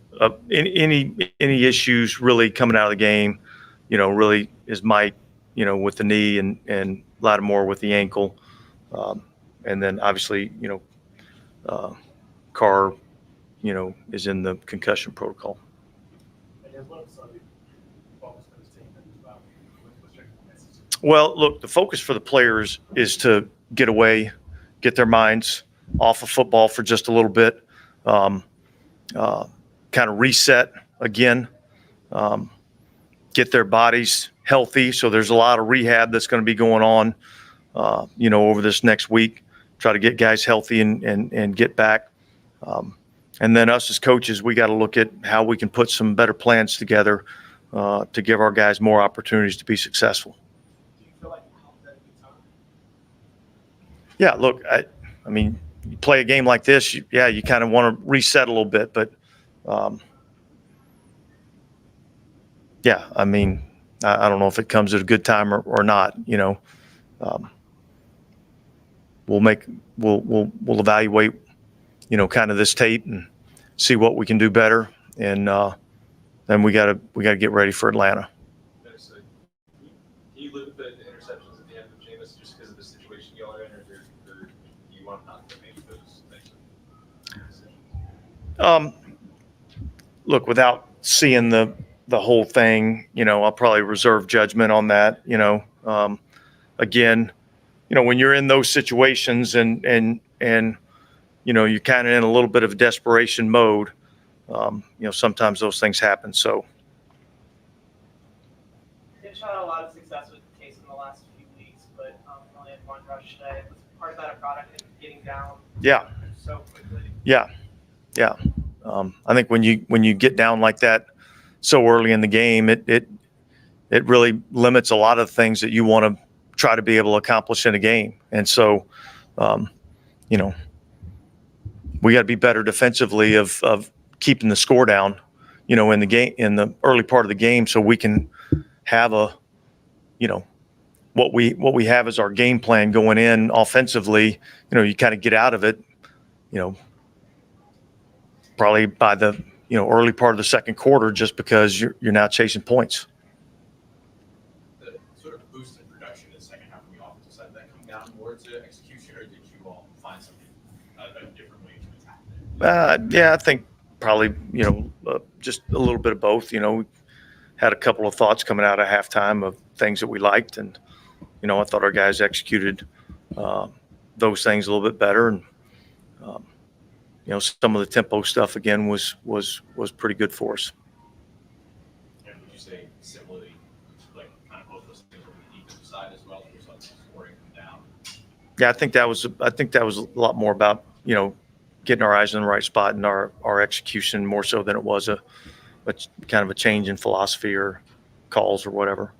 any issues really coming out of the game, you know, really is Mike, you know, with the knee and Lattimore with the ankle. And then obviously, you know, Carr, you know, is in the concussion protocol. Well, look, the focus for the players is to get away, get their minds off of football for just a little bit, kind of reset again, get their bodies healthy. So there's a lot of rehab that's going to be going on, you know, over this next week, try to get guys healthy and get back. And then us as coaches, we got to look at how we can put some better plans together to give our guys more opportunities to be successful. Yeah, look, I mean, you play a game like this, you kind of want to reset a little bit. But, yeah, I mean, I don't know if it comes at a good time or not, you know. We'll evaluate, you know, kind of this tape and see what we can do better. And then we gotta get ready for Atlanta. Can you look at the interceptions at the end of Jameis just because of the situation y'all are in, or you want not to make those things? Look, without seeing the whole thing, you know, I'll probably reserve judgment on that. You know, again, you know, when you're in those situations and you know, you're kind of in a little bit of desperation mode, you know, sometimes those things happen. So. They've shown a lot of success with the case in the last few weeks, but only had one rush today. Was part of that a product of getting down? Yeah. So quickly. Yeah. I think when you get down like that so early in the game, it really limits a lot of things that you want to try to be able to accomplish in a game. And so, you know, we got to be better defensively of keeping the score down, you know, in the game, in the early part of the game, so we can have a, you know, what we have as our game plan going in offensively. You know, you kind of get out of it, you know, probably by the, you know, early part of the second quarter, just because you're now chasing points. The sort of boost in production in the second half of the offensive side, did that come down more to execution, or did you all find something a different way to attack it? Yeah, I think probably, you know, just a little bit of both. You know, we had a couple of thoughts coming out of halftime of things that we liked, and, you know, I thought our guys executed those things a little bit better. And, you know, some of the tempo stuff again was pretty good for us. And would you say similarly, like kind of both those things on the defensive side as well, or something scoring them down? Yeah, I think that was a lot more about, you know, getting our eyes in the right spot and our execution more so than it was a kind of a change in philosophy or calls or whatever.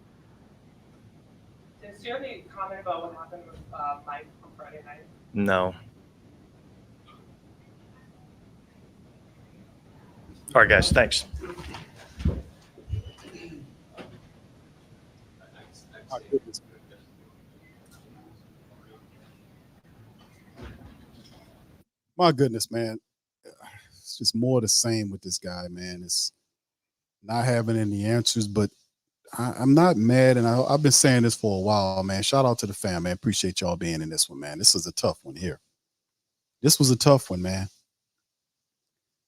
Do you have any comment about what happened with Mike on Friday night? No. All right, guys, thanks. My goodness, man. It's just more of the same with this guy, man. It's not having any answers, but I'm not mad, and I've been saying this for a while, man. Shout out to the fam, man. Appreciate y'all being in this one, man. This is a tough one here. This was a tough one, man.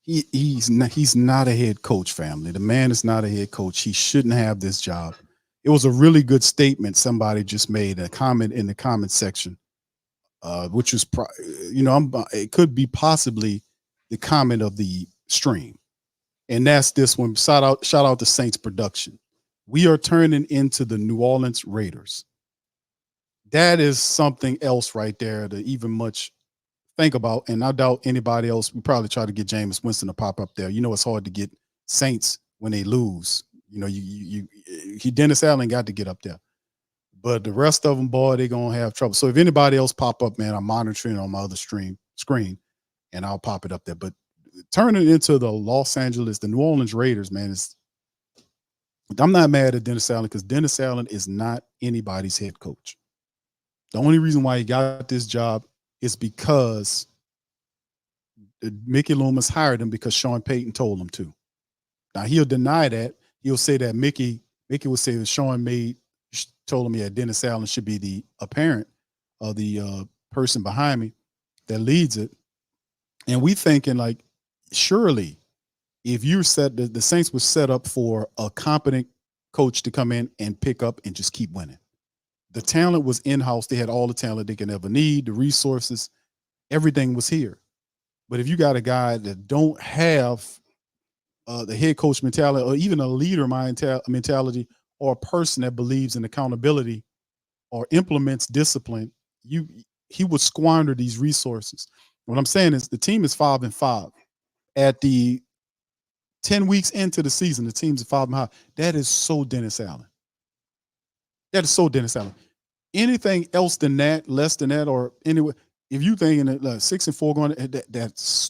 He's not a head coach, family. The man is not a head coach. He shouldn't have this job. It was a really good statement somebody just made, a comment in the comment section which was, it could be possibly the comment of the stream. And that's this one. Shout out to Saints production. We are turning into the New Orleans Raiders. That is something else right there to even much think about. And I doubt anybody else. We probably try to get Jameis Winston to pop up there. It's hard to get Saints when they lose. Dennis Allen got to get up there. But the rest of them, boy, they're going to have trouble. So if anybody else pop up, man, I'm monitoring on my other screen, and I'll pop it up there. But turning into the New Orleans Raiders, man, I'm not mad at Dennis Allen because Dennis Allen is not anybody's head coach. The only reason why he got this job is because Mickey Loomis hired him because Sean Payton told him to. Now, he'll deny that. He'll say that Mickey will say that Sean told him, yeah, Dennis Allen should be the apparent or the person behind me that leads it. And we thinking like, surely if you said the Saints was set up for a competent coach to come in and pick up and just keep winning. The talent was in-house. They had all the talent they can ever need, the resources, everything was here. But if you got a guy that don't have the head coach mentality or even a leader mentality or a person that believes in accountability or implements discipline, he would squander these resources. What I'm saying is the team is 5-5. At the 10 weeks into the season, the team's 5-5. That is so Dennis Allen. That is so Dennis Allen. Anything else than that, less than that, or anyway, if you thinking that 6-4 going,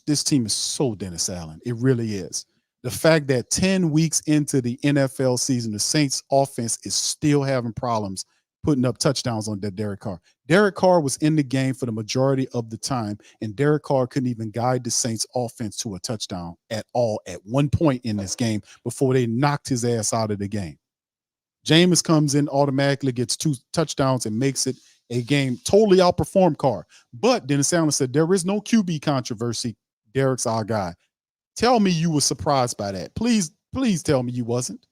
this team is so Dennis Allen. It really is. The fact that 10 weeks into the NFL season, the Saints offense is still having problems putting up touchdowns on that Derek Carr. Derek Carr was in the game for the majority of the time, and Derek Carr couldn't even guide the Saints offense to a touchdown at all at one point in this game before they knocked his ass out of the game. Jameis comes in, automatically gets 2 touchdowns and makes it a game totally outperformed Carr. But Dennis Allen said there is no QB controversy. Derek's our guy. Tell me you were surprised by that. Please tell me you wasn't.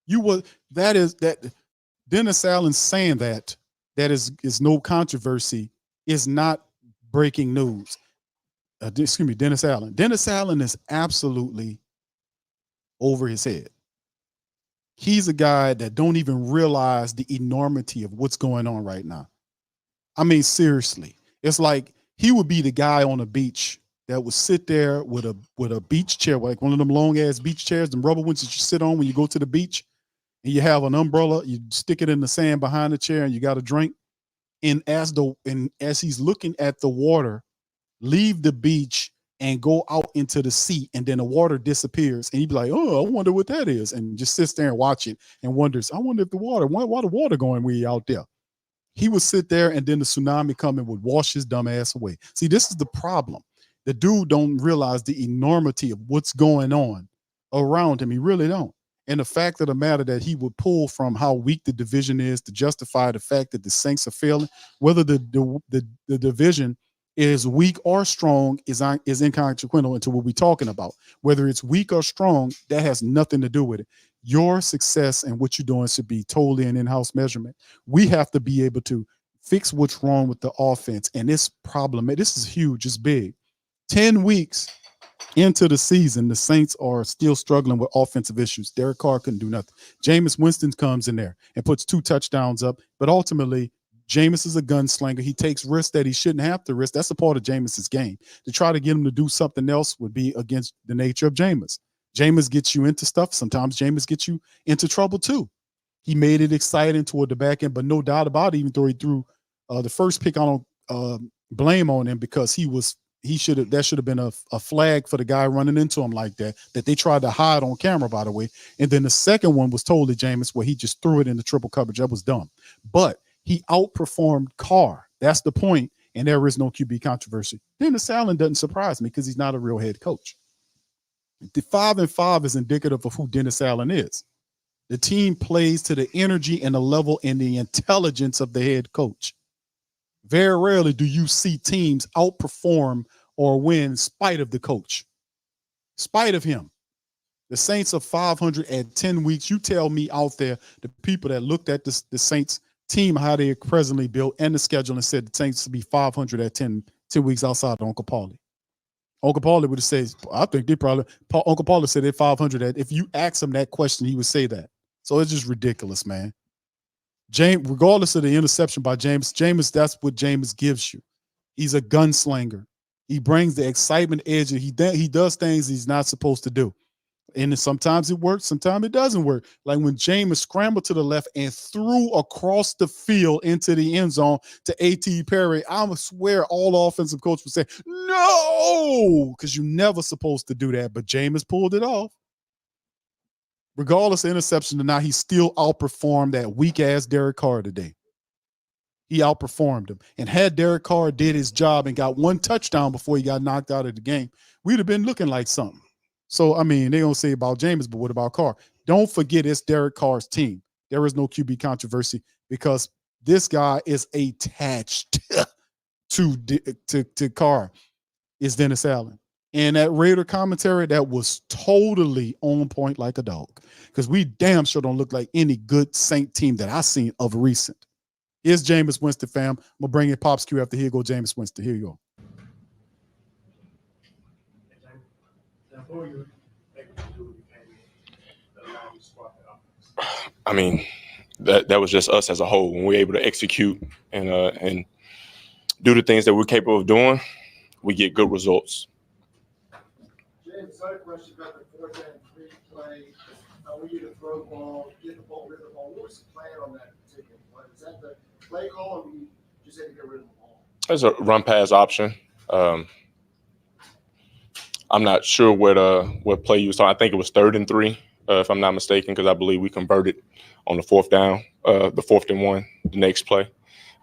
That Dennis Allen saying that is no controversy is not breaking news. Dennis Allen. Dennis Allen is absolutely over his head. He's a guy that don't even realize the enormity of what's going on right now. I mean, seriously, it's like he would be the guy on the beach that would sit there with a beach chair, like one of them long ass beach chairs, them rubber ones that you sit on when you go to the beach, and you have an umbrella, you stick it in the sand behind the chair, and you got a drink. And as he's looking at the water leave the beach and go out into the sea, and then the water disappears, and he'd be like, oh, I wonder what that is, and just sits there and watch it and wonders, I wonder if why the water going way out there. He would sit there, and then the tsunami come and would wash his dumb ass away. See, this is the problem. The dude don't realize the enormity of what's going on around him. He really don't. And the fact of the matter that he would pull from how weak the division is to justify the fact that the Saints are failing, whether the division is weak or strong is inconsequential into what we're talking about. Whether it's weak or strong, that has nothing to do with it. Your success and what you're doing should be totally an in-house measurement. We have to be able to fix what's wrong with the offense. And this problem, this is huge, it's big. 10 weeks into the season, the Saints are still struggling with offensive issues. Derek Carr couldn't do nothing. Jameis Winston comes in there and puts 2 touchdowns up, but ultimately, Jameis is a gunslinger. He takes risks that he shouldn't have to risk. That's a part of Jameis's game. To try to get him to do something else would be against the nature of Jameis. Jameis gets you into stuff. Sometimes Jameis gets you into trouble too. He made it exciting toward the back end, but no doubt about it, even though he threw the first pick, I don't blame on him because that should have been a flag for the guy running into him like that they tried to hide on camera, by the way. And then the second one was totally Jameis, where he just threw it in the triple coverage. That was dumb. But he outperformed Carr. That's the point, and there is no QB controversy. Dennis Allen doesn't surprise me because he's not a real head coach. The 5-5 is indicative of who Dennis Allen is. The team plays to the energy and the level and the intelligence of the head coach. Very rarely do you see teams outperform or win in spite of the coach, in spite of him. The Saints are 500 at 10 weeks. You tell me out there, the people that looked at the Saints team, how they are presently built, and the schedule, and said the Saints to be 500 at 10 weeks outside of Uncle Paulie. Uncle Paulie would have said, I think they probably, Uncle Paulie said they're 500 at, if you ask him that question, he would say that. So it's just ridiculous, man. James, regardless of the interception by Jameis, that's what Jameis gives you. He's a gunslinger. He brings the excitement edge, and he does things he's not supposed to do. And sometimes it works, sometimes it doesn't work. Like when Jameis scrambled to the left and threw across the field into the end zone to A.T. Perry, I swear all offensive coach would say, no, because you're never supposed to do that. But Jameis pulled it off. Regardless of interception or not, he still outperformed that weak-ass Derek Carr today. He outperformed him. And had Derek Carr did his job and got one touchdown before he got knocked out of the game, we'd have been looking like something. So, I mean, they're going to say about Jameis, but what about Carr? Don't forget it's Derek Carr's team. There is no QB controversy because this guy is attached to Carr, is Dennis Allen. And that Raider commentary, that was totally on point like a dog because we damn sure don't look like any good Saint team that I've seen of recent. Here's Jameis Winston, fam. I'm going to bring in Pops Q after here go Jameis Winston. Here you go. I mean, that was just us as a whole. When we're able to execute and do the things that we're capable of doing, we get good results. James, I have a question about the 4th and 3 play. I want you to throw the ball, get the ball, rid of the ball. What was the plan on that particular play? Was that the play call, or you just had to get rid of the ball? There's a run pass option. I'm not sure what play you was talking. I think it was 3rd and 3, if I'm not mistaken, because I believe we converted on the 4th down, the 4th and 1, the next play.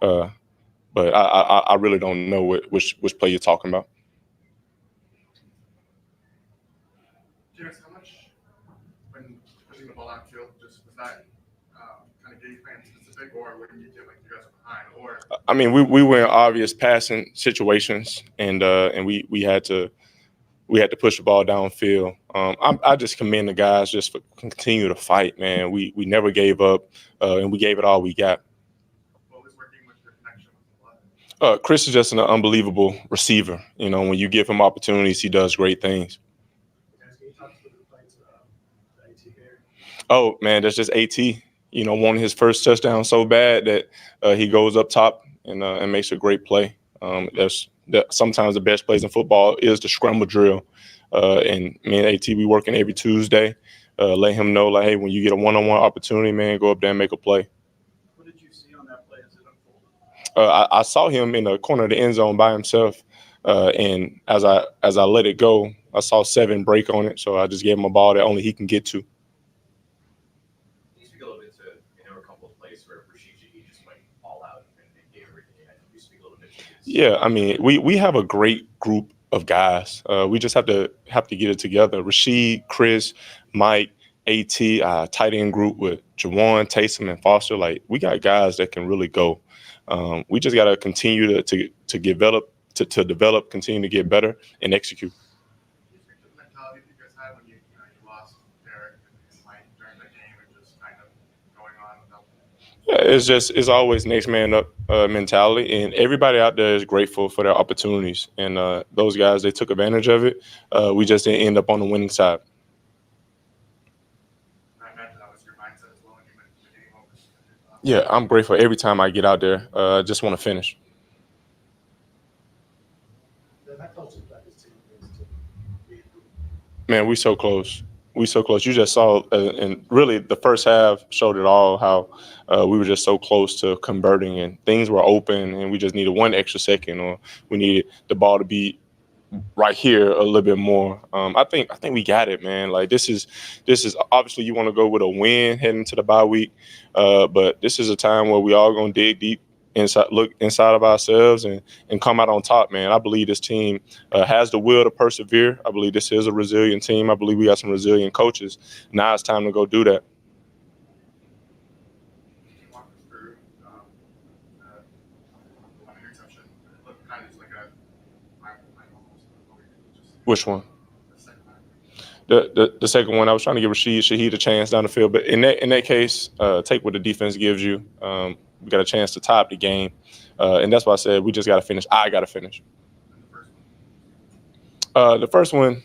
But I really don't know which play you're talking about. James, how much, when pushing the ball outfield, just was that kind of game plan specific, or when you did like you guys were behind, or? I mean, we were in obvious passing situations, and we had to push the ball downfield. I just commend the guys just for continue to fight, man. We never gave up, and we gave it all we got. What was working with your connection with the line? Chris is just an unbelievable receiver. You know, when you give him opportunities, he does great things. Oh, man, that's just AT. You know, wanting his first touchdown so bad that he goes up top and makes a great play. Sometimes the best plays in football is the scramble drill. And me and AT, we working every Tuesday. Let him know, like, hey, when you get a one-on-one opportunity, man, go up there and make a play. What did you see on that play as it unfolded? I saw him in the corner of the end zone by himself. And as I let it go, I saw 7 break on it. So I just gave him a ball that only he can get to. Yeah, I mean, we have a great group of guys. We just have to get it together. Rashid, Chris, Mike, AT, tight end group with Jawan, Taysom, and Foster. Like, we got guys that can really go. We just got to continue to develop, continue to get better, and execute. It's always next man up mentality, and everybody out there is grateful for their opportunities. And those guys, they took advantage of it. We just didn't end up on the winning side. Yeah, I'm grateful every time I get out there. I just want to finish. Man, we so close. We so close. You just saw, and really the first half showed it all, how we were just so close to converting, and things were open, and we just needed one extra second, or we needed the ball to be right here a little bit more. I think we got it, man. Like, this is obviously you want to go with a win heading into the bye week, but this is a time where we all gonna dig deep look inside of ourselves and come out on top, man. I believe this team has the will to persevere. I believe this is a resilient team. I believe we got some resilient coaches. Now it's time to go do that. Which one? The second one, I was trying to give Shaheed a chance down the field, but in that case, take what the defense gives you. we got a chance to tie up the game, and that's why I said we just got to finish. I got to finish. The first one,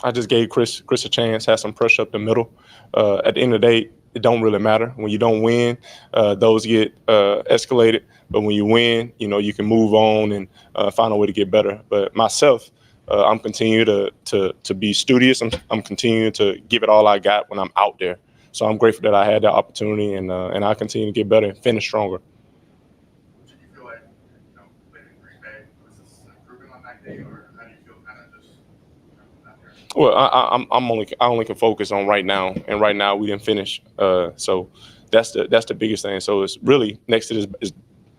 I just gave Chris a chance, had some pressure up the middle. At the end of the day, it don't really matter. When you don't win, those get escalated. But when you win, you can move on and find a way to get better. But myself, I'm continuing to be studious. I'm continuing to give it all I got when I'm out there. So I'm grateful that I had that opportunity, and I continue to get better and finish stronger. Did you feel like, playing in Green Bay, was this improving on that day, or how do you feel kind of just out there? Well, I only can focus on right now, and right now we didn't finish. So that's the biggest thing. So it's really next to this is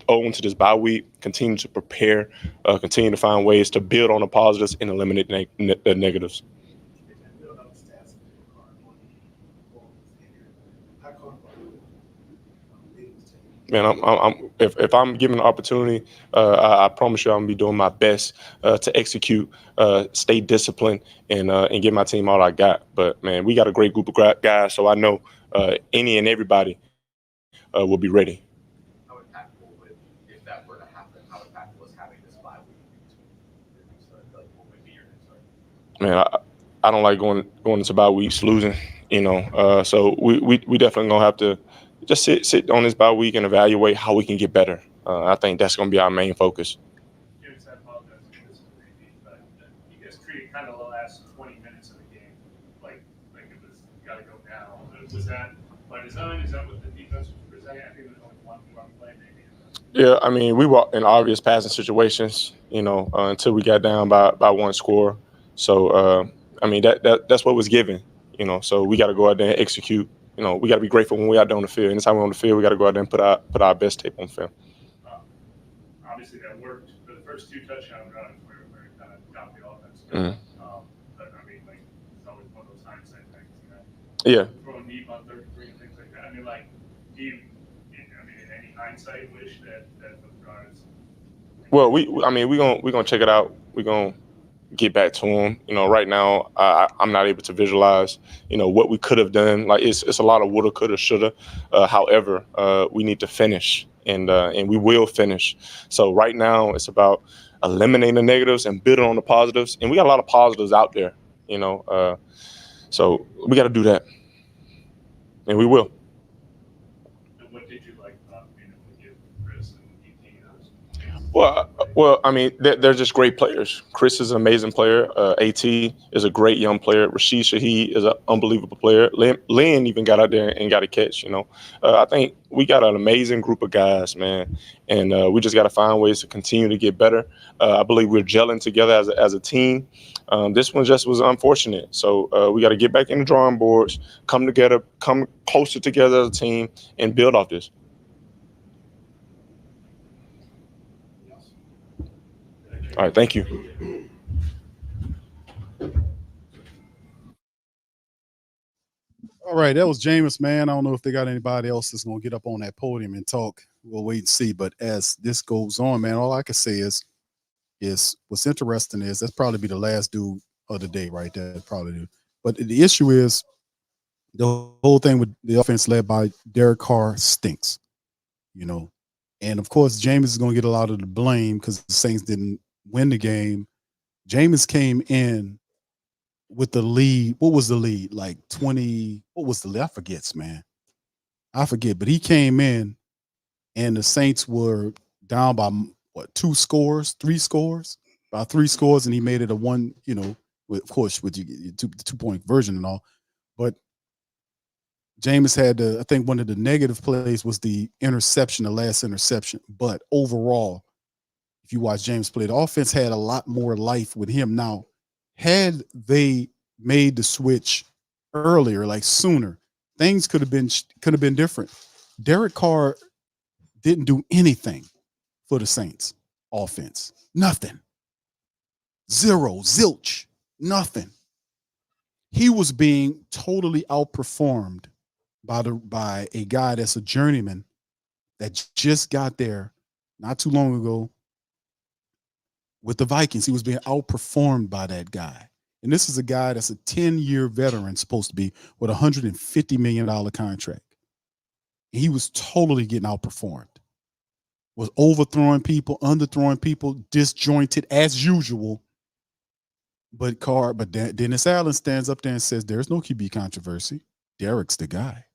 owing to this bye week, continue to prepare, continue to find ways to build on the positives and eliminate the negatives. Man, if I'm given the opportunity, I promise you I'm gonna be doing my best to execute, stay disciplined, and get my team all I got. But man, we got a great group of guys, so I know any and everybody will be ready. How impactful if that were to happen? How impactful is having this bye week? Like, what would be your concern? Man, I don't like going into bye weeks losing. So we definitely gonna have to just sit on this bye week and evaluate how we can get better. I think that's going to be our main focus. James, I apologize for this, but you guys treated kind of the last 20 minutes of the game like it was got to go now. Was that by design? Is that what the defense was presenting? I think there was only one play maybe. Yeah, I mean, we were in obvious passing situations, until we got down by one score. So, I mean, that's what was given, so we got to go out there and execute. We got to be grateful when we're out there on the field. Anytime we're on the field, we got to go out there and put our best tape on film. Obviously, that worked for the first two touchdown drives where it kind of got the offense. Mm-hmm. But I mean, it's always one of those hindsight things, Yeah. Throwing deep on 33 and things like that. I mean, do you, in any hindsight, wish that those drives? Well, we're gonna check it out. We're gonna get back to them. Right now I'm not able to visualize, what we could have done. Like it's a lot of woulda, coulda, shoulda. However, we need to finish, and we will finish. So right now it's about eliminating the negatives and building on the positives. And we got a lot of positives out there, so we got to do that, and we will. And what did you like about being able to give Chris and DT those? Well, I mean, they're just great players. Chris is an amazing player. AT is a great young player. Rashid Shaheed is an unbelievable player. Lynn even got out there and got a catch, I think we got an amazing group of guys, man. And we just got to find ways to continue to get better. I believe we're gelling together as a team. This one just was unfortunate. So we got to get back in the drawing boards, come together, come closer together as a team, and build off this. All right, thank you. All right, that was Jameis, man. I don't know if they got anybody else that's going to get up on that podium and talk. We'll wait and see. But as this goes on, man, all I can say is what's interesting is that's probably be the last dude of the day right there. Probably. But the issue is the whole thing with the offense led by Derek Carr stinks, And, of course, Jameis is going to get a lot of the blame because the Saints didn't win the game. Jameis came in with the lead. What was the lead? Like 20. What was the lead? I forget. But he came in and the Saints were down by three scores, and he made it a one, of course, with your 2-point version and all. But Jameis had I think one of the negative plays was the interception, the last interception. But overall, if you watch James play, the offense had a lot more life with him. Now, had they made the switch earlier, like sooner, things could have been different. Derek Carr didn't do anything for the Saints offense. Nothing. Zero, zilch, nothing. He was being totally outperformed by a guy that's a journeyman that just got there not too long ago with the Vikings. He was being outperformed by that guy. And this is a guy that's a 10-year veteran, supposed to be, with a $150 million contract. He was totally getting outperformed. was overthrowing people, underthrowing people, disjointed as usual. But Dennis Allen stands up there and says, there's no QB controversy. Derek's the guy.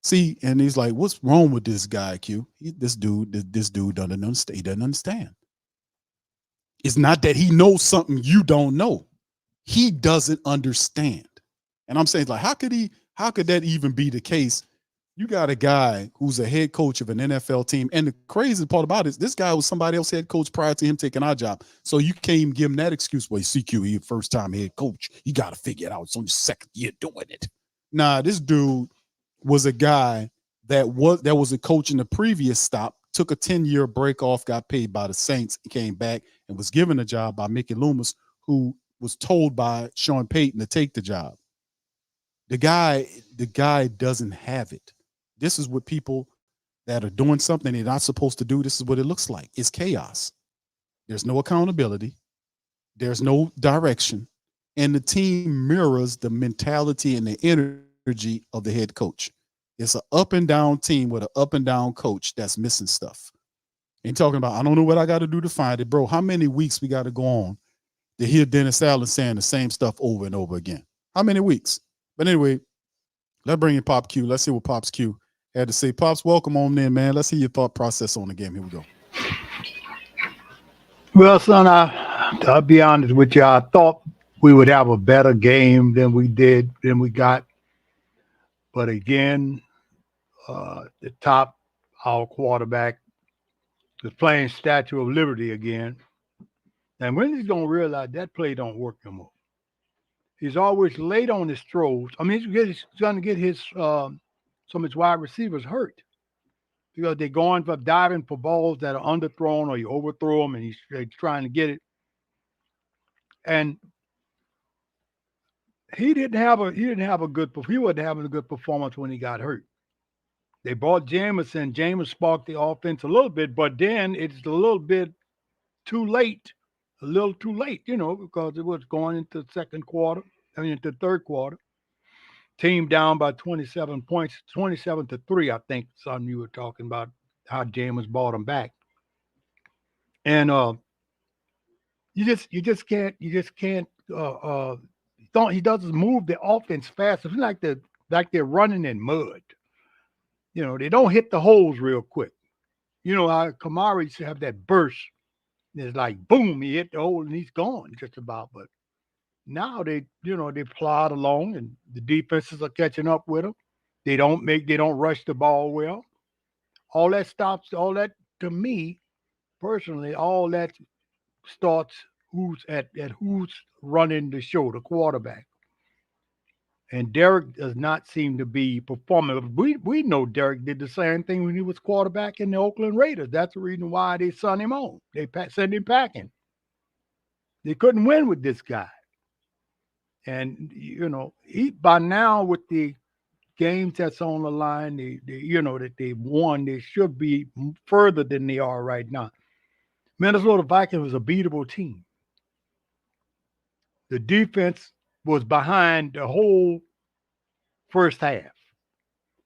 See, and he's like, what's wrong with this guy, Q? This dude doesn't understand. He doesn't understand. It's not that he knows something you don't know. He doesn't understand. And I'm saying, like, how could that even be the case? You got a guy who's a head coach of an NFL team. And the crazy part about it is this guy was somebody else's head coach prior to him taking our job. So you can't even give him that excuse. Well, CQ, he first time head coach. You got to figure it out. It's only second year doing it. Nah, this dude was a guy that was a coach in the previous stop, took a 10-year break off, got paid by the Saints, came back and was given a job by Mickey Loomis, who was told by Sean Payton to take the job. The guy doesn't have it. This is what people that are doing something they're not supposed to do, this is what it looks like. It's chaos. There's no accountability. There's no direction. And the team mirrors the mentality and the energy of the head coach. It's an up and down team with an up and down coach that's missing stuff. Ain't talking about, I don't know what I got to do to find it. Bro, how many weeks we got to go on to hear Dennis Allen saying the same stuff over and over again? How many weeks? But anyway, let's bring in Pop Q. Let's see what Pops Q had to say. Pops, welcome on in, man. Let's hear your thought process on the game. Here we go. Well, son, I'll be honest with you. I thought we would have a better game than we got. But again, our quarterback was playing Statue of Liberty again. And when he's going to realize that play don't work no more? He's always late on his throws. I mean, he's going to get some of his wide receivers hurt because they're going for diving for balls that are underthrown, or you overthrow them and he's trying to get it. And he wasn't having a good performance when he got hurt. They brought Jameson. Jameson sparked the offense a little bit, but then it's a little bit too late, because it was going into the third quarter. Team down by 27 points, 27-3, I think, son, you were talking about how Jameis brought them back. And he doesn't move the offense fast. It's like they're running in mud. They don't hit the holes real quick. How Kamara used to have that burst. It's like, boom, he hit the hole and he's gone just about. But now they plod along and the defenses are catching up with them. They don't rush the ball well. All that to me, personally, all that starts who's running the show, the quarterback. And Derek does not seem to be performing. We know Derek did the same thing when he was quarterback in the Oakland Raiders. That's the reason why they sent him on. They sent him packing. They couldn't win with this guy. And, he by now with the games that's on the line, that they've won, they should be further than they are right now. Minnesota Vikings was a beatable team. The defense was behind the whole first half.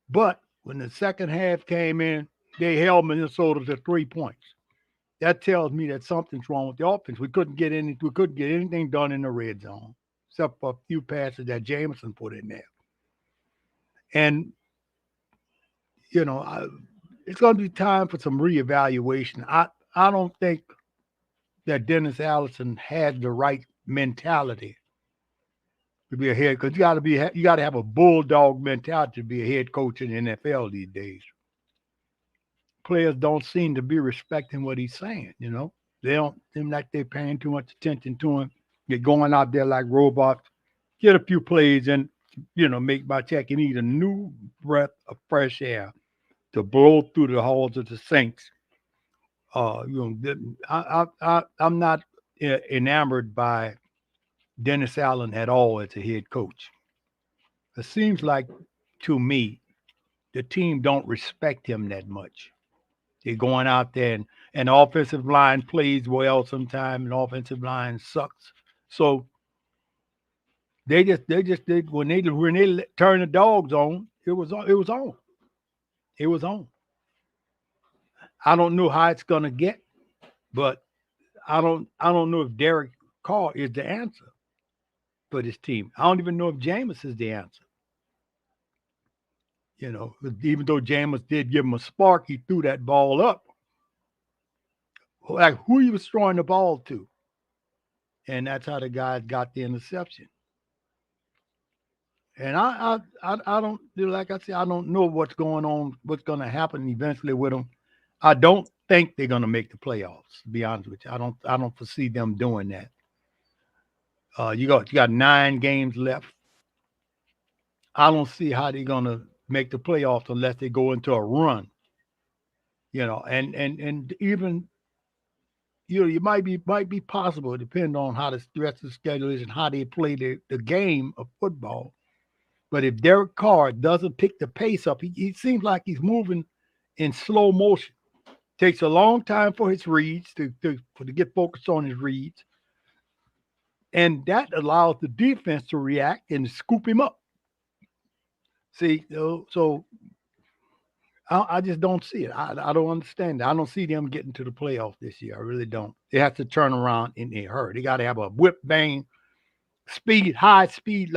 But when the second half came in, they held Minnesota to 3 points. That tells me that something's wrong with the offense. We couldn't get anything done in the red zone, except for a few passes that Jameson put in there. And, it's going to be time for some reevaluation. I don't think that Dennis Allison had the right mentality to be a head coach. You got to have a bulldog mentality to be a head coach in the NFL these days. Players don't seem to be respecting what he's saying. They don't seem like they're paying too much attention to him. They're going out there like robots, get a few plays and make my check. You need a new breath of fresh air to blow through the halls of the Saints. I'm not enamored by Dennis Allen at all as a head coach. It seems like, to me, the team don't respect him that much. They're going out there and the offensive line plays well sometimes, and the offensive line sucks. So they when they turn the dogs on, it was on. It was on. I don't know how it's gonna get, but I don't know if Derek Carr is the answer for this team. I don't even know if Jameis is the answer. Even though Jameis did give him a spark, he threw that ball up. Like who he was throwing the ball to. And that's how the guys got the interception. And I don't, like I said, I don't know what's going on, what's going to happen eventually with them. I don't think they're going to make the playoffs. To be honest with you, I don't foresee them doing that. You got 9 games left. I don't see how they're going to make the playoffs unless they go into a run. And even it might be possible, depending on how the rest of the schedule is and how they play the game of football. But if Derek Carr doesn't pick the pace up, he seems like he's moving in slow motion. Takes a long time for his reads to get focused on his reads. And that allows the defense to react and scoop him up. See, so I just don't see it. I don't understand it. I don't see them getting to the playoffs this year. I really don't. They have to turn around in a hurry. They got to have a whip bang speed, high speed.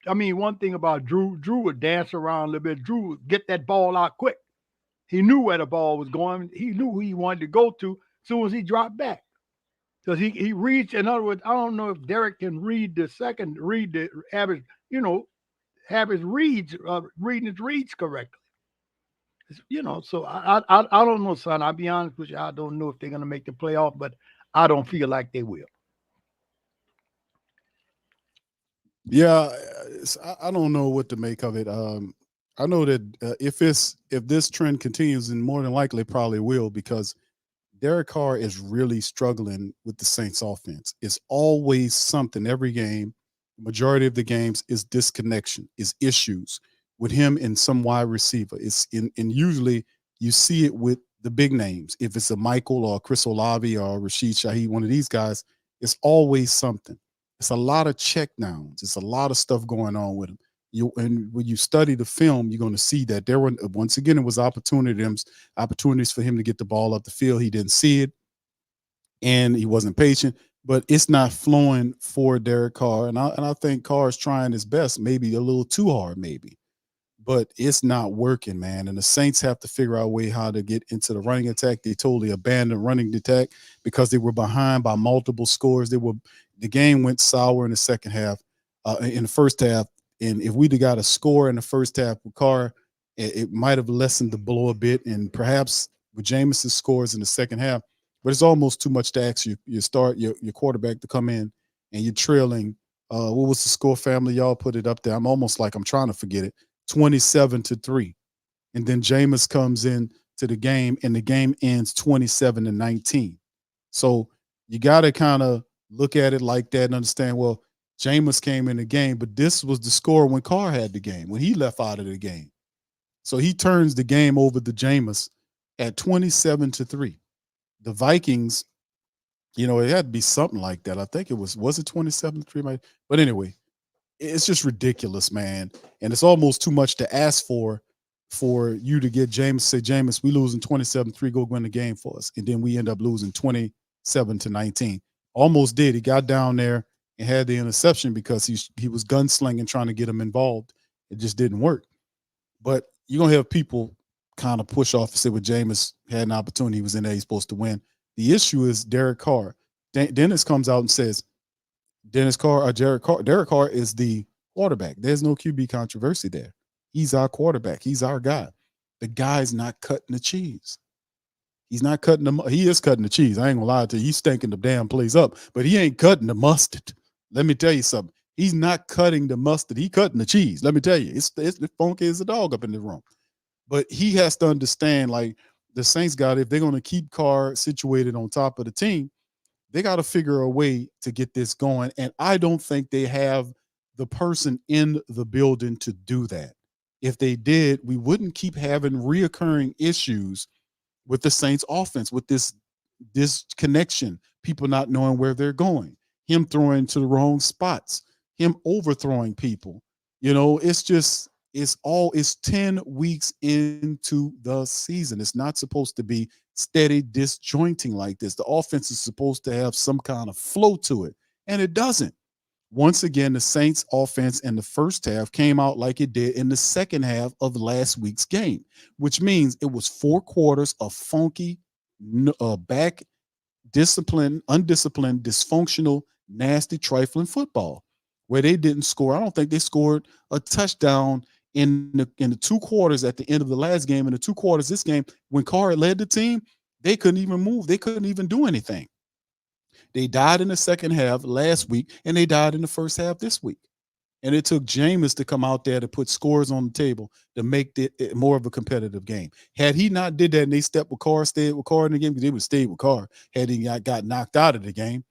One thing about Drew would dance around a little bit. Drew would get that ball out quick. He knew where the ball was going. He knew who he wanted to go to as soon as he dropped back. Because he reads, in other words, I don't know if Derek can read the average, have his reads, reading his reads correctly. So I don't know, son. I'll be honest with you. I don't know if they're going to make the playoff, but I don't feel like they will. Yeah, I don't know what to make of it. I know that if this trend continues, and more than likely it probably will, because Derek Carr is really struggling with the Saints offense. It's always something every game. The majority of the games is disconnection, is issues with him and some wide receiver. And usually you see it with the big names. If it's a Michael or Chris Olave or Rashid Shaheed, one of these guys, it's always something. It's a lot of check downs. It's a lot of stuff going on with him. And when you study the film, you're going to see that there were, once again, it was opportunities for him to get the ball up the field. He didn't see it, and he wasn't patient. But it's not flowing for Derek Carr, and I think Carr is trying his best, maybe a little too hard, maybe, but it's not working, man. And the Saints have to figure out a way how to get into the running attack. They totally abandoned running attack because they were behind by multiple scores. The game went sour in the second half, in the first half. And if we'd have got a score in the first half with Carr, it might have lessened the blow a bit. And perhaps with Jameis's scores in the second half, but it's almost too much to ask your quarterback to come in and you're trailing. What was the score, family? Y'all put it up there. I'm trying to forget it. 27-3. And then Jameis comes in to the game and the game ends 27-19. So you got to kind of look at it like that and understand, well, Jameis came in the game, but this was the score when Carr had the game, when he left out of the game. So he turns the game over to Jameis at 27-3. The Vikings, it had to be something like that. I think it was it 27-3? But anyway, it's just ridiculous, man. And it's almost too much to ask for you to get Jameis, say, Jameis, we losing 27-3, go win the game for us. And then we end up losing 27-19. Almost did. He got down there and had the interception because he was gunslinging, trying to get him involved. It just didn't work. But you're going to have people kind of push off and say, well, Jameis had an opportunity. He was in there. He's supposed to win. The issue is Derek Carr. Dennis comes out and says, Derek Carr is the quarterback. There's no QB controversy there. He's our quarterback. He's our guy. The guy's not cutting the cheese. He's not cutting he is cutting the cheese. I ain't gonna lie to you. He's stinking the damn place up, but he ain't cutting the mustard. Let me tell you something. He's not cutting the mustard. He cutting the cheese. Let me tell you, it's funky as a dog up in the room. But he has to understand, like the Saints got, if they're going to keep Carr situated on top of the team, they got to figure a way to get this going. And I don't think they have the person in the building to do that. If they did, we wouldn't keep having reoccurring issues with the Saints offense, with this connection, people not knowing where they're going, him throwing to the wrong spots, him overthrowing people. It's 10 weeks into the season. It's not supposed to be steady disjointing like this. The offense is supposed to have some kind of flow to it, and it doesn't. Once again, the Saints offense in the first half came out like it did in the second half of last week's game, which means it was 4 quarters of funky, back disciplined, undisciplined, dysfunctional, nasty, trifling football where they didn't score. I don't think they scored a touchdown in the 2 quarters at the end of the last game. In the 2 quarters this game, when Carr led the team, they couldn't even move. They couldn't even do anything. They died in the second half last week, and they died in the first half this week. And it took Jameis to come out there to put scores on the table to make it more of a competitive game. Had he not did that and they stepped with Carr, stayed with Carr in the game, because they would stay with Carr. Had he got knocked out of the game,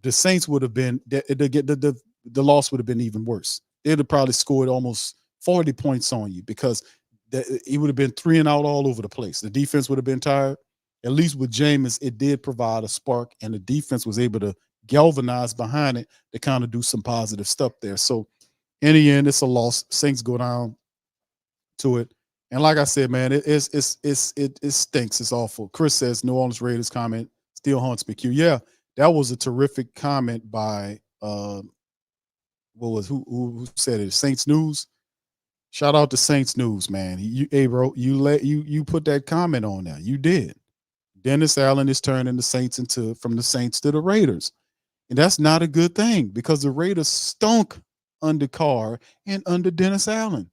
the Saints would have been the loss would have been even worse. They'd have probably scored almost 40 points on you because it would have been 3 and out all over the place. The defense would have been tired. At least with Jameis, it did provide a spark, and the defense was able to galvanize behind it to kind of do some positive stuff there. So in the end, it's a loss. Saints go down to it. And like I said, man, it stinks. It's awful. Chris says New Orleans Raiders comment still haunts me. Yeah, that was a terrific comment by who said it? Saints News. Shout out to Saints News, man. Hey bro, you put that comment on there. You did. Dennis Allen is turning the Saints from the Saints to the Raiders. And that's not a good thing because the Raiders stunk under Carr and under Dennis Allen.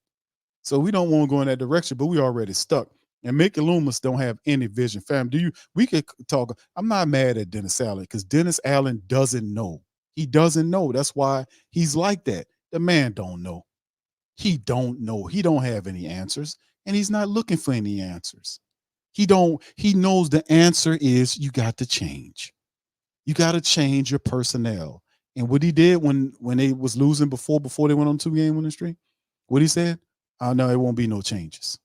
So we don't want to go in that direction, but we already stuck. And Mickey Loomis don't have any vision. Fam, we could talk. I'm not mad at Dennis Allen because Dennis Allen doesn't know. He doesn't know. That's why he's like that. The man don't know. He don't know. He don't have any answers, and he's not looking for any answers. He knows the answer is you got to change. You got to change your personnel. And what he did when they was losing before they went on 2-game winning streak, what he said, oh, no, it won't be no changes.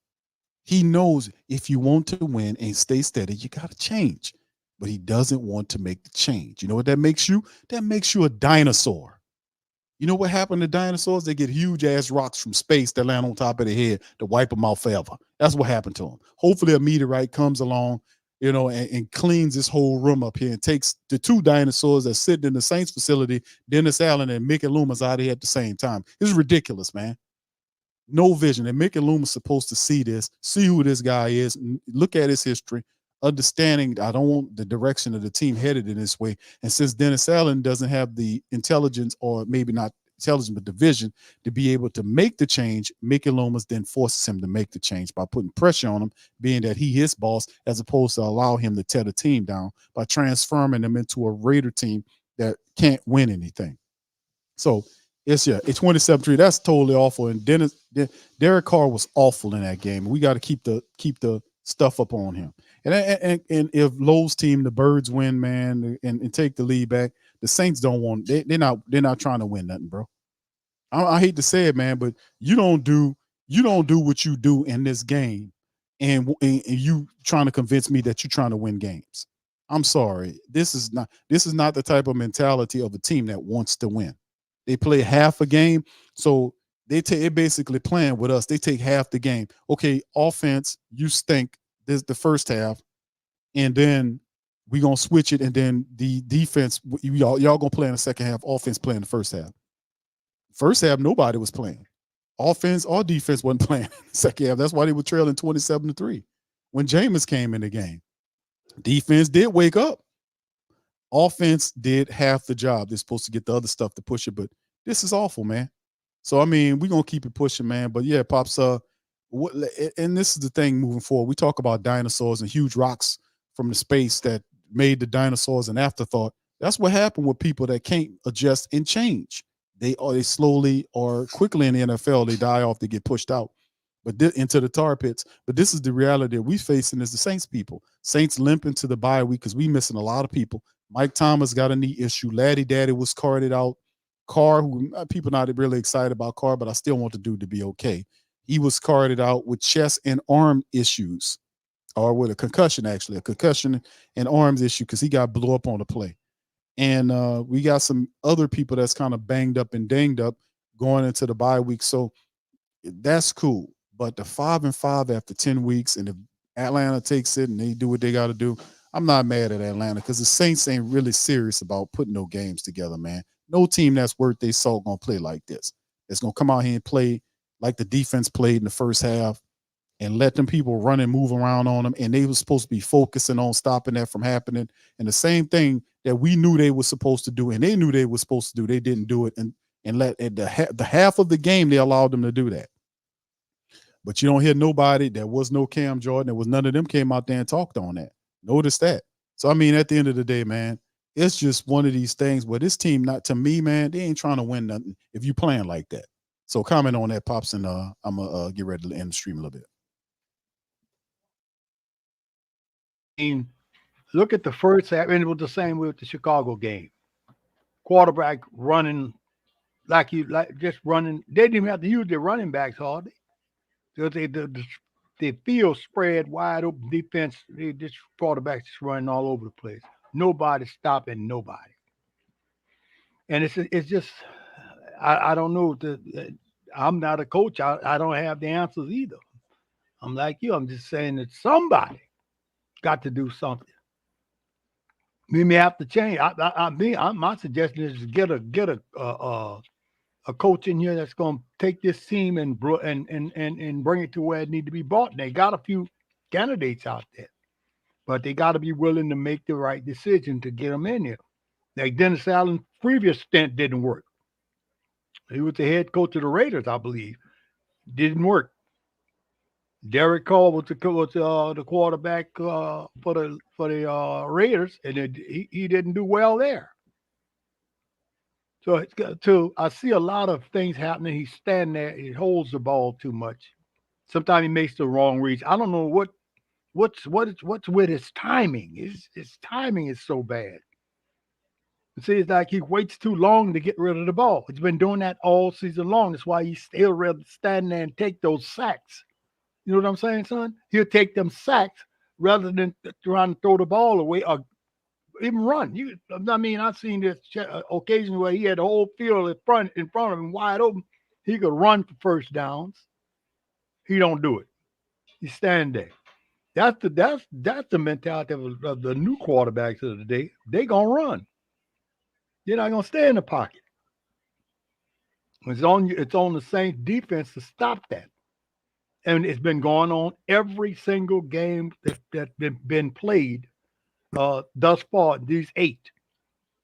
He knows if you want to win and stay steady, you got to change. But he doesn't want to make the change. You know what that makes you? That makes you a dinosaur. You know what happened to dinosaurs? They get huge-ass rocks from space that land on top of their head to wipe them out forever. That's what happened to them. Hopefully a meteorite comes along, and cleans this whole room up here and takes the 2 dinosaurs that sit in the Saints facility, Dennis Allen and Mickey Loomis, out of here at the same time. It's ridiculous, man. No vision. And Mickey Loomis is supposed to see this, see who this guy is, look at his history, understanding I don't want the direction of the team headed in this way. And since Dennis Allen doesn't have the intelligence, or maybe not intelligence, but the vision to be able to make the change, Mickey Loomis then forces him to make the change by putting pressure on him, being that he his boss, as opposed to allow him to tear the team down by transforming them into a Raider team that can't win anything. So it's 27-3. That's totally awful. And Derek Carr was awful in that game. We got to keep the stuff up on him. And if Lowe's team, the Birds, win, man, and take the lead back, the Saints don't want. They're not trying to win nothing, bro. I hate to say it, man, but you don't do what you do in this game, and you trying to convince me that you're trying to win games. I'm sorry. This is not the type of mentality of a team that wants to win. They play half a game, so they're basically playing with us. They take half the game. Okay, offense, you stink this the first half, and then we're gonna switch it, and then the defense, y'all gonna play in the second half, offense play in the first half. First half, nobody was playing. Offense or defense wasn't playing in the second half. That's why they were trailing 27-3 when Jameis came in the game. Defense did wake up. Offense did half the job. They're supposed to get the other stuff to push it, but this is awful, man. So, I mean, we're going to keep it pushing, man. But, yeah, Pops, and this is the thing moving forward. We talk about dinosaurs and huge rocks from the space that made the dinosaurs an afterthought. That's what happened with people that can't adjust and change. They slowly or quickly in the NFL, they die off, they get pushed out, but into the tar pits. But this is the reality that we facing as the Saints people. Saints limp into the bye week because we missing a lot of people. Mike Thomas got a knee issue. Laddie Daddy was carted out. Carr, who people not really excited about Carr, but I still want the dude to be okay. He was carted out with chest and arm issues, or with a concussion and arms issue because he got blew up on the play. And we got some other people that's kind of banged up and danged up going into the bye week. So that's cool. But the 5-5 after 10 weeks, and Atlanta takes it and they do what they got to do. I'm not mad at Atlanta because the Saints ain't really serious about putting no games together, man. No team that's worth their salt gonna play like this. It's gonna come out here and play like the defense played in the first half and let them people run and move around on them. And they were supposed to be focusing on stopping that from happening. And the same thing that we knew they were supposed to do, and they knew they were supposed to do, they didn't do it. And let the half of the game they allowed them to do that. But you don't hear nobody. There was no Cam Jordan. There was none of them came out there and talked on that. Notice that. So, I mean, at the end of the day, man, it's just one of these things where this team, not to me, man, they ain't trying to win nothing if you playing like that. So comment on that, Pops, and I'm going to get ready to end the stream a little bit. Look at the first half, and it was the same with the Chicago game. Quarterback running like just running. They didn't even have to use their running backs hardly. The field spread wide open defense. This quarterback just running all over the place. Nobody stopping nobody. And it's just I don't know. I'm not a coach. I don't have the answers either. I'm like you. I'm just saying that somebody got to do something. We may have to change. My suggestion is to get a coach in here that's going to take this team and bring it to where it needs to be brought. And they got a few candidates out there, but they got to be willing to make the right decision to get them in here. Like Dennis Allen's previous stint didn't work. He was the head coach of the Raiders, I believe. Didn't work. Derek Carr was the quarterback for the Raiders, and he didn't do well there. So I see a lot of things happening. He's standing there. He holds the ball too much. Sometimes he makes the wrong reach. I don't know what's with his timing. His timing is so bad. See, it's like he waits too long to get rid of the ball. He's been doing that all season long. That's why he's still standing there and take those sacks. You know what I'm saying, son? He'll take them sacks rather than trying to throw the ball away or even run. I've seen this occasion where he had the whole field in front of him wide open. He could run for first downs. He don't do it. He's standing there. That's the mentality of the new quarterbacks of the day. They gonna run. They're not gonna stay in the pocket. It's on the Saints defense to stop that. And it's been going on every single game that's been played thus far. These 8,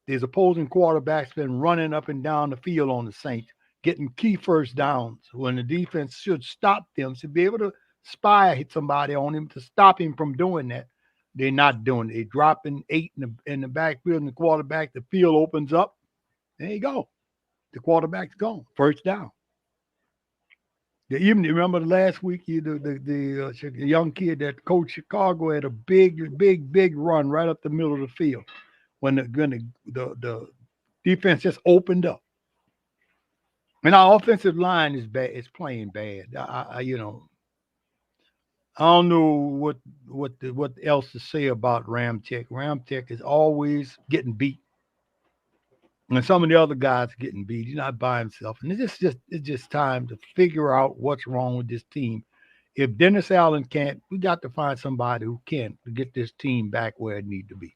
these opposing quarterbacks been running up and down the field on the Saints, getting key first downs when the defense should stop them, should be able to hit somebody on him to stop him from doing that. They're not doing it. They're dropping 8 in the backfield, and the quarterback, the field opens up. There you go. The quarterback's gone. First down. Even remember last week, the young kid that coached Chicago had a big run right up the middle of the field when the defense just opened up. And our offensive line is bad. It's playing bad. I don't know what else to say about Ramczyk. Ramczyk is always getting beat. And some of the other guys are getting beat. He's not by himself. And it's just time to figure out what's wrong with this team. If Dennis Allen can't, we got to find somebody who can to get this team back where it needs to be.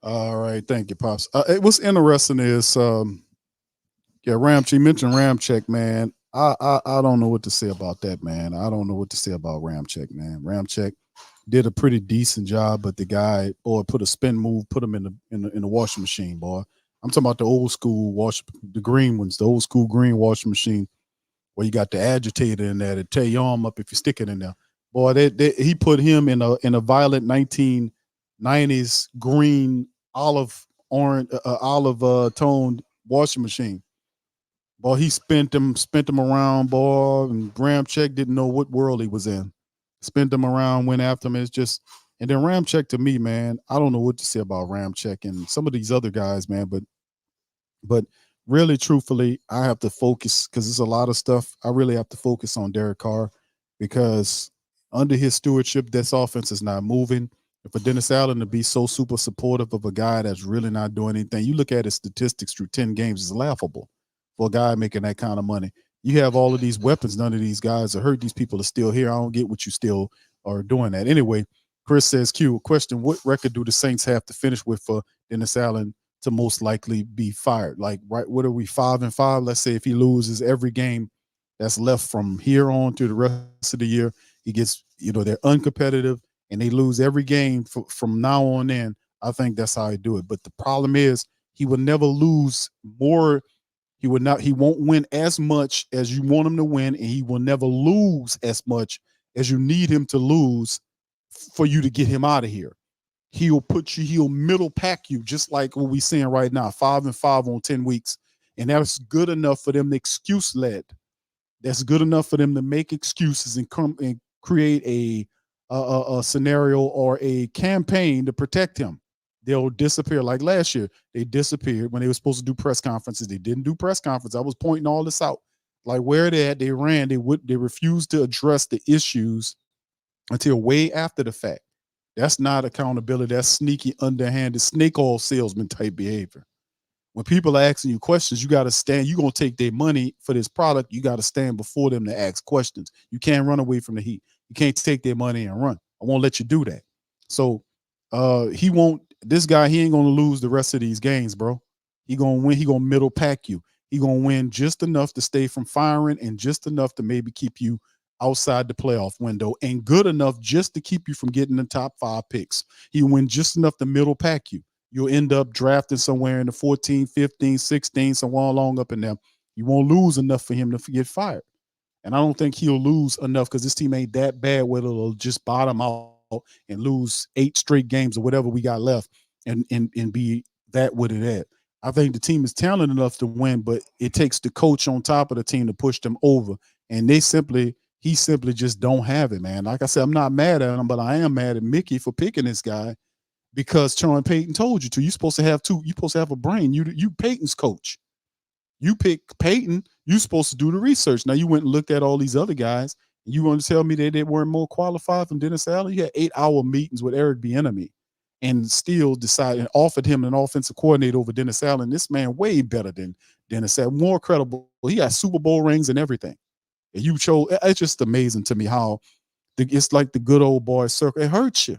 All right. Thank you, Pops. What's interesting is, Ramczyk, you mentioned Ramczyk, man. I don't know what to say about that, man. I don't know what to say about Ramczyk, man. Ramczyk did a pretty decent job, but the guy, boy, put a spin move, put him in the washing machine, boy. I'm talking about the old school the green ones, the old school green washing machine, where you got the agitator in there to tear your arm up if you stick it in there. Boy, he put him in a violet 1990s green olive toned washing machine. Boy, he spent him around, boy, and Ramczyk didn't know what world he was in. Spent him around, went after him. It's just, and then Ramczyk, to me, man, I don't know what to say about Ramczyk and some of these other guys, man, but really, truthfully, I have to focus because there's a lot of stuff. I really have to focus on Derek Carr because under his stewardship, this offense is not moving. And for Dennis Allen to be so super supportive of a guy that's really not doing anything, you look at his statistics through 10 games, it's laughable for a guy making that kind of money. You have all of these weapons. None of these guys are hurt. These people are still here. I don't get what you still are doing that. Anyway, Chris says, Q, question, what record do the Saints have to finish with for Dennis Allen to most likely be fired? Like, right, what are we, 5-5? Let's say if he loses every game that's left from here on to the rest of the year, he gets, they're uncompetitive and they lose every game from now on in. I think that's how I do it. But the problem is he will never lose more. He won't win as much as you want him to win, and he will never lose as much as you need him to lose for you to get him out of here. He'll middle pack you, just like what we're seeing right now, 5-5 on 10 weeks. And that's good enough for them to excuse led. That's good enough for them to make excuses and come and create a scenario or a campaign to protect him. They'll disappear. Like last year, they disappeared when they were supposed to do press conferences. They didn't do press conference. I was pointing all this out. Like where they at, they ran. They refused to address the issues until way after the fact. That's not accountability. That's sneaky, underhanded, snake oil salesman type behavior. When people are asking you questions, you got to stand. You're going to take their money for this product. You got to stand before them to ask questions. You can't run away from the heat. You can't take their money and run. I won't let you do that. So he won't. This guy, he ain't going to lose the rest of these games, bro. He going to win. He going to middle pack you. He going to win just enough to stay from firing and just enough to maybe keep you outside the playoff window and good enough just to keep you from getting the top 5 picks. He win just enough to middle pack you. You'll end up drafting somewhere in the 14, 15, 16, somewhere along up in there. You won't lose enough for him to get fired. And I don't think he'll lose enough because this team ain't that bad where it'll just bottom out and lose 8 straight games or whatever we got left and be that with it at. I think the team is talented enough to win, but it takes the coach on top of the team to push them over. And he simply just don't have it, man. Like I said, I'm not mad at him, but I am mad at Mickey for picking this guy because Sean Payton told you to. You're supposed to have 2. You're supposed to have a brain. You Payton's coach. You pick Payton, you're supposed to do the research. Now you went and looked at all these other guys, and you want to tell me that they weren't more qualified than Dennis Allen? You had 8-hour meetings with Eric Bieniemy and still decided and offered him an offensive coordinator over Dennis Allen. This man way better than Dennis Allen, more credible. He got Super Bowl rings and everything. And you chose. It's just amazing to me how it's like the good old boy circle. It hurts you.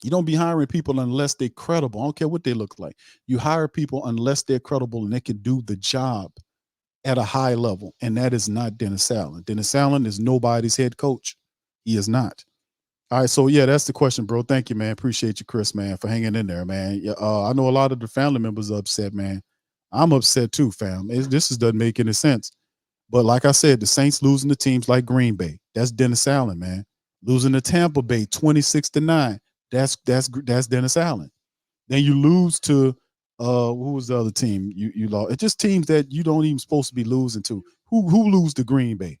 You don't be hiring people unless they're credible. I don't care what they look like. You hire people unless they're credible and they can do the job at a high level. And that is not Dennis Allen. Dennis Allen is nobody's head coach. He is not. All right. So, yeah, that's the question, bro. Thank you, man. Appreciate you, Chris, man, for hanging in there, man. I know a lot of the family members are upset, man. I'm upset too, fam. This doesn't make any sense. But like I said, the Saints losing to teams like Green Bay. That's Dennis Allen, man. Losing to Tampa Bay 26-9. That's Dennis Allen. Then you lose to who was the other team you lost? It's just teams that you don't even supposed to be losing to. Who lose to Green Bay?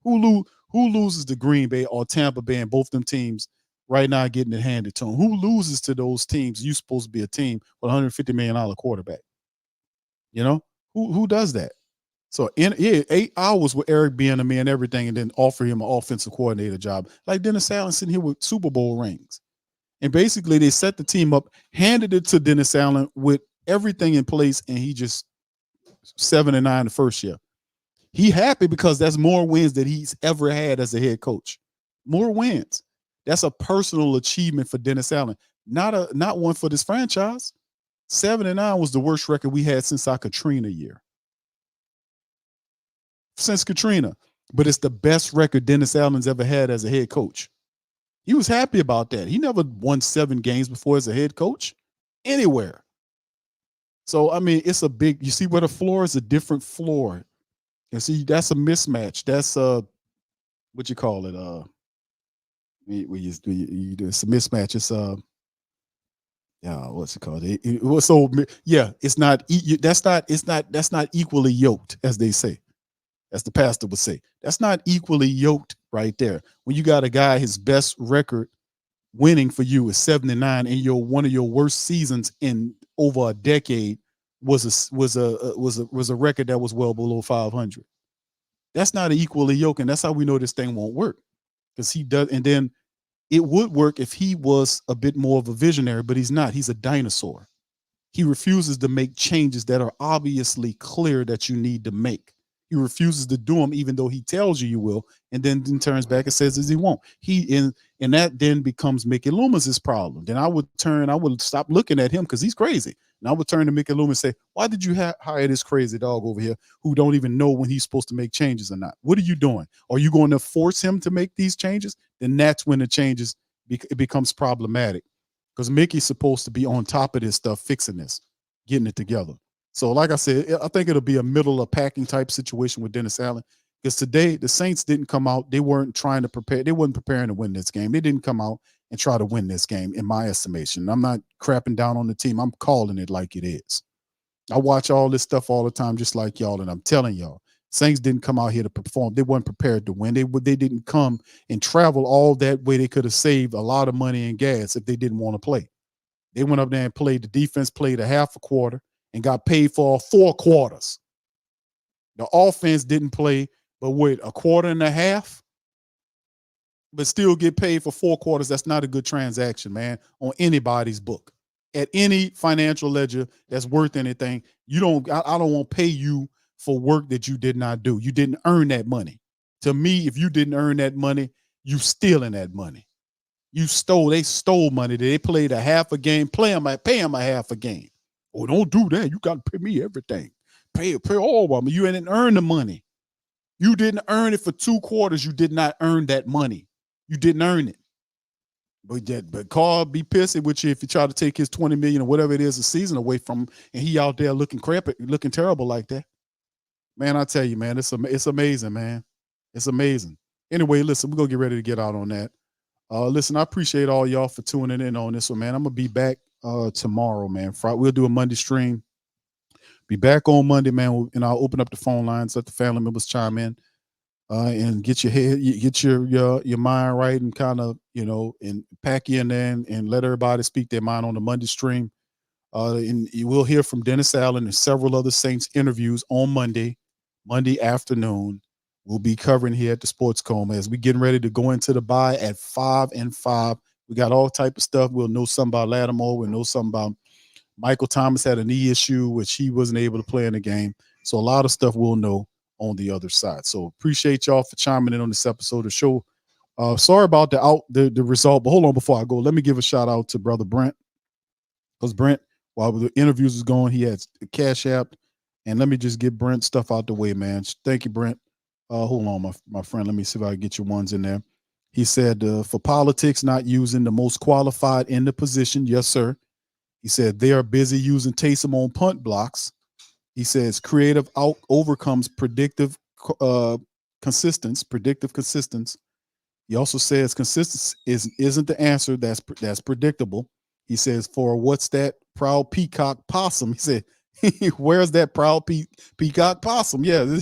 Who loses to Green Bay or Tampa Bay, and both them teams right now getting it handed to them? Who loses to those teams? You supposed to be a team with $150 million quarterback. You know who does that? So in 8 hours with Eric Bieniemy and everything, and then offer him an offensive coordinator job, like Dennis Allen sitting here with Super Bowl rings. And basically, they set the team up, handed it to Dennis Allen with everything in place, and he just 7-9 the first year. He happy because that's more wins than he's ever had as a head coach. More wins. That's a personal achievement for Dennis Allen, not one for this franchise. 7-9 was the worst record we had since our Katrina year. Since Katrina, but it's the best record Dennis Allen's ever had as a head coach. He was happy about that. He never won 7 games before as a head coach anywhere. So, I mean, it's a big, you see where the floor is a different floor. And see, that's a mismatch. That's what you call it? It's a mismatch. It's what's it called? That's not equally yoked, as they say. As the pastor would say, that's not equally yoked right there. When you got a guy, his best record winning for you is 7-9, and one of your worst seasons in over a decade was a record that was well below 500. That's not equally yoked, and that's how we know this thing won't work. Because he does, and then it would work if he was a bit more of a visionary, but he's not. He's a dinosaur. He refuses to make changes that are obviously clear that you need to make. He refuses to do them, even though he tells you will, and then turns back and says he won't. And that then becomes Mickey Loomis' problem. Then I would stop looking at him because he's crazy. And I would turn to Mickey Loomis and say, why did you hire this crazy dog over here who don't even know when he's supposed to make changes or not? What are you doing? Are you going to force him to make these changes? Then that's when the changes, it becomes problematic, because Mickey's supposed to be on top of this stuff, fixing this, getting it together. So like I said, I think it'll be a middle of packing type situation with Dennis Allen, because today the Saints didn't come out. They weren't trying to prepare. They weren't preparing to win this game. They didn't come out and try to win this game, in my estimation. I'm not crapping down on the team. I'm calling it like it is. I watch all this stuff all the time, just like y'all, and I'm telling y'all, Saints didn't come out here to perform. They weren't prepared to win. They didn't come and travel all that way. They could have saved a lot of money and gas if they didn't want to play. They went up there and played. The defense played a half a quarter and got paid for 4 quarters. The offense didn't play, but wait, a quarter and a half, but still get paid for 4 quarters. That's not a good transaction, man, on anybody's book. At any financial ledger that's worth anything, I don't want to pay you for work that you did not do. You didn't earn that money. To me, if you didn't earn that money, you stealing that money. They stole money. They played a half a game, pay them a half a game. Oh, don't do that. You got to pay me everything. Pay all of them. You didn't earn the money. You didn't earn it for 2 quarters. You did not earn that money. You didn't earn it. But Carl be pissy with you if you try to take his $20 million or whatever it is a season away from him, and he out there looking terrible like that. Man, I tell you, man, it's amazing, man. It's amazing. Anyway, listen, we're gonna get ready to get out on that. Listen, I appreciate all y'all for tuning in on this one, man. I'm gonna be back tomorrow, man. We'll do a Monday stream. Be back on Monday, man, and I'll open up the phone lines, let the family members chime in, and get your mind right, and kind of, and pack you in there and let everybody speak their mind on the Monday stream. And you will hear from Dennis Allen and several other Saints interviews on Monday afternoon. We'll be covering here at the Sports Coma as we getting ready to go into the bye at 5-5. We got all type of stuff. We'll know something about Lattimore. We'll know something about Michael Thomas had a knee issue, which he wasn't able to play in the game. So a lot of stuff we'll know on the other side. So appreciate y'all for chiming in on this episode of the show. Sorry about the result, but hold on before I go. Let me give a shout out to Brother Brent, because Brent, while the interviews was going, he had Cash App, and let me just get Brent stuff out the way, man. Thank you, Brent. Hold on, my friend. Let me see if I can get your ones in there. He said, for politics, not using the most qualified in the position. Yes, sir. He said they are busy using Taysom on punt blocks. He says creative overcomes predictive consistence. He also says consistency isn't the answer. That's predictable. He says, for what's that proud peacock possum? He said, where's that proud peacock possum? Yeah.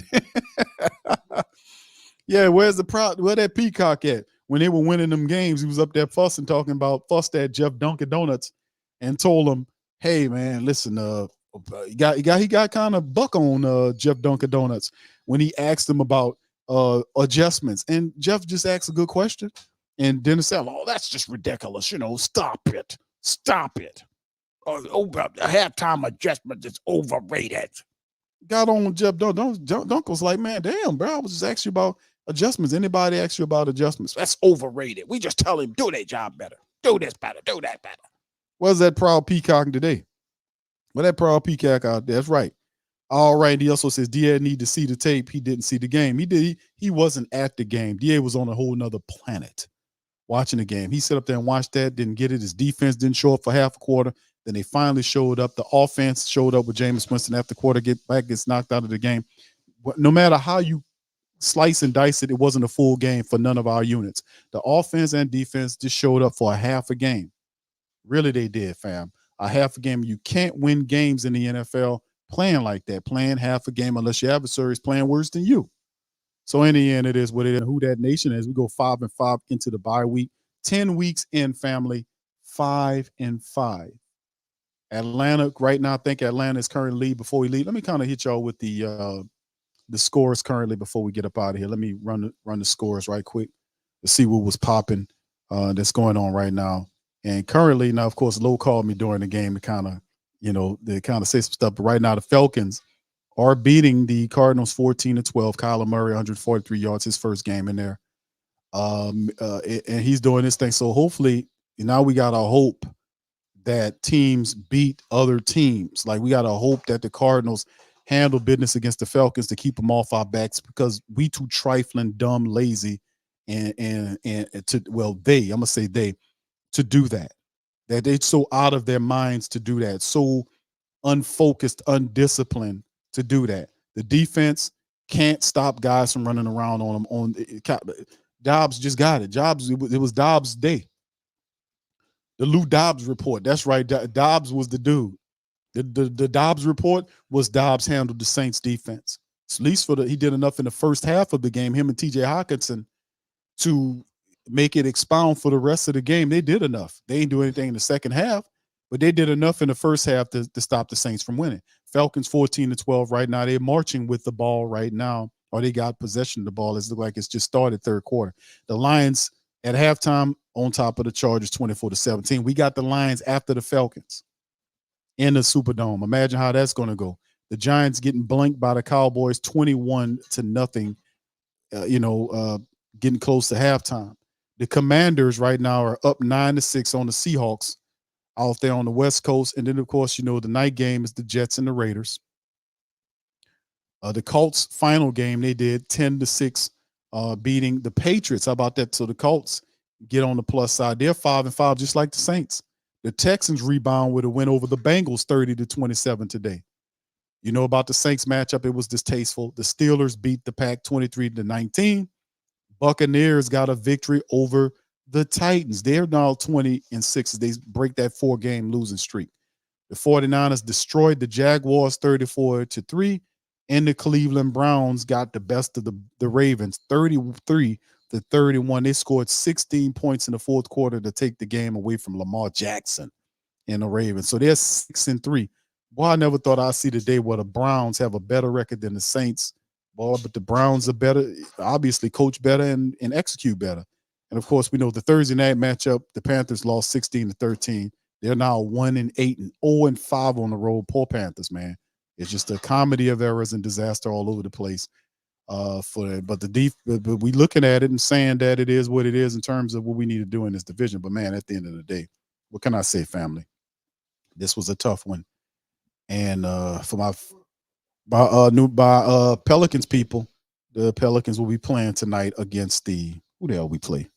Yeah, where that peacock at? When they were winning them games, he was up there fussed at Jeff Dunkin' Donuts and told him, hey, man, listen, he got kind of buck on Jeff Dunkin' Donuts when he asked him about adjustments. And Jeff just asked a good question. And Dennis said, oh, that's just ridiculous. Stop it. A halftime adjustment is overrated. Got on Jeff Dunk was like, man, damn, bro, I was just asking you about adjustments. Anybody ask you about adjustments? That's overrated. We just tell him, do their job better. Do this better. Do that better. Where's that proud peacock today? Well, that proud peacock out there. That's right. All right. He also says DA need to see the tape. He didn't see the game. He wasn't at the game. DA was on a whole nother planet watching the game. He sat up there and watched that, didn't get it. His defense didn't show up for half a quarter. Then they finally showed up. The offense showed up with Jameis Winston after the quarter gets knocked out of the game. No matter how you slice and dice it, it wasn't a full game for none of our units. The offense and defense just showed up for a half a game. Really, they did, fam. A half a game. You can't win games in the NFL playing like that, playing half a game unless your adversary is playing worse than you. So in the end, it is what it is. Who that nation is. We go 5-5 into the bye week. 10 weeks in, family. 5-5. Atlanta right now, I think Atlanta is currently lead before we leave. Let me kind of hit y'all with the scores currently before we get up out of here. Let me run the scores right quick to see what was popping that's going on right now. And currently now, of course, Lowe called me during the game to kind of, say some stuff. But right now, the Falcons are beating the Cardinals 14-12. Kyler Murray, 143 yards, his first game in there. And he's doing this thing. So hopefully now we got to hope that teams beat other teams. Like, we got to hope that the Cardinals handle business against the Falcons to keep them off our backs, because we too trifling, dumb, lazy, and to, well, I'm gonna say they, to do that. That they're so out of their minds to do that, so unfocused, undisciplined to do that. The defense can't stop guys from running around on them. Dobbs just got it. It was Dobbs' day. The Lou Dobbs report. That's right. Dobbs was the dude. The Dobbs report was Dobbs handled the Saints defense. At least he did enough in the first half of the game, him and TJ Hawkinson, to make it expound for the rest of the game. They did enough. They didn't do anything in the second half, but they did enough in the first half to stop the Saints from winning. Falcons 14-12 right now. They're marching with the ball right now, or they got possession of the ball. It looks like it's just started third quarter. The Lions at halftime on top of the Chargers 24-17. We got the Lions after the Falcons in the Superdome. Imagine how that's going to go. The Giants getting blanked by the Cowboys 21-0. Getting close to halftime. The Commanders right now are up 9-6 on the Seahawks out there on the West Coast. And then, of course, the night game is the Jets and the Raiders. The Colts final game, they did 10-6, beating the Patriots. How about that? So the Colts get on the plus side. They're 5-5, just like the Saints. The Texans rebound with a win over the Bengals 30-27 today. You know about the Saints matchup, it was distasteful. The Steelers beat the Pack 23-19. Buccaneers got a victory over the Titans. They're now 20-6. They break that 4-game losing streak. The 49ers destroyed the Jaguars 34-3, and the Cleveland Browns got the best of the Ravens 33-31. They scored 16 points in the fourth quarter to take the game away from Lamar Jackson and the Ravens. So they're 6-3. Boy, I never thought I'd see the day where the Browns have a better record than the Saints. Boy, but the Browns are better, obviously coach better and execute better. And of course, we know the Thursday night matchup, the Panthers lost 16-13. They're now 1-8 and 0-5 on the road. Poor Panthers, man. It's just a comedy of errors and disaster all over the place. But we looking at it and saying that it is what it is in terms of what we need to do in this division. But man, at the end of the day, what can I say, family? This was a tough one. And for my Pelicans people, the Pelicans will be playing tonight against who the hell we play?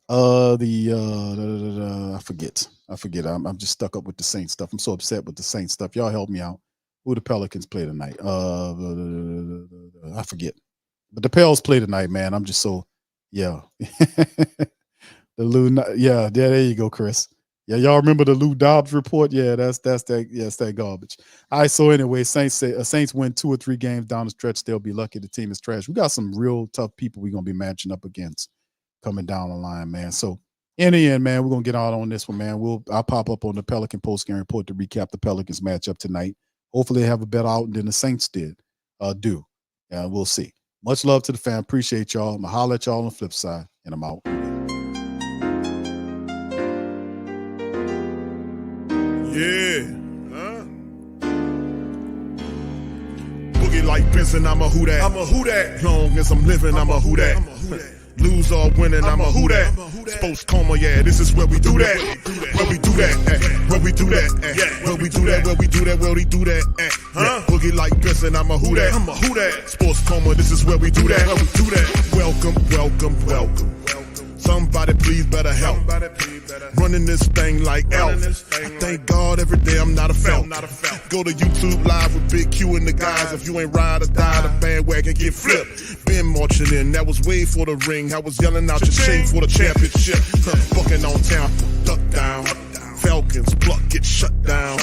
I forget. I'm just stuck up with the Saints stuff. I'm so upset with the Saints stuff. Y'all help me out. Who the Pelicans play tonight? I forget. But the Pels play tonight, man. I'm just so, yeah. There you go, Chris. Yeah, y'all remember the Lou Dobbs report? Yeah, that's that garbage. All right, so anyway, Saints win 2 or 3 games down the stretch. They'll be lucky. The team is trash. We got some real tough people we're going to be matching up against coming down the line, man. So in the end, man, we're going to get out on this one, man. I'll pop up on the Pelican post-game report to recap the Pelicans matchup tonight. Hopefully they have a better outing than the Saints do. We'll see. Much love to the fam. Appreciate y'all. I'm going to holler at y'all on the flip side, and I'm out. Yeah. Boogie like Benson, I'm a who that. I'm a who that. Long as I'm living, I'm a who that. Lose or winning, I'm a who that. Sports Coma, yeah, this is where we do that. Where we do that, where we do that, where we do that, where we do that, where we do that. Boogie like Benson, I'm a who that. I'm a who that. Sports Coma, this is where we do that. Where we do that. Welcome, welcome, welcome. Somebody please better help. Running this thing like Elf. I thank God every day I'm not a felt. Go to YouTube Live with Big Q and the guys. If you ain't ride or die, the bandwagon get flipped. Been marching in, that was way for the ring. I was yelling out your shade for the championship. Bucking on Tampa, duck down. Falcons, pluck, get shut down.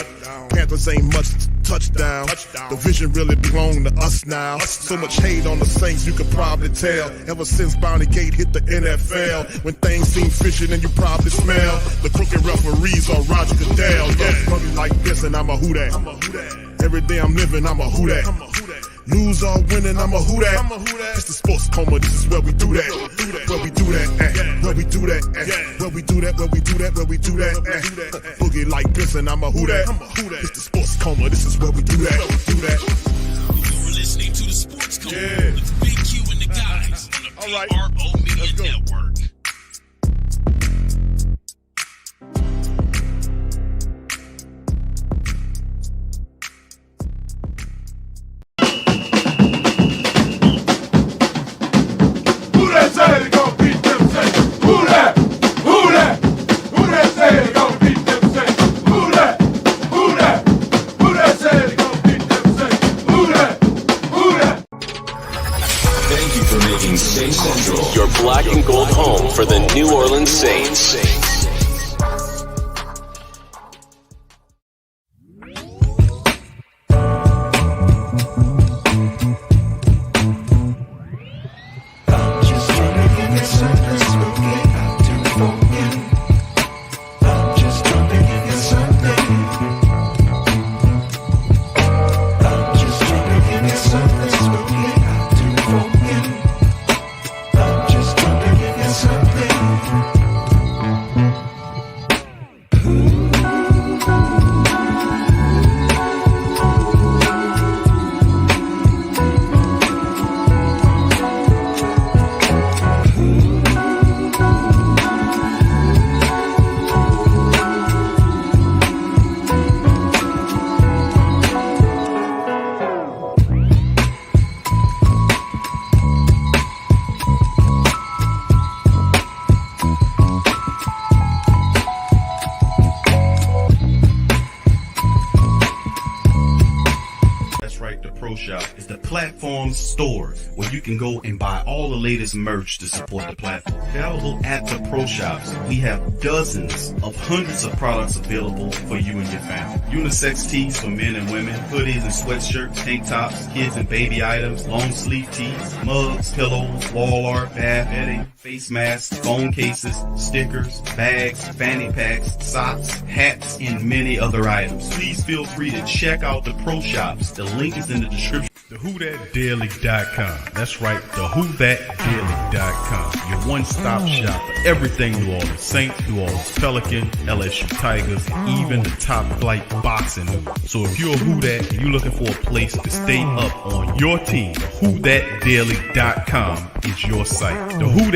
Panthers ain't much touchdown. The vision really belong to us now. So much hate on the Saints, you could probably tell. Ever since Bounty Gate hit the NFL, when things seem fishy and you probably smell the crooked referees or Roger Goodell. Yeah, like this and I'm a who that. Every day I'm living, I'm a who that. Lose or winning, I'm a who that. It's the Sports Coma, this is where we do that. Where we do that at. Where we do that at. Where we do that, where we do that, where we do that at. Boogie like Benson, I'm a who that. It's the Sports Coma, this is where we do that. You're listening to the Sports Coma with Big Q and the guys on the PRO Media Network. Who that say they gon' beat them Saints? Who that? Who that? Who that say they gon' beat them Saints? Who that? Who that? Who that say they gon' beat them Saints? Who that? Who that? Thank you for making Saints Central your black and gold home for the New Orleans Saints. Store where you can go and buy all the latest merch to support the platform. Available at the Pro Shops, we have dozens of hundreds of products available for you and your family. Unisex tees for men and women, hoodies and sweatshirts, tank tops, kids and baby items, long sleeve tees, mugs, pillows, wall art, bath bedding, face masks, phone cases, stickers, bags, fanny packs, socks, hats, and many other items. Please feel free to check out the Pro Shops. The link is in the description. TheWhoThatDaily.com. That's right, TheWhoThatDaily.com. Your one-stop shop for everything New Orleans Saints, New Orleans Pelicans, LSU Tigers, and even the top flight boxing news. So if you're a Who That and you're looking for a place to stay up on your team, TheWhoThatDaily.com is your site. The Who That